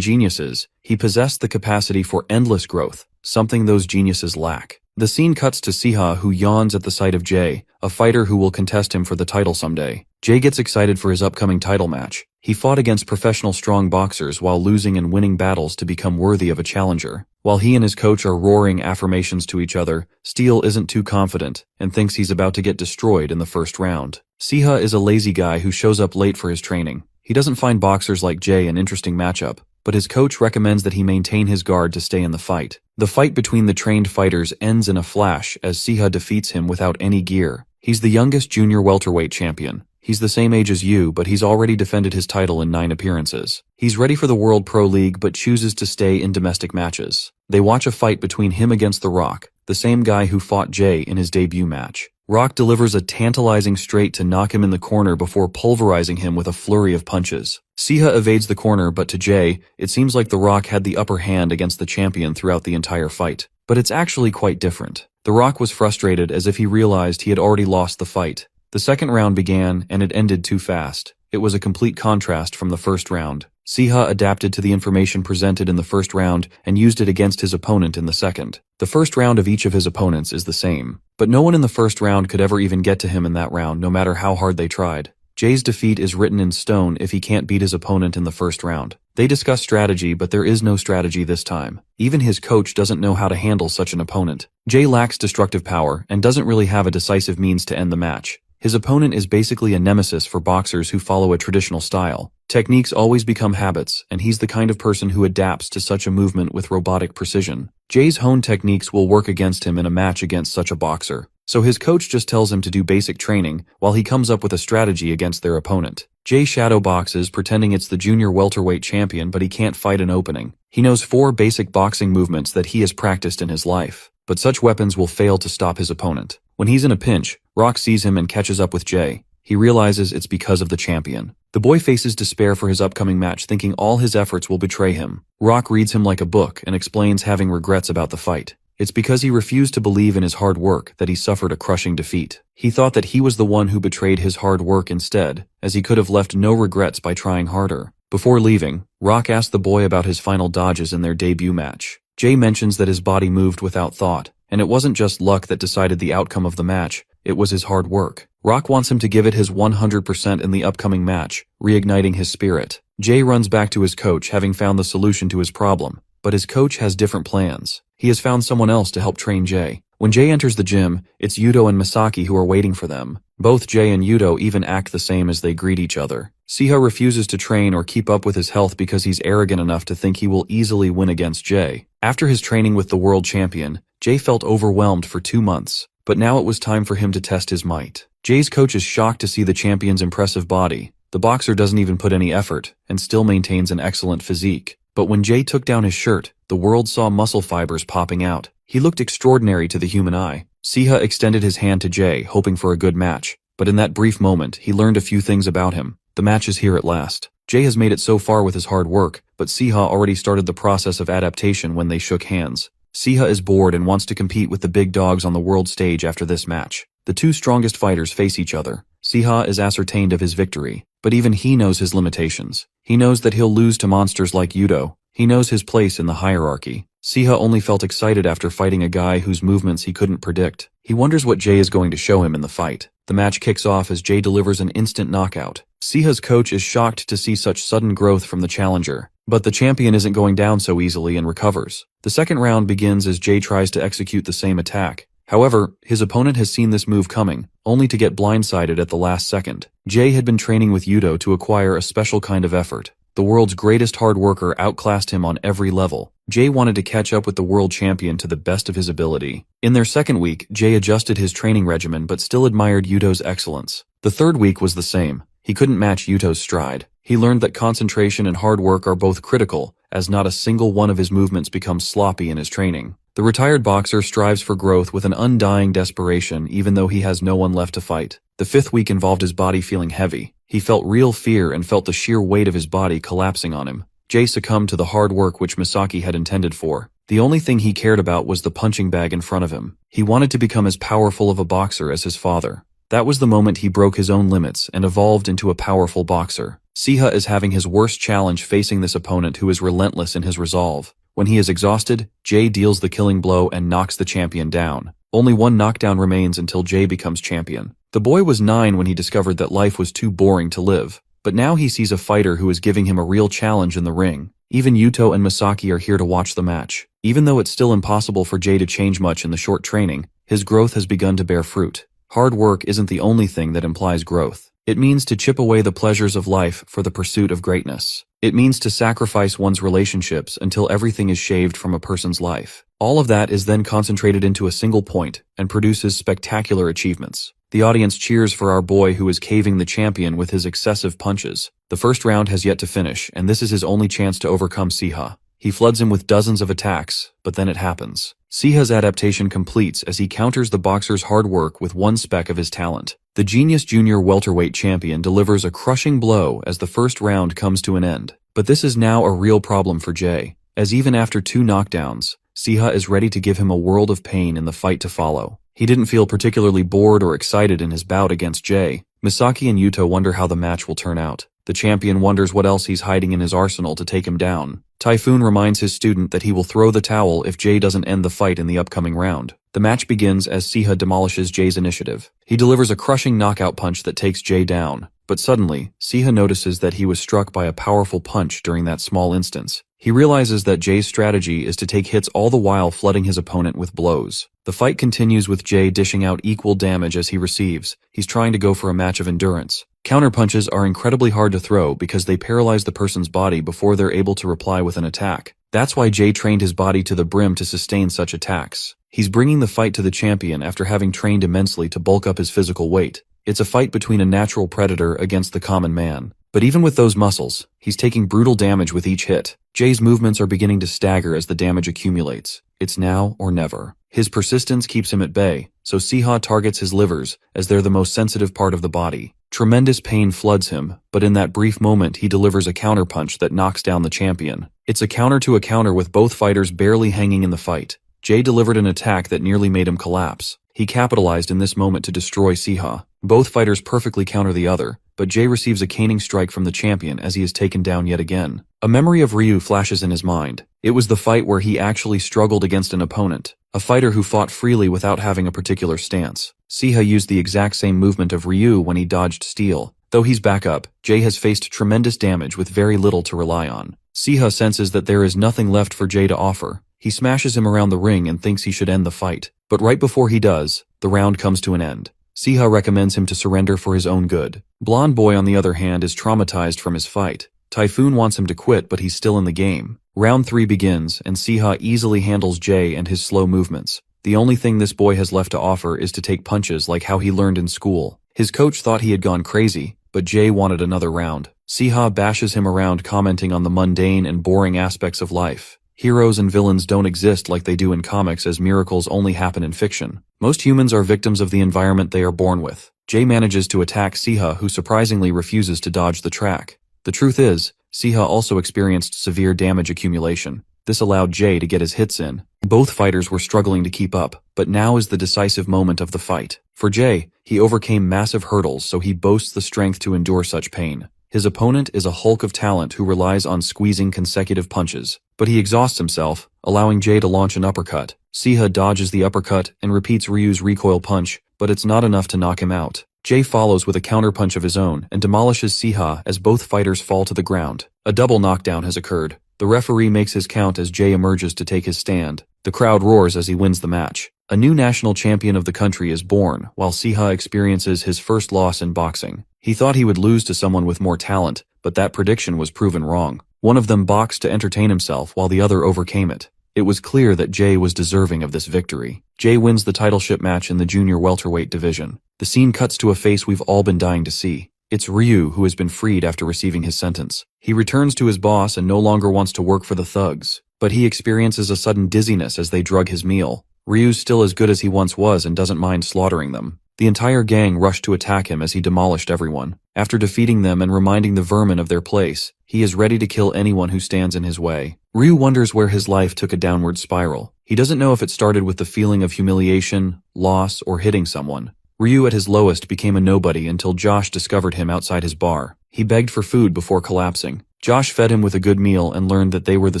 geniuses, he possessed the capacity for endless growth, something those geniuses lack. The scene cuts to Siha, who yawns at the sight of Jay, a fighter who will contest him for the title someday. Jay gets excited for his upcoming title match. He fought against professional strong boxers while losing and winning battles to become worthy of a challenger. While he and his coach are roaring affirmations to each other, Steel isn't too confident and thinks he's about to get destroyed in the first round. Siha is a lazy guy who shows up late for his training. He doesn't find boxers like Jay an interesting matchup, but his coach recommends that he maintain his guard to stay in the fight. The fight between the trained fighters ends in a flash as Siha defeats him without any gear. He's the youngest junior welterweight champion. He's the same age as you, but he's already defended his title in 9 appearances. He's ready for the World Pro League but chooses to stay in domestic matches. They watch a fight between him against The Rock, the same guy who fought Jay in his debut match. Rock delivers a tantalizing straight to knock him in the corner before pulverizing him with a flurry of punches. Siha evades the corner, but to Jay, it seems like The Rock had the upper hand against the champion throughout the entire fight. But it's actually quite different. The Rock was frustrated as if he realized he had already lost the fight. The second round began, and it ended too fast. It was a complete contrast from the first round. Siha adapted to the information presented in the first round and used it against his opponent in the second. The first round of each of his opponents is the same, but no one in the first round could ever even get to him in that round, no matter how hard they tried. Jay's defeat is written in stone if he can't beat his opponent in the first round. They discuss strategy, but there is no strategy this time. Even his coach doesn't know how to handle such an opponent. Jay lacks destructive power and doesn't really have a decisive means to end the match. His opponent is basically a nemesis for boxers who follow a traditional style. Techniques always become habits, and he's the kind of person who adapts to such a movement with robotic precision. Jay's honed techniques will work against him in a match against such a boxer. So his coach just tells him to do basic training while he comes up with a strategy against their opponent. Jay shadow boxes, pretending it's the junior welterweight champion, but he can't fight an opening. He knows 4 basic boxing movements that he has practiced in his life, but such weapons will fail to stop his opponent. When he's in a pinch, Rock sees him and catches up with Jay. He realizes it's because of the champion. The boy faces despair for his upcoming match, thinking all his efforts will betray him. Rock reads him like a book and explains having regrets about the fight. It's because he refused to believe in his hard work that he suffered a crushing defeat. He thought that he was the one who betrayed his hard work instead, as he could have left no regrets by trying harder. Before leaving, Rock asked the boy about his final dodges in their debut match. Jay mentions that his body moved without thought, and it wasn't just luck that decided the outcome of the match, it was his hard work. Rock wants him to give it his 100% in the upcoming match, reigniting his spirit. Jay runs back to his coach, having found the solution to his problem, but his coach has different plans. He has found someone else to help train Jay. When Jay enters the gym, it's Yuto and Misaki who are waiting for them. Both Jay and Yuto even act the same as they greet each other. Siha refuses to train or keep up with his health because he's arrogant enough to think he will easily win against Jay. After his training with the world champion, Jay felt overwhelmed for 2 months, but now it was time for him to test his might. Jay's coach is shocked to see the champion's impressive body. The boxer doesn't even put any effort and still maintains an excellent physique. But when Jay took down his shirt, the world saw muscle fibers popping out. He looked extraordinary to the human eye. Siha extended his hand to Jay, hoping for a good match. But in that brief moment, he learned a few things about him. The match is here at last. Jay has made it so far with his hard work, but Siha already started the process of adaptation when they shook hands. Siha is bored and wants to compete with the big dogs on the world stage after this match. The 2 strongest fighters face each other. Siha is ascertained of his victory, but even he knows his limitations. He knows that he'll lose to monsters like Yuto. He knows his place in the hierarchy. Siha only felt excited after fighting a guy whose movements he couldn't predict. He wonders what Jay is going to show him in the fight. The match kicks off as Jay delivers an instant knockout. Siha's coach is shocked to see such sudden growth from the challenger, but the champion isn't going down so easily and recovers. The second round begins as Jay tries to execute the same attack. However, his opponent has seen this move coming, only to get blindsided at the last second. Jay had been training with Yuto to acquire a special kind of effort. The world's greatest hard worker outclassed him on every level. Jay wanted to catch up with the world champion to the best of his ability. In their second week, Jay adjusted his training regimen but still admired Yuto's excellence. The third week was the same. He couldn't match Yuto's stride. He learned that concentration and hard work are both critical, as not a single one of his movements becomes sloppy in his training. The retired boxer strives for growth with an undying desperation even though he has no one left to fight. The fifth week involved his body feeling heavy. He felt real fear and felt the sheer weight of his body collapsing on him. Jay succumbed to the hard work which Misaki had intended for. The only thing he cared about was the punching bag in front of him. He wanted to become as powerful of a boxer as his father. That was the moment he broke his own limits and evolved into a powerful boxer. Siha is having his worst challenge facing this opponent who is relentless in his resolve. When he is exhausted, Jay deals the killing blow and knocks the champion down. Only one knockdown remains until Jay becomes champion. The boy was 9 when he discovered that life was too boring to live, but now he sees a fighter who is giving him a real challenge in the ring. Even Yuto and Misaki are here to watch the match. Even though it's still impossible for Jay to change much in the short training, his growth has begun to bear fruit. Hard work isn't the only thing that implies growth. It means to chip away the pleasures of life for the pursuit of greatness. It means to sacrifice one's relationships until everything is shaved from a person's life. All of that is then concentrated into a single point and produces spectacular achievements. The audience cheers for our boy who is caving the champion with his excessive punches. The first round has yet to finish, and this is his only chance to overcome Siha. He floods him with dozens of attacks, but then it happens. Siha's adaptation completes as he counters the boxer's hard work with one speck of his talent. The genius junior welterweight champion delivers a crushing blow as the first round comes to an end. But this is now a real problem for Jay, as even after 2 knockdowns, Siha is ready to give him a world of pain in the fight to follow. He didn't feel particularly bored or excited in his bout against Jay. Misaki and Yuta wonder how the match will turn out. The champion wonders what else he's hiding in his arsenal to take him down. Typhoon reminds his student that he will throw the towel if Jay doesn't end the fight in the upcoming round. The match begins as Siha demolishes Jay's initiative. He delivers a crushing knockout punch that takes Jay down. But suddenly, Siha notices that he was struck by a powerful punch during that small instance. He realizes that Jay's strategy is to take hits all the while flooding his opponent with blows. The fight continues with Jay dishing out equal damage as he receives. He's trying to go for a match of endurance. Counterpunches are incredibly hard to throw because they paralyze the person's body before they're able to reply with an attack. That's why Jay trained his body to the brim to sustain such attacks. He's bringing the fight to the champion after having trained immensely to bulk up his physical weight. It's a fight between a natural predator against the common man. But even with those muscles, he's taking brutal damage with each hit. Jay's movements are beginning to stagger as the damage accumulates. It's now or never. His persistence keeps him at bay, so Siha targets his livers, as they're the most sensitive part of the body. Tremendous pain floods him, but in that brief moment he delivers a counterpunch that knocks down the champion. It's a counter to a counter with both fighters barely hanging in the fight. Jay delivered an attack that nearly made him collapse. He capitalized in this moment to destroy Siha. Both fighters perfectly counter the other, but Jay receives a caning strike from the champion as he is taken down yet again. A memory of Ryu flashes in his mind. It was the fight where he actually struggled against an opponent, a fighter who fought freely without having a particular stance. Siha used the exact same movement of Ryu when he dodged steel. Though he's back up, Jay has faced tremendous damage with very little to rely on. Siha senses that there is nothing left for Jay to offer. He smashes him around the ring and thinks he should end the fight. But right before he does, the round comes to an end. Siha recommends him to surrender for his own good. Blonde Boy, on the other hand, is traumatized from his fight. Typhoon wants him to quit, but he's still in the game. Round 3 begins, and Siha easily handles Jay and his slow movements. The only thing this boy has left to offer is to take punches like how he learned in school. His coach thought he had gone crazy, but Jay wanted another round. Siha bashes him around, commenting on the mundane and boring aspects of life. Heroes and villains don't exist like they do in comics, as miracles only happen in fiction. Most humans are victims of the environment they are born with. Jay manages to attack Siha, who surprisingly refuses to dodge the track. The truth is, Siha also experienced severe damage accumulation. This allowed Jay to get his hits in. Both fighters were struggling to keep up, but now is the decisive moment of the fight. For Jay, he overcame massive hurdles, so he boasts the strength to endure such pain. His opponent is a hulk of talent who relies on squeezing consecutive punches, but he exhausts himself, allowing Jay to launch an uppercut. Siha dodges the uppercut and repeats Ryu's recoil punch, but it's not enough to knock him out. Jay follows with a counterpunch of his own and demolishes Siha as both fighters fall to the ground. A double knockdown has occurred. The referee makes his count as Jay emerges to take his stand. The crowd roars as he wins the match. A new national champion of the country is born, while Siha experiences his first loss in boxing. He thought he would lose to someone with more talent, but that prediction was proven wrong. One of them boxed to entertain himself while the other overcame it. It was clear that Jay was deserving of this victory. Jay wins the titleship match in the junior welterweight division. The scene cuts to a face we've all been dying to see. It's Ryu, who has been freed after receiving his sentence. He returns to his boss and no longer wants to work for the thugs, but he experiences a sudden dizziness as they drug his meal. Ryu's still as good as he once was and doesn't mind slaughtering them. The entire gang rushed to attack him as he demolished everyone. After defeating them and reminding the vermin of their place, he is ready to kill anyone who stands in his way. Ryu wonders where his life took a downward spiral. He doesn't know if it started with the feeling of humiliation, loss, or hitting someone. Ryu at his lowest became a nobody until Josh discovered him outside his bar. He begged for food before collapsing. Josh fed him with a good meal and learned that they were the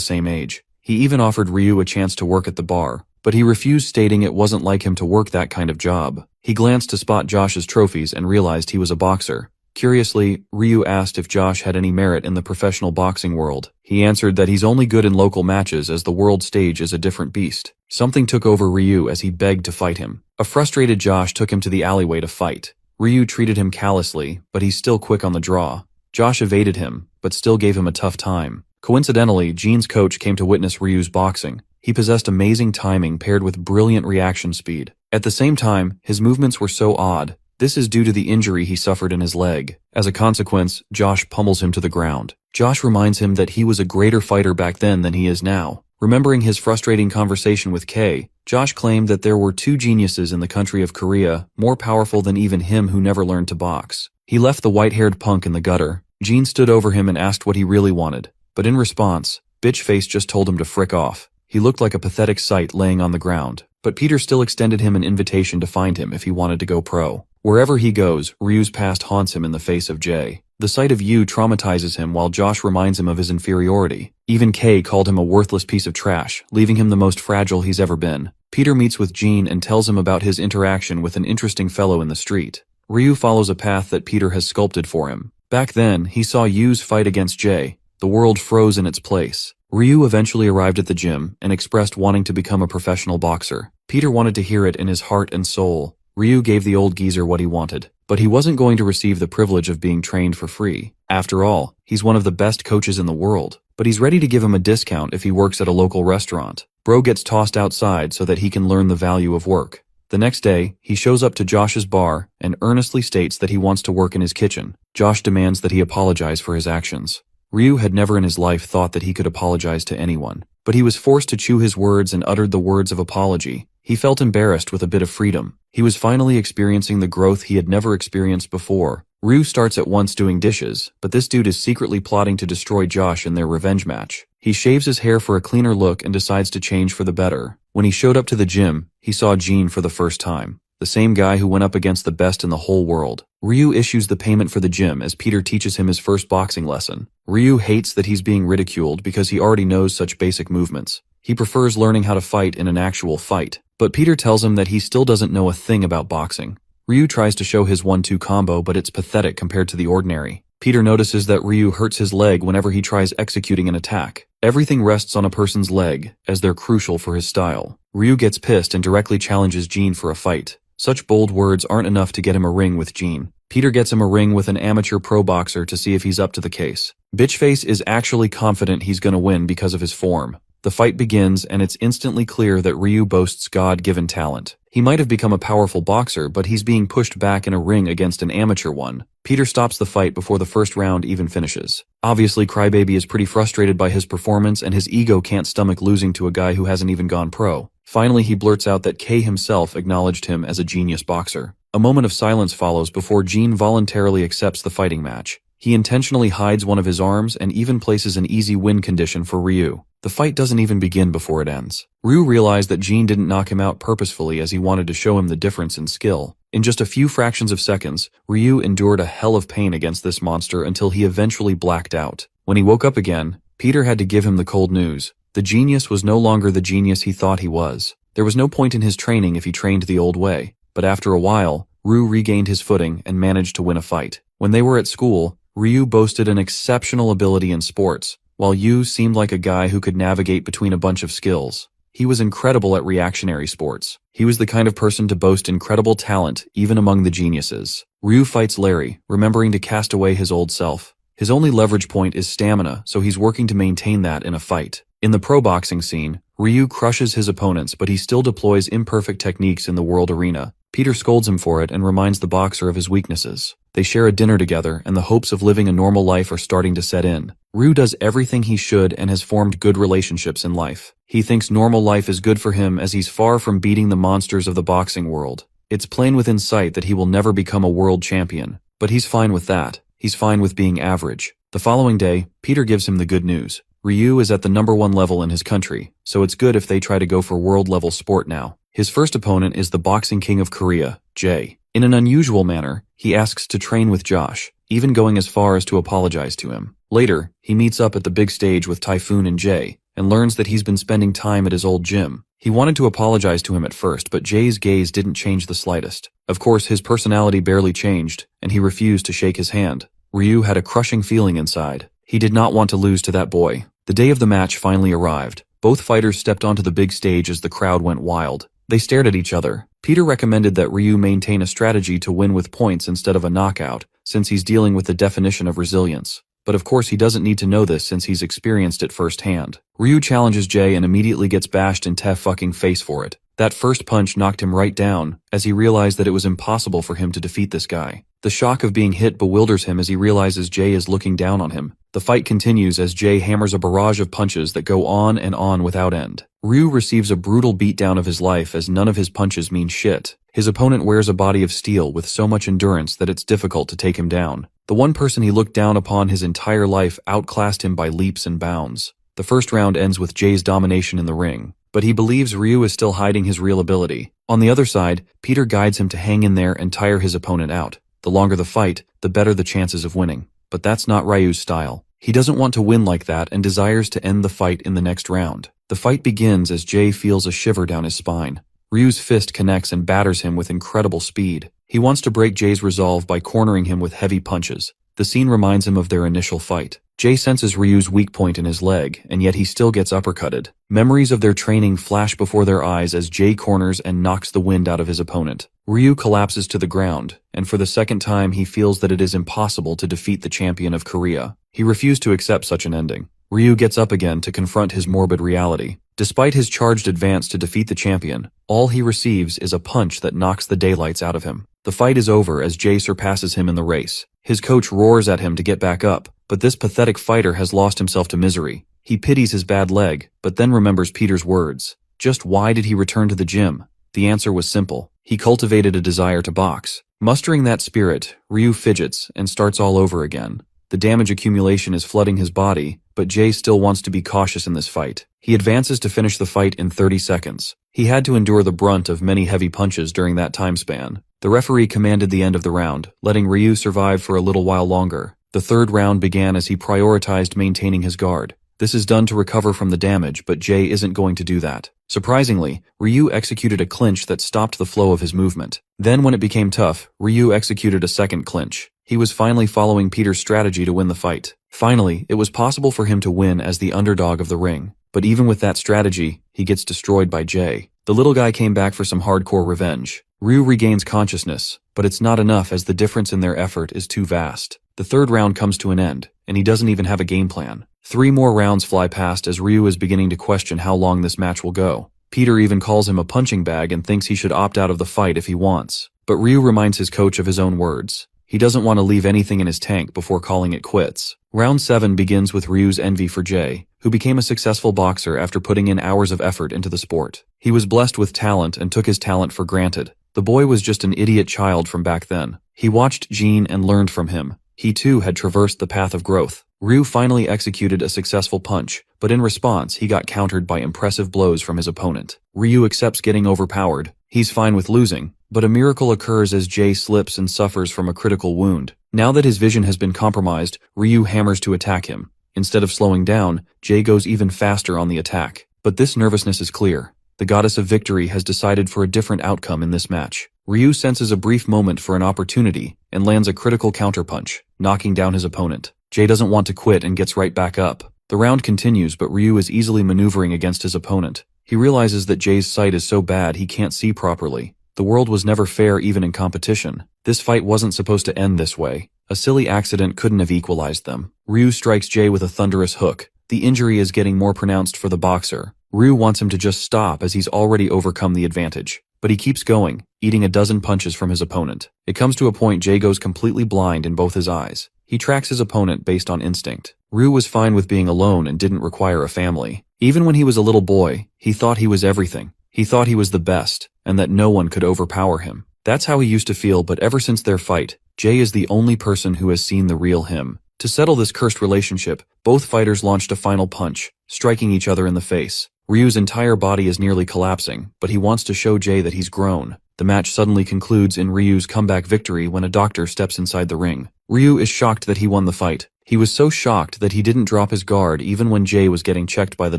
same age. He even offered Ryu a chance to work at the bar, but he refused, stating it wasn't like him to work that kind of job. He glanced to spot Josh's trophies and realized he was a boxer. Curiously, Ryu asked if Josh had any merit in the professional boxing world. He answered that he's only good in local matches as the world stage is a different beast. Something took over Ryu as he begged to fight him. A frustrated Josh took him to the alleyway to fight. Ryu treated him callously, but he's still quick on the draw. Josh evaded him, but still gave him a tough time. Coincidentally, Gene's coach came to witness Ryu's boxing. He possessed amazing timing paired with brilliant reaction speed. At the same time, his movements were so odd, This is due to the injury he suffered in his leg. As a consequence, Josh pummels him to the ground. Josh reminds him that he was a greater fighter back then than he is now. Remembering his frustrating conversation with Kay, Josh claimed that there were two geniuses in the country of Korea, more powerful than even him who never learned to box. He left the white-haired punk in the gutter. Gene stood over him and asked what he really wanted. But in response, Bitch Face just told him to frick off. He looked like a pathetic sight laying on the ground. But Peter still extended him an invitation to find him if he wanted to go pro. Wherever he goes, Ryu's past haunts him in the face of Jay. The sight of Yu traumatizes him while Josh reminds him of his inferiority. Even Kay called him a worthless piece of trash, leaving him the most fragile he's ever been. Peter meets with Gene and tells him about his interaction with an interesting fellow in the street. Ryu follows a path that Peter has sculpted for him. Back then, he saw Yu's fight against Jay. The world froze in its place. Ryu eventually arrived at the gym and expressed wanting to become a professional boxer. Peter wanted to hear it in his heart and soul. Ryu gave the old geezer what he wanted, but he wasn't going to receive the privilege of being trained for free. After all, he's one of the best coaches in the world, but he's ready to give him a discount if he works at a local restaurant. Bro gets tossed outside so that he can learn the value of work. The next day, he shows up to Josh's bar and earnestly states that he wants to work in his kitchen. Josh demands that he apologize for his actions. Ryu had never in his life thought that he could apologize to anyone, but he was forced to chew his words and uttered the words of apology. He felt embarrassed with a bit of freedom. He was finally experiencing the growth he had never experienced before. Ryu starts at once doing dishes, but this dude is secretly plotting to destroy Josh in their revenge match. He shaves his hair for a cleaner look and decides to change for the better. When he showed up to the gym, he saw Gene for the first time. The same guy who went up against the best in the whole world. Ryu issues the payment for the gym as Peter teaches him his first boxing lesson. Ryu hates that he's being ridiculed because he already knows such basic movements. He prefers learning how to fight in an actual fight. But Peter tells him that he still doesn't know a thing about boxing. Ryu tries to show his 1-2 combo, but it's pathetic compared to the ordinary. Peter notices that Ryu hurts his leg whenever he tries executing an attack. Everything rests on a person's leg, as they're crucial for his style. Ryu gets pissed and directly challenges Gene for a fight. Such bold words aren't enough to get him a ring with Gene. Peter gets him a ring with an amateur pro boxer to see if he's up to the case. Bitchface is actually confident he's gonna win because of his form. The fight begins and it's instantly clear that Ryu boasts God-given talent. He might have become a powerful boxer, but he's being pushed back in a ring against an amateur one. Peter stops the fight before the first round even finishes. Obviously, Crybaby is pretty frustrated by his performance and his ego can't stomach losing to a guy who hasn't even gone pro. Finally, he blurts out that Kay himself acknowledged him as a genius boxer. A moment of silence follows before Gene voluntarily accepts the fighting match. He intentionally hides one of his arms and even places an easy win condition for Ryu. The fight doesn't even begin before it ends. Ryu realized that Gene didn't knock him out purposefully as he wanted to show him the difference in skill. In just a few fractions of seconds, Ryu endured a hell of pain against this monster until he eventually blacked out. When he woke up again, Peter had to give him the cold news. The genius was no longer the genius he thought he was. There was no point in his training if he trained the old way. But after a while, Ryu regained his footing and managed to win a fight. When they were at school, Ryu boasted an exceptional ability in sports, while Yu seemed like a guy who could navigate between a bunch of skills. He was incredible at reactionary sports. He was the kind of person to boast incredible talent, even among the geniuses. Ryu fights Larry, remembering to cast away his old self. His only leverage point is stamina, so he's working to maintain that in a fight. In the pro boxing scene, Ryu crushes his opponents, but he still deploys imperfect techniques in the world arena. Peter scolds him for it and reminds the boxer of his weaknesses. They share a dinner together, and the hopes of living a normal life are starting to set in. Ryu does everything he should and has formed good relationships in life. He thinks normal life is good for him as he's far from beating the monsters of the boxing world. It's plain within sight that he will never become a world champion, but he's fine with that. He's fine with being average. The following day, Peter gives him the good news. Ryu is at the #1 level in his country, so it's good if they try to go for world-level sport now. His first opponent is the boxing king of Korea, Jay. In an unusual manner, he asks to train with Josh, even going as far as to apologize to him. Later, he meets up at the big stage with Typhoon and Jay, and learns that he's been spending time at his old gym. He wanted to apologize to him at first, but Jay's gaze didn't change the slightest. Of course, his personality barely changed, and he refused to shake his hand. Ryu had a crushing feeling inside. He did not want to lose to that boy. The day of the match finally arrived. Both fighters stepped onto the big stage as the crowd went wild. They stared at each other. Peter recommended that Ryu maintain a strategy to win with points instead of a knockout, since he's dealing with the definition of resilience. But of course he doesn't need to know this since he's experienced it firsthand. Ryu challenges Jay and immediately gets bashed in fucking face for it. That first punch knocked him right down, as he realized that it was impossible for him to defeat this guy. The shock of being hit bewilders him as he realizes Jay is looking down on him. The fight continues as Jay hammers a barrage of punches that go on and on without end. Ryu receives a brutal beatdown of his life as none of his punches mean shit. His opponent wears a body of steel with so much endurance that it's difficult to take him down. The one person he looked down upon his entire life outclassed him by leaps and bounds. The first round ends with Jay's domination in the ring, but he believes Ryu is still hiding his real ability. On the other side, Peter guides him to hang in there and tire his opponent out. The longer the fight, the better the chances of winning. But that's not Ryu's style. He doesn't want to win like that and desires to end the fight in the next round. The fight begins as Jay feels a shiver down his spine. Ryu's fist connects and batters him with incredible speed. He wants to break Jay's resolve by cornering him with heavy punches. The scene reminds him of their initial fight. Jay senses Ryu's weak point in his leg, and yet he still gets uppercutted. Memories of their training flash before their eyes as Jay corners and knocks the wind out of his opponent. Ryu collapses to the ground, and for the second time he feels that it is impossible to defeat the champion of Korea. He refused to accept such an ending. Ryu gets up again to confront his morbid reality. Despite his charged advance to defeat the champion, all he receives is a punch that knocks the daylights out of him. The fight is over as Jay surpasses him in the race. His coach roars at him to get back up, but this pathetic fighter has lost himself to misery. He pities his bad leg, but then remembers Peter's words. Just why did he return to the gym? The answer was simple. He cultivated a desire to box. Mustering that spirit, Ryu fidgets and starts all over again. The damage accumulation is flooding his body, but Jay still wants to be cautious in this fight. He advances to finish the fight in 30 seconds. He had to endure the brunt of many heavy punches during that time span. The referee commanded the end of the round, letting Ryu survive for a little while longer. The third round began as he prioritized maintaining his guard. This is done to recover from the damage, but Jay isn't going to do that. Surprisingly, Ryu executed a clinch that stopped the flow of his movement. Then when it became tough, Ryu executed a second clinch. He was finally following Peter's strategy to win the fight. Finally, it was possible for him to win as the underdog of the ring. But even with that strategy, he gets destroyed by Jay. The little guy came back for some hardcore revenge. Ryu regains consciousness, but it's not enough as the difference in their effort is too vast. The third round comes to an end, and he doesn't even have a game plan. 3 more rounds fly past as Ryu is beginning to question how long this match will go. Peter even calls him a punching bag and thinks he should opt out of the fight if he wants. But Ryu reminds his coach of his own words. He doesn't want to leave anything in his tank before calling it quits. Round 7 begins with Ryu's envy for Jay, who became a successful boxer after putting in hours of effort into the sport. He was blessed with talent and took his talent for granted. The boy was just an idiot child from back then. He watched Gene and learned from him. He too had traversed the path of growth. Ryu finally executed a successful punch, but in response he got countered by impressive blows from his opponent. Ryu accepts getting overpowered. He's fine with losing, but a miracle occurs as Jay slips and suffers from a critical wound. Now that his vision has been compromised, Ryu hammers to attack him. Instead of slowing down, Jay goes even faster on the attack. But this nervousness is clear. The goddess of victory has decided for a different outcome in this match. Ryu senses a brief moment for an opportunity and lands a critical counterpunch, knocking down his opponent. Jay doesn't want to quit and gets right back up. The round continues, but Ryu is easily maneuvering against his opponent. He realizes that Jay's sight is so bad he can't see properly. The world was never fair even in competition. This fight wasn't supposed to end this way. A silly accident couldn't have equalized them. Ryu strikes Jay with a thunderous hook. The injury is getting more pronounced for the boxer. Ryu wants him to just stop as he's already overcome the advantage. But he keeps going, eating a dozen punches from his opponent. It comes to a point Jay goes completely blind in both his eyes. He tracks his opponent based on instinct. Ryu was fine with being alone and didn't require a family. Even when he was a little boy, he thought he was everything. He thought he was the best, and that no one could overpower him. That's how he used to feel, but ever since their fight, Jay is the only person who has seen the real him. To settle this cursed relationship, both fighters launched a final punch, striking each other in the face. Ryu's entire body is nearly collapsing, but he wants to show Jay that he's grown. The match suddenly concludes in Ryu's comeback victory when a doctor steps inside the ring. Ryu is shocked that he won the fight. He was so shocked that he didn't drop his guard even when Jay was getting checked by the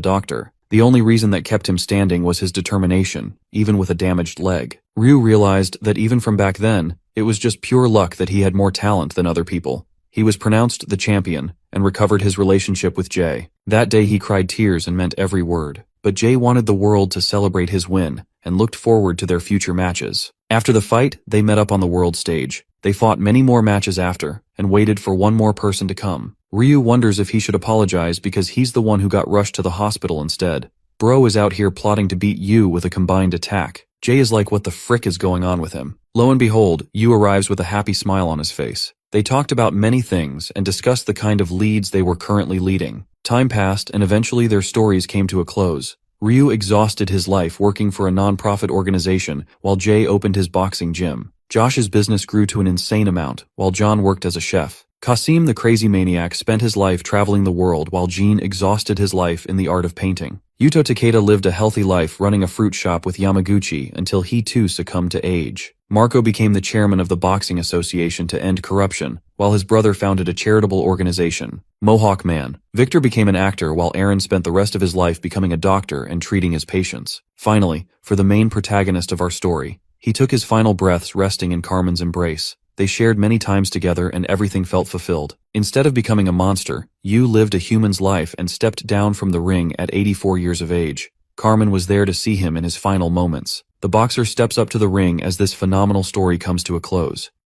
doctor. The only reason that kept him standing was his determination, even with a damaged leg. Ryu realized that even from back then, it was just pure luck that he had more talent than other people. He was pronounced the champion and recovered his relationship with Jay. That day he cried tears and meant every word. But Jay wanted the world to celebrate his win and looked forward to their future matches. After the fight, they met up on the world stage. They fought many more matches after and waited for one more person to come. Ryu wonders if he should apologize because he's the one who got rushed to the hospital instead. Bro is out here plotting to beat you with a combined attack. Jay is like, what the frick is going on with him? Lo and behold, Yu arrives with a happy smile on his face. They talked about many things and discussed the kind of leads they were currently leading. Time passed and eventually their stories came to a close. Ryu exhausted his life working for a non-profit organization while Jay opened his boxing gym. Josh's business grew to an insane amount while John worked as a chef. Kasim the crazy maniac spent his life traveling the world while Gene exhausted his life in the art of painting. Yuto Takeda lived a healthy life running a fruit shop with Yamaguchi until he too succumbed to age. Marco became the chairman of the Boxing Association to end corruption, while his brother founded a charitable organization, Mohawk Man. Victor became an actor while Aaron spent the rest of his life becoming a doctor and treating his patients. Finally, for the main protagonist of our story, he took his final breaths resting in Carmen's embrace. They shared many times together and everything felt fulfilled. Instead of becoming a monster, Yu lived a human's life and stepped down from the ring at 84 years of age. Carmen was there to see him in his final moments. The boxer steps up to the ring as this phenomenal story comes to a close.